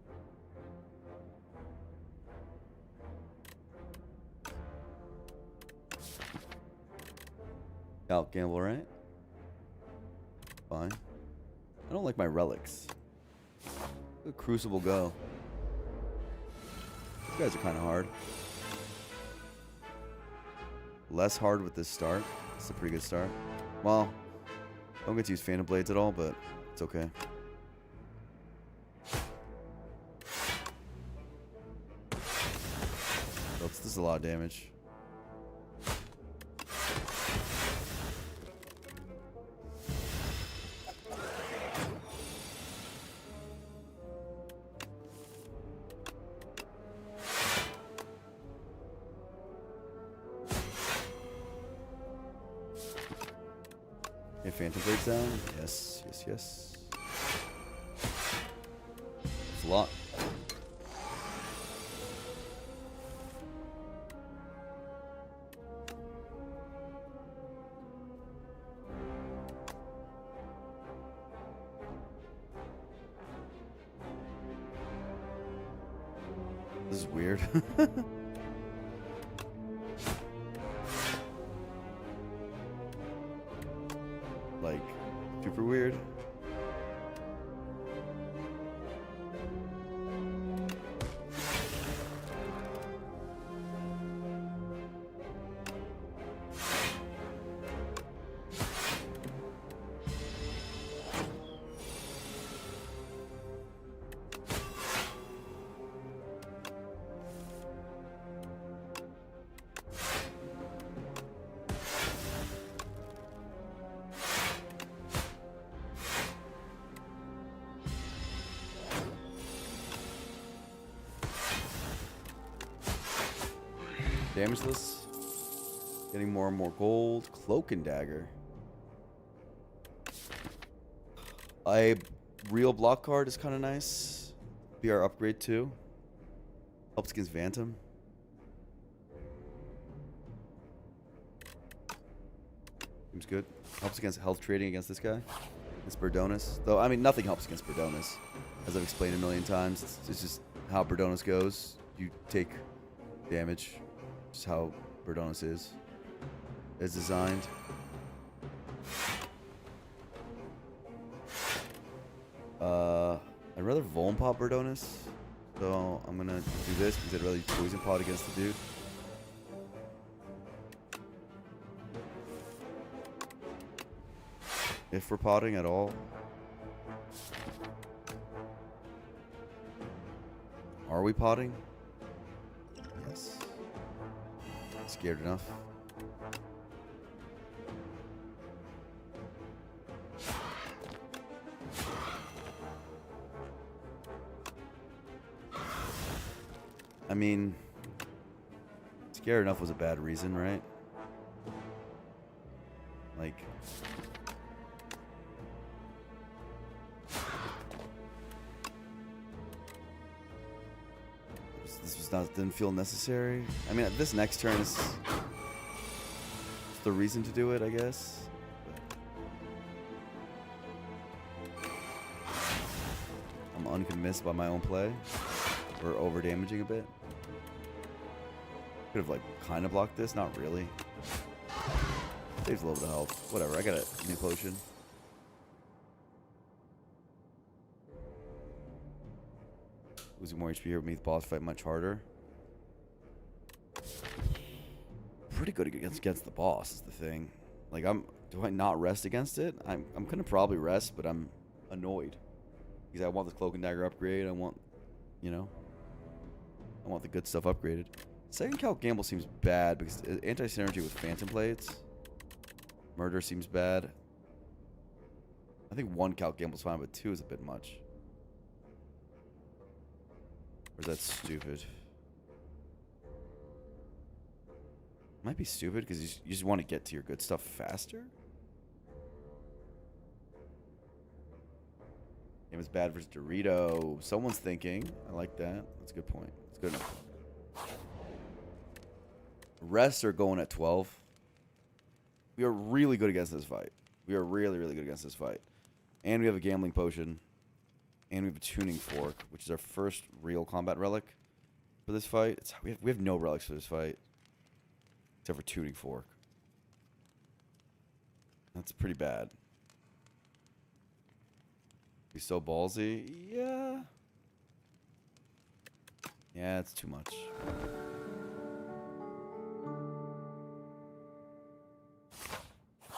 Out gamble, right? Fine. I don't like my relics. Let Crucible go. These guys are kind of hard. Less hard with this start. It's a pretty good start. Well, don't get to use Phantom Blades at all, but it's okay. This is a lot of damage. Okay, Phantom Blades down. Yes. It's a lot. This is weird. Like, super weird. Damageless. Getting more and more gold. Cloak and Dagger. A real block card is kind of nice. BR upgrade too. Helps against Phantom. Seems good. Helps against health trading against this guy. Against Berdonis. Though, I mean, nothing helps against Berdonis. As I've explained a million times. It's just how Berdonis goes. You take damage. Just how Berdonis is. It's designed. I'd rather Vuln Pop Berdonis. So I'm gonna do this because I'd rather use Poison Pot against the dude. If we're potting at all. Are we potting? Yes. Scared enough. I mean, scared enough was a bad reason, right? Like, This was not didn't feel necessary. I mean, this next turn is the reason to do it, I guess. But I'm unconvinced by my own play. Or over damaging a bit. Could have like kind of blocked this, not really. Saves a little bit of health. Whatever, I got a new potion. Losing more HP here would make the boss fight much harder. Pretty good against the boss is the thing. Like, do I not rest against it? I'm gonna probably rest, but I'm annoyed because I want this cloak and dagger upgrade. I want, you know, I want the good stuff upgraded. Second calc gamble seems bad because anti-synergy with phantom blades. Murder seems bad. I think one calc gamble's fine, but two is a bit much. Or is that stupid? Might be stupid because you just want to get to your good stuff faster. Game is bad versus Dorito. Someone's thinking. I like that. That's a good point. That's good enough. Rests are going at 12. We are really good against this fight. We are really, really good against this fight. And we have a gambling potion. And we have a tuning fork, which is our first real combat relic for this fight. We have no relics for this fight. Except for tuning fork. That's pretty bad. Be so ballsy? Yeah. Yeah, it's too much.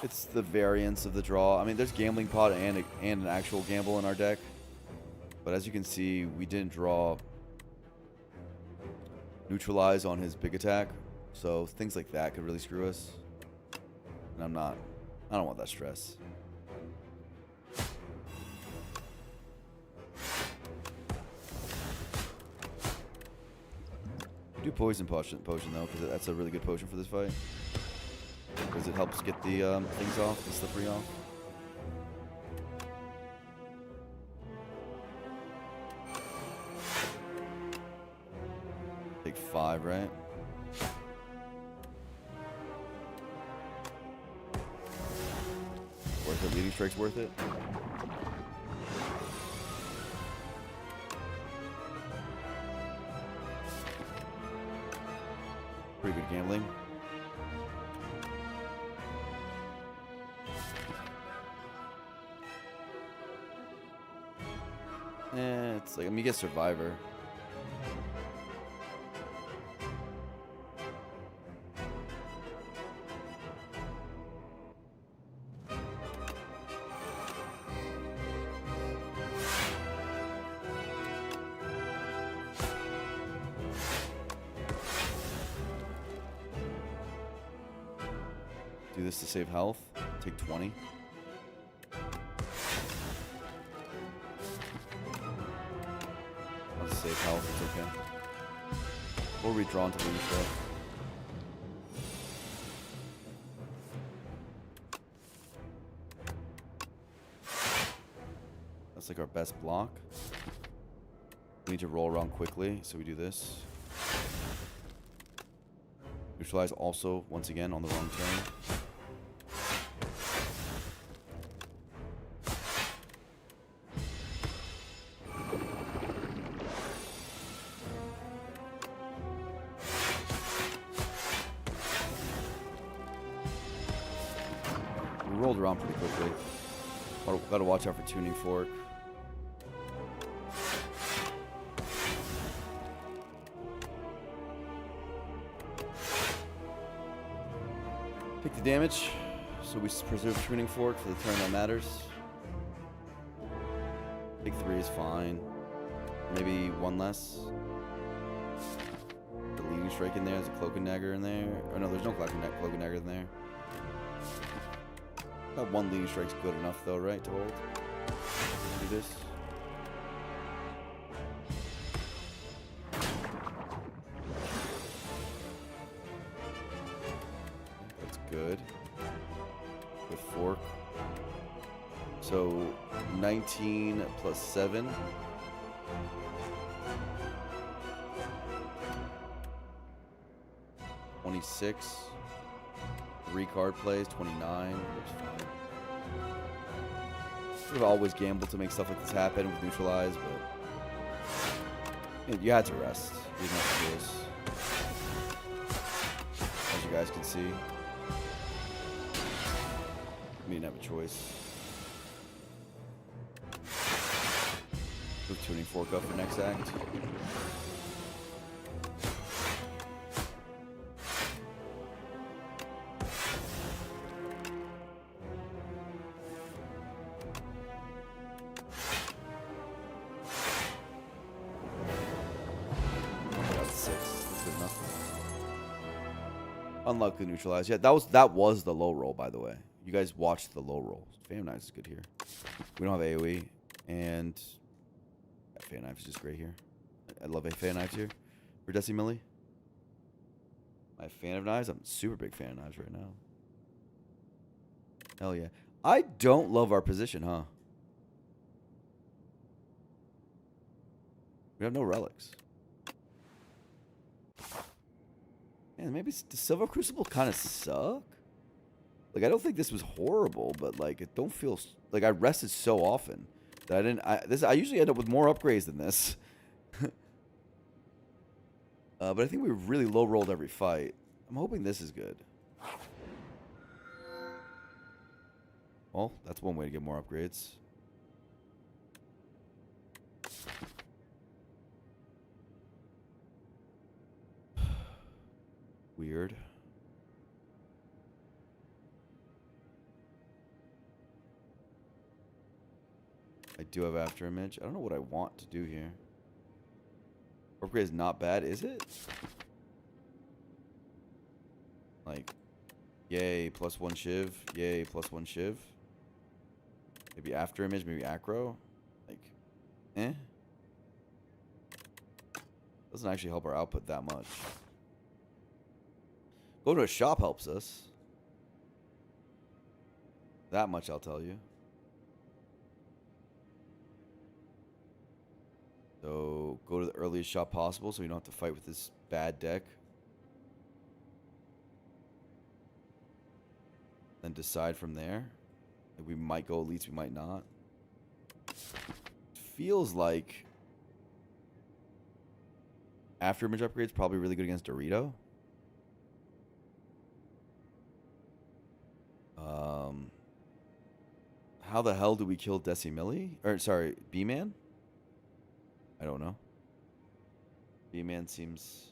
It's the variance of the draw. I mean, there's gambling pot and an actual gamble in our deck. But as you can see, we didn't draw neutralize on his big attack. So things like that could really screw us. And I don't want that stress. We do poison potion though, because that's a really good potion for this fight. Because it helps get the things off, the slippery off. Take 5, right? Worth it. Leading strike's worth it. Pretty good gambling. It's like, I mean, you get Survivor. Do this to save health. Take 20. I'll save health, it's okay. Or redraw into the intro. That's like our best block. We need to roll around quickly, so we do this. Neutralize also, once again, on the wrong turn. Rolled around pretty quickly. Gotta watch out for tuning fork. Pick the damage, so we preserve tuning fork for the turn that matters. Pick 3 is fine. Maybe 1 less. The leading strike in there, there's a cloak and dagger in there. Oh no, there's no cloak and dagger in there. That 1 leading strike's good enough though, right, to hold? Do this. That's good. With fork. So 19 plus 7. 26. 3 card plays, 29. Looks fine. I've always gambled to make stuff like this happen with neutralize, but you had to rest. You didn't have to do this. As you guys can see, we didn't have a choice. Move tuning fork up for next act. Unluckily neutralized. Yeah, that was the low roll, by the way. You guys watched the low roll. Fan Knives is good here. We don't have AoE, and Fan Knives is just great here. I love a Fan Knives here for Decimilli. I'm a fan of knives. I'm a super big fan of knives right now. Hell yeah. I don't love our position, huh? We have no relics. Man, maybe does Silver Crucible kind of suck? Like, I don't think this was horrible, but like, it don't feel like I rested so often that I didn't. I usually end up with more upgrades than this. But I think we really low rolled every fight. I'm hoping this is good. Well, that's one way to get more upgrades. Weird. I do have after image. I don't know what I want to do here. Upgrade is not bad, is it? Like, yay, +1 Shiv. Yay, +1 Shiv. Maybe after image, maybe acro. Like, eh. Doesn't actually help our output that much. Going to a shop helps us. That much I'll tell you. So go to the earliest shop possible so you don't have to fight with this bad deck. Then decide from there. Like, we might go elites, we might not. Feels like after image upgrades probably really good against Dorito. How the hell do we kill Decimilli? Or sorry, B-Man? I don't know. B-Man seems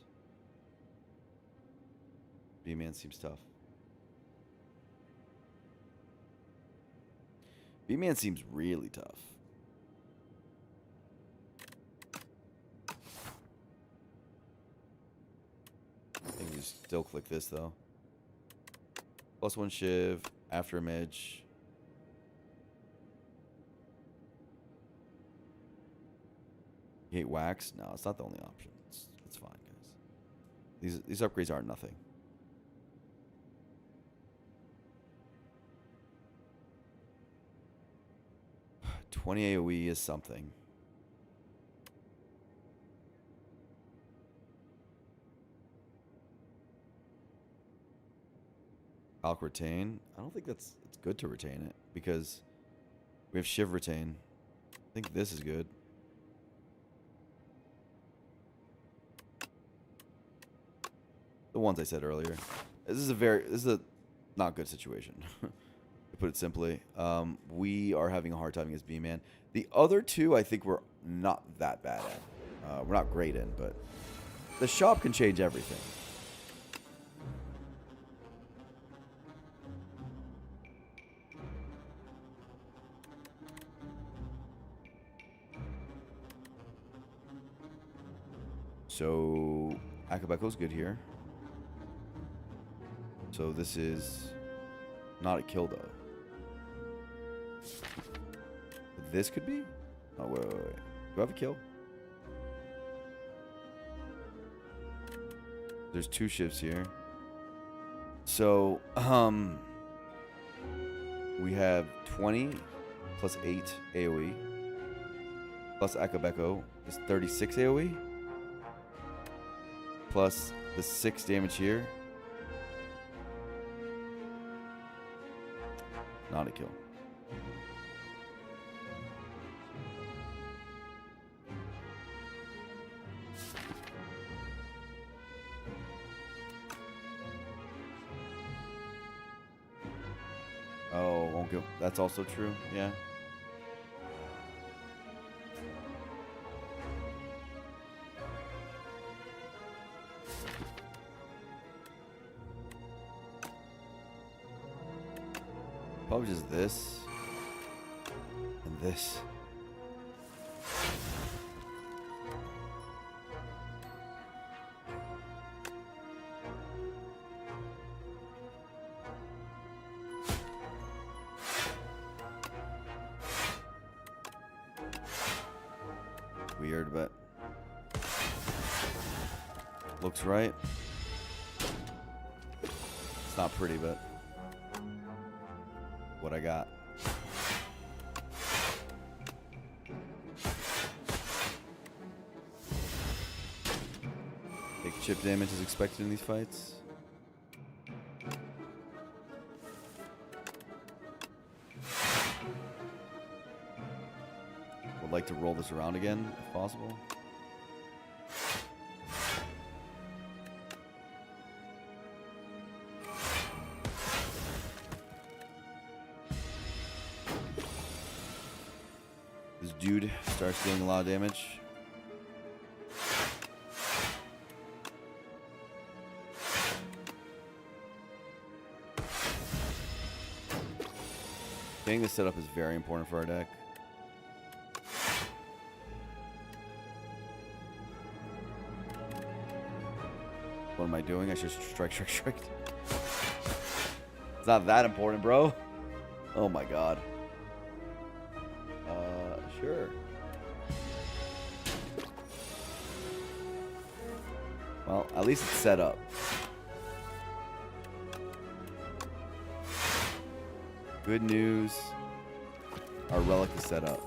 tough. B-Man seems really tough. I think you still click this though. +1 Shiv, after image. You hate wax? No, it's not the only option. It's fine, guys. These upgrades aren't nothing. $20 AoE is something. Alk retain. I don't think it's good to retain it because we have Shiv retain. I think this is good. The ones I said earlier. This is a not good situation. To put it simply. We are having a hard time against B-Man. The other two I think we're not that bad at. We're not great in, but the shop can change everything. So Akabeko's good here. So this is not a kill though. But this could be? Oh wait. Do I have a kill? There's 2 shifts here. So we have 20 plus 8 AoE plus Akabeko is 36 AoE plus the 6 damage here Not a kill. Oh, won't go. That's also true. Yeah. Probably just this and this. Weird, but looks right. It's not pretty, but what I got. Big chip damage is expected in these fights. Would like to roll this around again, if possible. This dude starts dealing a lot of damage. Getting this set up is very important for our deck. What am I doing? I should strike. It's not that important, bro. Oh my god. Sure. Well, at least it's set up. Good news. Our relic is set up.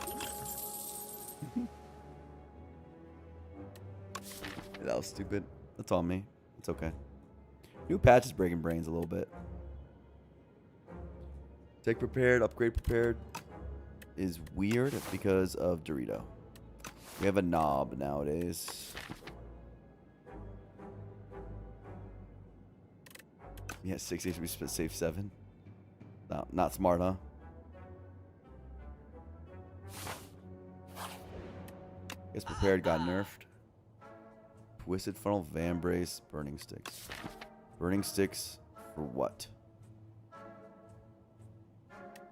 That was stupid. That's on me. It's okay. New patch is breaking brains a little bit. Take prepared, upgrade prepared is weird because of Dorito. We have a knob nowadays. Yeah, 6 HP, we split save 7. No, not smart, huh? Guess prepared got nerfed. Twisted funnel, van brace, burning sticks. Burning sticks for what?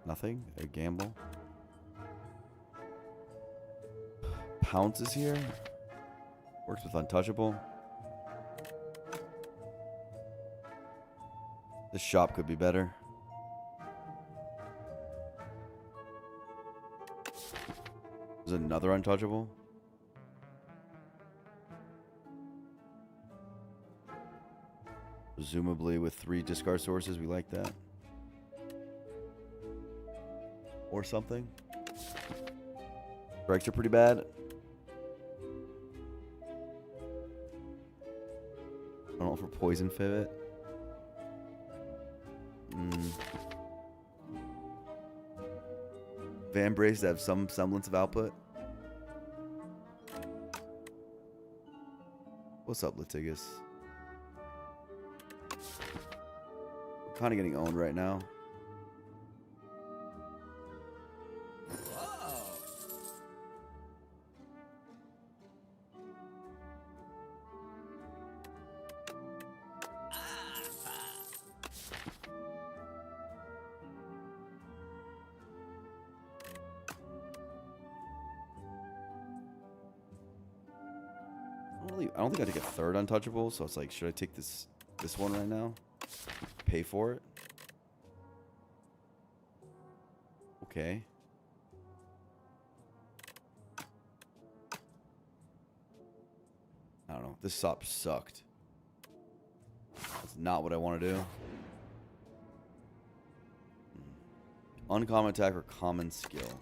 Nothing? A gamble? Pounce is here. Works with untouchable. This shop could be better. There's another untouchable. Presumably with 3 discard sources, we like that. Or something. Strikes are pretty bad. I don't know if we're poison pivot. Van brace have some semblance of output. What's up, Litigious? We're kind of getting owned right now. I don't think I take a third untouchable, so it's like, should I take this one right now? Pay for it? Okay. I don't know. This SOP sucked. That's not what I want to do. Uncommon attack or common skill.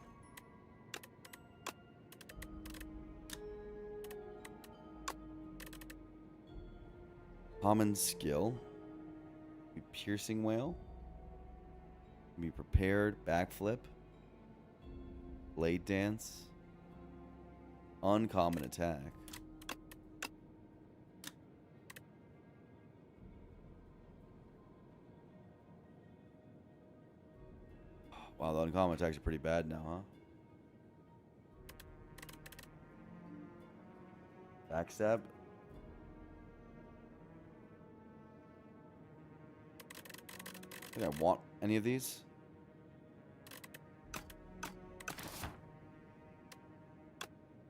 Common skill. Piercing whale. Be prepared. Backflip. Blade dance. Uncommon attack. Wow, the uncommon attacks are pretty bad now, huh? Backstab. I think I want any of these.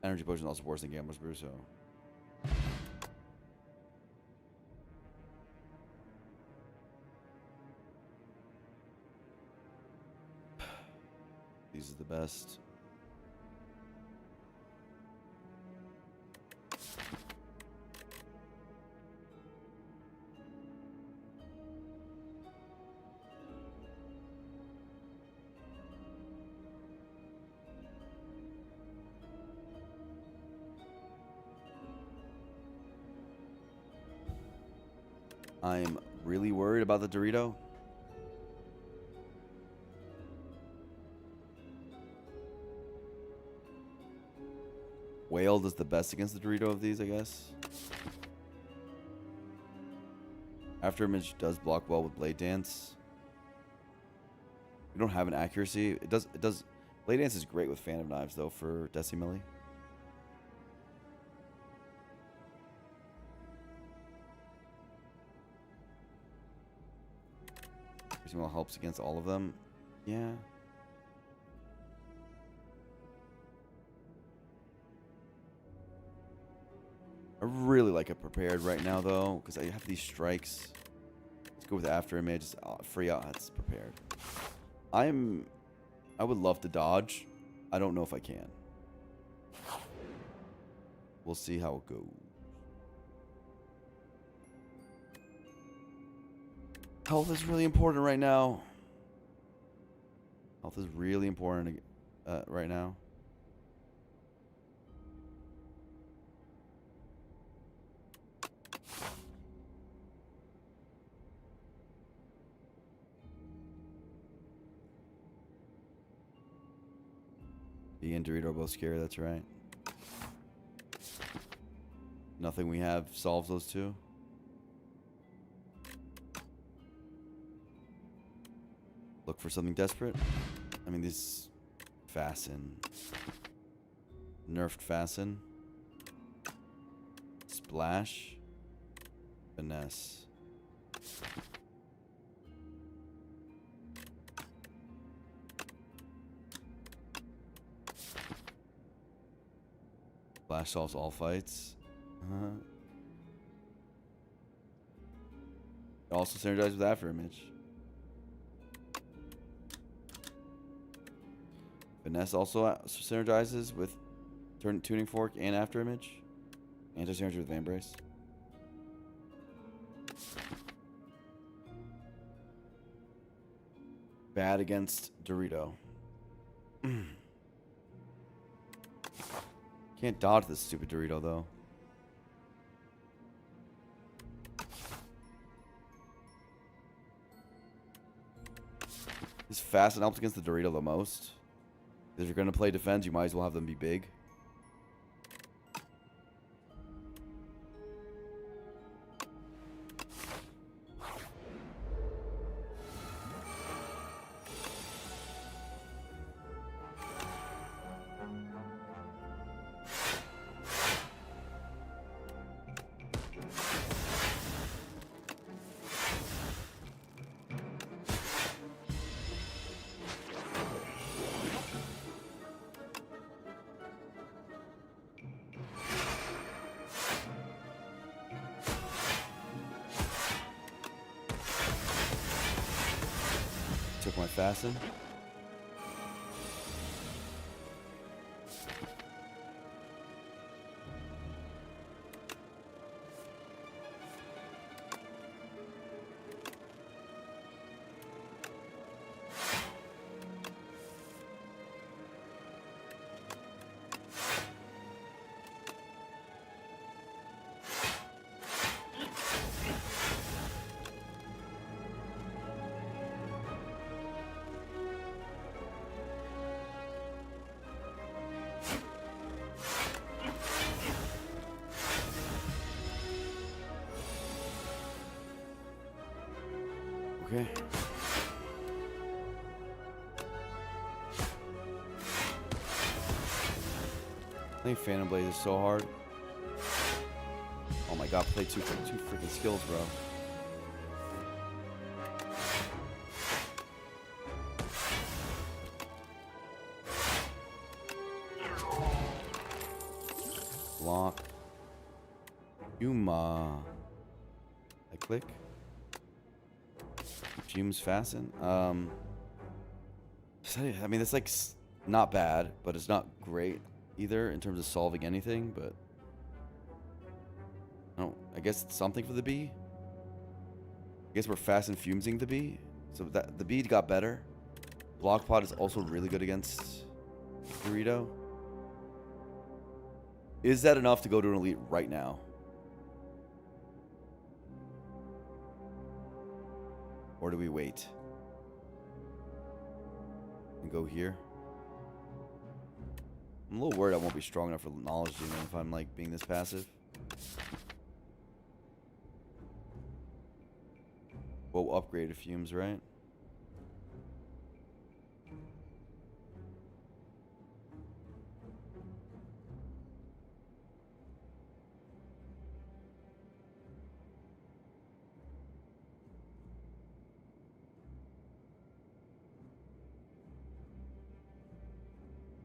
Energy potion is also worse than Gambler's Brew, so. These are the best. I'm really worried about the Dorito. Whale does the best against the Dorito of these, I guess. Afterimage does block well with Blade Dance. We don't have an accuracy. It does. Blade Dance is great with Fan of Knives though for Decimilli. Well, helps against all of them. Yeah. I really like it prepared right now though, because I have these strikes. Let's go with Afterimage. Free odds prepared. I would love to dodge. I don't know if I can. We'll see how it goes. Health is really important right now. Health is really important right now. The and Dorito are both scary, that's right. Nothing we have solves those two. Look for something desperate. I mean, this Fasten. Nerfed Fasten. Splash. Finesse. Splash solves all fights. It also synergizes with Afterimage. Finesse also synergizes with Tuning Fork and Afterimage. Anti-synergy with Vambrace. Bad against Dorito. Can't dodge this stupid Dorito though. This Fasten helps against the Dorito the most. If you're going to play defense, you might as well have them be big. Took my Fasten. Okay. I think Phantom Blade is so hard. Oh my god, play two freaking skills, bro. Block. Yuma. I click. Fumes fasten. I mean, it's like not bad, but it's not great either in terms of solving anything. But I guess it's something for the bee. I guess we're fast and fuming the bee, so that the bee got better. Block Pod is also really good against Dorito. Is that enough to go to an elite right now? Or do we wait? And go here? I'm a little worried I won't be strong enough for knowledge demon if I'm like being this passive. Well, upgrade fumes, right?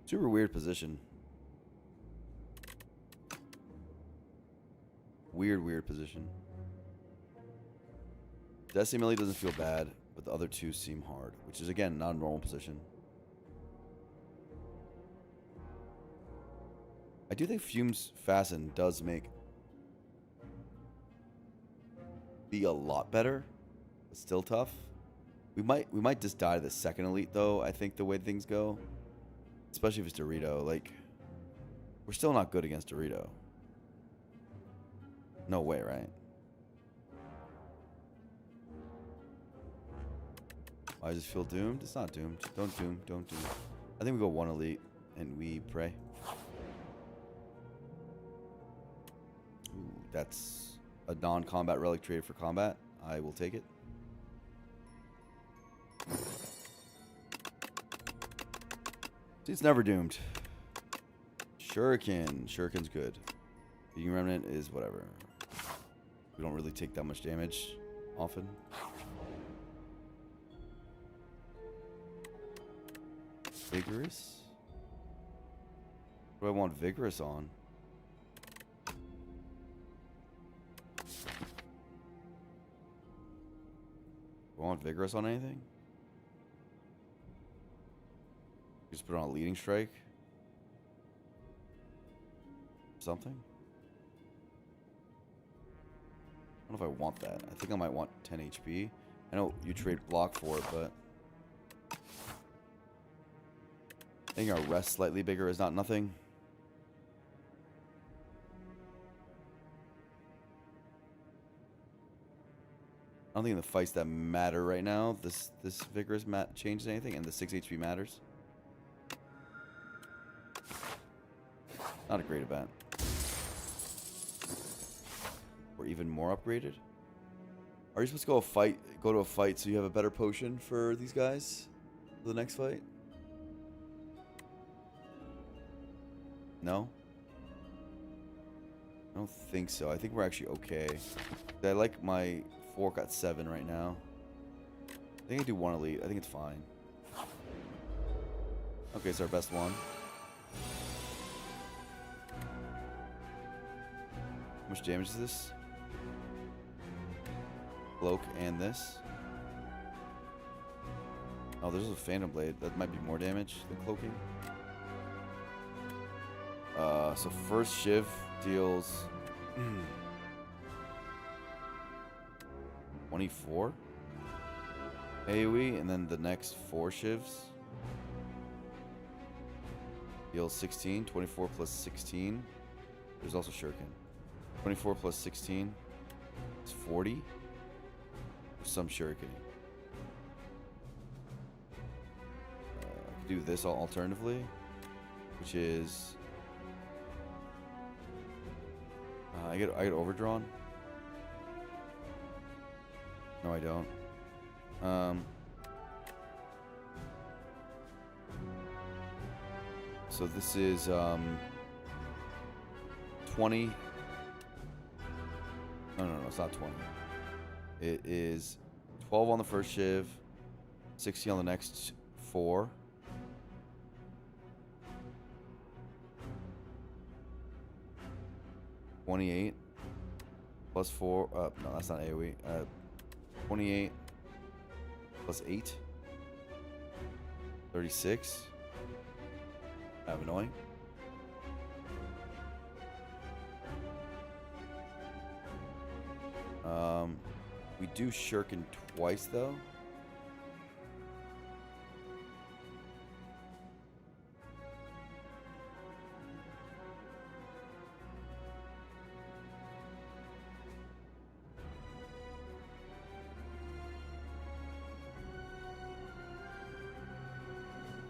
Super weird position. Weird position. Destiny Melee doesn't feel bad, but the other two seem hard, which is again not a normal position. I do think Fumes Fasten does make be a lot better, but still tough. We might just die to the second elite though, I think the way things go. Especially if it's Dorito. Like, we're still not good against Dorito. No way, right? I just feel doomed? It's not doomed. Don't doom. I think we go one elite and we pray. Ooh, that's a non-combat relic traded for combat. I will take it. See, it's never doomed. Shuriken. Shuriken's good. Being Remnant is whatever. We don't really take that much damage often. Vigorous? What do I want Vigorous on? Do I want Vigorous on anything? Just put on a leading strike. Something. I don't know if I want that. I think I might want 10 HP. I know you trade block for it, but I think our rest slightly bigger is not nothing. I don't think in the fights that matter right now, this Vigorous changes anything, and the 6 HP matters. Not a great event. Or even more upgraded. Are you supposed to go to a fight so you have a better potion for these guys for the next fight? No? I don't think so. I think we're actually okay. I like my fork at 7 right now. I think I do one elite. I think it's fine. Okay, it's our best one. How much damage is this? Cloak and this. Oh, there's a Phantom Blade. That might be more damage than cloaking. So first Shiv deals 24 AoE, and then the next 4 Shivs deals 16. 24 plus 16. There's also Shuriken. 24 plus 16 is 40. There's some Shuriken. I could do this alternatively, which is I get overdrawn. No, I don't. So this is 20. No, it's not 20. It is 12 on the first shiv, 60 on the next 4. $28 plus 4. No, that's not AoE. 28 plus 8. 36. Kind of annoying. We do shuriken twice though.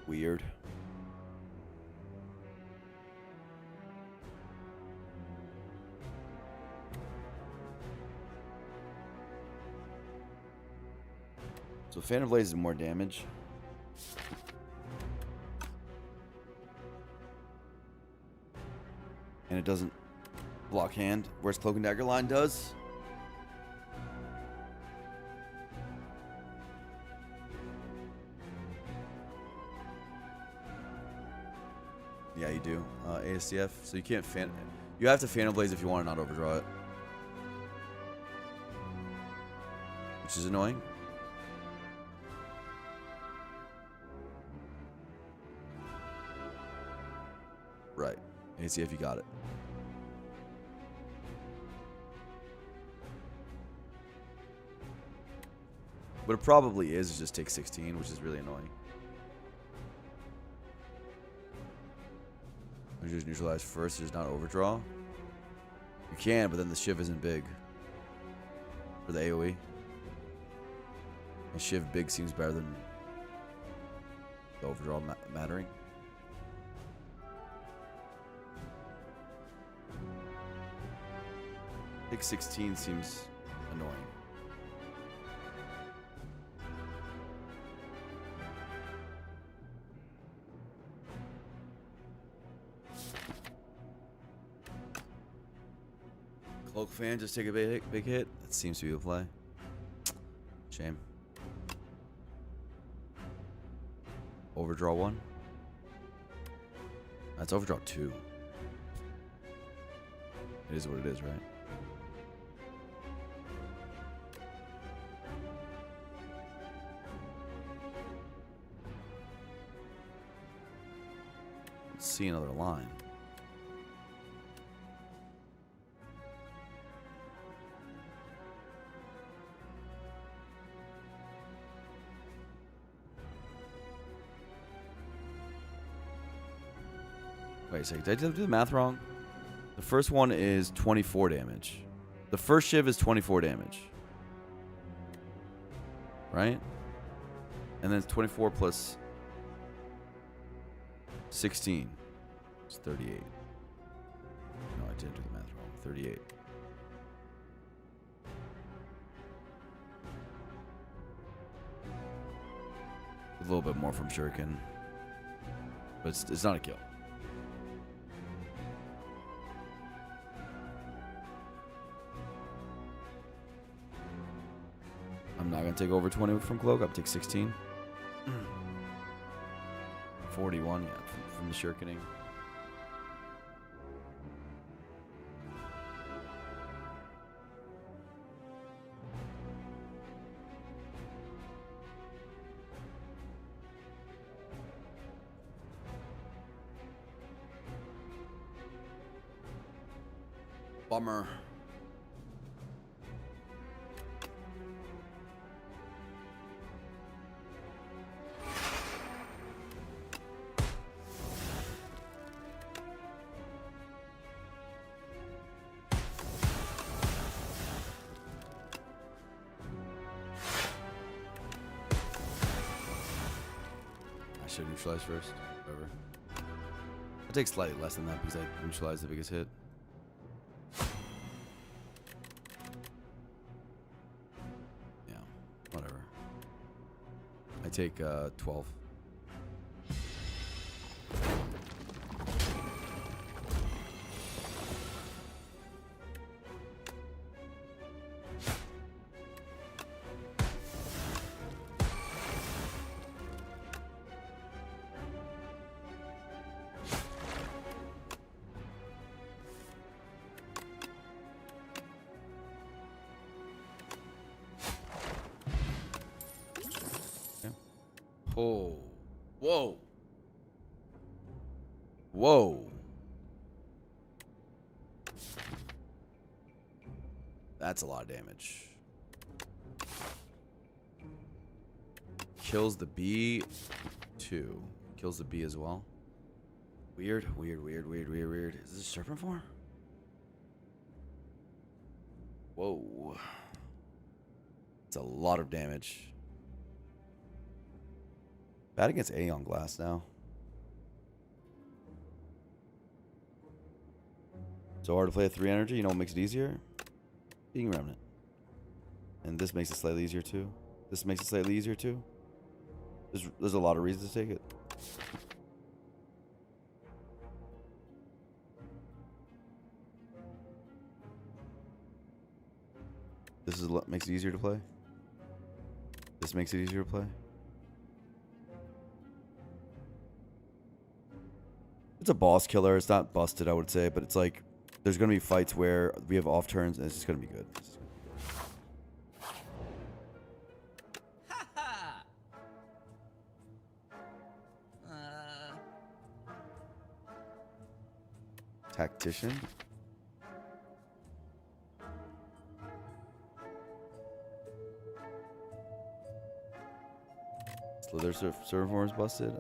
Weird. So Phantom Blaze is more damage. And it doesn't block hand, whereas Cloak and Dagger line does. Yeah, you do. ASCF, so you can't you have to Phantom Blaze if you want to not overdraw it. Which is annoying. Right. ACF, you got it. What it probably is just take 16, which is really annoying. You just neutralize first, just not overdraw. You can, but then the Shiv isn't big. For the AoE. And Shiv big seems better than the overdraw mattering. I think 16 seems annoying. Cloak fan, just take a big hit. That seems to be the play. Shame. Overdraw 1. That's overdraw 2. It is what it is, right? Let's see another line. Wait a second, did I do the math wrong? The first one is 24 damage. The first Shiv is 24 damage. Right? And then it's 24 plus 16. It's 38. No, I didn't do the math wrong. 38. A little bit more from Shuriken. But it's not a kill. I'm not going to take over 20 from Cloak. I'll take 16. 41, yeah, from the Shurikening. Bummer. I should neutralize first. Whatever. I'll take slightly less than that because I neutralized the biggest hit. Yeah, whatever. take 12. Oh, whoa. Whoa. That's a lot of damage. Kills the bee. 2. Kills the bee as well. Weird. Is this a serpent form? Whoa. It's a lot of damage. Bad against A on glass now. So hard to play a 3 energy. You know what makes it easier? Being Remnant. And this makes it slightly easier too. This makes it slightly easier too. There's a lot of reasons to take it. This makes it easier to play. This makes it easier to play. It's a boss killer. It's not busted, I would say, but it's like there's going to be fights where we have off turns and it's just going to be good. Tactician. Slither server form is busted.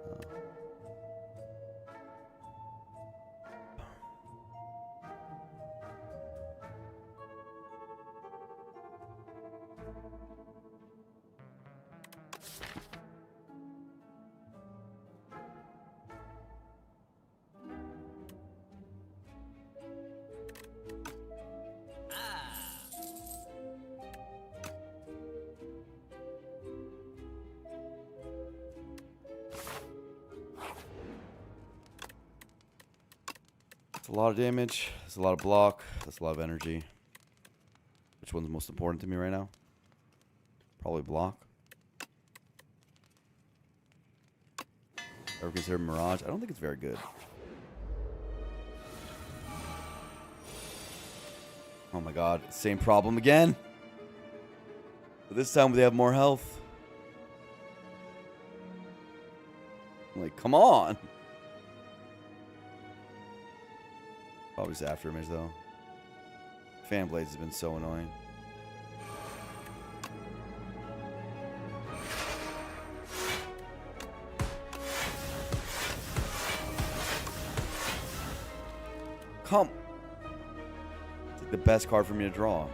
It's a lot of damage. It's a lot of block. That's a lot of energy. Which one's most important to me right now? Probably block. Ever consider Mirage? I don't think it's very good. Oh my god. Same problem again. But this time they have more health. I'm like, come on. Probably just after image though. Fan blades has been so annoying. Come. It's like the best card for me to draw.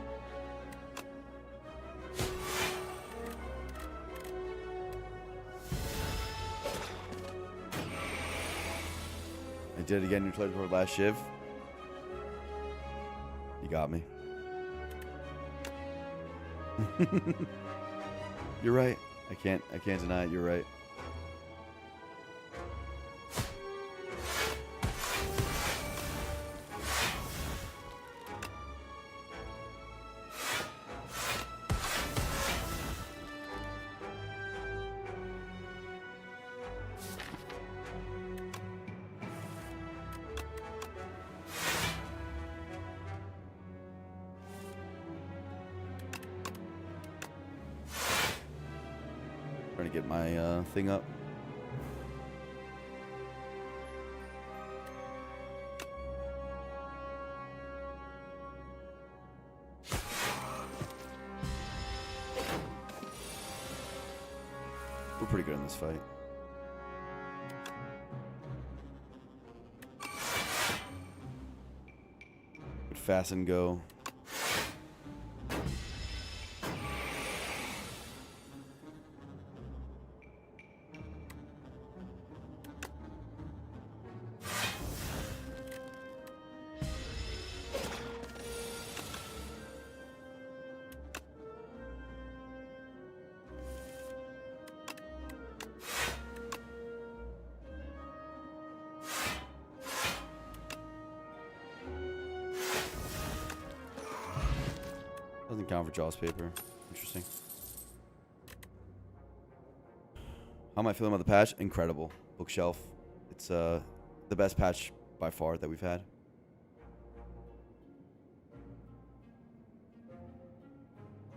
I did it again. You played for last Shiv. You got me. You're right. I can't deny it. You're right. Trying to get my thing up. We're pretty good in this fight. Would fast and go. count for Jaws paper. Interesting. How am I feeling about the patch? Incredible. Bookshelf. It's the best patch by far that we've had.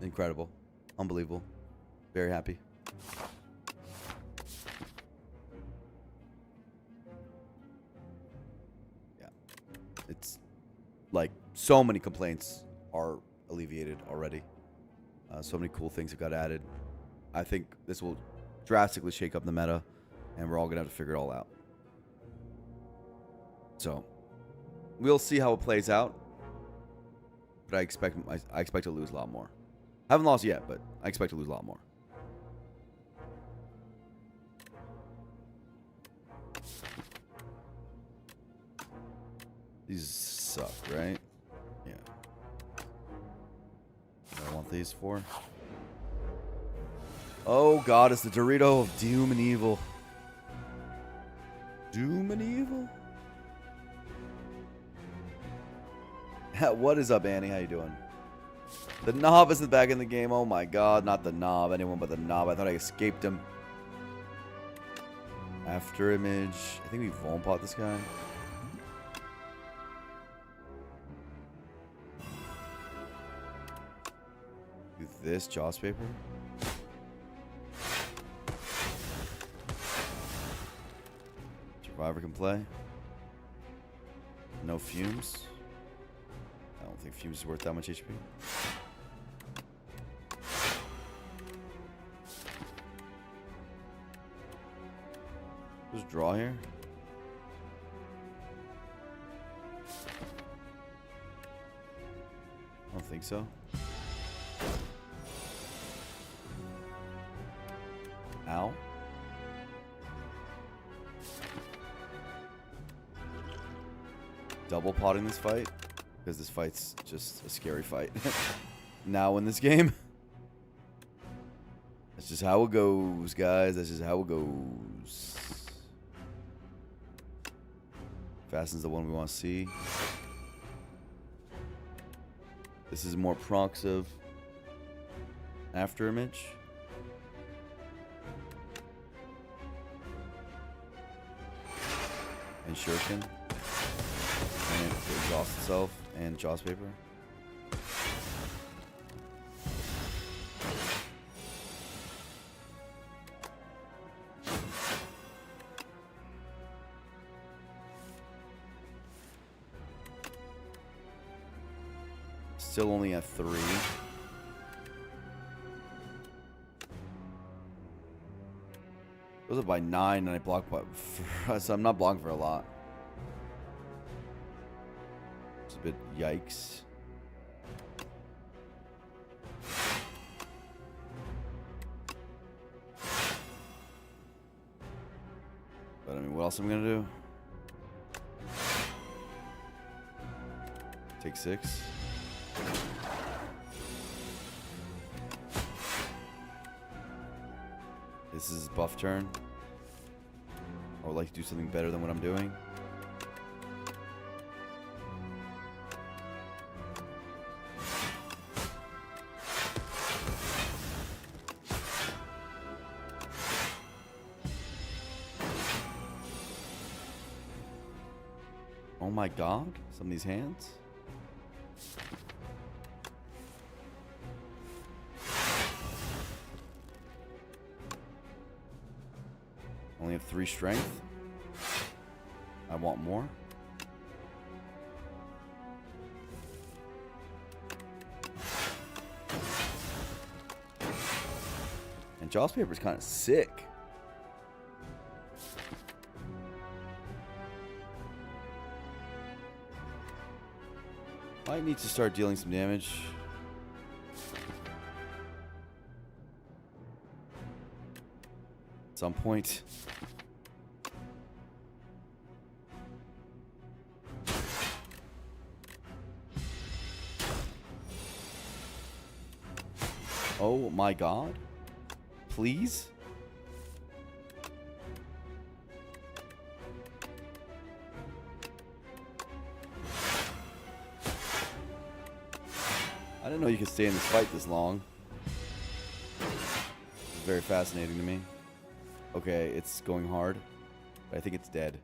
Incredible. Unbelievable. Very happy. Yeah. It's like so many complaints are alleviated already. So many cool things have got added. I think this will drastically shake up the meta, and we're all going to have to figure it all out. So, we'll see how it plays out. But I expect to lose a lot more. I haven't lost yet, but I expect to lose a lot more. These suck, right? Yeah. What do I want these for? Oh god, it's the Dorito of Doom and Evil. Doom and Evil? What is up, Annie? How you doing? The knob isn't back in the game. Oh my god, not the knob. Anyone but the knob. I thought I escaped him. After image. I think we Vuln pot this guy. Do this, Jaws paper. Survivor can play. No fumes. I don't think fumes is worth that much HP. Just draw here. I don't think so. Ow. Double potting this fight because this fight's just a scary fight now in this game. That's just how it goes, guys. That's just how it goes. Fasten's the one we want to see. This is more procs of after image. And shuriken. And it exhausts itself. And Jaws paper. Still only at 3. Goes up by 9 and I block by so I'm not blocking for a lot. It's a bit yikes. But I mean, what else am I gonna do? Take 6. This is buff turn. I would like to do something better than what I'm doing. Oh my god, some of these hands. Only have 3 strength. I want more. And Jaws paper is kind of sick. Might need to start dealing some damage. At some point. Oh my god. Please? I didn't know you could stay in this fight this long. It's very fascinating to me. Okay, it's going hard. But I think it's dead.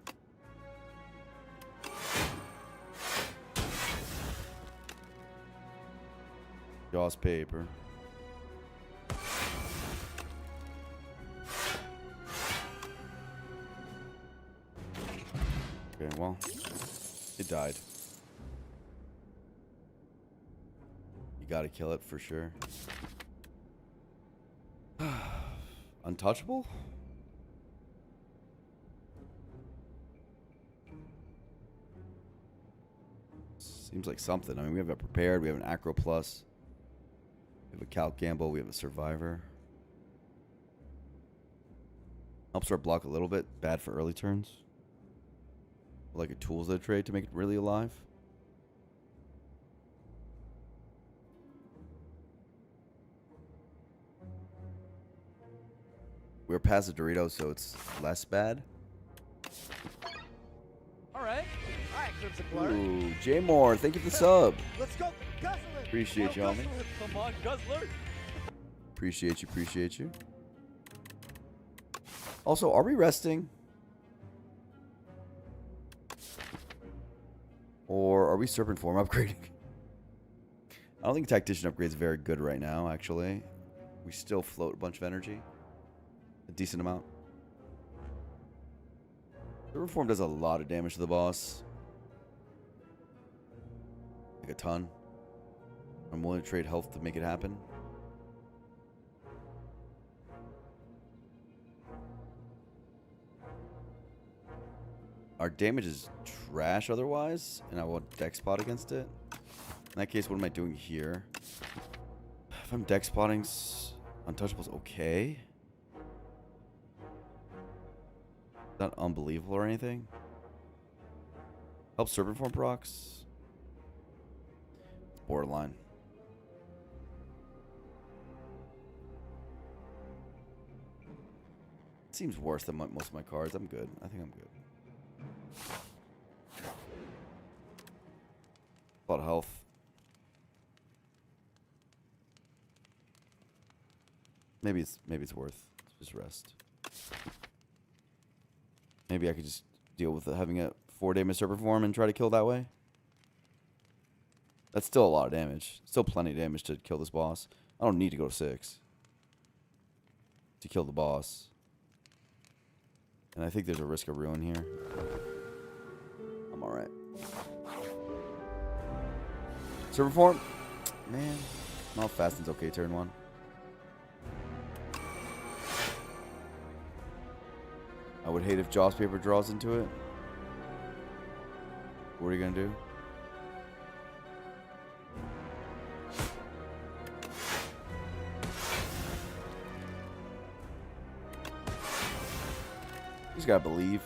Jaws paper. Okay, well, it died. You gotta kill it for sure. Untouchable? Seems like something. I mean, we have a prepared, we have an acro plus, we have a calc gamble, we have a survivor. Helps our block a little bit. Bad for early turns. Like a tools that trade to make it really alive. We're past the Doritos, so it's less bad. All right, Crimson Blur. Ooh, Jay Moore, thank you for the sub. Let's go, Guzzler. Appreciate you, homie. Come on, Guzzler. Appreciate you, appreciate you. Also, are we resting? Or are we Serpent Form upgrading? I don't think Tactician upgrade is very good right now, actually. We still float a bunch of energy. A decent amount. Serpent Form does a lot of damage to the boss. Like a ton. I'm willing to trade health to make it happen. Our damage is trash otherwise, and I want dex spot against it. In that case, what am I doing here? If I'm dex spotting, Untouchable's okay. Not unbelievable or anything. Help Serpent Form procs. It's borderline. It seems worse than most of my cards. I'm good. I think I'm good. A lot of health. Maybe it's worth just rest. Maybe I could just deal with having a 4-day Serpent Form and try to kill that way. That's still a lot of damage. Still plenty of damage to kill this boss. I don't need to go to 6 to kill the boss. And I think there's a risk of ruin here. I'm alright. Serpent Form? Man. Malfastin's okay turn 1. I would hate if Jaws paper draws into it. What are you gonna do? You just gotta believe.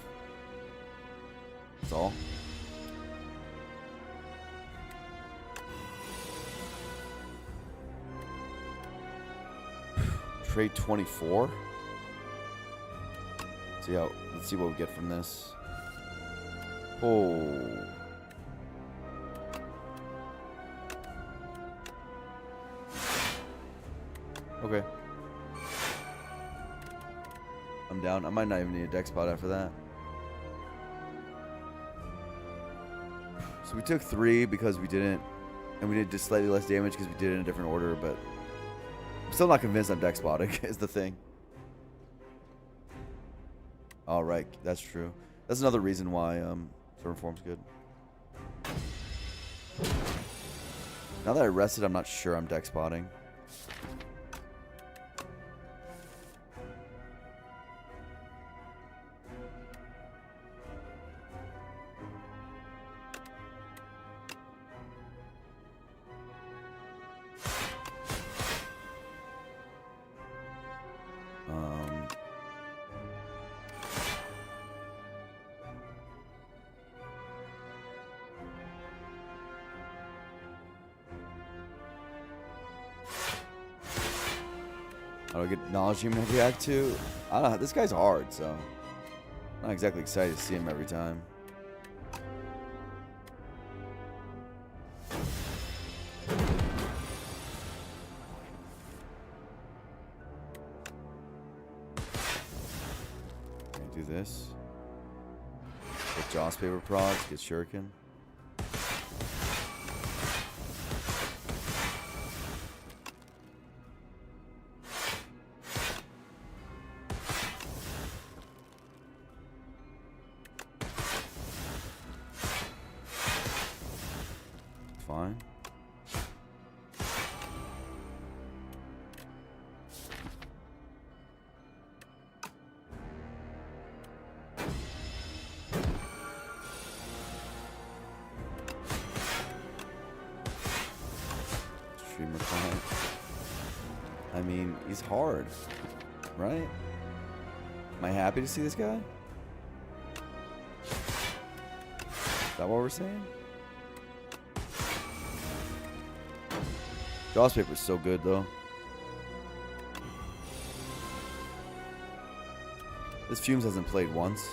That's all. Trade 24. Let's see what we get from this. Oh. Okay. I'm down. I might not even need a deck spot after that. So we took 3 because we didn't, and we did just slightly less damage because we did it in a different order, but I'm still not convinced I'm deck spotting is the thing. All right, that's true. That's another reason why Serpent Form's good. Now that I rested, I'm not sure I'm deck spotting. How do I get Nauseam in every act 2? I don't know. This guy's hard, so I'm not exactly excited to see him every time. Do this. Get Joss Paper procs, get Shuriken. Fine. Streamer client. I mean, he's hard, right? Am I happy to see this guy? Is that what we're saying? Joss Paper's so good, though. This Fumes hasn't played once.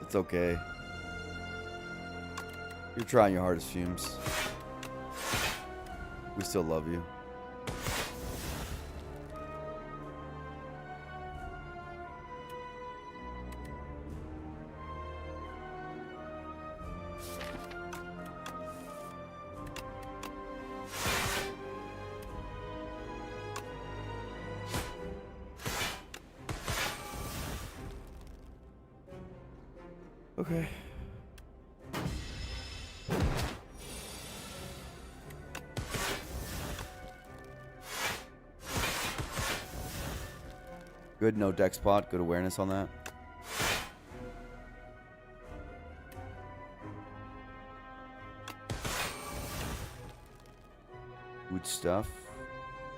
It's okay. You're trying your hardest, Fumes. We still love you. Okay. Good no deck spot. Good awareness on that. Good stuff.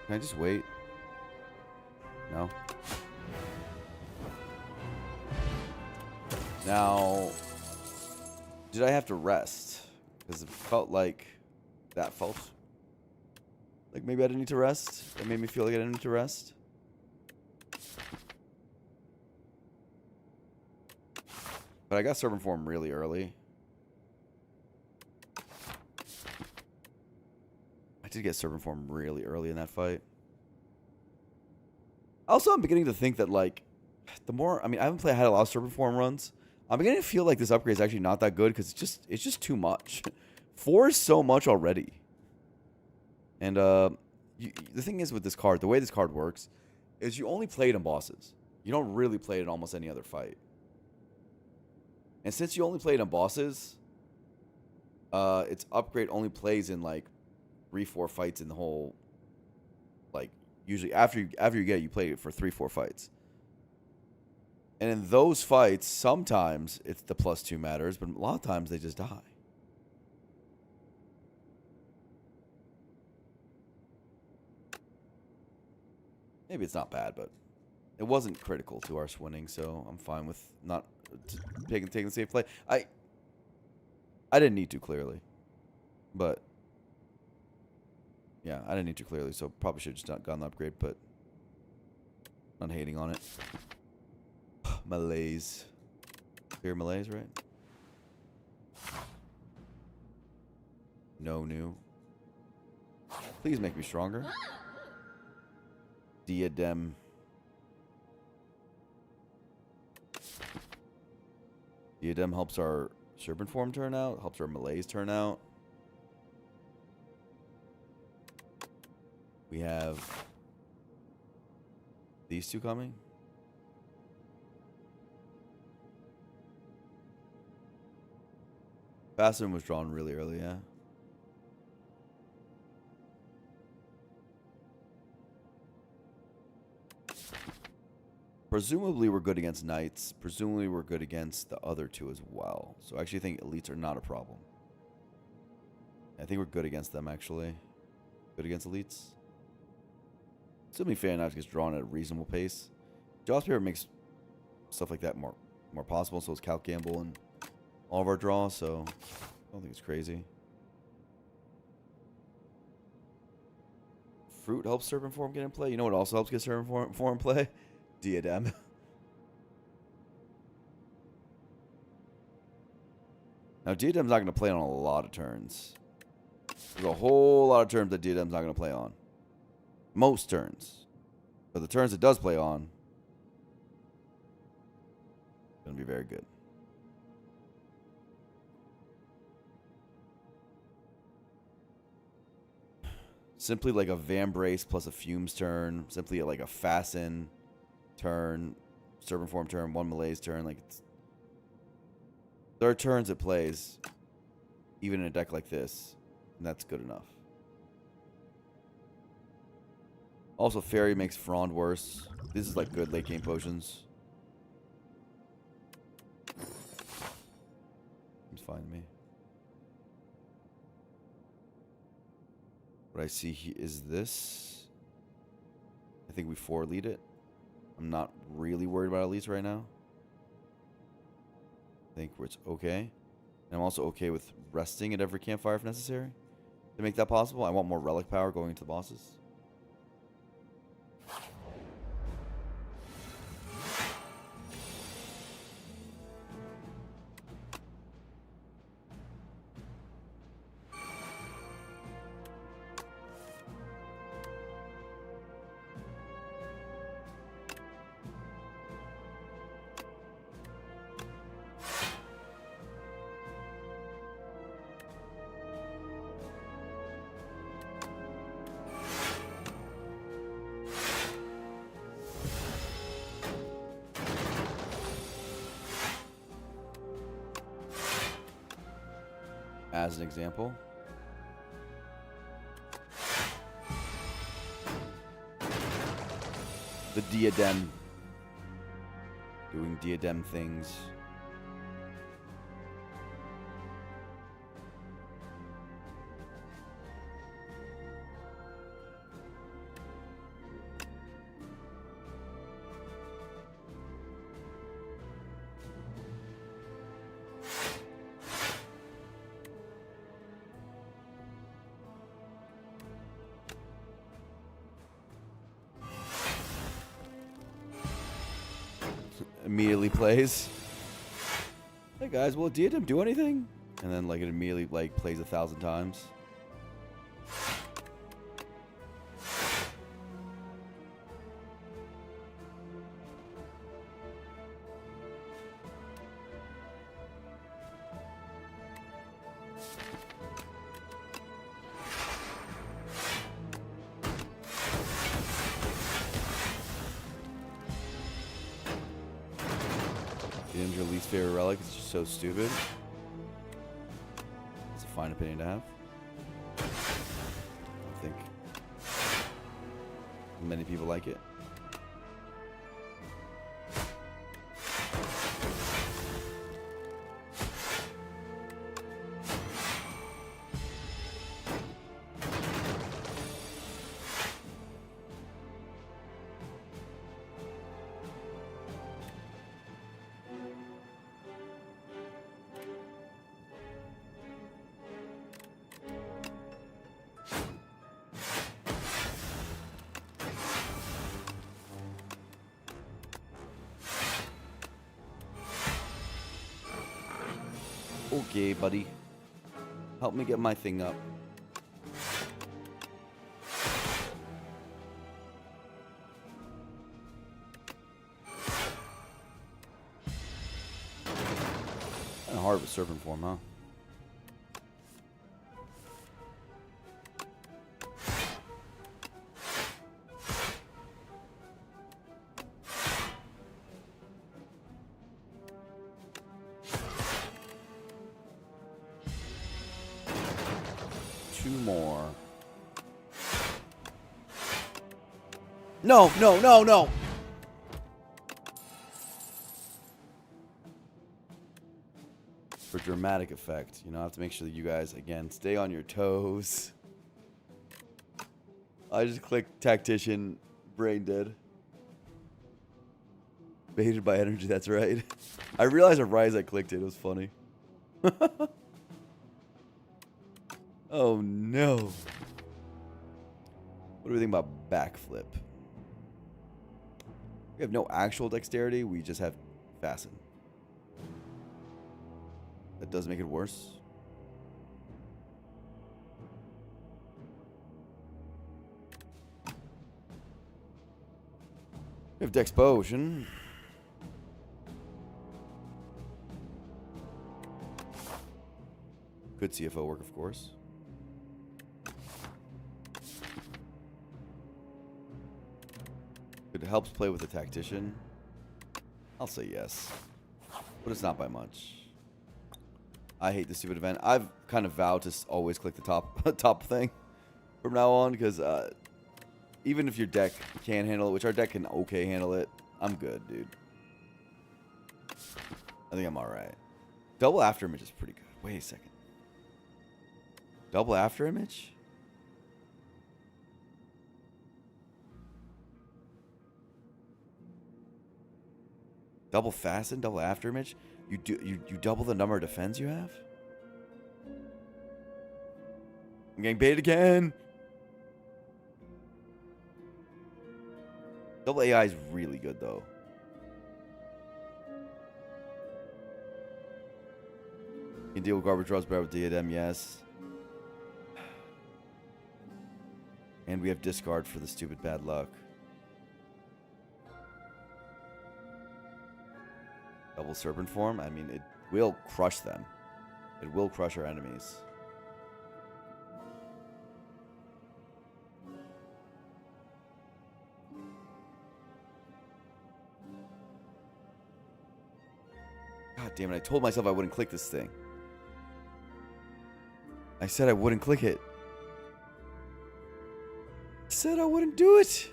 Can I just wait? No. Now, did I have to rest? Because it felt like that felt like maybe I didn't need to rest. That made me feel like I didn't need to rest. But I got Serpent Form really early. I did get Serpent Form really early in that fight. Also, I'm beginning to think that, like, the more... I mean, I haven't had a lot of Serpent Form runs. I'm beginning to feel like this upgrade is actually not that good because it's just too much. 4 is so much already. And the thing is with this card, the way this card works is you only play it in bosses. You don't really play it in almost any other fight. And since you only play it in bosses, its upgrade only plays in like 3-4 fights in the whole. Like usually after you get it, you play it for 3-4 fights. And in those fights, sometimes it's the +2 matters, but a lot of times they just die. Maybe it's not bad, but it wasn't critical to our winning, so I'm fine with not taking the safe play. I didn't need to, clearly. But yeah, I didn't need to, clearly, so probably should have just not gotten the upgrade, but not hating on it. Malaise. Clear malaise, right? No new. Please make me stronger. Diadem. Diadem helps our Serpent Form turn out, helps our malaise turn out. We have these two coming. Bastion was drawn really early, yeah. Presumably we're good against knights. Presumably we're good against the other two as well. So I actually think elites are not a problem. I think we're good against them, actually. Good against elites. Assuming Fan Knives gets drawn at a reasonable pace. Joss Paper makes stuff like that more possible. So is Calc Gamble and all of our draws. So I don't think it's crazy. Fruit helps Serpent Form get in play. You know what also helps get Serpent Form play? Diadem. Now, Diadem's not going to play on a lot of turns. There's a whole lot of turns that Diadem's not going to play on. Most turns. But the turns it does play on, Gonna be very good. Simply like a Vambrace plus a Fumes turn. Simply like a Fasten turn. Serpent Form turn. 1 Malaise turn. Like there are turns it plays, even in a deck like this, and that's good enough. Also, Fairy makes Frond worse. This is like good late game potions. Seems fine to me. What I see is this. I think we 4-lead it. I'm not really worried about elites right now. I think it's okay. And I'm also okay with resting at every campfire if necessary to make that possible. I want more relic power going into the bosses. As an example, the diadem, doing diadem things. Immediately plays. Hey guys, will diadem do anything? And then like it immediately like plays 1,000 times. Diadem's your least favorite relic. It's just so stupid. It's a fine opinion to have. I think many people like it. Okay, buddy. Help me get my thing up. Kinda hard with Serpent Form, huh? Two more. No, no, no, no. For dramatic effect, you know, I have to make sure that you guys, again, stay on your toes. I just clicked Tactician, brain dead. Baited by energy, that's right. I realized right as I clicked it, it was funny. Oh no. What do we think about backflip? We have no actual dexterity, we just have fasten. That does make it worse. We have dex potion. Good CFO work, of course. It helps play with the tactician. I'll say yes. But it's not by much. I hate the stupid event. I've kind of vowed to always click the top thing from now on, because even if your deck can't handle it, which our deck can okay handle it, I'm good, dude. I think I'm alright. Double after image is pretty good. Wait a second. Double after image? Double fasten, double after image? You double the number of defense you have? I'm getting baited again. Double AI is really good though. You can deal with garbage draws better with A10, yes. And we have discard for the stupid bad luck. Double serpent form, I mean, it will crush them. It will crush our enemies. God damn it, I told myself I wouldn't click this thing. I said I wouldn't click it. I said I wouldn't do it.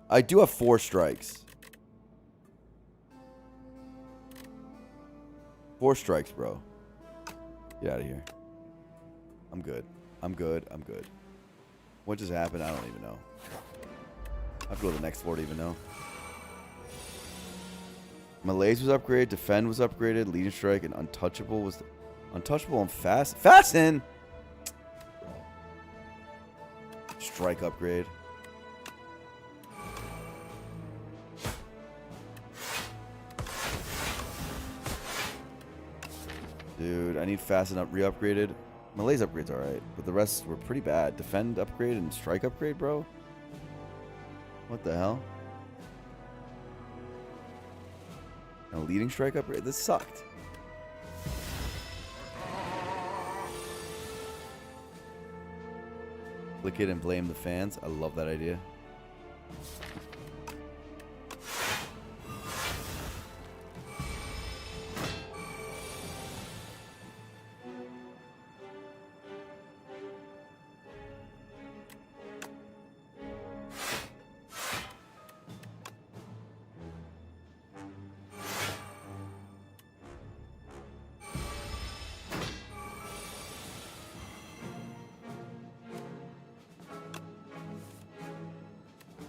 I do have 4 strikes. 4 strikes, bro. Get out of here. I'm good. I'm good. I'm good. What just happened? I don't even know. I have to go to the next floor to even know. Malaise was upgraded. Defend was upgraded. Leading strike and untouchable was... Untouchable and fast... Fasten! Strike upgrade. Dude, I need fasten up re-upgraded. Malaise upgrade's alright, but the rest were pretty bad. Defend upgrade and strike upgrade, bro? What the hell? And a leading strike upgrade? This sucked. Click it and blame the fans. I love that idea.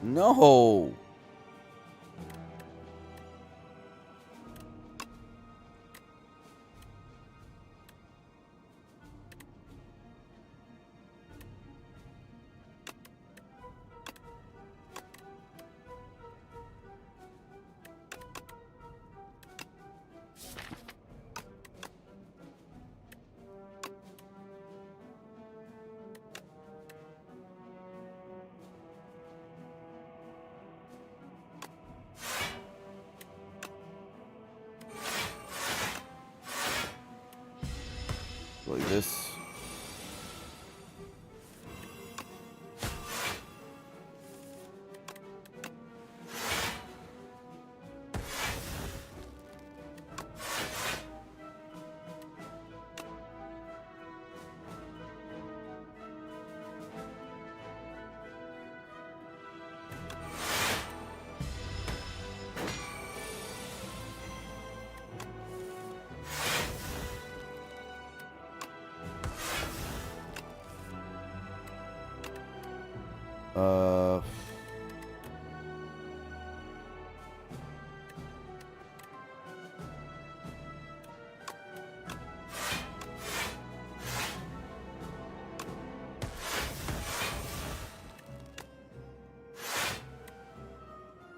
No. Like this.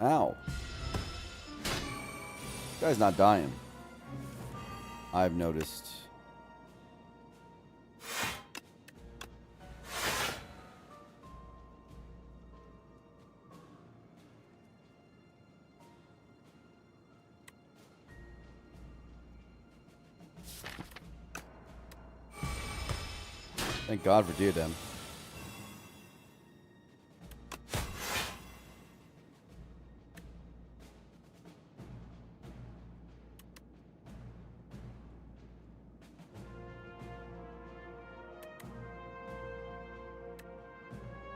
Ow. This guy's not dying. I've noticed. Thank God for Diadem.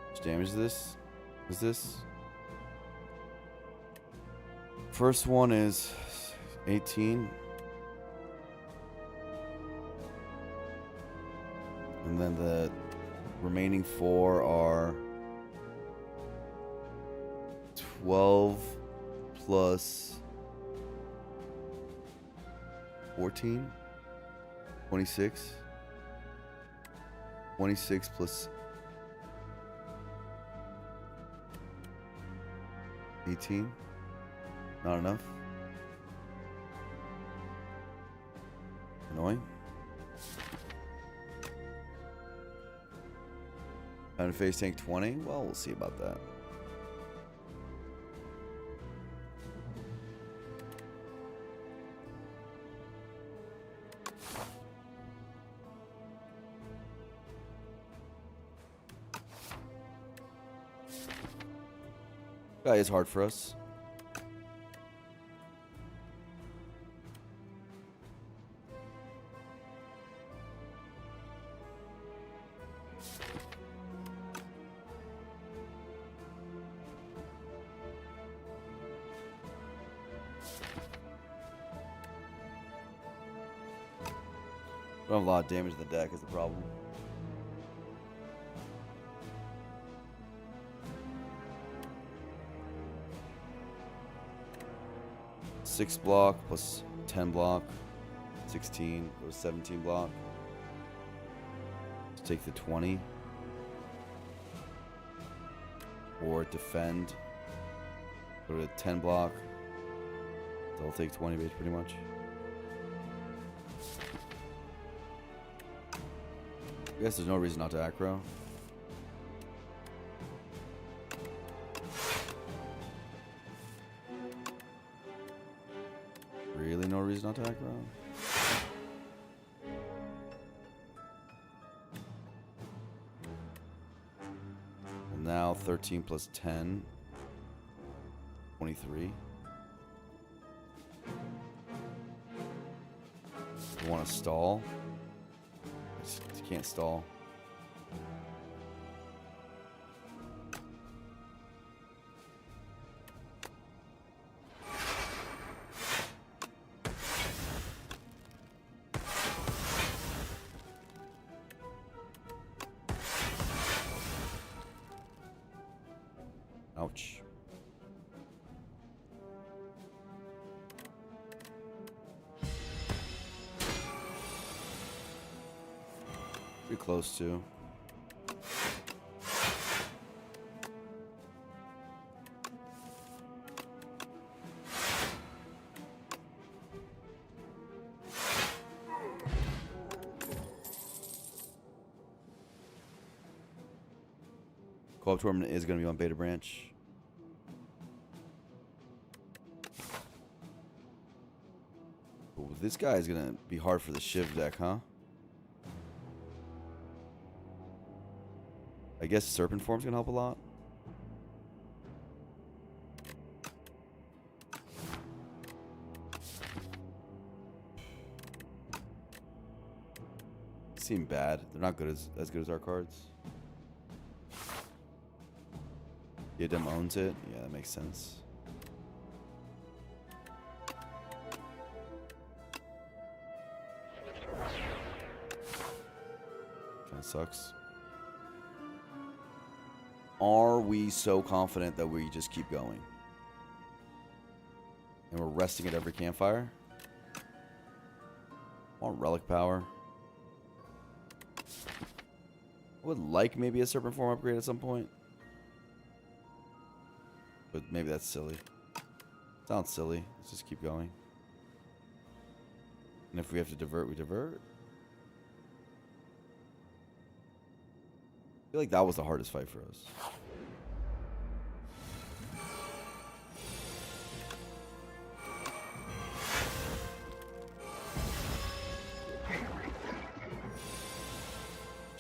How much damage is this? Is this? First one is 18. And then the remaining 4 are 12 plus 14, 26, 26 plus 18. Not enough. Annoying. Time to face tank 20? Well, we'll see about that. Guy is hard for us. I don't have a lot of damage in the deck is the problem. Six block plus 10 block, 16 goes 17 block. Let's take the 20. Or defend. Go to 10 block. So I'll take 20 base pretty much. I guess there's no reason not to aggro. Really no reason not to aggro? And now 13 plus 10. 23. You want to stall? You can't stall. Ouch. Pretty close to. Co-op tournament is going to be on Beta Branch. Ooh, this guy is going to be hard for the Shiv deck, huh? I guess Serpent Form's going to help a lot. Seem bad. They're not good as good as our cards. Diadem owns it. Yeah, that makes sense. Kinda sucks. Are we so confident that we just keep going? And we're resting at every campfire? I want relic power. I would like maybe a Serpent Form upgrade at some point. But maybe that's silly. Sounds silly. Let's just keep going. And if we have to divert, we divert. I feel like that was the hardest fight for us.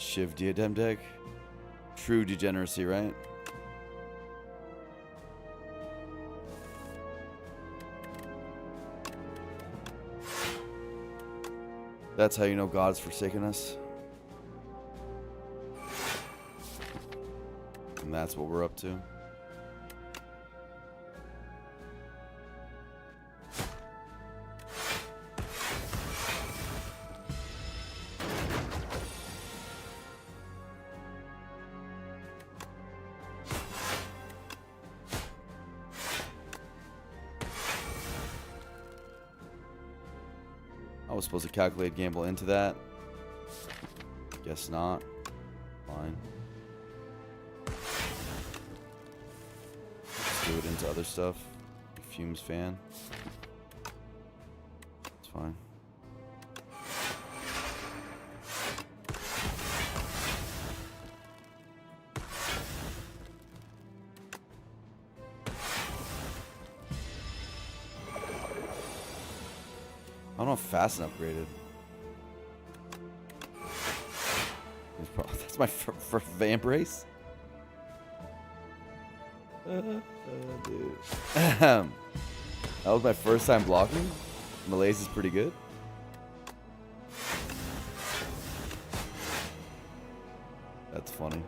Shiv Diadem deck. True degeneracy, right? That's how you know God's forsaken us. And that's what we're up to. I was supposed to calculate gamble into that. Guess not. Fine. Let's do it into other stuff. Fumes fan. It's fine. I don't know if Fasten upgraded. That's my first vamp race? Dude. That was my first time blocking. Malaise is pretty good. That's funny.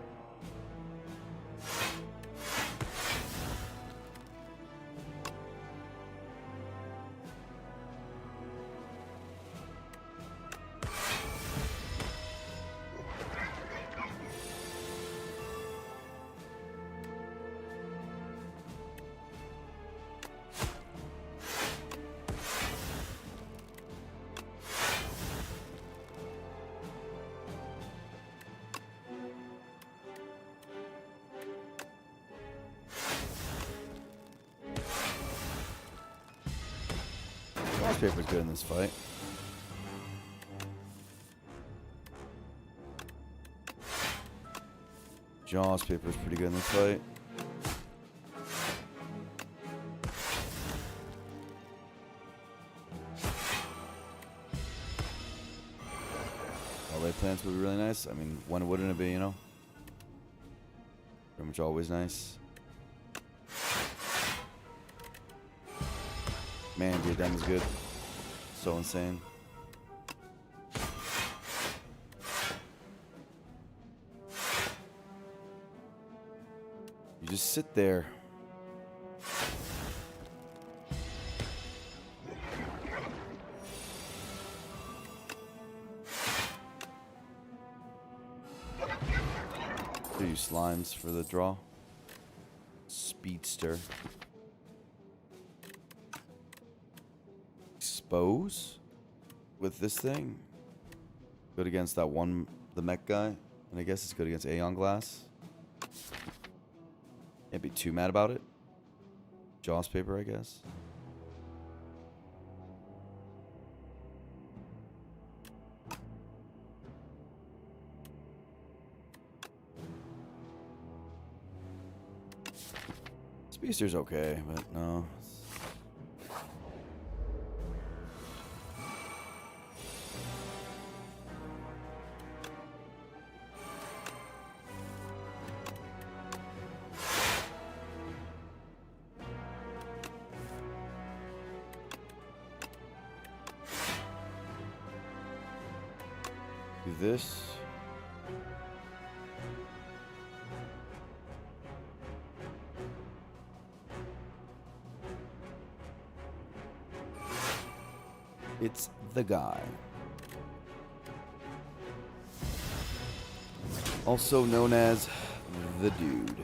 Paper's good in this fight. Jaws paper's pretty good in this fight. LA plants would be really nice. I mean, when wouldn't it be, you know? Pretty much always nice. Man, Diadem is good. So insane. You just sit there. Do you slimes for the draw? Speedster. Expose with this thing. Good against that one, the mech guy. And I guess it's good against Aeon Glass. Can't be too mad about it. Jaws paper, I guess. Speedster's okay, but no. Do this. It's the guy. Also known as the dude.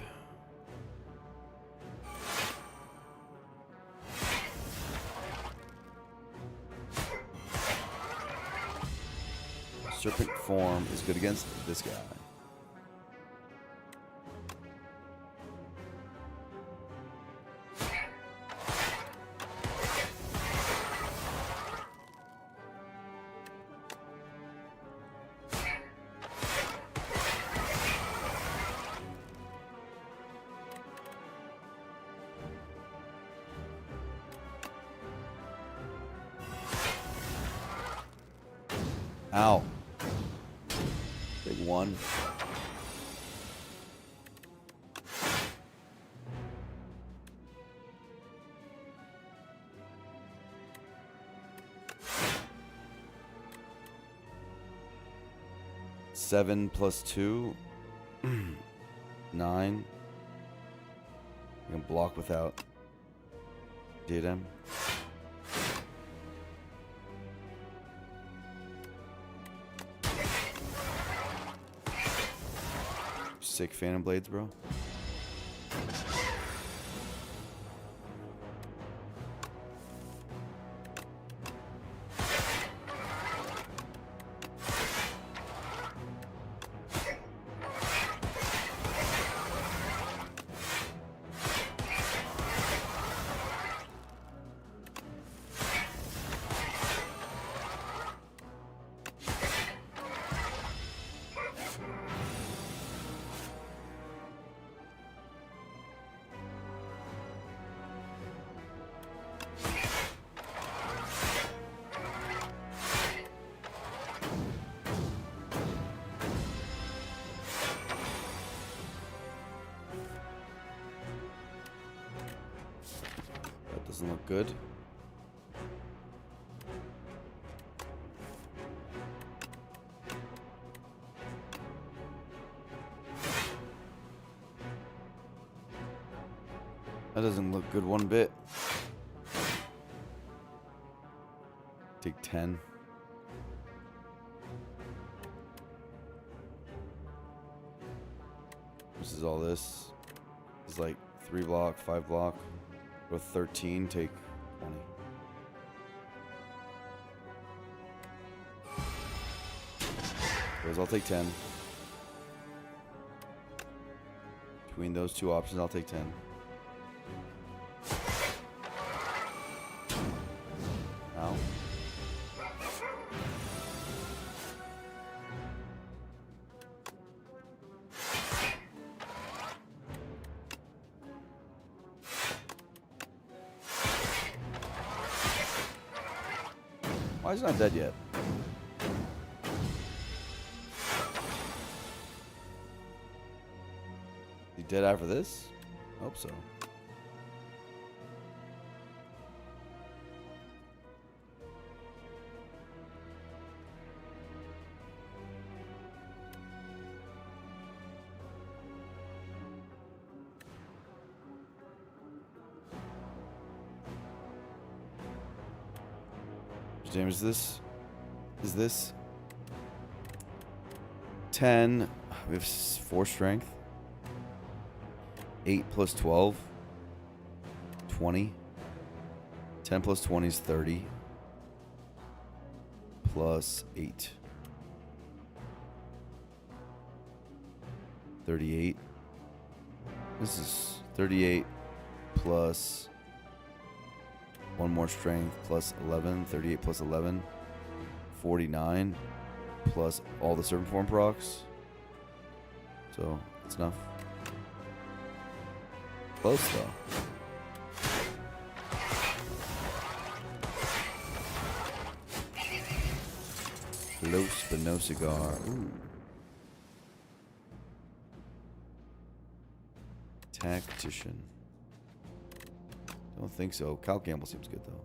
Serpent form is good against this guy. Ow. Big 1. Seven plus 2, 9. You can block without A10. Sick Phantom Blades, bro. That doesn't look good. That doesn't look good one bit. Take 10. This is all this. It's like 3 block, 5 block. Go 13, take 20. Those I'll take 10. Between those two options, I'll take 10. Ow. Why is he not dead yet? He dead after this? Hope so. How much damage is this? Is this 10? We have 4 strength. 8 plus 12, 20. 10 plus 20 is 30. Plus 8. 38. This is 38 plus 1 more strength plus 11. 38 plus 11. 49 plus all the serpent form procs. So it's enough. Close though. Close but no cigar. Ooh. Tactician. Don't think so. Cal Campbell seems good though.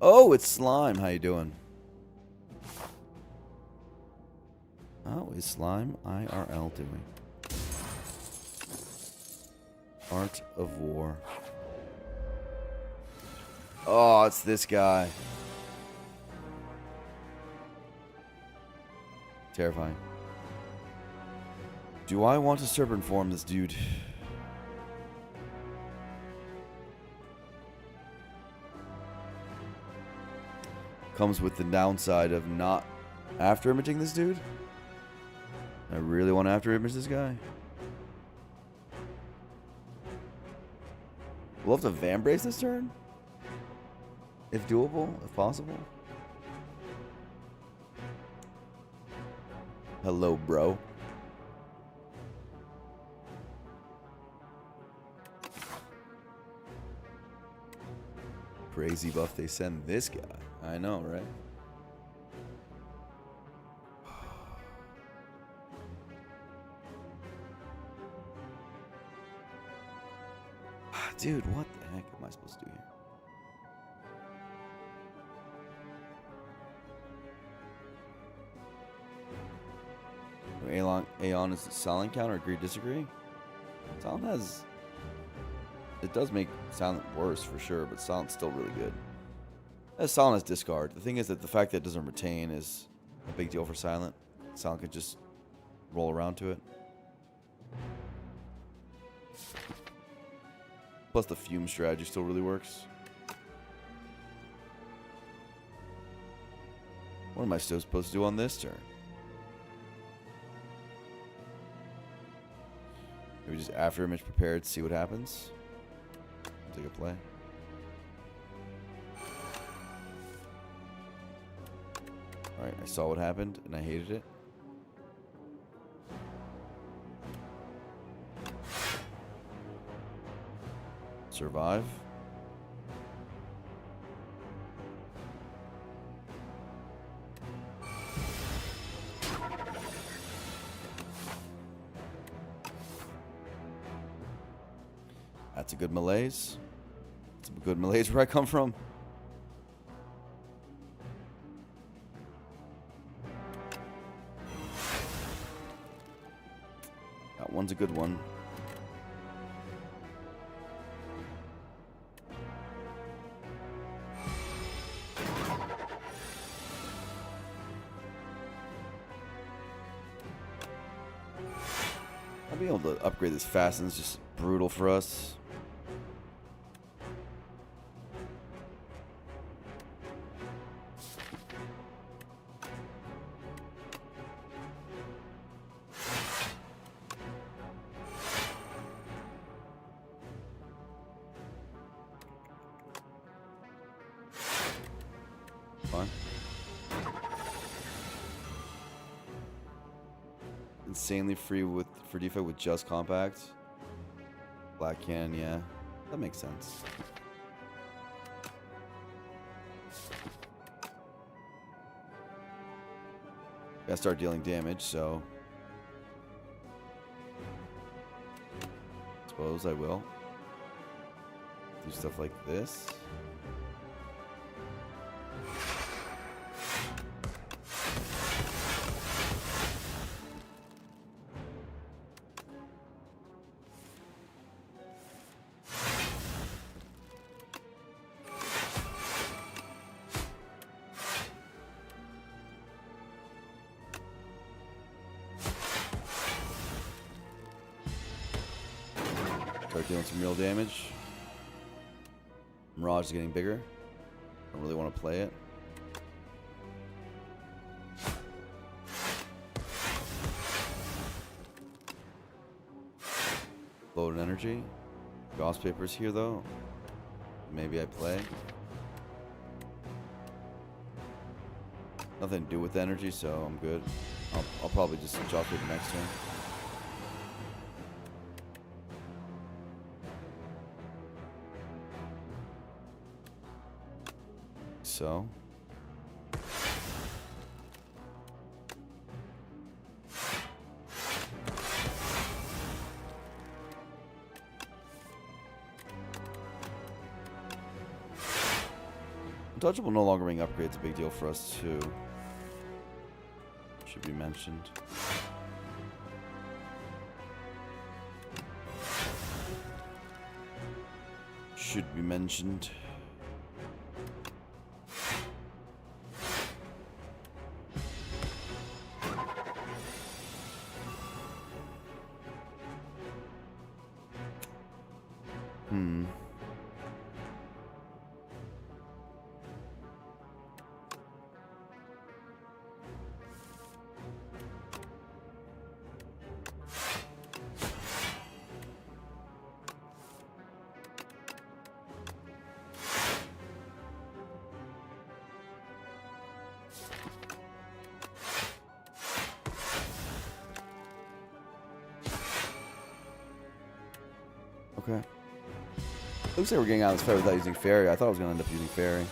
Oh, it's Slime. How you doing? How is Slime IRL doing? Art of War. Oh, it's this guy. Terrifying. Do I want to serpent form this dude? Comes with the downside of not after imaging this dude. I really want to after image this guy. We'll have to Van Brace this turn? If doable, if possible. Hello, bro. Crazy buff they send this guy. I know, right? Dude, what the heck am I supposed to do here? Aeon is the silent counter. Agree, disagree? Silent has... It does make silent worse for sure, but silent's still really good. As silent as discard. The thing is that the fact that it doesn't retain is a big deal for silent. Silent can just roll around to it. Plus the fume strategy still really works. What am I still supposed to do on this turn? Maybe just after image prepared, see what happens. I'll take a play. Alright, I saw what happened and I hated it. Survive. That's a good malaise. It's a good malaise where I come from. That one's a good one. I'll be able to upgrade this fast and it's just brutal for us. Fine. Insanely free for defect with just compact. Black can, yeah. That makes sense. Gotta start dealing damage, so suppose I will do stuff like this. Start dealing some real damage. Mirage is getting bigger. Don't really want to play it. Loaded energy. Gauss papers here though. Maybe I play. Nothing to do with energy, so I'm good. I'll probably just Gauss paper next turn. So untouchable no longer being upgrades a big deal for us too. Should be mentioned. Should be mentioned. Okay. Looks like we're getting out of this fight without using fairy. I thought I was going to end up using fairy.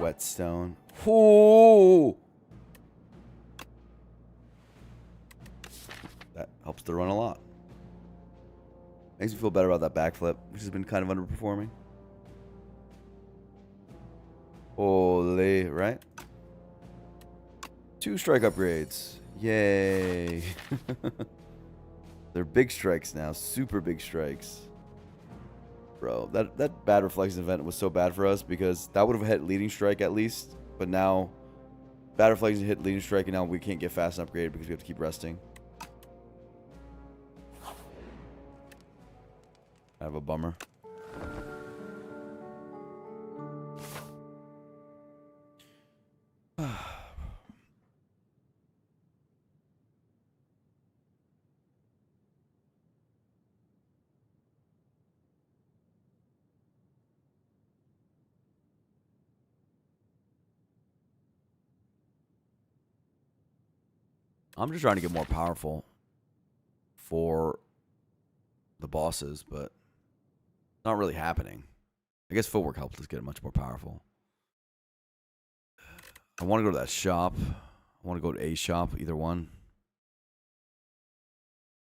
Whetstone. Ooh! That helps the run a lot. Makes me feel better about that backflip, which has been kind of underperforming. Ole, right? 2 strike upgrades. Yay. They're big strikes now. Super big strikes. Bro, that bad reflection event was so bad for us because that would have hit leading strike at least. But now, bad reflection hit leading strike and now we can't get fast and upgrade because we have to keep resting. I have a bummer. I'm just trying to get more powerful for the bosses, but not really happening. I guess footwork helps us get much more powerful. I want to go to that shop. I want to go to a shop, either one.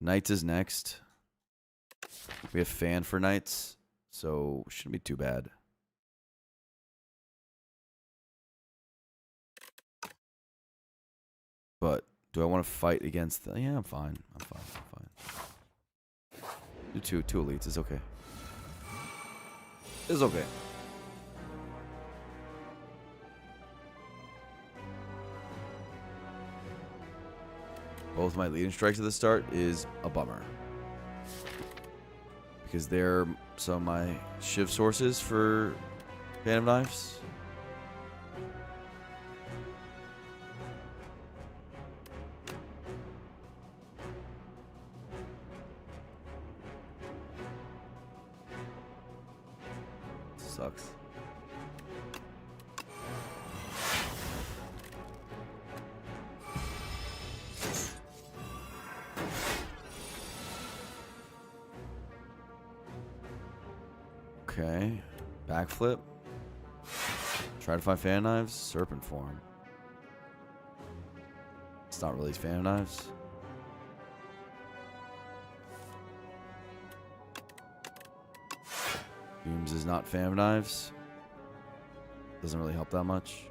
Knights is next. We have fan for knights, so shouldn't be too bad. But do I want to fight against the... Yeah, I'm fine. I'm fine. Do two elites. It's okay. It's okay. Both my leading strikes at the start is a bummer. Because they're some of my shiv sources for Phantom Knives. Sucks. Okay. Backflip. Try to find fan knives. Serpent form. It's not really fan knives. Beams is not fan knives. Doesn't really help that much.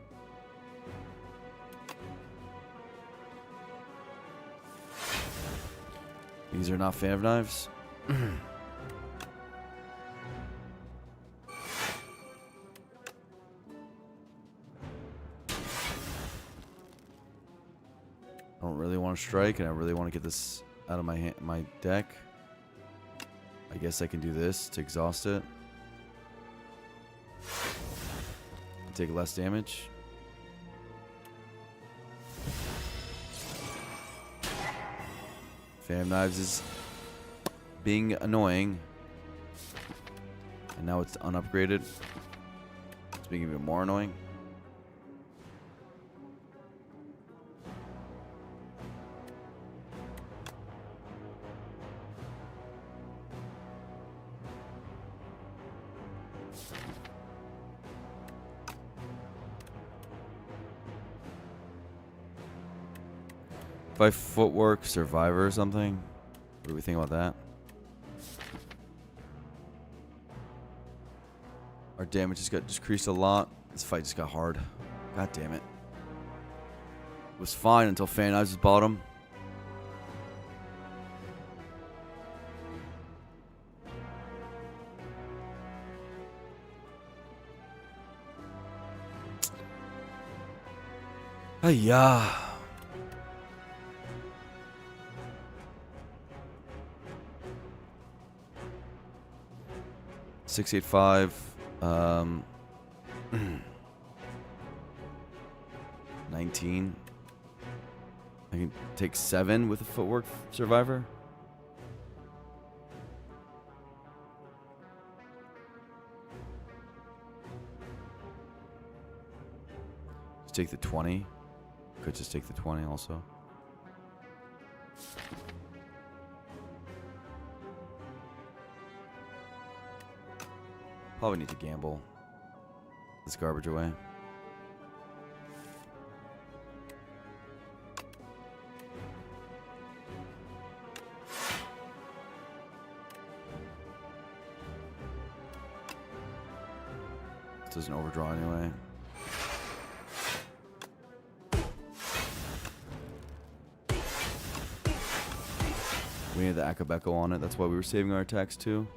These are not fan knives. I don't really want to strike, and I really want to get this out of my deck. I guess I can do this to exhaust it. Take less damage. Phantom Knives is being annoying. And now it's unupgraded. It's being even more annoying. If I footwork survivor or something, what do we think about that? Our damage just got decreased a lot. This fight just got hard. God damn it. It was fine until Fan Knives was bottom. Ayah. 685. 19. I can take 7 with a footwork survivor. Just take the 20. Could just take the 20 also. Probably need to gamble this garbage away. Doesn't overdraw anyway. We need the Akabeko on it. That's why we were saving our attacks too.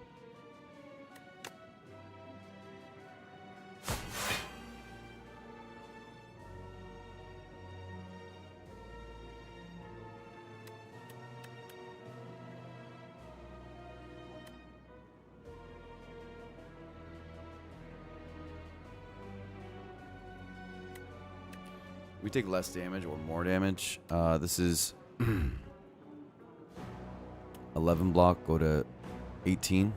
We take less damage or more damage. This is 11 block, go to 18.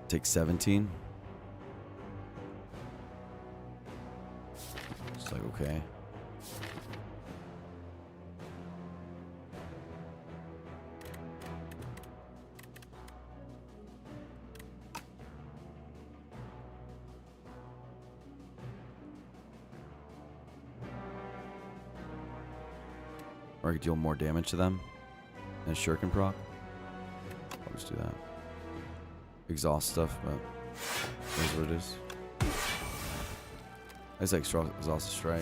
Take 17. It's like, okay. Or I could deal more damage to them. And Shuriken proc. I'll just do that. Exhaust stuff, but that's what it is. I just like exhaust strike.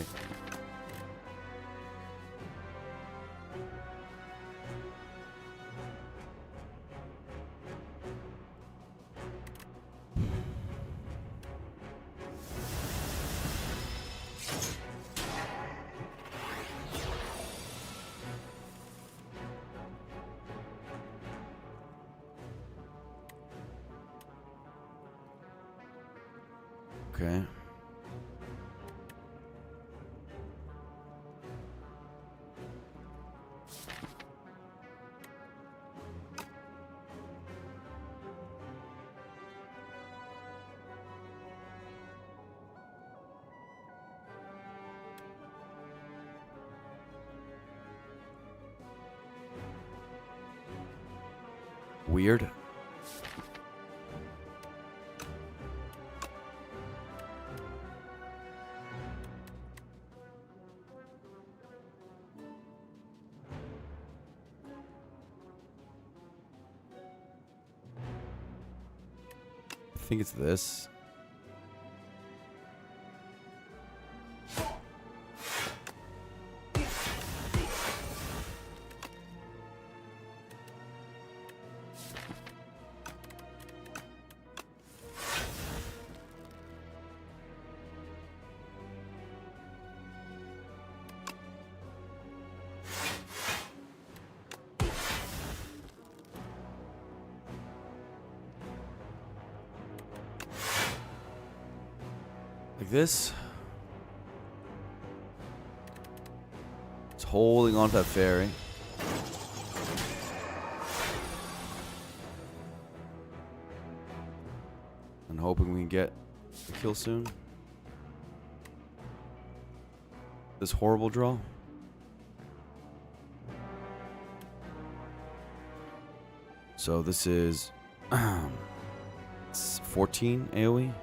Okay. Weird. I think it's this. Like this. It's holding on to that fairy. And hoping we can get the kill soon. This horrible draw. So this is 14 AoE.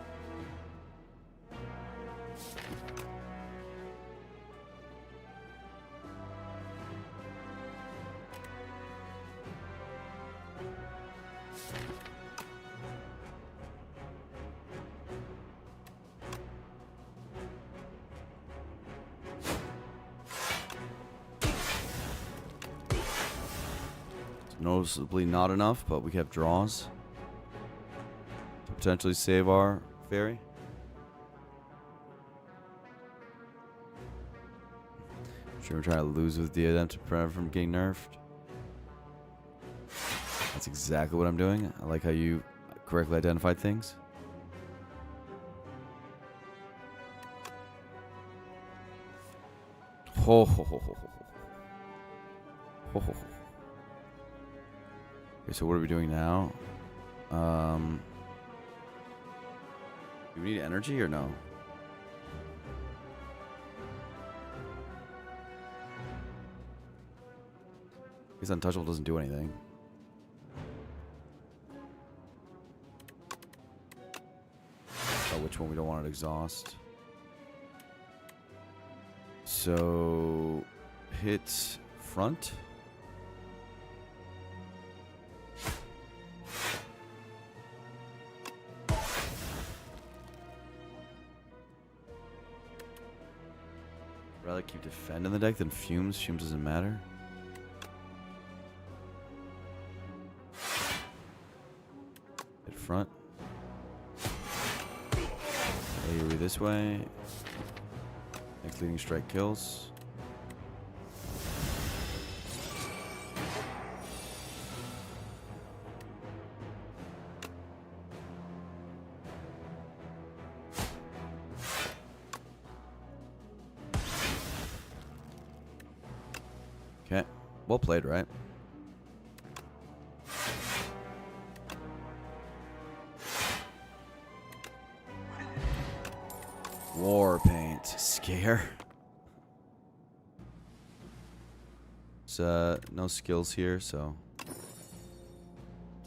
Noticeably not enough, but we have draws to potentially save our fairy. Sure, we're trying to lose with the A10 to prevent from getting nerfed. That's exactly what I'm doing. I like how you correctly identified things. Ho ho ho ho ho ho ho ho. Okay, so what are we doing now? Do we need energy or no? I guess Untouchable doesn't do anything. Oh, which one we don't want to exhaust. So, hit front. keep defend in the deck than fumes. Fumes doesn't matter. Hit front. AoE this way. Next leading strike kills. Okay, well played, right? War paint. Scare. There's no skills here, so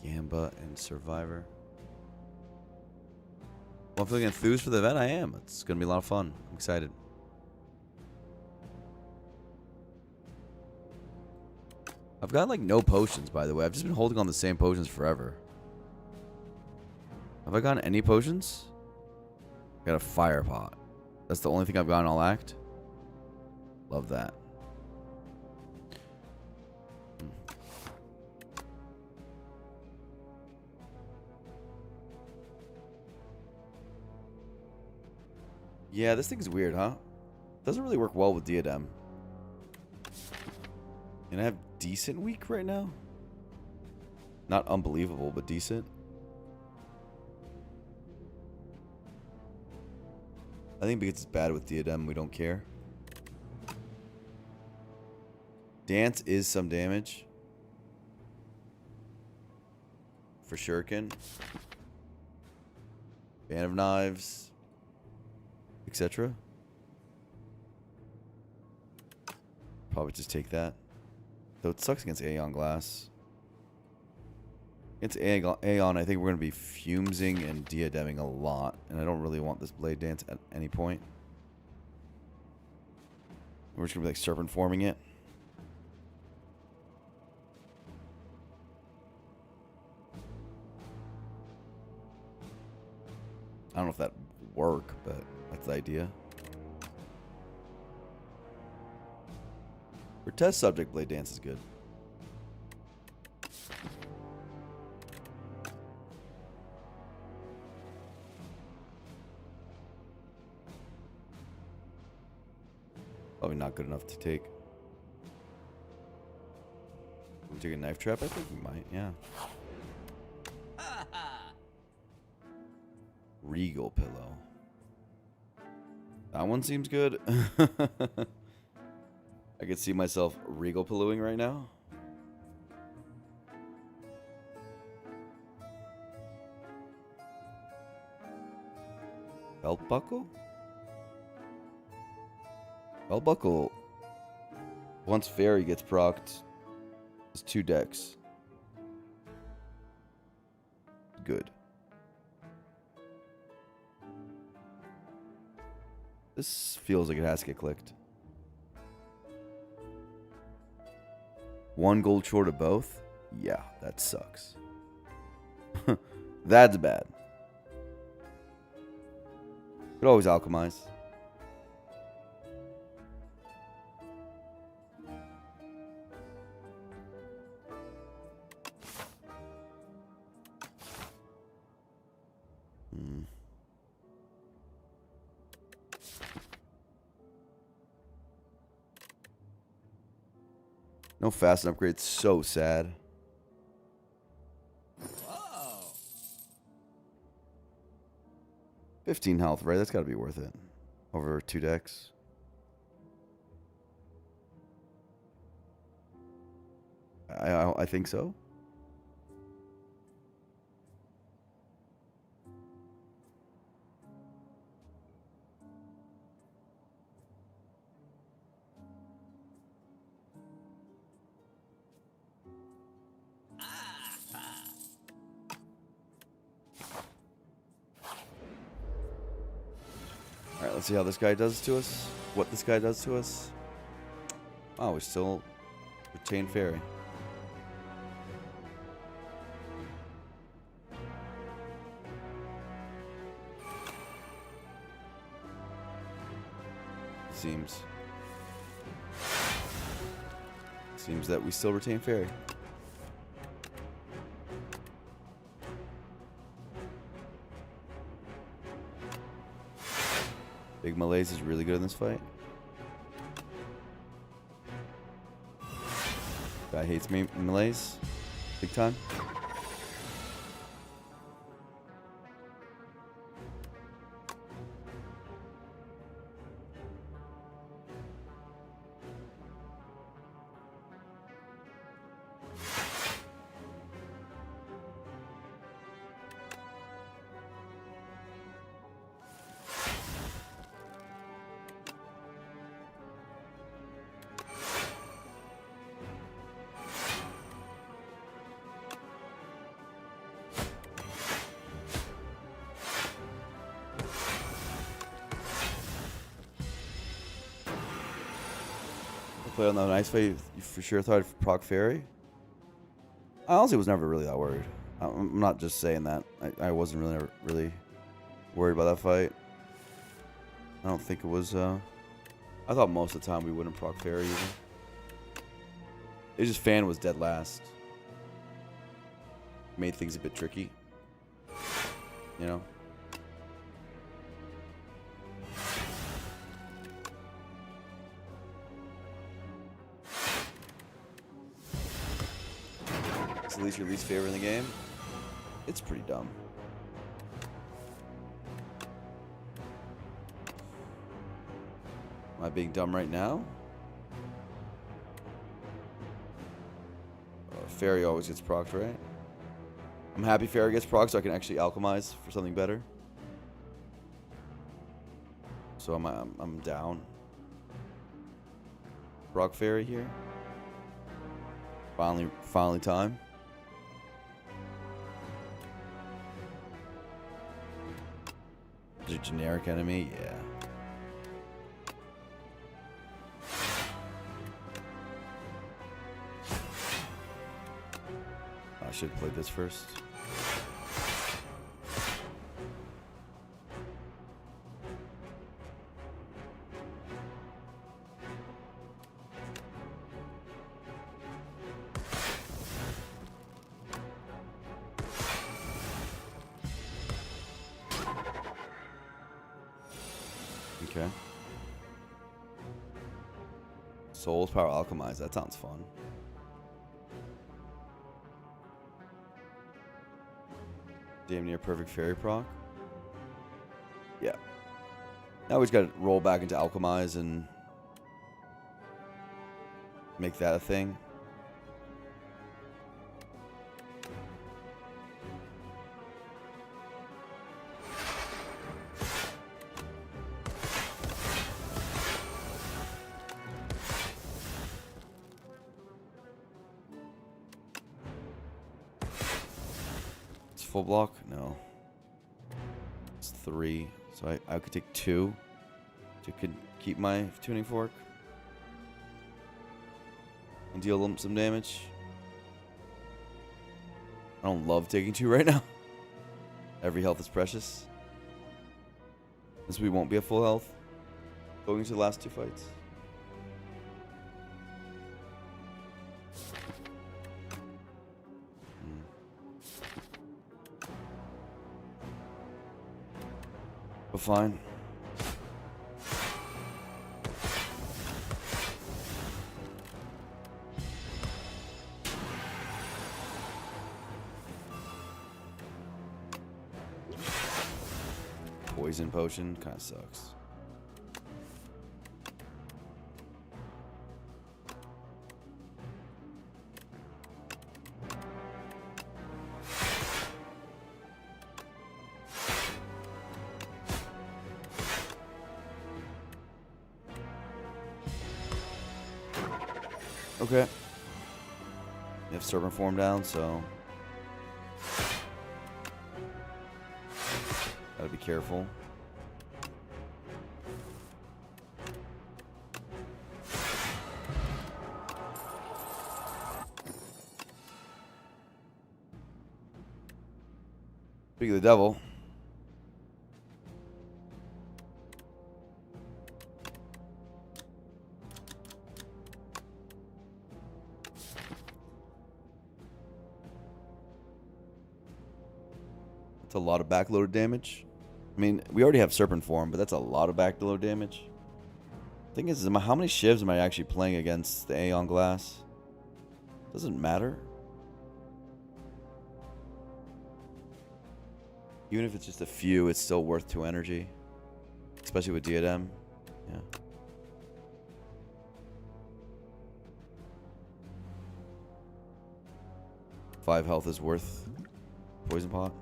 Gamba and Survivor. Well, I'm feeling enthused for the event. I am. It's gonna be a lot of fun. I'm excited. I've got like no potions, by the way. I've just been holding on the same potions forever. Have I gotten any potions? I got a fire pot. That's the only thing I've gotten all act. Love that. Yeah, this thing's weird, huh? Doesn't really work well with Diadem. And I have decent weak right now. Not unbelievable, but decent. I think because it's bad with Diadem, we don't care. Dance is some damage. For Shuriken. Band of Knives. Etc. Probably just take that. Though it sucks against Aeon Glass. Against Aeon, I think we're going to be fuming and diademing a lot. And I don't really want this Blade Dance at any point. We're just going to be like Serpent forming it. I don't know if that would work, but that's the idea. For test subject, Blade Dance is good. Probably not good enough to take. We take a knife trap? I think we might, yeah. Regal Pillow. That one seems good. I could see myself Regal Pillowing right now. Belt Buckle? Belt Buckle, once Fairy gets procced, is 2 decks. Good. This feels like it has to get clicked. 1 gold short of both? Yeah, that sucks. That's bad. Could always alchemize. No fast upgrade, so sad. Whoa. 15 health, right? That's got to be worth it. Over 2 decks. I think so. Alright, let's see how this guy does to us. What this guy does to us. Oh, we still retain Fairy. Seems. Seems that we still retain Fairy. Big Malaise is really good in this fight. Guy hates me, Malaise. Big time. Play on that nice fight, you for sure thought of proc Fairy. I honestly was never really that worried. I'm not just saying that. I wasn't really never really worried about that fight. I don't think it was. I thought most of the time we wouldn't proc Fairy even. It just Fan was dead last. Made things a bit tricky. You know. At least your least favorite in the game. It's pretty dumb. Am I being dumb right now? Fairy always gets procced, right? I'm happy Fairy gets procced so I can actually alchemize for something better. So I'm down. Proc Fairy here. Finally time. Is it a generic enemy? Yeah. I should have played this first. Okay. Soul's Power Alchemize. That sounds fun. Damn near perfect Fairy proc. Yeah. Now we just gotta roll back into Alchemize and make that a thing. Full block? No. It's 3. So I could take 2 to keep my tuning fork and deal them some damage. I don't love taking 2 right now. Every health is precious. Since we won't be at full health going into the last 2 fights. But fine. Poison potion kind of sucks. Okay. You have serpent form down, so gotta be careful. Speaking of the devil. It's a lot of backloaded damage. I mean, we already have Serpent Form, but that's a lot of backload damage. Thing is, how many shivs am I actually playing against the Aeon Glass? Doesn't matter. Even if it's just a few, it's still worth 2 energy. Especially with Diadem. Yeah. Five health is worth Poison Pot.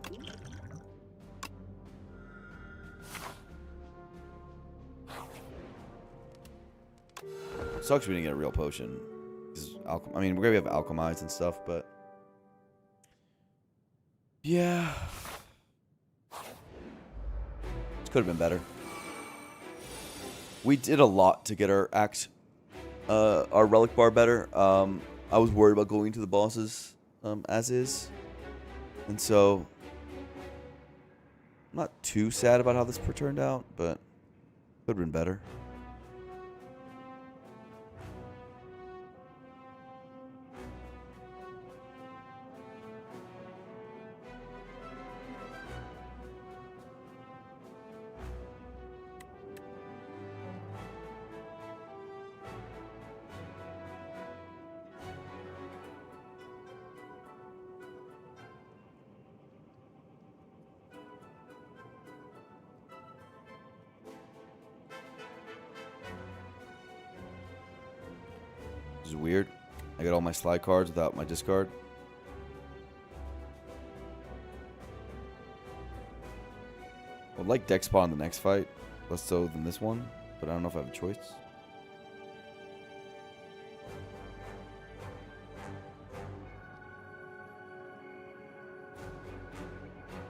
Sucks we didn't get a real potion. I mean, we're gonna have alchemized and stuff, but yeah, this could have been better. We did a lot to get our our relic bar better. I was worried about going to the bosses as is, and so I'm not too sad about how this turned out, but could have been better. This is weird. I got all my slide cards without my discard. I would like deck spot in the next fight, less so than this one, but I don't know if I have a choice.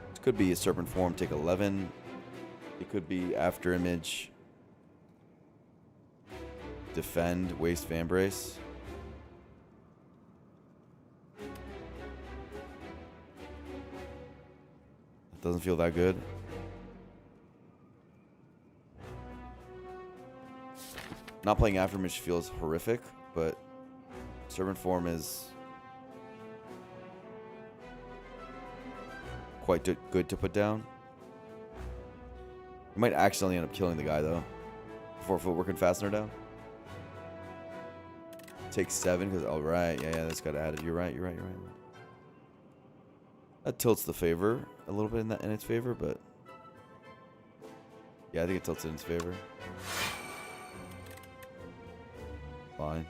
This could be a Serpent Form, take 11. It could be After Image, Defend, Waste Vambrace. It doesn't feel that good. Not playing After Image feels horrific, but Serpent Form is quite good to put down. We might accidentally end up killing the guy, though. 4-foot and fastener down. Take 7, because, oh, right. Yeah, that's got added. You're right. That tilts the favor a little bit in its favor, but yeah, I think it tilts it in its favor. Fine.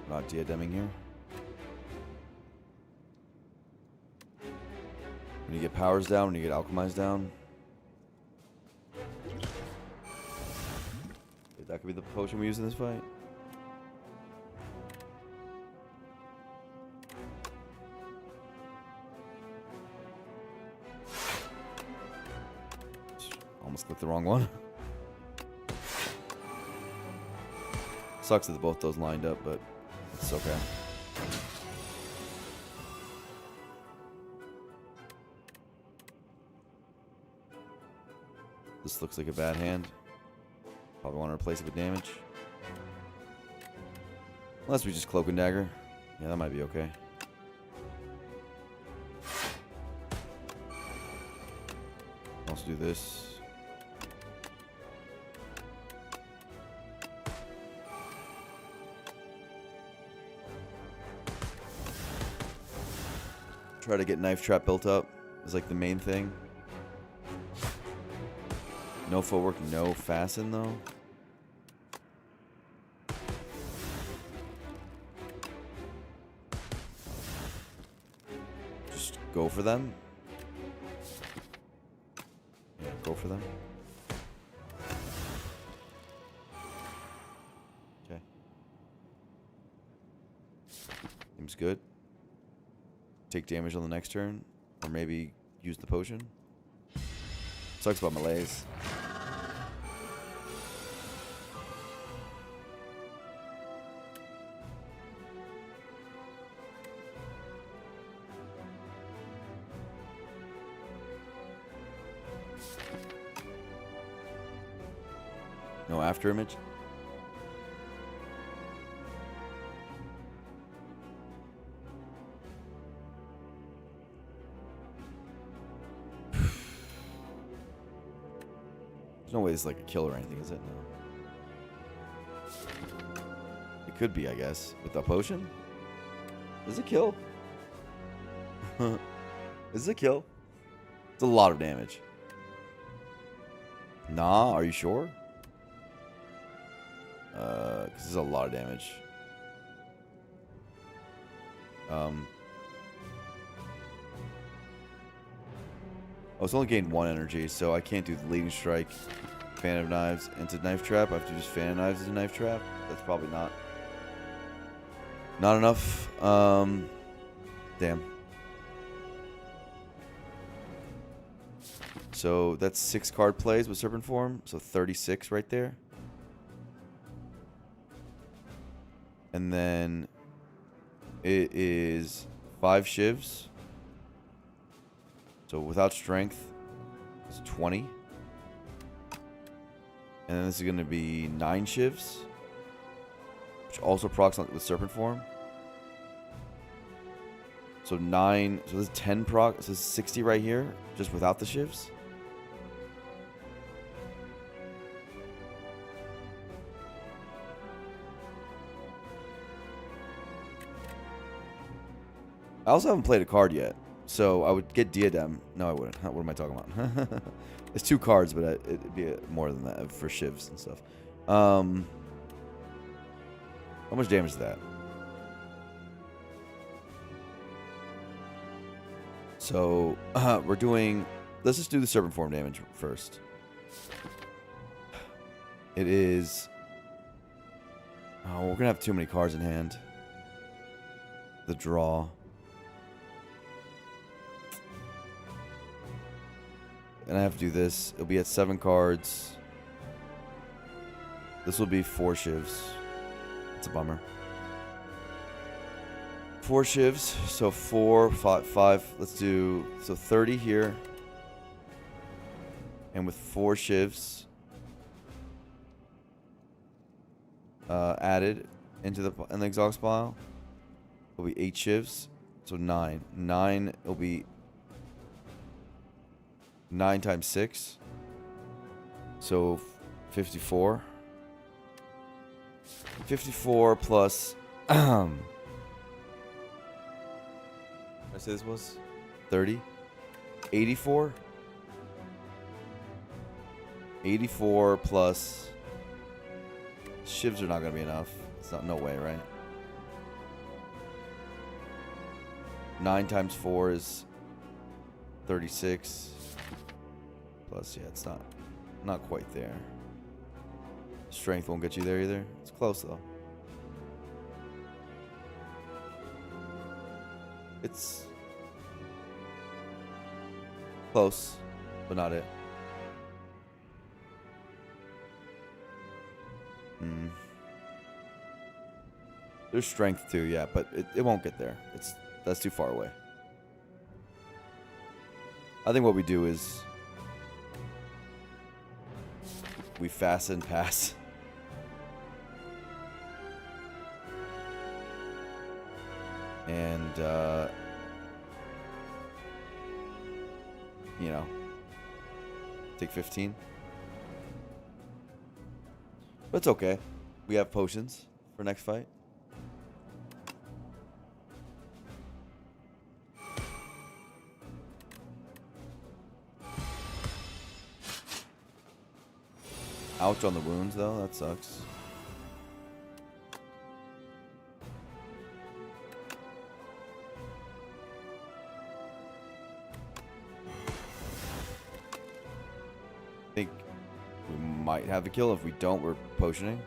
Not diademing here. When you get powers down, when you get alchemized down. That could be the potion we use in this fight. Almost clicked the wrong one. Sucks that both those lined up, but it's okay. This looks like a bad hand. Probably want to replace it with damage. Unless we just Cloak and Dagger. Yeah, that might be okay. Also do this. Try to get Knife Trap built up is like the main thing. No footwork, no fasten though. Just go for them. Yeah, go for them. Okay. Seems good. Take damage on the next turn, or maybe use the potion. Sucks about melees. No after image. There's no way this is like a kill or anything, is it? No. It could be, I guess. With the potion? Is it kill? Is it kill? It's a lot of damage. Nah, are you sure? Because this is a lot of damage. Oh, it's only gained 1 energy, so I can't do the leading strike, fan of knives into knife trap. I have to just fan of knives into knife trap. That's probably not enough. Damn. So that's 6 card plays with Serpent Form, so 36 right there. And then it is 5 shivs. So without strength, it's 20. And then this is going to be 9 shivs, which also procs with Serpent Form. So 9, so this is 10 proc, so this is 60 right here, just without the shivs. I also haven't played a card yet, so I would get Diadem. No, I wouldn't. What am I talking about? It's 2 cards, but it'd be more than that for shivs and stuff. How much damage is that? So we're doing. Let's just do the Serpent Form damage first. It is. Oh, we're gonna have too many cards in hand. The draw. And I have to do this. It'll be at 7 cards. This will be 4 shivs. It's a bummer. 4 shivs. So 4, 5. Let's do so 30 here. And with 4 shivs added into the exhaust pile, it'll be 8 shivs. So 9. 9 will be 9 times 6. So 54. 54 plus I say this was 30. 84. 84 plus shivs are not gonna be enough. It's not, no way, right? 9 times 4 is 36. Plus, yeah, it's not quite there. Strength won't get you there either. It's close though. It's close, but not it. There's strength too, yeah, but it won't get there. That's too far away. I think what we do is we fast and pass. And, you know, take 15. But it's okay. We have potions for next fight. Ouch on the wounds, though. That sucks. I think we might have a kill. If we don't, we're potioning.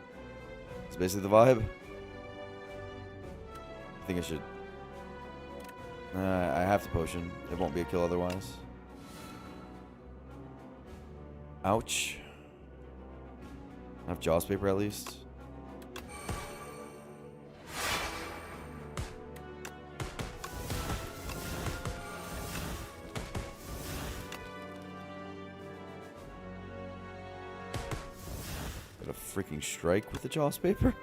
It's basically the vibe. I think I should. I have to potion. It won't be a kill otherwise. Ouch. I have Jaws paper at least. Got a freaking strike with the Jaws paper.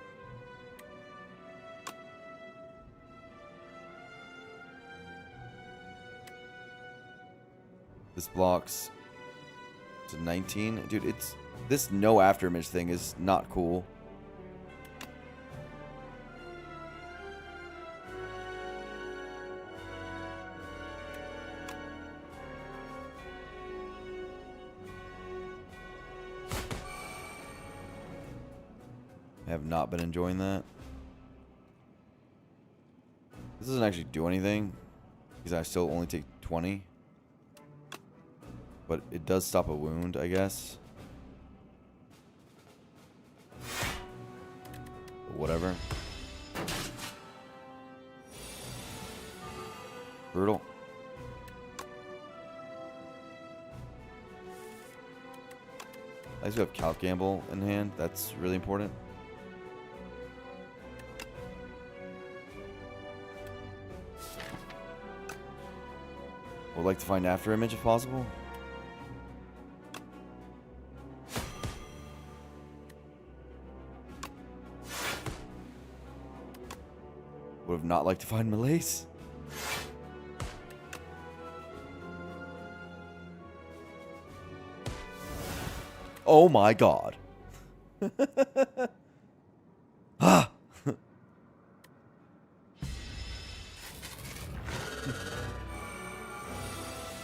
This blocks to 19. Dude, it's this no after image thing is not cool. I have not been enjoying that. This doesn't actually do anything because I still only take 20. But it does stop a wound, I guess. But whatever. Brutal. I also have Calc Gamble in hand. That's really important. Would like to find after image if possible. Would have not liked to find Malaise. Oh my god. Ah.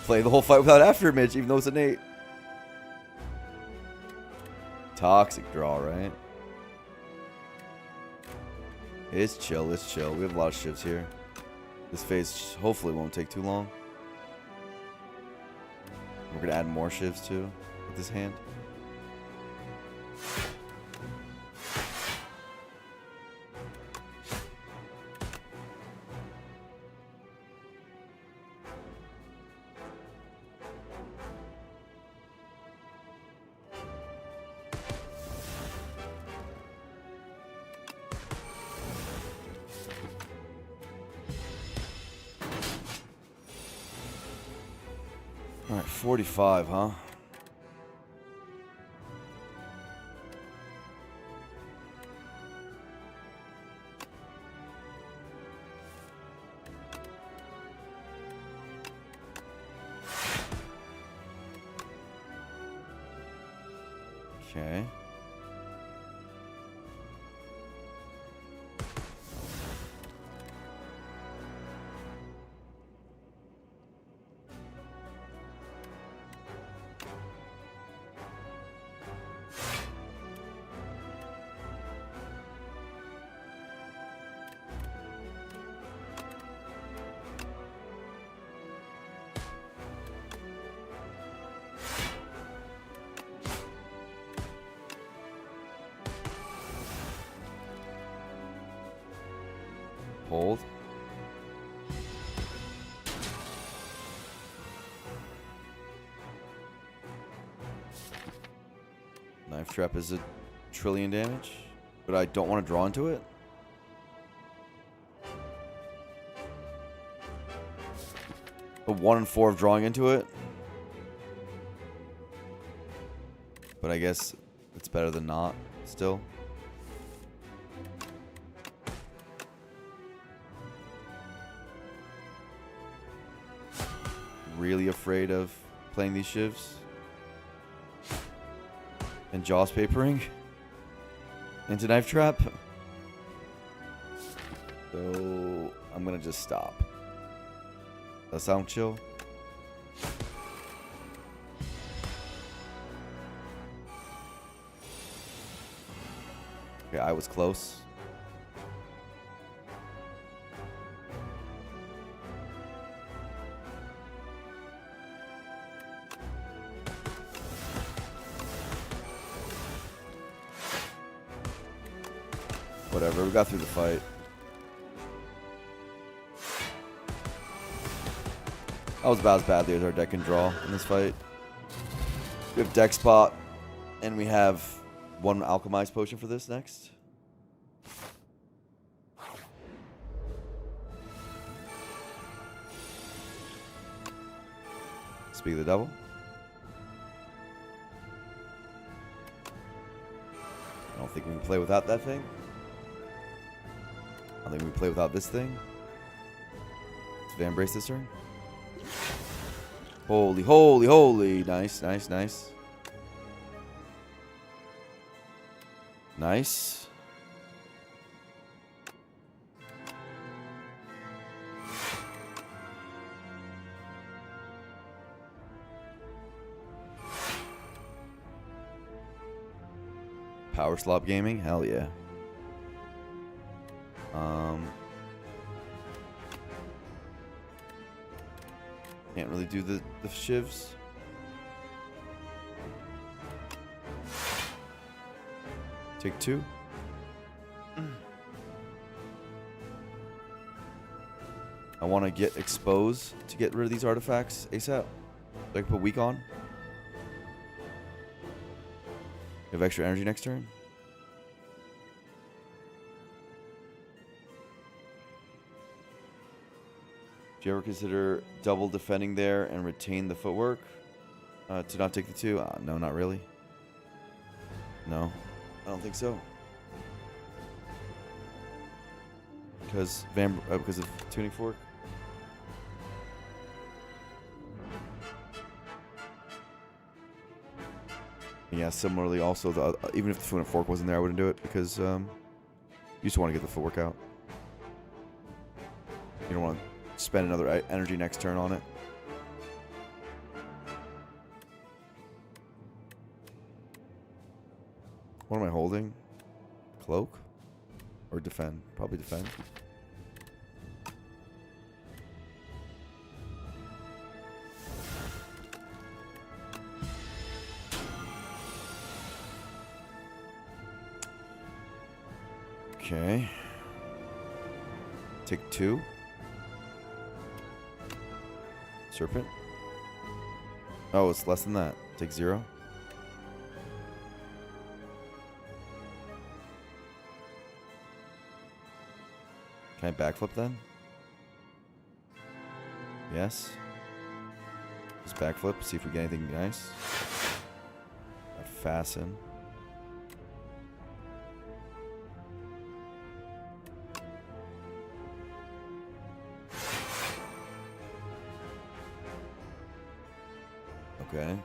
Play the whole fight without after image, even though it's an 8. Toxic draw, right? It's chill, it's chill. We have a lot of shifts here. This phase hopefully won't take too long. We're going to add more shifts too with this hand. All right, 45, huh? Okay. Hold. Knife trap is a trillion damage, but I don't want to draw into it. A 1 and 4 of drawing into it. But I guess it's better than not still. Really afraid of playing these shivs and Jaws papering into knife trap, so I'm gonna just stop. That sound chill? Okay, I was close. Whatever, we got through the fight. That was about as badly as our deck can draw in this fight. We have deck spot, and we have one alchemized potion for this next. Speak of the devil. think we can play without that thing. I think we can play without this thing. Let's Van Brace this turn. Holy, holy, holy. Nice, nice, nice. Nice. Power slop gaming? Hell yeah. Can't really do the shivs. Take 2. I want to get expose to get rid of these artifacts ASAP. So I can put weak on. You have extra energy next turn. Do you ever consider double defending there and retain the footwork to not take the 2? No, not really. No, I don't think so. Because of tuning fork. Yeah, similarly, also even if the tuning fork wasn't there, I wouldn't do it because you just want to get the footwork out. You don't want to spend another energy next turn on it. What am I holding? Cloak? Or defend? Probably defend. Okay. Take 2. Serpent. Oh, it's less than that. Take 0. Can I backflip then? Yes. Just backflip, see if we get anything nice. Fasten. Okay.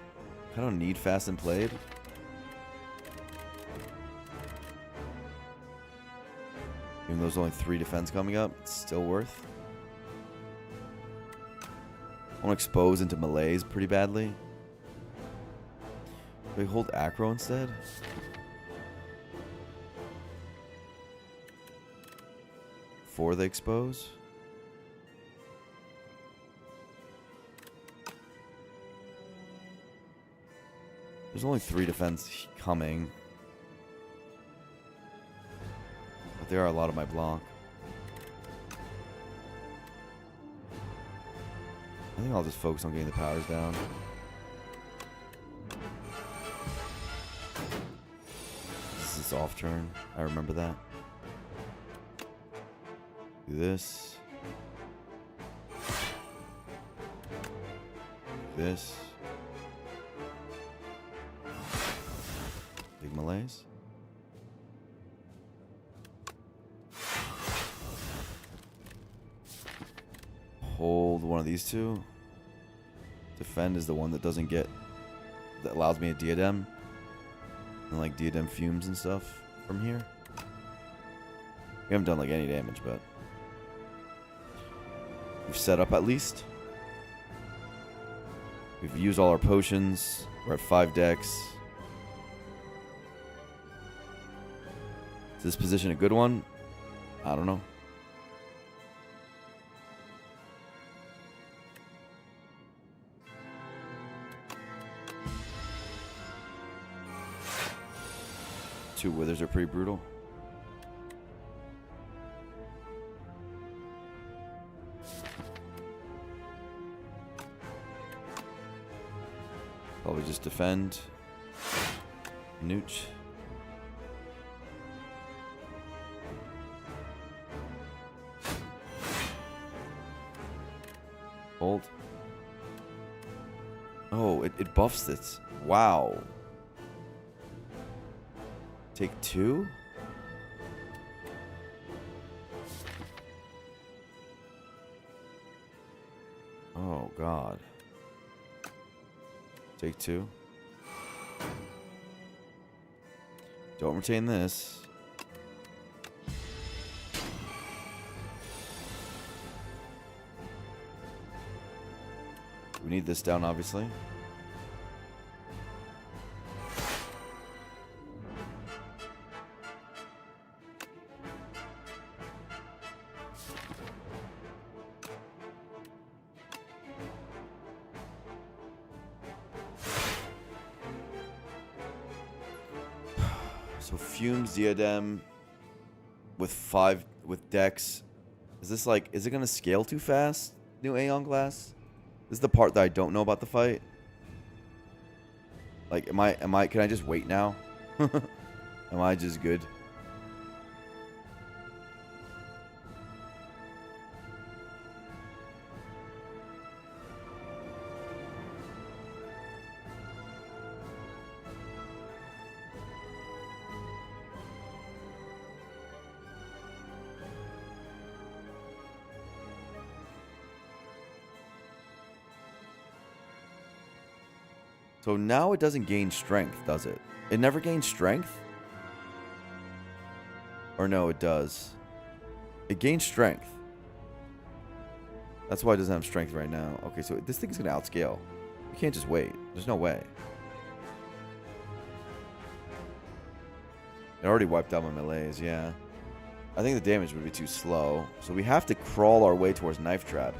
I don't need fasten played. Even though there's only 3 defense coming up, it's still worth. I want to expose into malaise pretty badly. Do we hold acro instead? For the expose? There's only 3 defense coming. But they are a lot of my block. I think I'll just focus on getting the powers down. This is off turn. I remember that. Do this. This. Big malaise. Hold one of these 2. Defend is the one that doesn't get, that allows me a diadem. And like diadem fumes and stuff from here. We haven't done like any damage, but we've set up at least. We've used all our potions. We're at 5 decks. Is this position a good one? I don't know. Two withers are pretty brutal. Probably just defend. Nooch. Hold. Oh, it buffs it. Wow. Take 2? Oh, God. Take 2. Don't retain this. We need this down, obviously. So Fumes Diadem with Dex. Is this like, is it gonna scale too fast? New Aeon Glass? This is the part that I don't know about the fight. Like, can I just wait now? Am I just good? So now it doesn't gain strength, does it? It never gains strength? Or no, it does. It gains strength. That's why it doesn't have strength right now. Okay, so this thing's going to outscale. You can't just wait. There's no way. It already wiped out my melees, yeah. I think the damage would be too slow. So we have to crawl our way towards Knife Trap.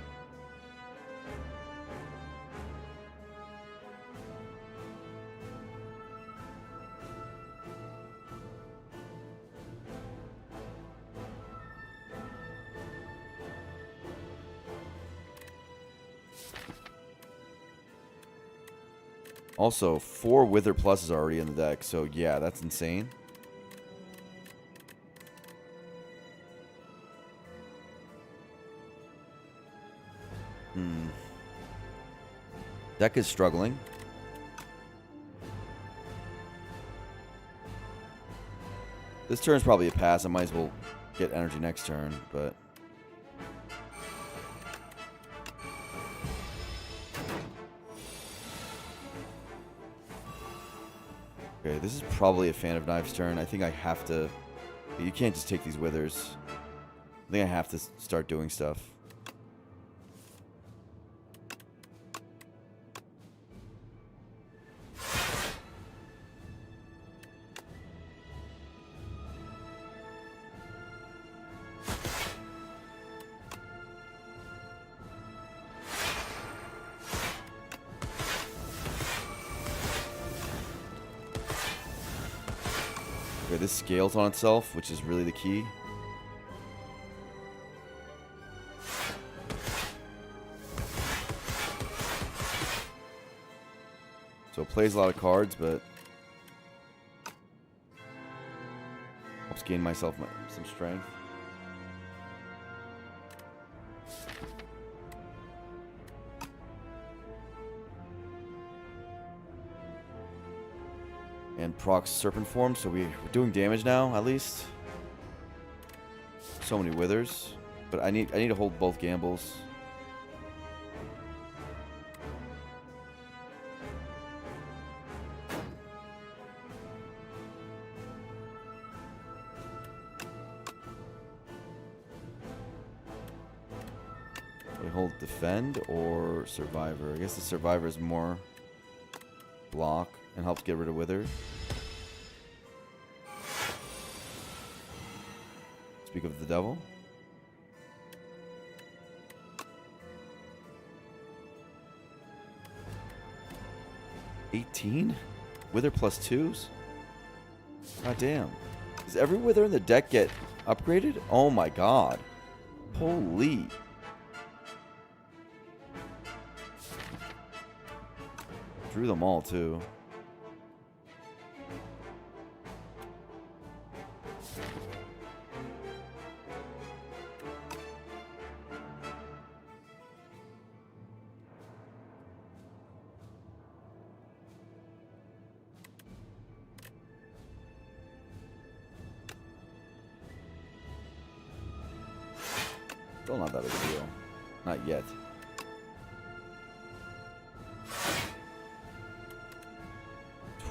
Also, 4 Wither Pluses are already in the deck, so yeah, that's insane. Deck is struggling. This turn's probably a pass. I might as well get energy next turn, but... Okay, this is probably a Fan of Knives turn. I think I have to... You can't just take these Withers. I think I have to start doing stuff. Okay, this scales on itself, which is really the key. So it plays a lot of cards, but helps gain myself some strength. And procs Serpent Form, so we're doing damage now, at least. So many Withers. But I need to hold both gambles. We hold Defend or Survivor. I guess the Survivor is more block and helps get rid of Wither. Speak of the Devil. $18? Wither plus 2s? God damn. Does every Wither in the deck get upgraded? Oh my god. Holy. Drew them all too. Still not that big a deal. Not yet.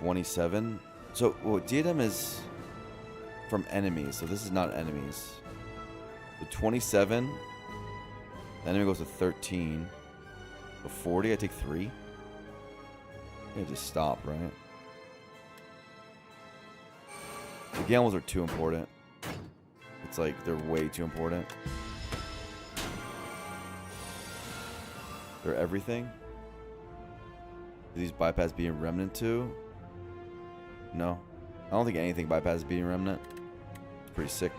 $27. So, well, diadem is from enemies, so this is not enemies. The 27. The enemy goes to 13. So 40, I take 3. Yeah, just stop, right? The gambles are too important. It's like they're way too important. They're everything. Do these bypass being remnant too? No. I don't think anything bypasses being remnant. It's pretty sick.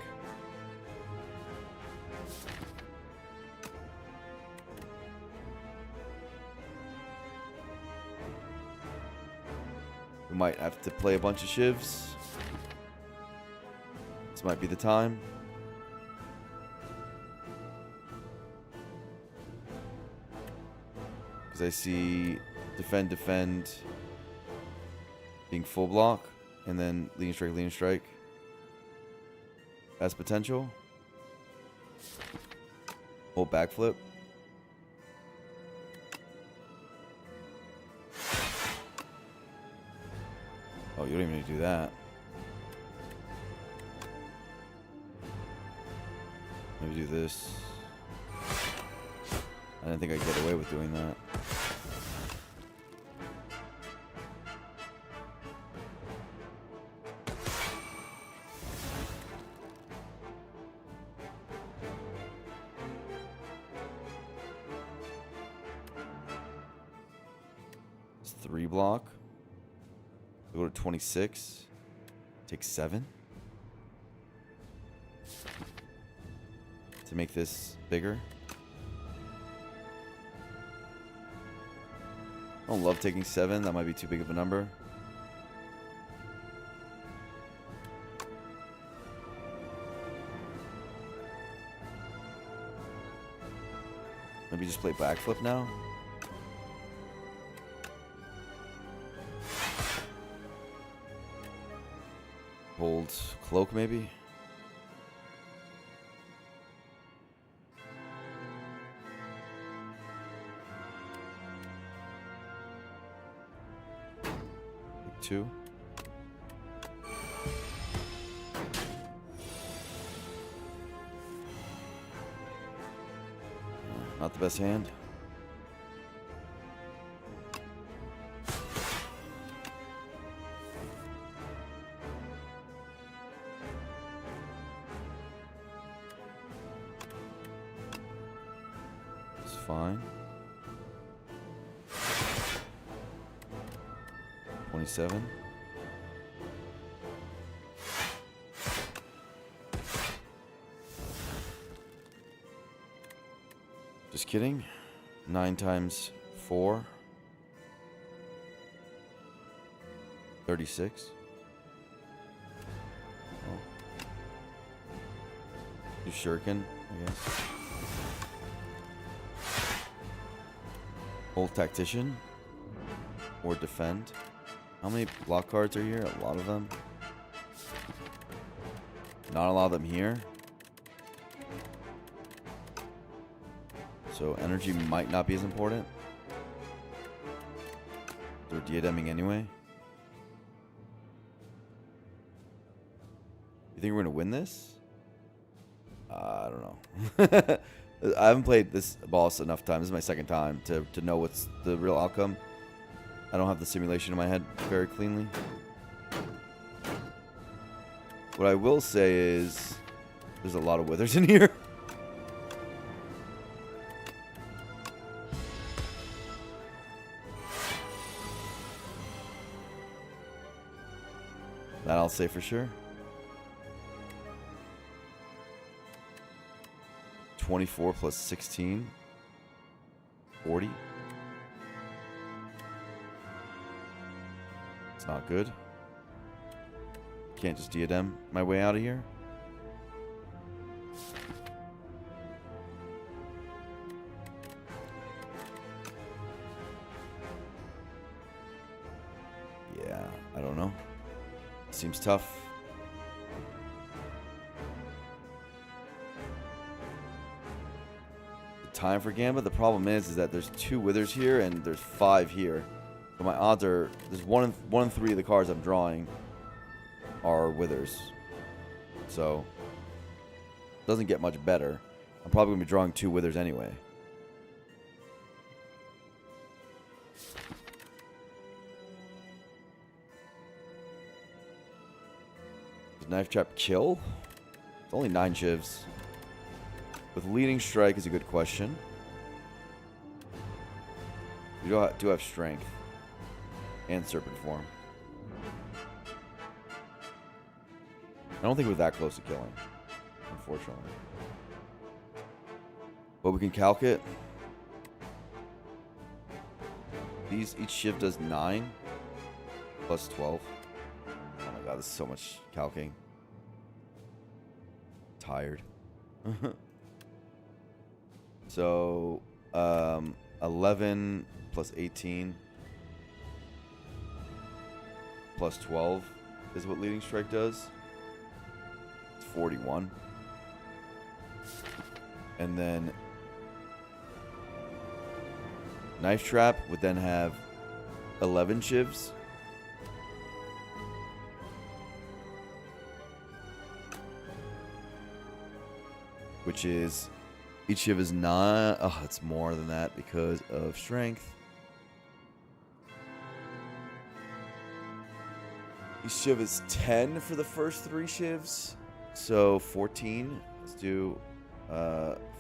We might have to play a bunch of shivs. This might be the time. Because I see defend being full block, and then lean strike has potential. Hold backflip. Oh, you don't even need to do that. Maybe do this. I didn't think I'd get away with doing that. It's 3 block. Go to 26. Take 7. To make this bigger. I don't love taking 7. That might be too big of a number. Maybe just play backflip now. Hold cloak maybe. Like 2. Not the best hand. It's fine. 27. Just kidding. 9 times 4. 36. Oh. Do shuriken, I guess. Hold tactician. Or defend. How many block cards are here? A lot of them. Not a lot of them here. So energy might not be as important. They're diademing anyway. You think we're gonna win this? I don't know. I haven't played this boss enough times. This is my second time to know what's the real outcome. I don't have the simulation in my head very cleanly. What I will say is there's a lot of withers in here. That I'll say for sure. 24 plus 16. 40. It's not good. Can't just diadem my way out of here. Yeah, I don't know. Seems tough. time for Gambit. The problem is that there's 2 Withers here and there's 5 here. So my odds are there's one in 3 of the cards I'm drawing are Withers. So it doesn't get much better. I'm probably gonna be drawing 2 Withers anyway. Does Knife Trap kill? It's only 9 shivs. With Leading Strike is a good question. We do have Strength and Serpent Form. I don't think we're that close to killing, unfortunately. But we can calc it. Each shiv does 9 plus 12. Oh my god, this is so much calcing. Tired. So, 11 plus 18 plus 12 is what Leading Strike does. It's 41. And then Knife Trap would then have 11 shivs. Which is, each shiv is not, oh, it's more than that because of strength. Each shiv is 10 for the first 3 shivs. So 14, let's do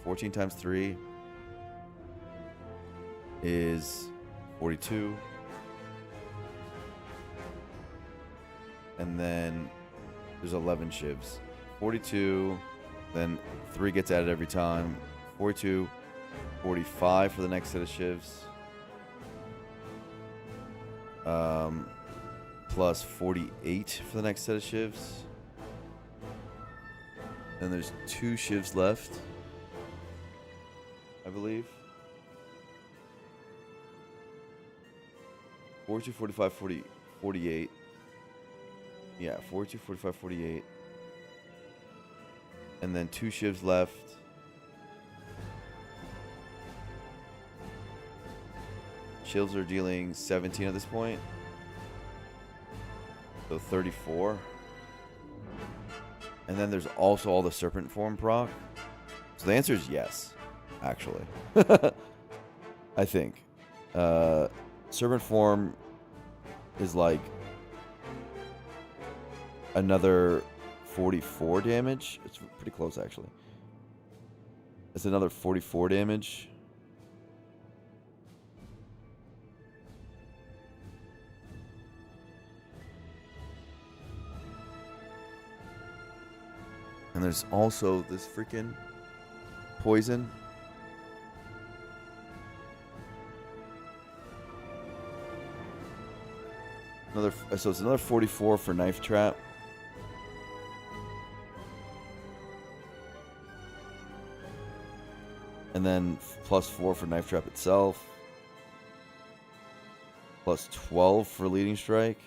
14 times 3 is 42. And then there's 11 shivs. 42, then 3 gets added every time. 42, 45 for the next set of shivs. Plus 48 for the next set of shivs. Then there's 2 shivs left, I believe. 42, 45, 40, 48. Yeah, 42, 45, 48. And then 2 shivs left. Shivs are dealing 17 at this point. So 34. And then there's also all the Serpent Form proc. So the answer is yes, actually. I think. Serpent Form is like another 44 damage. It's pretty close, actually. It's another 44 damage. And there's also this freaking poison. So it's another 44 for Knife Trap. And then plus 4 for Knife Trap itself. Plus 12 for Leading Strike.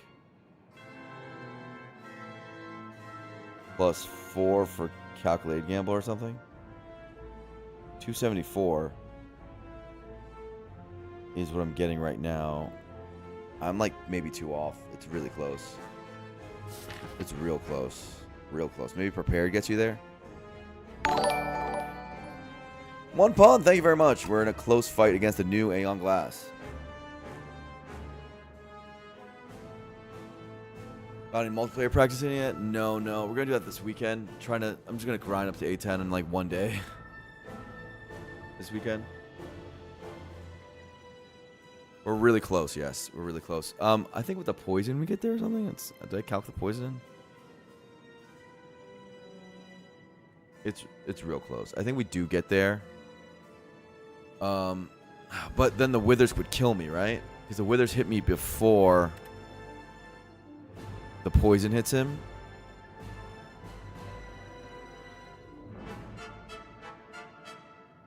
Plus 4 for Calculated Gamble or something. 274 is what I'm getting right now. I'm like maybe 2 off. It's really close. It's real close. Real close. Maybe Prepared gets you there. 1 pawn, thank you very much. We're in a close fight against the new Aeon Glass. Got any multiplayer practicing yet? No. We're gonna do that this weekend. I'm just gonna grind up to A10 in like 1 day. This weekend. We're really close, yes. We're really close. I think with the poison we get there or something. Did I calc the poison in? It's real close. I think we do get there. But then the Withers would kill me, right? Because the Withers hit me before the poison hits him.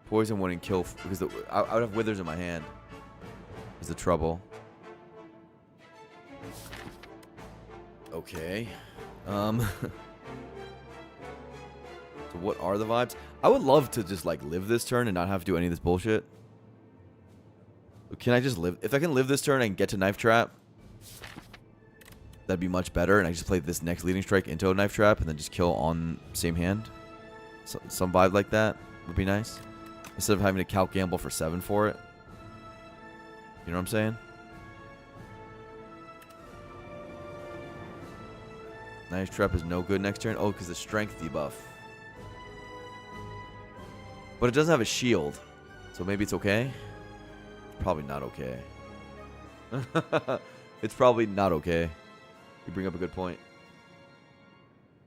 Poison wouldn't kill because I would have Withers in my hand. Is the trouble. Okay. So what are the vibes? I would love to just like live this turn and not have to do any of this bullshit. Can I just live? If I can live this turn and get to Knife Trap, that'd be much better. And I just play this next Leading Strike into a Knife Trap and then just kill on same hand. So, some vibe like that would be nice. Instead of having to calc gamble for 7 for it. You know what I'm saying? Knife Trap is no good next turn. Oh, because the strength debuff. But it doesn't have a shield. So maybe it's okay? Probably not okay. It's probably not okay. You bring up a good point.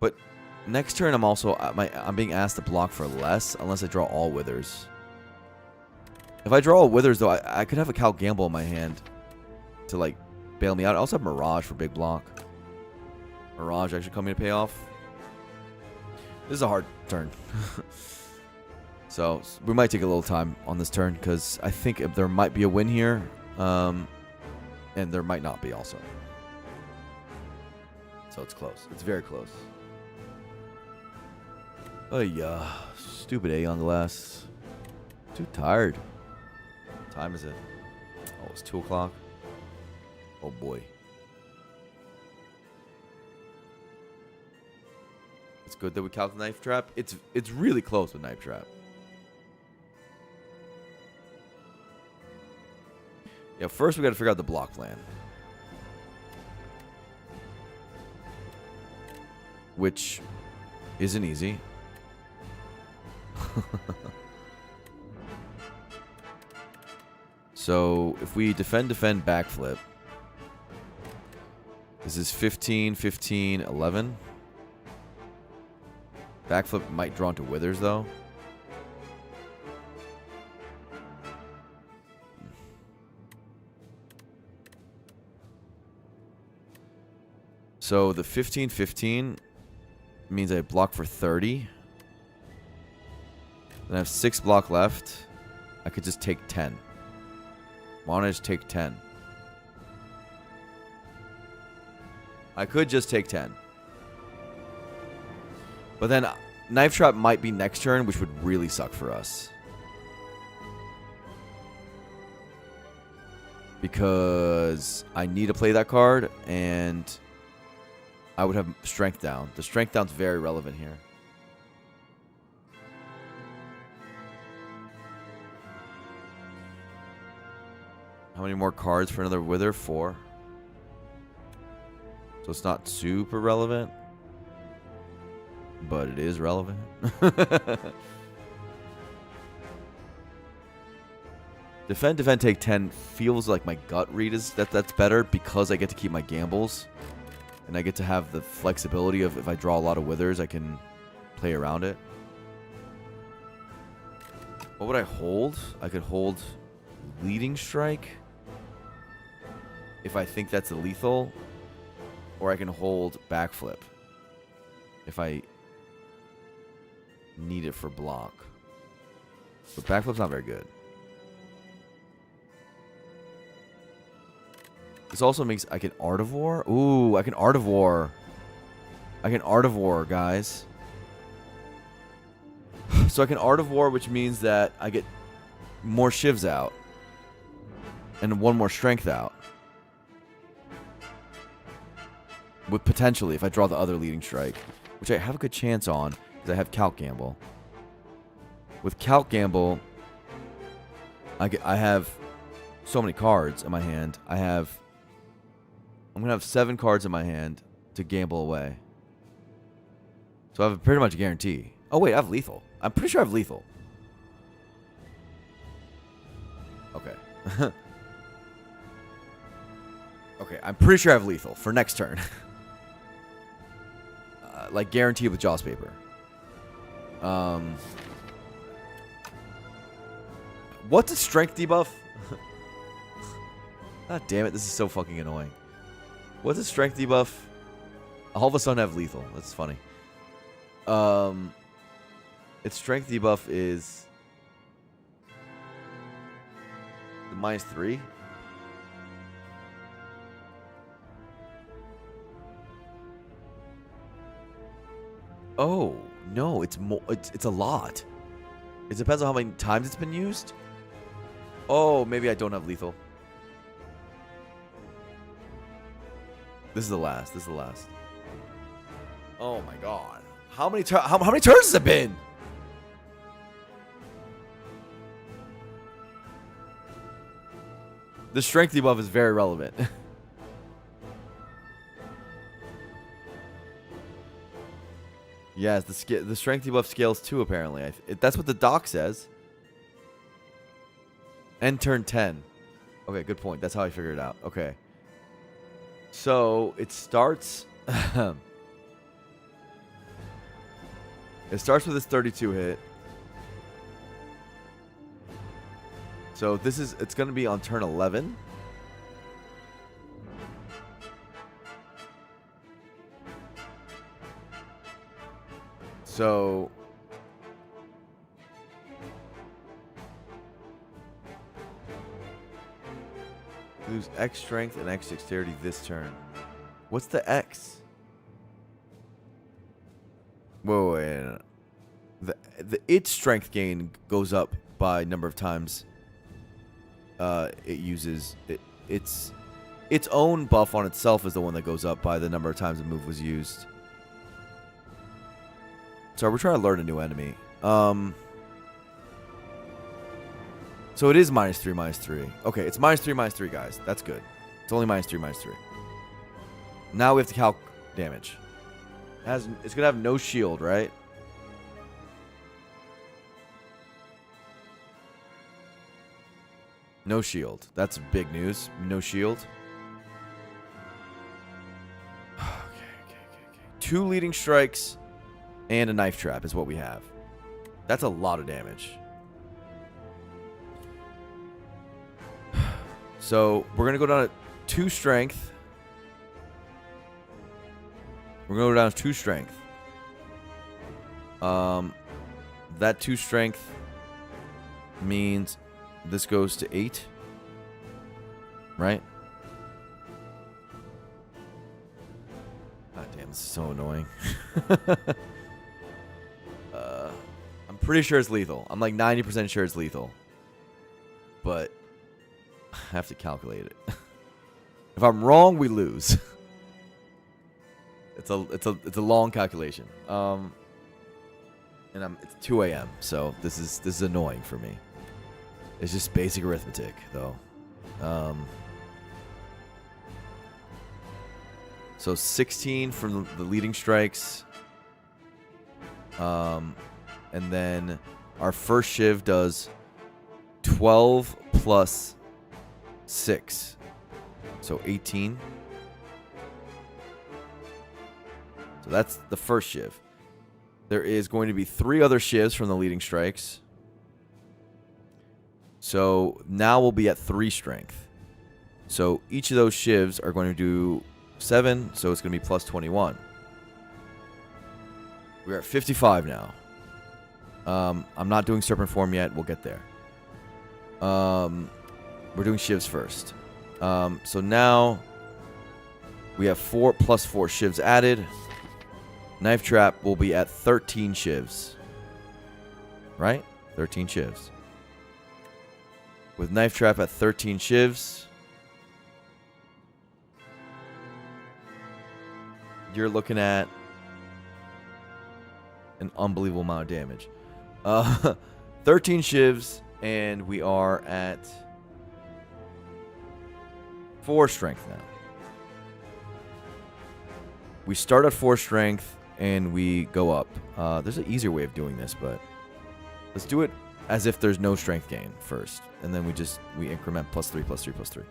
But next turn I'm also I'm being asked to block for less unless I draw all withers. If I draw all withers though, I could have a Cal Gamble in my hand to like bail me out. I also have Mirage for big block. Mirage actually coming to pay off. This is a hard turn. So we might take a little time on this turn because I think there might be a win here. And there might not be also. So it's close. It's very close. Oh yeah. Stupid Aeon Glass. Too tired. What time is it? Oh, it's 2 o'clock. Oh boy. It's good that we count the Knife Trap. It's really close with Knife Trap. Yeah, first we got to figure out the block plan. Which isn't easy. So, if we defend, backflip. This is 15, 15, 11. Backflip might draw into withers, though. So, the 15, 15 means I block for 30. Then I have 6 block left. I could just take 10. Why don't I just take 10? I could just take 10. But then Knife Trap might be next turn, which would really suck for us. Because I need to play that card, and I would have Strength down. The Strength down's very relevant here. How many more cards for another Wither? 4. So it's not super relevant. But it is relevant. Defend, take 10 feels like my gut read is that's better because I get to keep my gambles. And I get to have the flexibility of if I draw a lot of withers, I can play around it. What would I hold? I could hold Leading Strike if I think that's a lethal. Or I can hold Backflip if I need it for block. But Backflip's not very good. This also makes I can Artivore. Ooh, I can Artivore. I can Artivore, guys. So I can Artivore, which means that I get more shivs out. And 1 more strength out. With potentially, if I draw the other Leading Strike. Which I have a good chance on, because I have Calc Gamble. With Calc Gamble, I have so many cards in my hand. I'm going to have 7 cards in my hand to gamble away. So I have a pretty much guarantee. Oh, wait, I have lethal. I'm pretty sure I have lethal. Okay. Okay, I'm pretty sure I have lethal for next turn. Like, guaranteed with Jaws Paper. What's a strength debuff? God damn it, this is so fucking annoying. What's a strength debuff? All of a sudden I have lethal. That's funny. Its strength debuff is the -3. Oh, No, it's more. It's a lot. It depends on how many times it's been used. Oh, maybe I don't have lethal. This is the last. This is the last. Oh my god. How many how many turns has it been? The strength debuff is very relevant. Yes, the strength debuff scales too, apparently. That's what the doc says. End turn 10. Okay, good point. That's how I figured it out. Okay. So, it starts... it starts with this 32 hit. So, it's going to be on turn 11. So... lose X strength and X dexterity this turn. What's the X? Whoa, wait, no. Its strength gain goes up by number of times it uses its own buff on itself is the one that goes up by the number of times the move was used. Sorry, we're trying to learn a new enemy. So it is -3/-3. Okay, it's -3/-3, guys. That's good. It's only -3/-3. Now we have to calc damage. It's going to have no shield, right? No shield. That's big news. No shield. Okay. 2 leading strikes and a knife trap is what we have. That's a lot of damage. So we're going to go down to 2 strength. We're going to go down to 2 strength. That 2 strength means this goes to 8. Right? God damn, this is so annoying. I'm pretty sure it's lethal. I'm like 90% sure it's lethal. But I have to calculate it. If I'm wrong, we lose. It's a long calculation. And it's 2 a.m. So this is annoying for me. It's just basic arithmetic, though. So 16 from the leading strikes. And then our first shiv does 12 plus 6. So 18. So that's the first shiv. There is going to be 3 other shivs from the leading strikes. So now we'll be at 3 strength. So each of those shivs are going to do 7. So it's going to be plus 21. We're at 55 now. I'm not doing serpent form yet. We'll get there. We're doing shivs first. So now we have 4 plus 4 shivs added. Knife trap will be at 13 shivs. Right? 13 shivs. With knife trap at 13 shivs, you're looking at an unbelievable amount of damage. 13 shivs, and we are at 4 strength now. We start at 4 strength, and we go up. There's an easier way of doing this, but let's do it as if there's no strength gain first. And then we increment plus 3, plus 3, plus 3.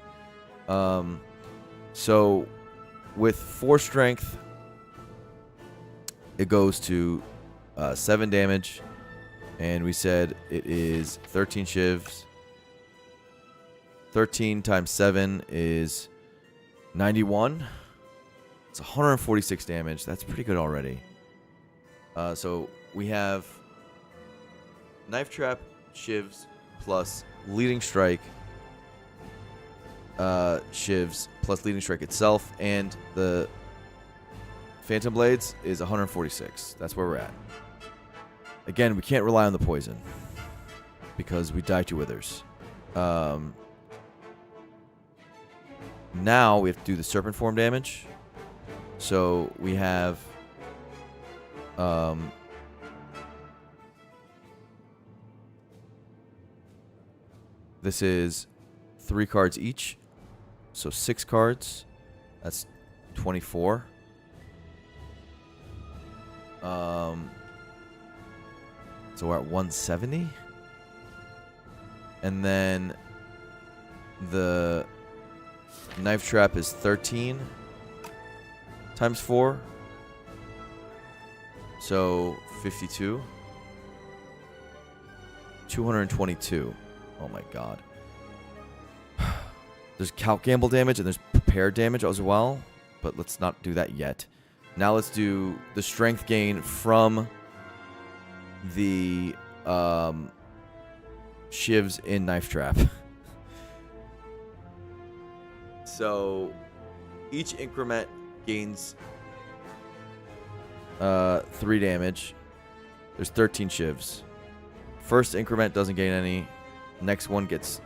So with 4 strength, it goes to 7 damage. And we said it is 13 shivs. 13 times 7 is 91. It's 146 damage. That's pretty good already. So we have knife trap, shivs, plus leading strike, shivs, plus leading strike itself, and the Phantom Blades is 146. That's where we're at. Again, we can't rely on the poison because we die to withers. Now we have to do the serpent form damage. So we have this is 3 cards each. So 6 cards. That's 24. So we're at 170. And then the knife trap is 13 times 4. So 52. 222. Oh my god. There's calc gamble damage and there's prepared damage as well. But let's not do that yet. Now let's do the strength gain from the shivs in knife trap. So each increment gains 3 damage. There's 13 shivs. First increment doesn't gain any. Next one gets,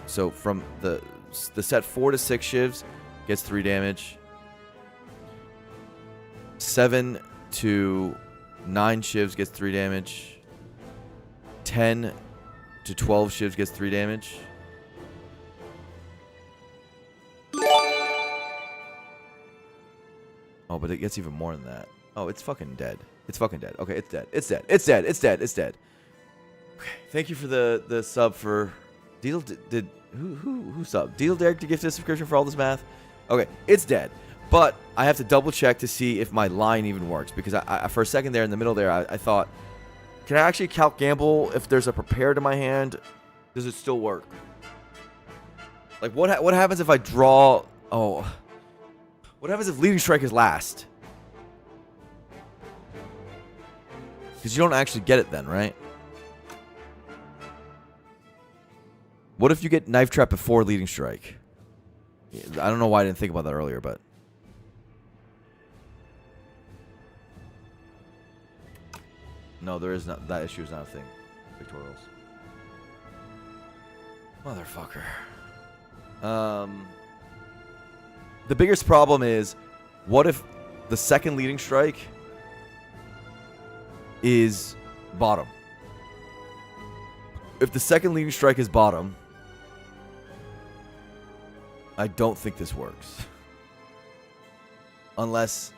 so from the set 4 to 6 shivs gets 3 damage. 7 to 9 shivs gets 3 damage. 10 to 12 shivs gets 3 damage. Oh, but it gets even more than that. Oh, it's fucking dead. It's fucking dead. Okay, it's dead. It's dead. It's dead. It's dead. It's dead. Okay, thank you for the sub for Deal. Did who subbed? Deal Derek to gift a subscription for all this math. Okay, it's dead. But I have to double check to see if my line even works because I for a second there in the middle there I thought, can I actually calc gamble if there's a prepared in my hand? Does it still work? Like what happens if I draw? Oh, what happens if leading strike is last? Because you don't actually get it then, right? What if you get knife trap before leading strike? I don't know why I didn't think about that earlier, but. No, there is not. That issue is not a thing. Pictorials. Motherfucker. The biggest problem is, what if the second leading strike is bottom? If the second leading strike is bottom, I don't think this works. Unless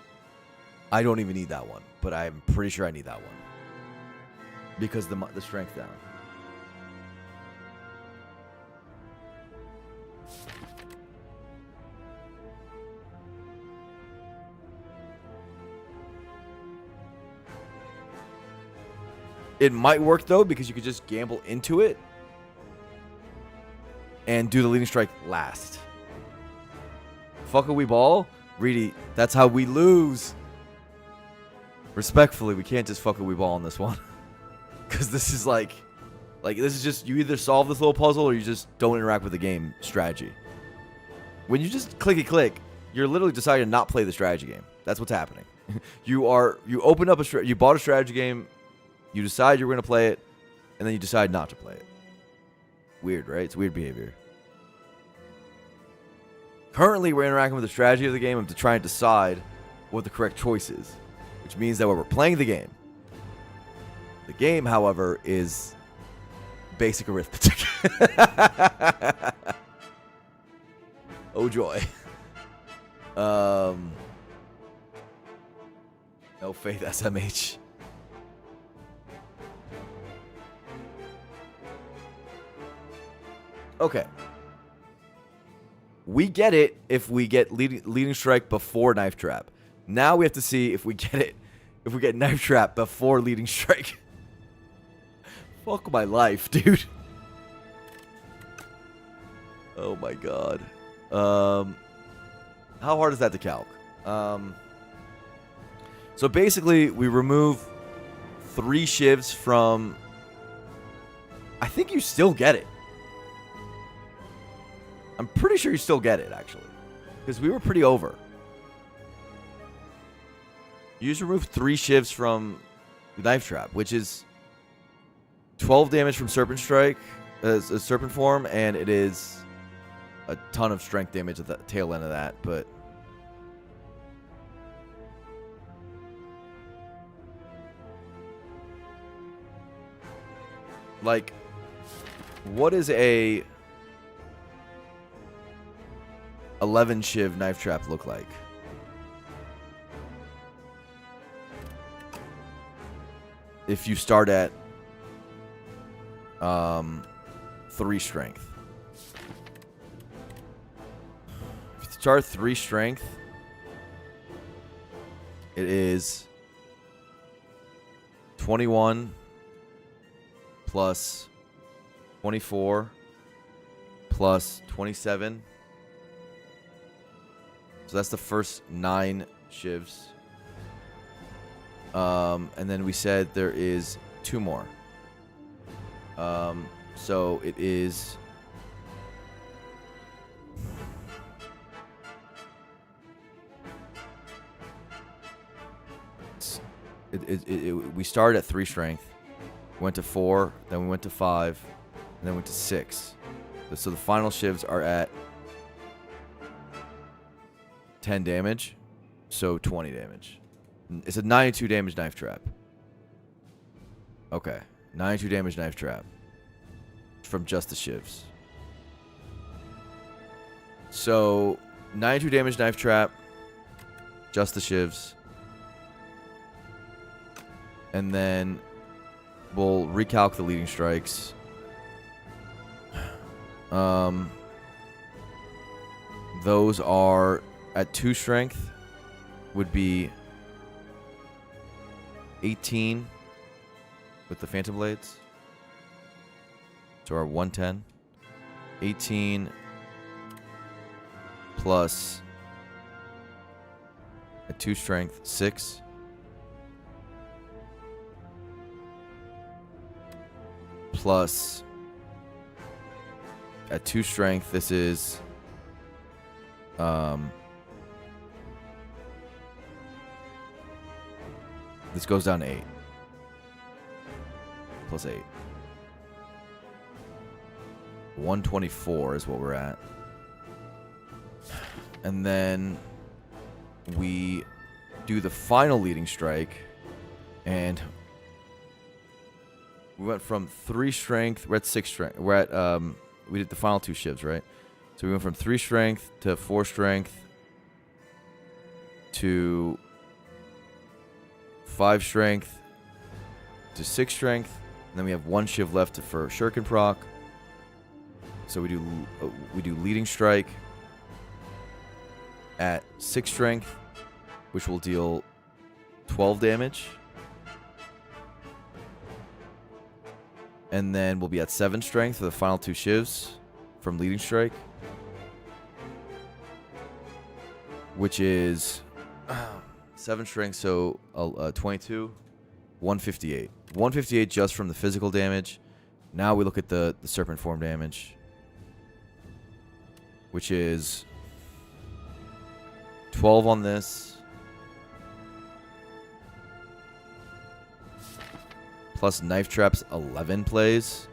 I don't even need that one, but I'm pretty sure I need that one. Because the strength down. It might work though because you could just gamble into it and do the leading strike last. Fuck a we ball? Reedy, that's how we lose. Respectfully, we can't just fuck a we ball on this one. Because this is like this is just, you either solve this little puzzle or you just don't interact with the game strategy. When you just click, you're literally deciding to not play the strategy game. That's what's happening. You open up you bought a strategy game, you decide you're going to play it, and then you decide not to play it. Weird, right? It's weird behavior. Currently, we're interacting with the strategy of the game to try and decide what the correct choice is, which means that we're playing the game. The game, however, is basic arithmetic. Oh joy. No faith, SMH. Okay. We get it if we get leading strike before knife trap. Now we have to see if we get it if we get knife trap before leading strike. Fuck my life, dude. Oh my god. How hard is that to calc? So basically, we remove 3 shivs from. I think you still get it. I'm pretty sure you still get it, actually. Because we were pretty over. You just remove 3 shivs from knife trap, which is 12 damage from Serpent Strike, Serpent Form, and it is a ton of strength damage at the tail end of that, but... Like, what is a 11 Shiv Knife Trap look like? If you start at 3 strength. If you start 3 strength, it is 21 plus 24 plus 27. So that's the first 9 shivs. And then we said there is 2 more. So it is... we started at 3 strength, went to 4, then we went to 5, and then went to 6. So the final shivs are at 10 damage, so 20 damage. It's a 92 damage knife trap. Okay, 92 damage knife trap from just the shivs. So 92 damage knife trap, just the shivs. And then we'll recalc the leading strikes. Those are at 2 strength would be 18 with the Phantom Blades. So our 110. 18 plus at 2 strength, 6. Plus at 2 strength, this is this goes down to 8. Plus 8. 124 is what we're at. And then we do the final leading strike, and we went from 3 strength. We're at 6 strength. We're at we did the final 2 shivs, right? So we went from 3 strength to 4 strength to 5 strength to 6 strength, and then we have 1 shiv left for Shuriken proc. So we do leading strike at 6 strength, which will deal 12 damage. And then we'll be at 7 strength for the final 2 shivs from leading strike, which is 7 strength, so 22, 158. 158 just from the physical damage. Now we look at the serpent form damage, which is 12 on this, plus knife traps 11 plays,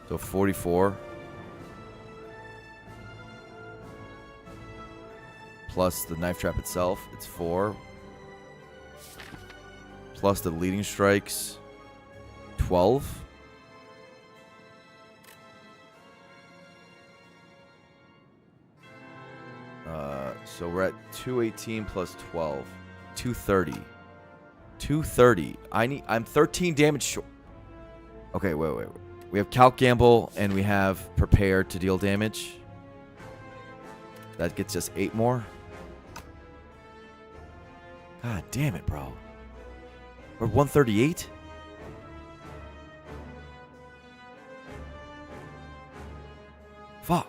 so 44. Plus the knife trap itself, it's 4. Plus the leading strikes, 12. So we're at 218 plus 12, 230. 230. I'm 13 damage short. Okay, wait. We have Calc Gamble and we have Prepare to deal damage. That gets us 8 more. God damn it, bro. We're 138? Fuck.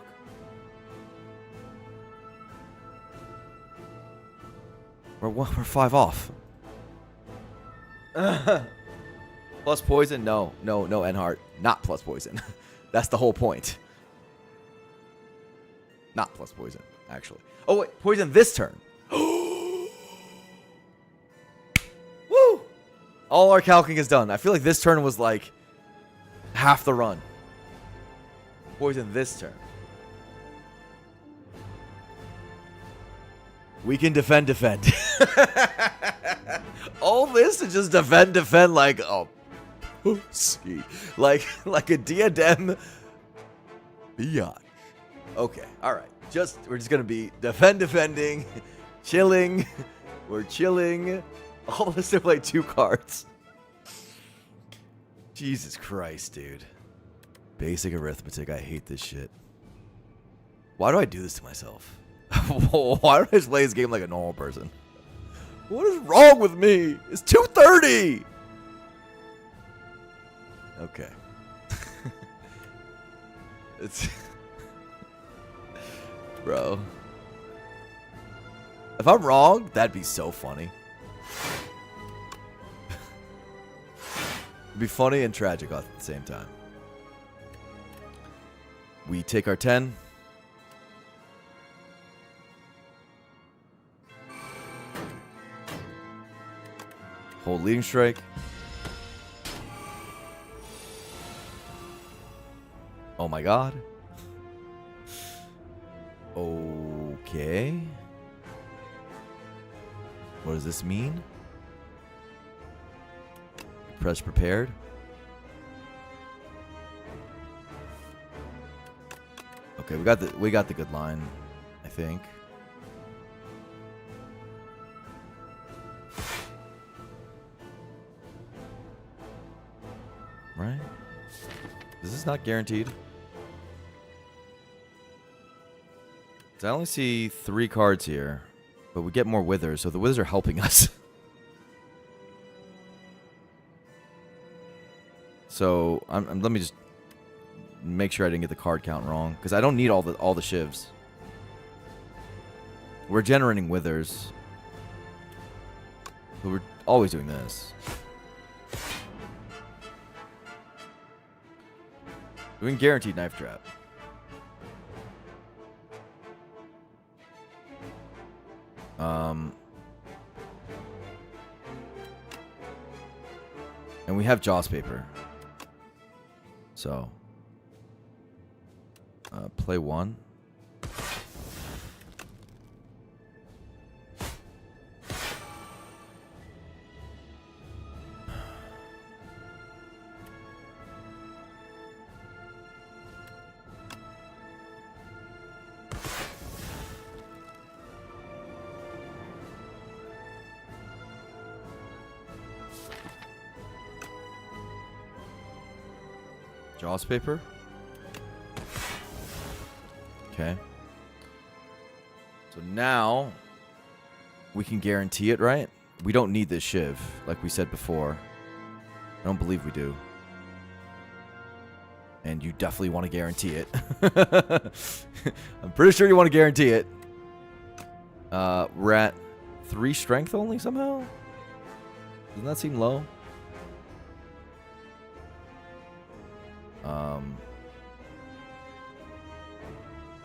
We're 5 off. Plus poison? No, Enhart. Not plus poison. That's the whole point. Not plus poison, actually. Oh, wait. Poison this turn. Woo! All our calcing is done. I feel like this turn was like half the run. Poison this turn. We can defend. All this to just defend like a pussy. Like a diadem biatch. Okay, alright. We're just gonna be defending, chilling. We're chilling. All this to play 2 cards. Jesus Christ, dude. Basic arithmetic. I hate this shit. Why do I do this to myself? Why don't I just play this game like a normal person? What is wrong with me? It's 2:30. Okay. It's bro. If I'm wrong, that'd be so funny. It'd be funny and tragic at the same time. We take our 10. Hold leading strike. Oh my god. Okay. What does this mean? Press prepared. Okay, we got the good line, I think. Right? Is this not guaranteed? I only see 3 cards here, but we get more withers, so the withers are helping us. So let me just make sure I didn't get the card count wrong, because I don't need all the shivs. We're generating withers, but we're always doing this. Doing guaranteed knife trap. And we have Jaws paper. So, play 1. Jaws paper. Okay. So now we can guarantee it, right? We don't need this shiv, like we said before. I don't believe we do. And you definitely want to guarantee it. I'm pretty sure you want to guarantee it. We're at 3 strength only somehow? Doesn't that seem low?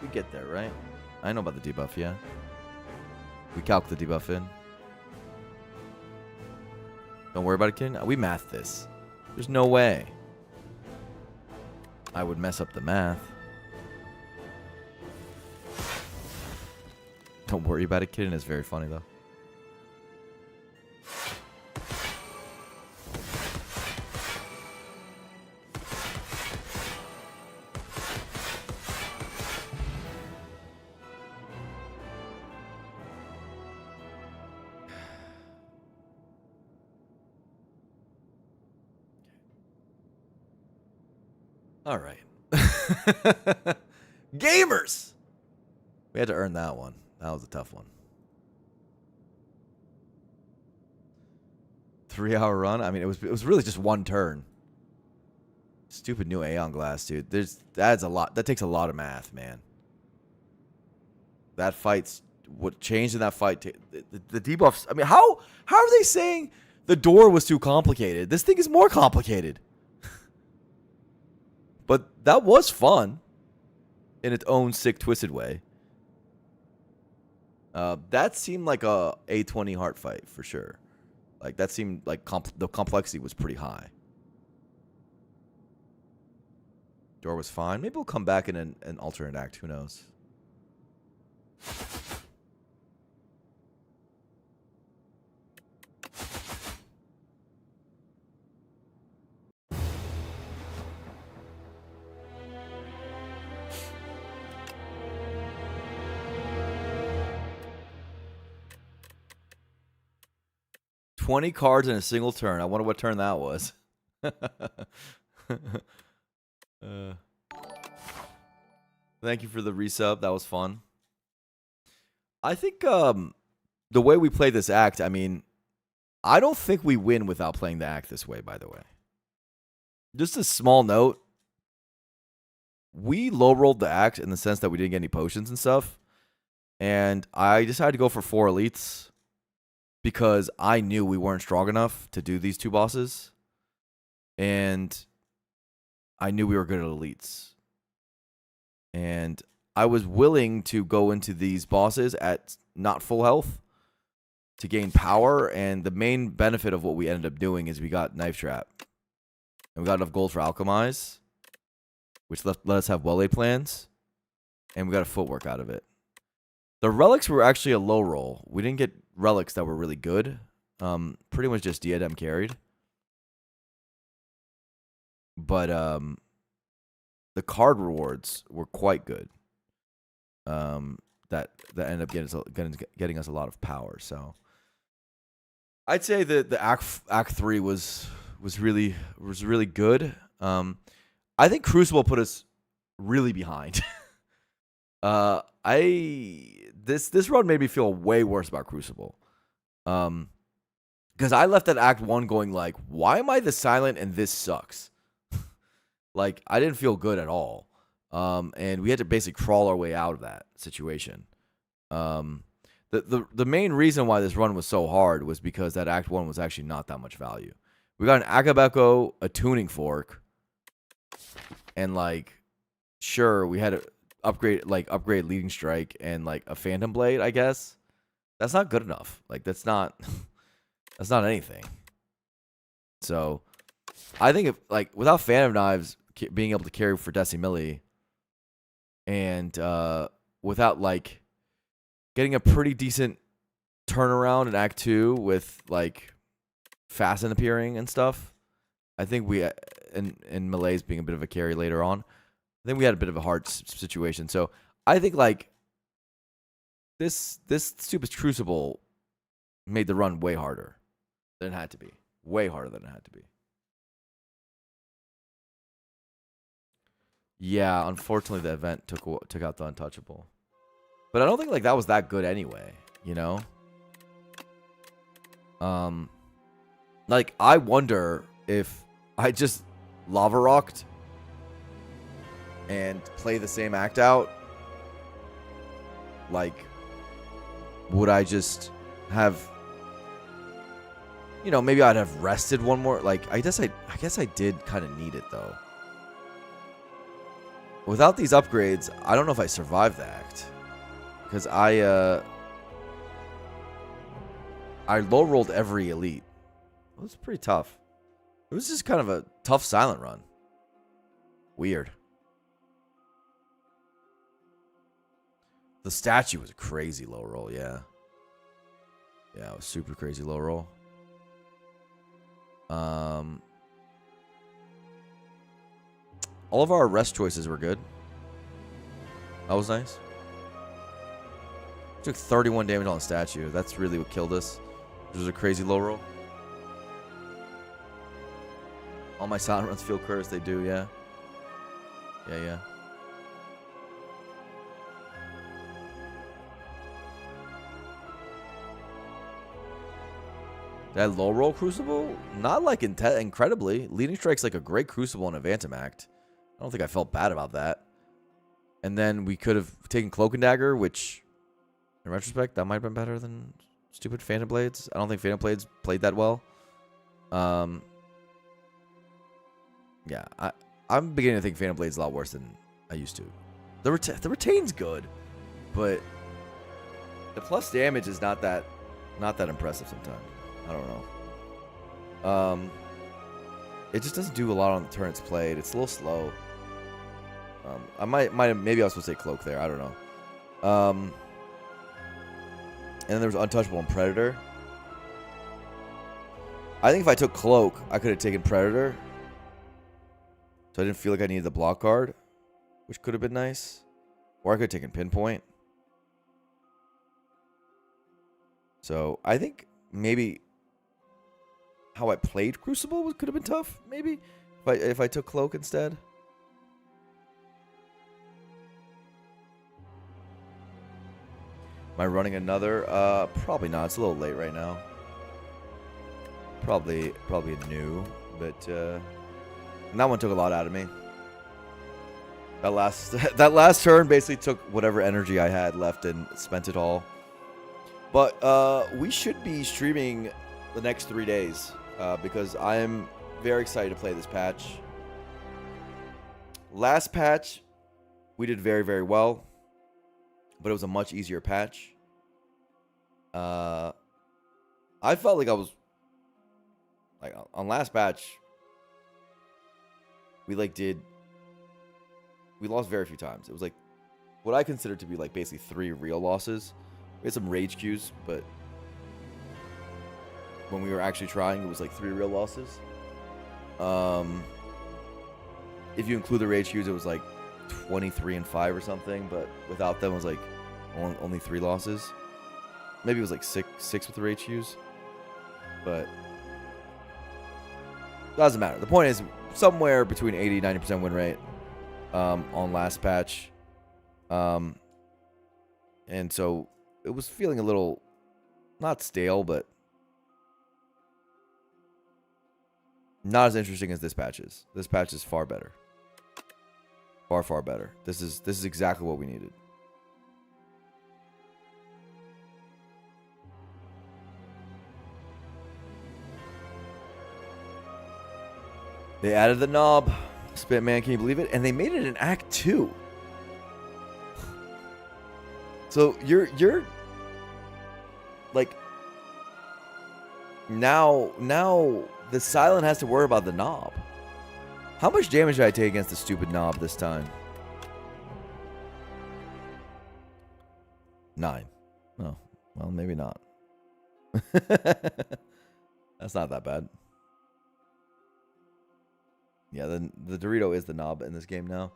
We get there, right? I know about the debuff, yeah. We calc the debuff in. Don't worry about it, kid. We mathed this. There's no way I would mess up the math. Don't worry about it, kid. It's very funny, though. All right. Gamers! We had to earn that one. That was a tough one. 3-hour run? I mean, it was really just 1 turn. Stupid new Aeon glass, dude. That's a lot. That takes a lot of math, man. That fight's what changed in that fight. The debuffs. I mean, how are they saying the door was too complicated? This thing is more complicated. But that was fun in its own sick, twisted way. That seemed like a A20 heart fight for sure. Like that seemed like the complexity was pretty high. Door was fine. Maybe we'll come back in an alternate act. Who knows? $20 cards in a single turn. I wonder what turn that was. Thank you for the resub. That was fun. I think the way we play this act, I mean, I don't think we win without playing the act this way, by the way. Just a small note. We low-rolled the act in the sense that we didn't get any potions and stuff. And I decided to go for 4 elites because I knew we weren't strong enough to do these 2 bosses. And I knew we were good at elites. And I was willing to go into these bosses at not full health to gain power. And the main benefit of what we ended up doing is we got Knife Trap. And we got enough gold for Alchemize, which let us have well-laid plans. And we got a footwork out of it. The relics were actually a low roll. We didn't get relics that were really good. Pretty much just Diadem carried. But the card rewards were quite good. That ended up getting us a lot of power. So I'd say that the Act 3 was really good. I think Crucible put us really behind. This run made me feel way worse about Crucible. Because I left that Act 1 going like, why am I the silent and this sucks? Like, I didn't feel good at all. And we had to basically crawl our way out of that situation. The main reason why this run was so hard was because that Act 1 was actually not that much value. We got an Agabeko, a tuning fork, and like, sure, we had to upgrade leading strike and like a phantom blade, I guess. That's not good enough. Like, that's not anything. So I think if like without Phantom Knives being able to carry for Decimilli, and without like getting a pretty decent turnaround in Act 2 with like Fasten appearing and stuff, I think we and Malaise being a bit of a carry later on, I think we had a bit of a hard situation. So I think like this stupid Crucible made the run way harder than it had to be. Way harder than it had to be. Yeah, unfortunately the event took out the Untouchable. But I don't think like that was that good anyway, you know? Like I wonder if I just lava rocked and play the same act out, like would I just have, you know, maybe I'd have rested one more. Like I guess I did kind of need it though. Without these upgrades, I don't know if I survived the act. Because I low rolled every elite. It was pretty tough. It was just kind of a tough silent run. Weird. The statue was a crazy low roll, yeah. Yeah, it was super crazy low roll. All of our rest choices were good. That was nice. Took 31 damage on the statue. That's really what killed us. Which was a crazy low roll. All my silent runs feel cursed. They do, yeah. Yeah. Did I low roll Crucible? Not like incredibly. Leading Strike's like a great Crucible in a Phantom Act. I don't think I felt bad about that. And then we could have taken Cloak and Dagger, which, in retrospect, that might have been better than stupid Phantom Blades. I don't think Phantom Blades played that well. Yeah, I'm beginning to think Phantom Blades a lot worse than I used to. The retain's good, but the plus damage is not that impressive sometimes. I don't know. It just doesn't do a lot on the turn it's played. It's a little slow. I maybe I was supposed to say Cloak there. I don't know. And then there was Untouchable and Predator. I think if I took Cloak, I could have taken Predator. So I didn't feel like I needed the block card, which could have been nice. Or I could have taken Pinpoint. So I think maybe how I played Crucible could have been tough, maybe, if I took Cloak instead. Am I running another? Probably not. It's a little late right now. Probably new, but and that one took a lot out of me. That last turn basically took whatever energy I had left and spent it all. But we should be streaming the next 3 days because I am very excited to play this patch. Last patch, we did very, very well, but it was a much easier patch. I felt like I was like on last patch. We lost very few times. It was like what I consider to be like basically 3 real losses. We had some rage queues, but when we were actually trying, it was like 3 real losses. If you include the rage queues, it was like 23-5 or something, but without them, it was like only 3 losses. Maybe it was like six with the rage queues, but doesn't matter. The point is somewhere between 80-90% win rate on last patch, and so it was feeling a little not stale, but not as interesting as this patch is. This patch is far better. Far, far better. This is exactly what we needed. They added the knob. Spit man, can you believe it? And they made it in Act 2. So you're like now the Silent has to worry about the knob. How much damage did I take against the stupid knob this time? 9. Oh, well, maybe not. That's not that bad. Yeah, the Dorito is the knob in this game now.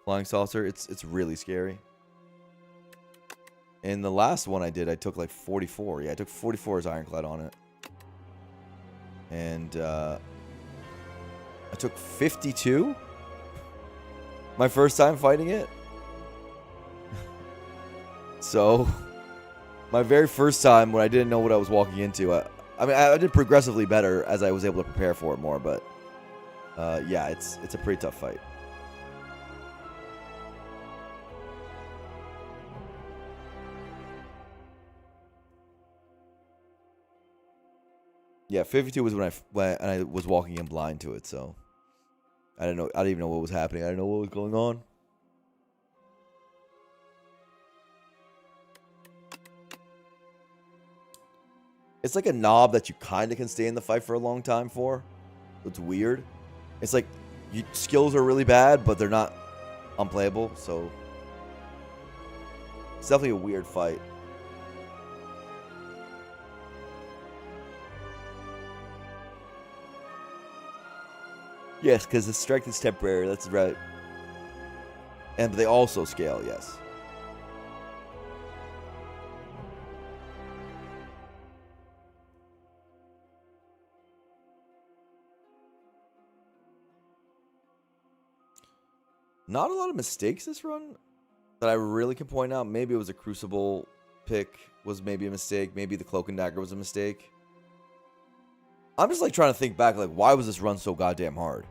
Flying Saucer, it's really scary. In the last one I did, I took like 44. Yeah, I took 44 as Ironclad on it. And I took 52 my first time fighting it. So, my very first time when I didn't know what I was walking into, I mean, I did progressively better as I was able to prepare for it more, but yeah, it's a pretty tough fight. Yeah, 52 was when I was walking in blind to it, so I didn't even know what was happening. I didn't know what was going on. It's like a knob that you kind of can stay in the fight for a long time for. It's weird. It's like skills are really bad, but they're not unplayable, so it's definitely a weird fight. Yes, because the strength is temporary. That's right. And they also scale, yes. Not a lot of mistakes this run that I really can point out. Maybe it was a Crucible pick was maybe a mistake. Maybe the Cloak and Dagger was a mistake. I'm just like trying to think back, like, why was this run so goddamn hard?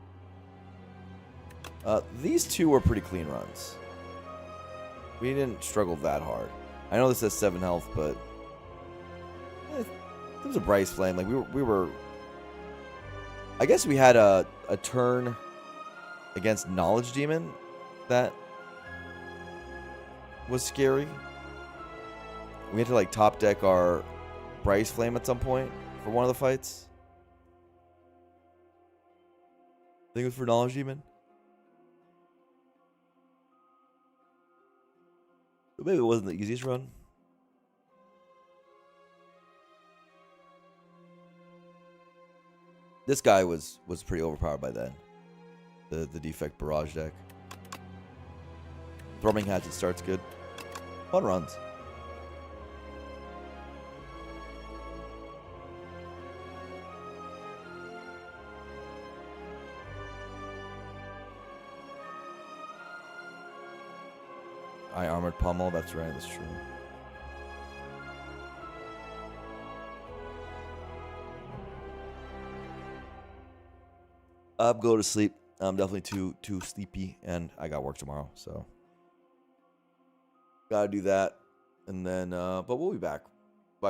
These two were pretty clean runs. We didn't struggle that hard. I know this has 7 health, but it was a Bryce Flame. Like we were. I guess we had a turn against Knowledge Demon that was scary. We had to like top deck our Bryce Flame at some point for one of the fights. I think it was for Knowledge Demon. But maybe it wasn't the easiest run. This guy was pretty overpowered by then. The defect barrage deck. Thrumming Hatchet starts good. Fun runs. I armored pommel. That's right. That's true. Go to sleep. I'm definitely too sleepy, and I got work tomorrow, so gotta do that. And then, but we'll be back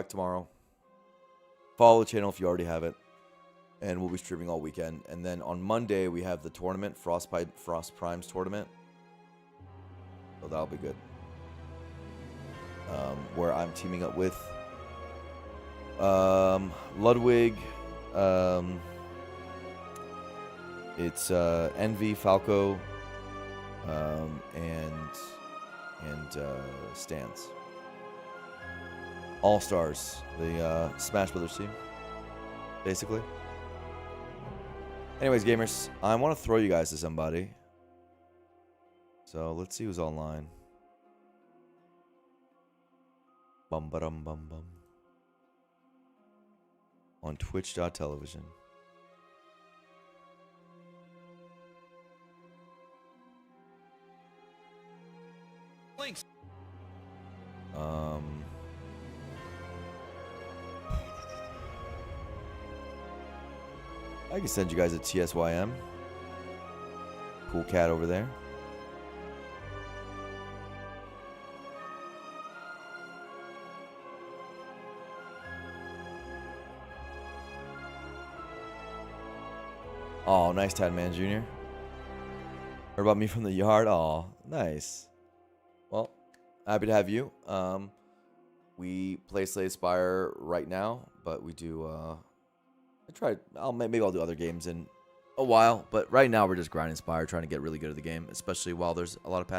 tomorrow. Follow the channel if you already have it, and we'll be streaming all weekend. And then on Monday we have the tournament, Frost Primes tournament, so that'll be good. Where I'm teaming up with Ludwig. It's Envy, Falco, and Stance. All Stars, the Smash Brothers team, basically. Anyways, gamers, I want to throw you guys to somebody. So let's see who's online. Bum ba dum bum bum. On Twitch.television. Links. I can send you guys a TSYM. Cool cat over there. Oh, nice Tad Man Jr. Heard about me from the yard? Oh, nice. Well, happy to have you. We play Slay Spire right now, but we do maybe I'll do other games in a while, but right now we're just grinding Spire, trying to get really good at the game, especially while there's a lot of patches.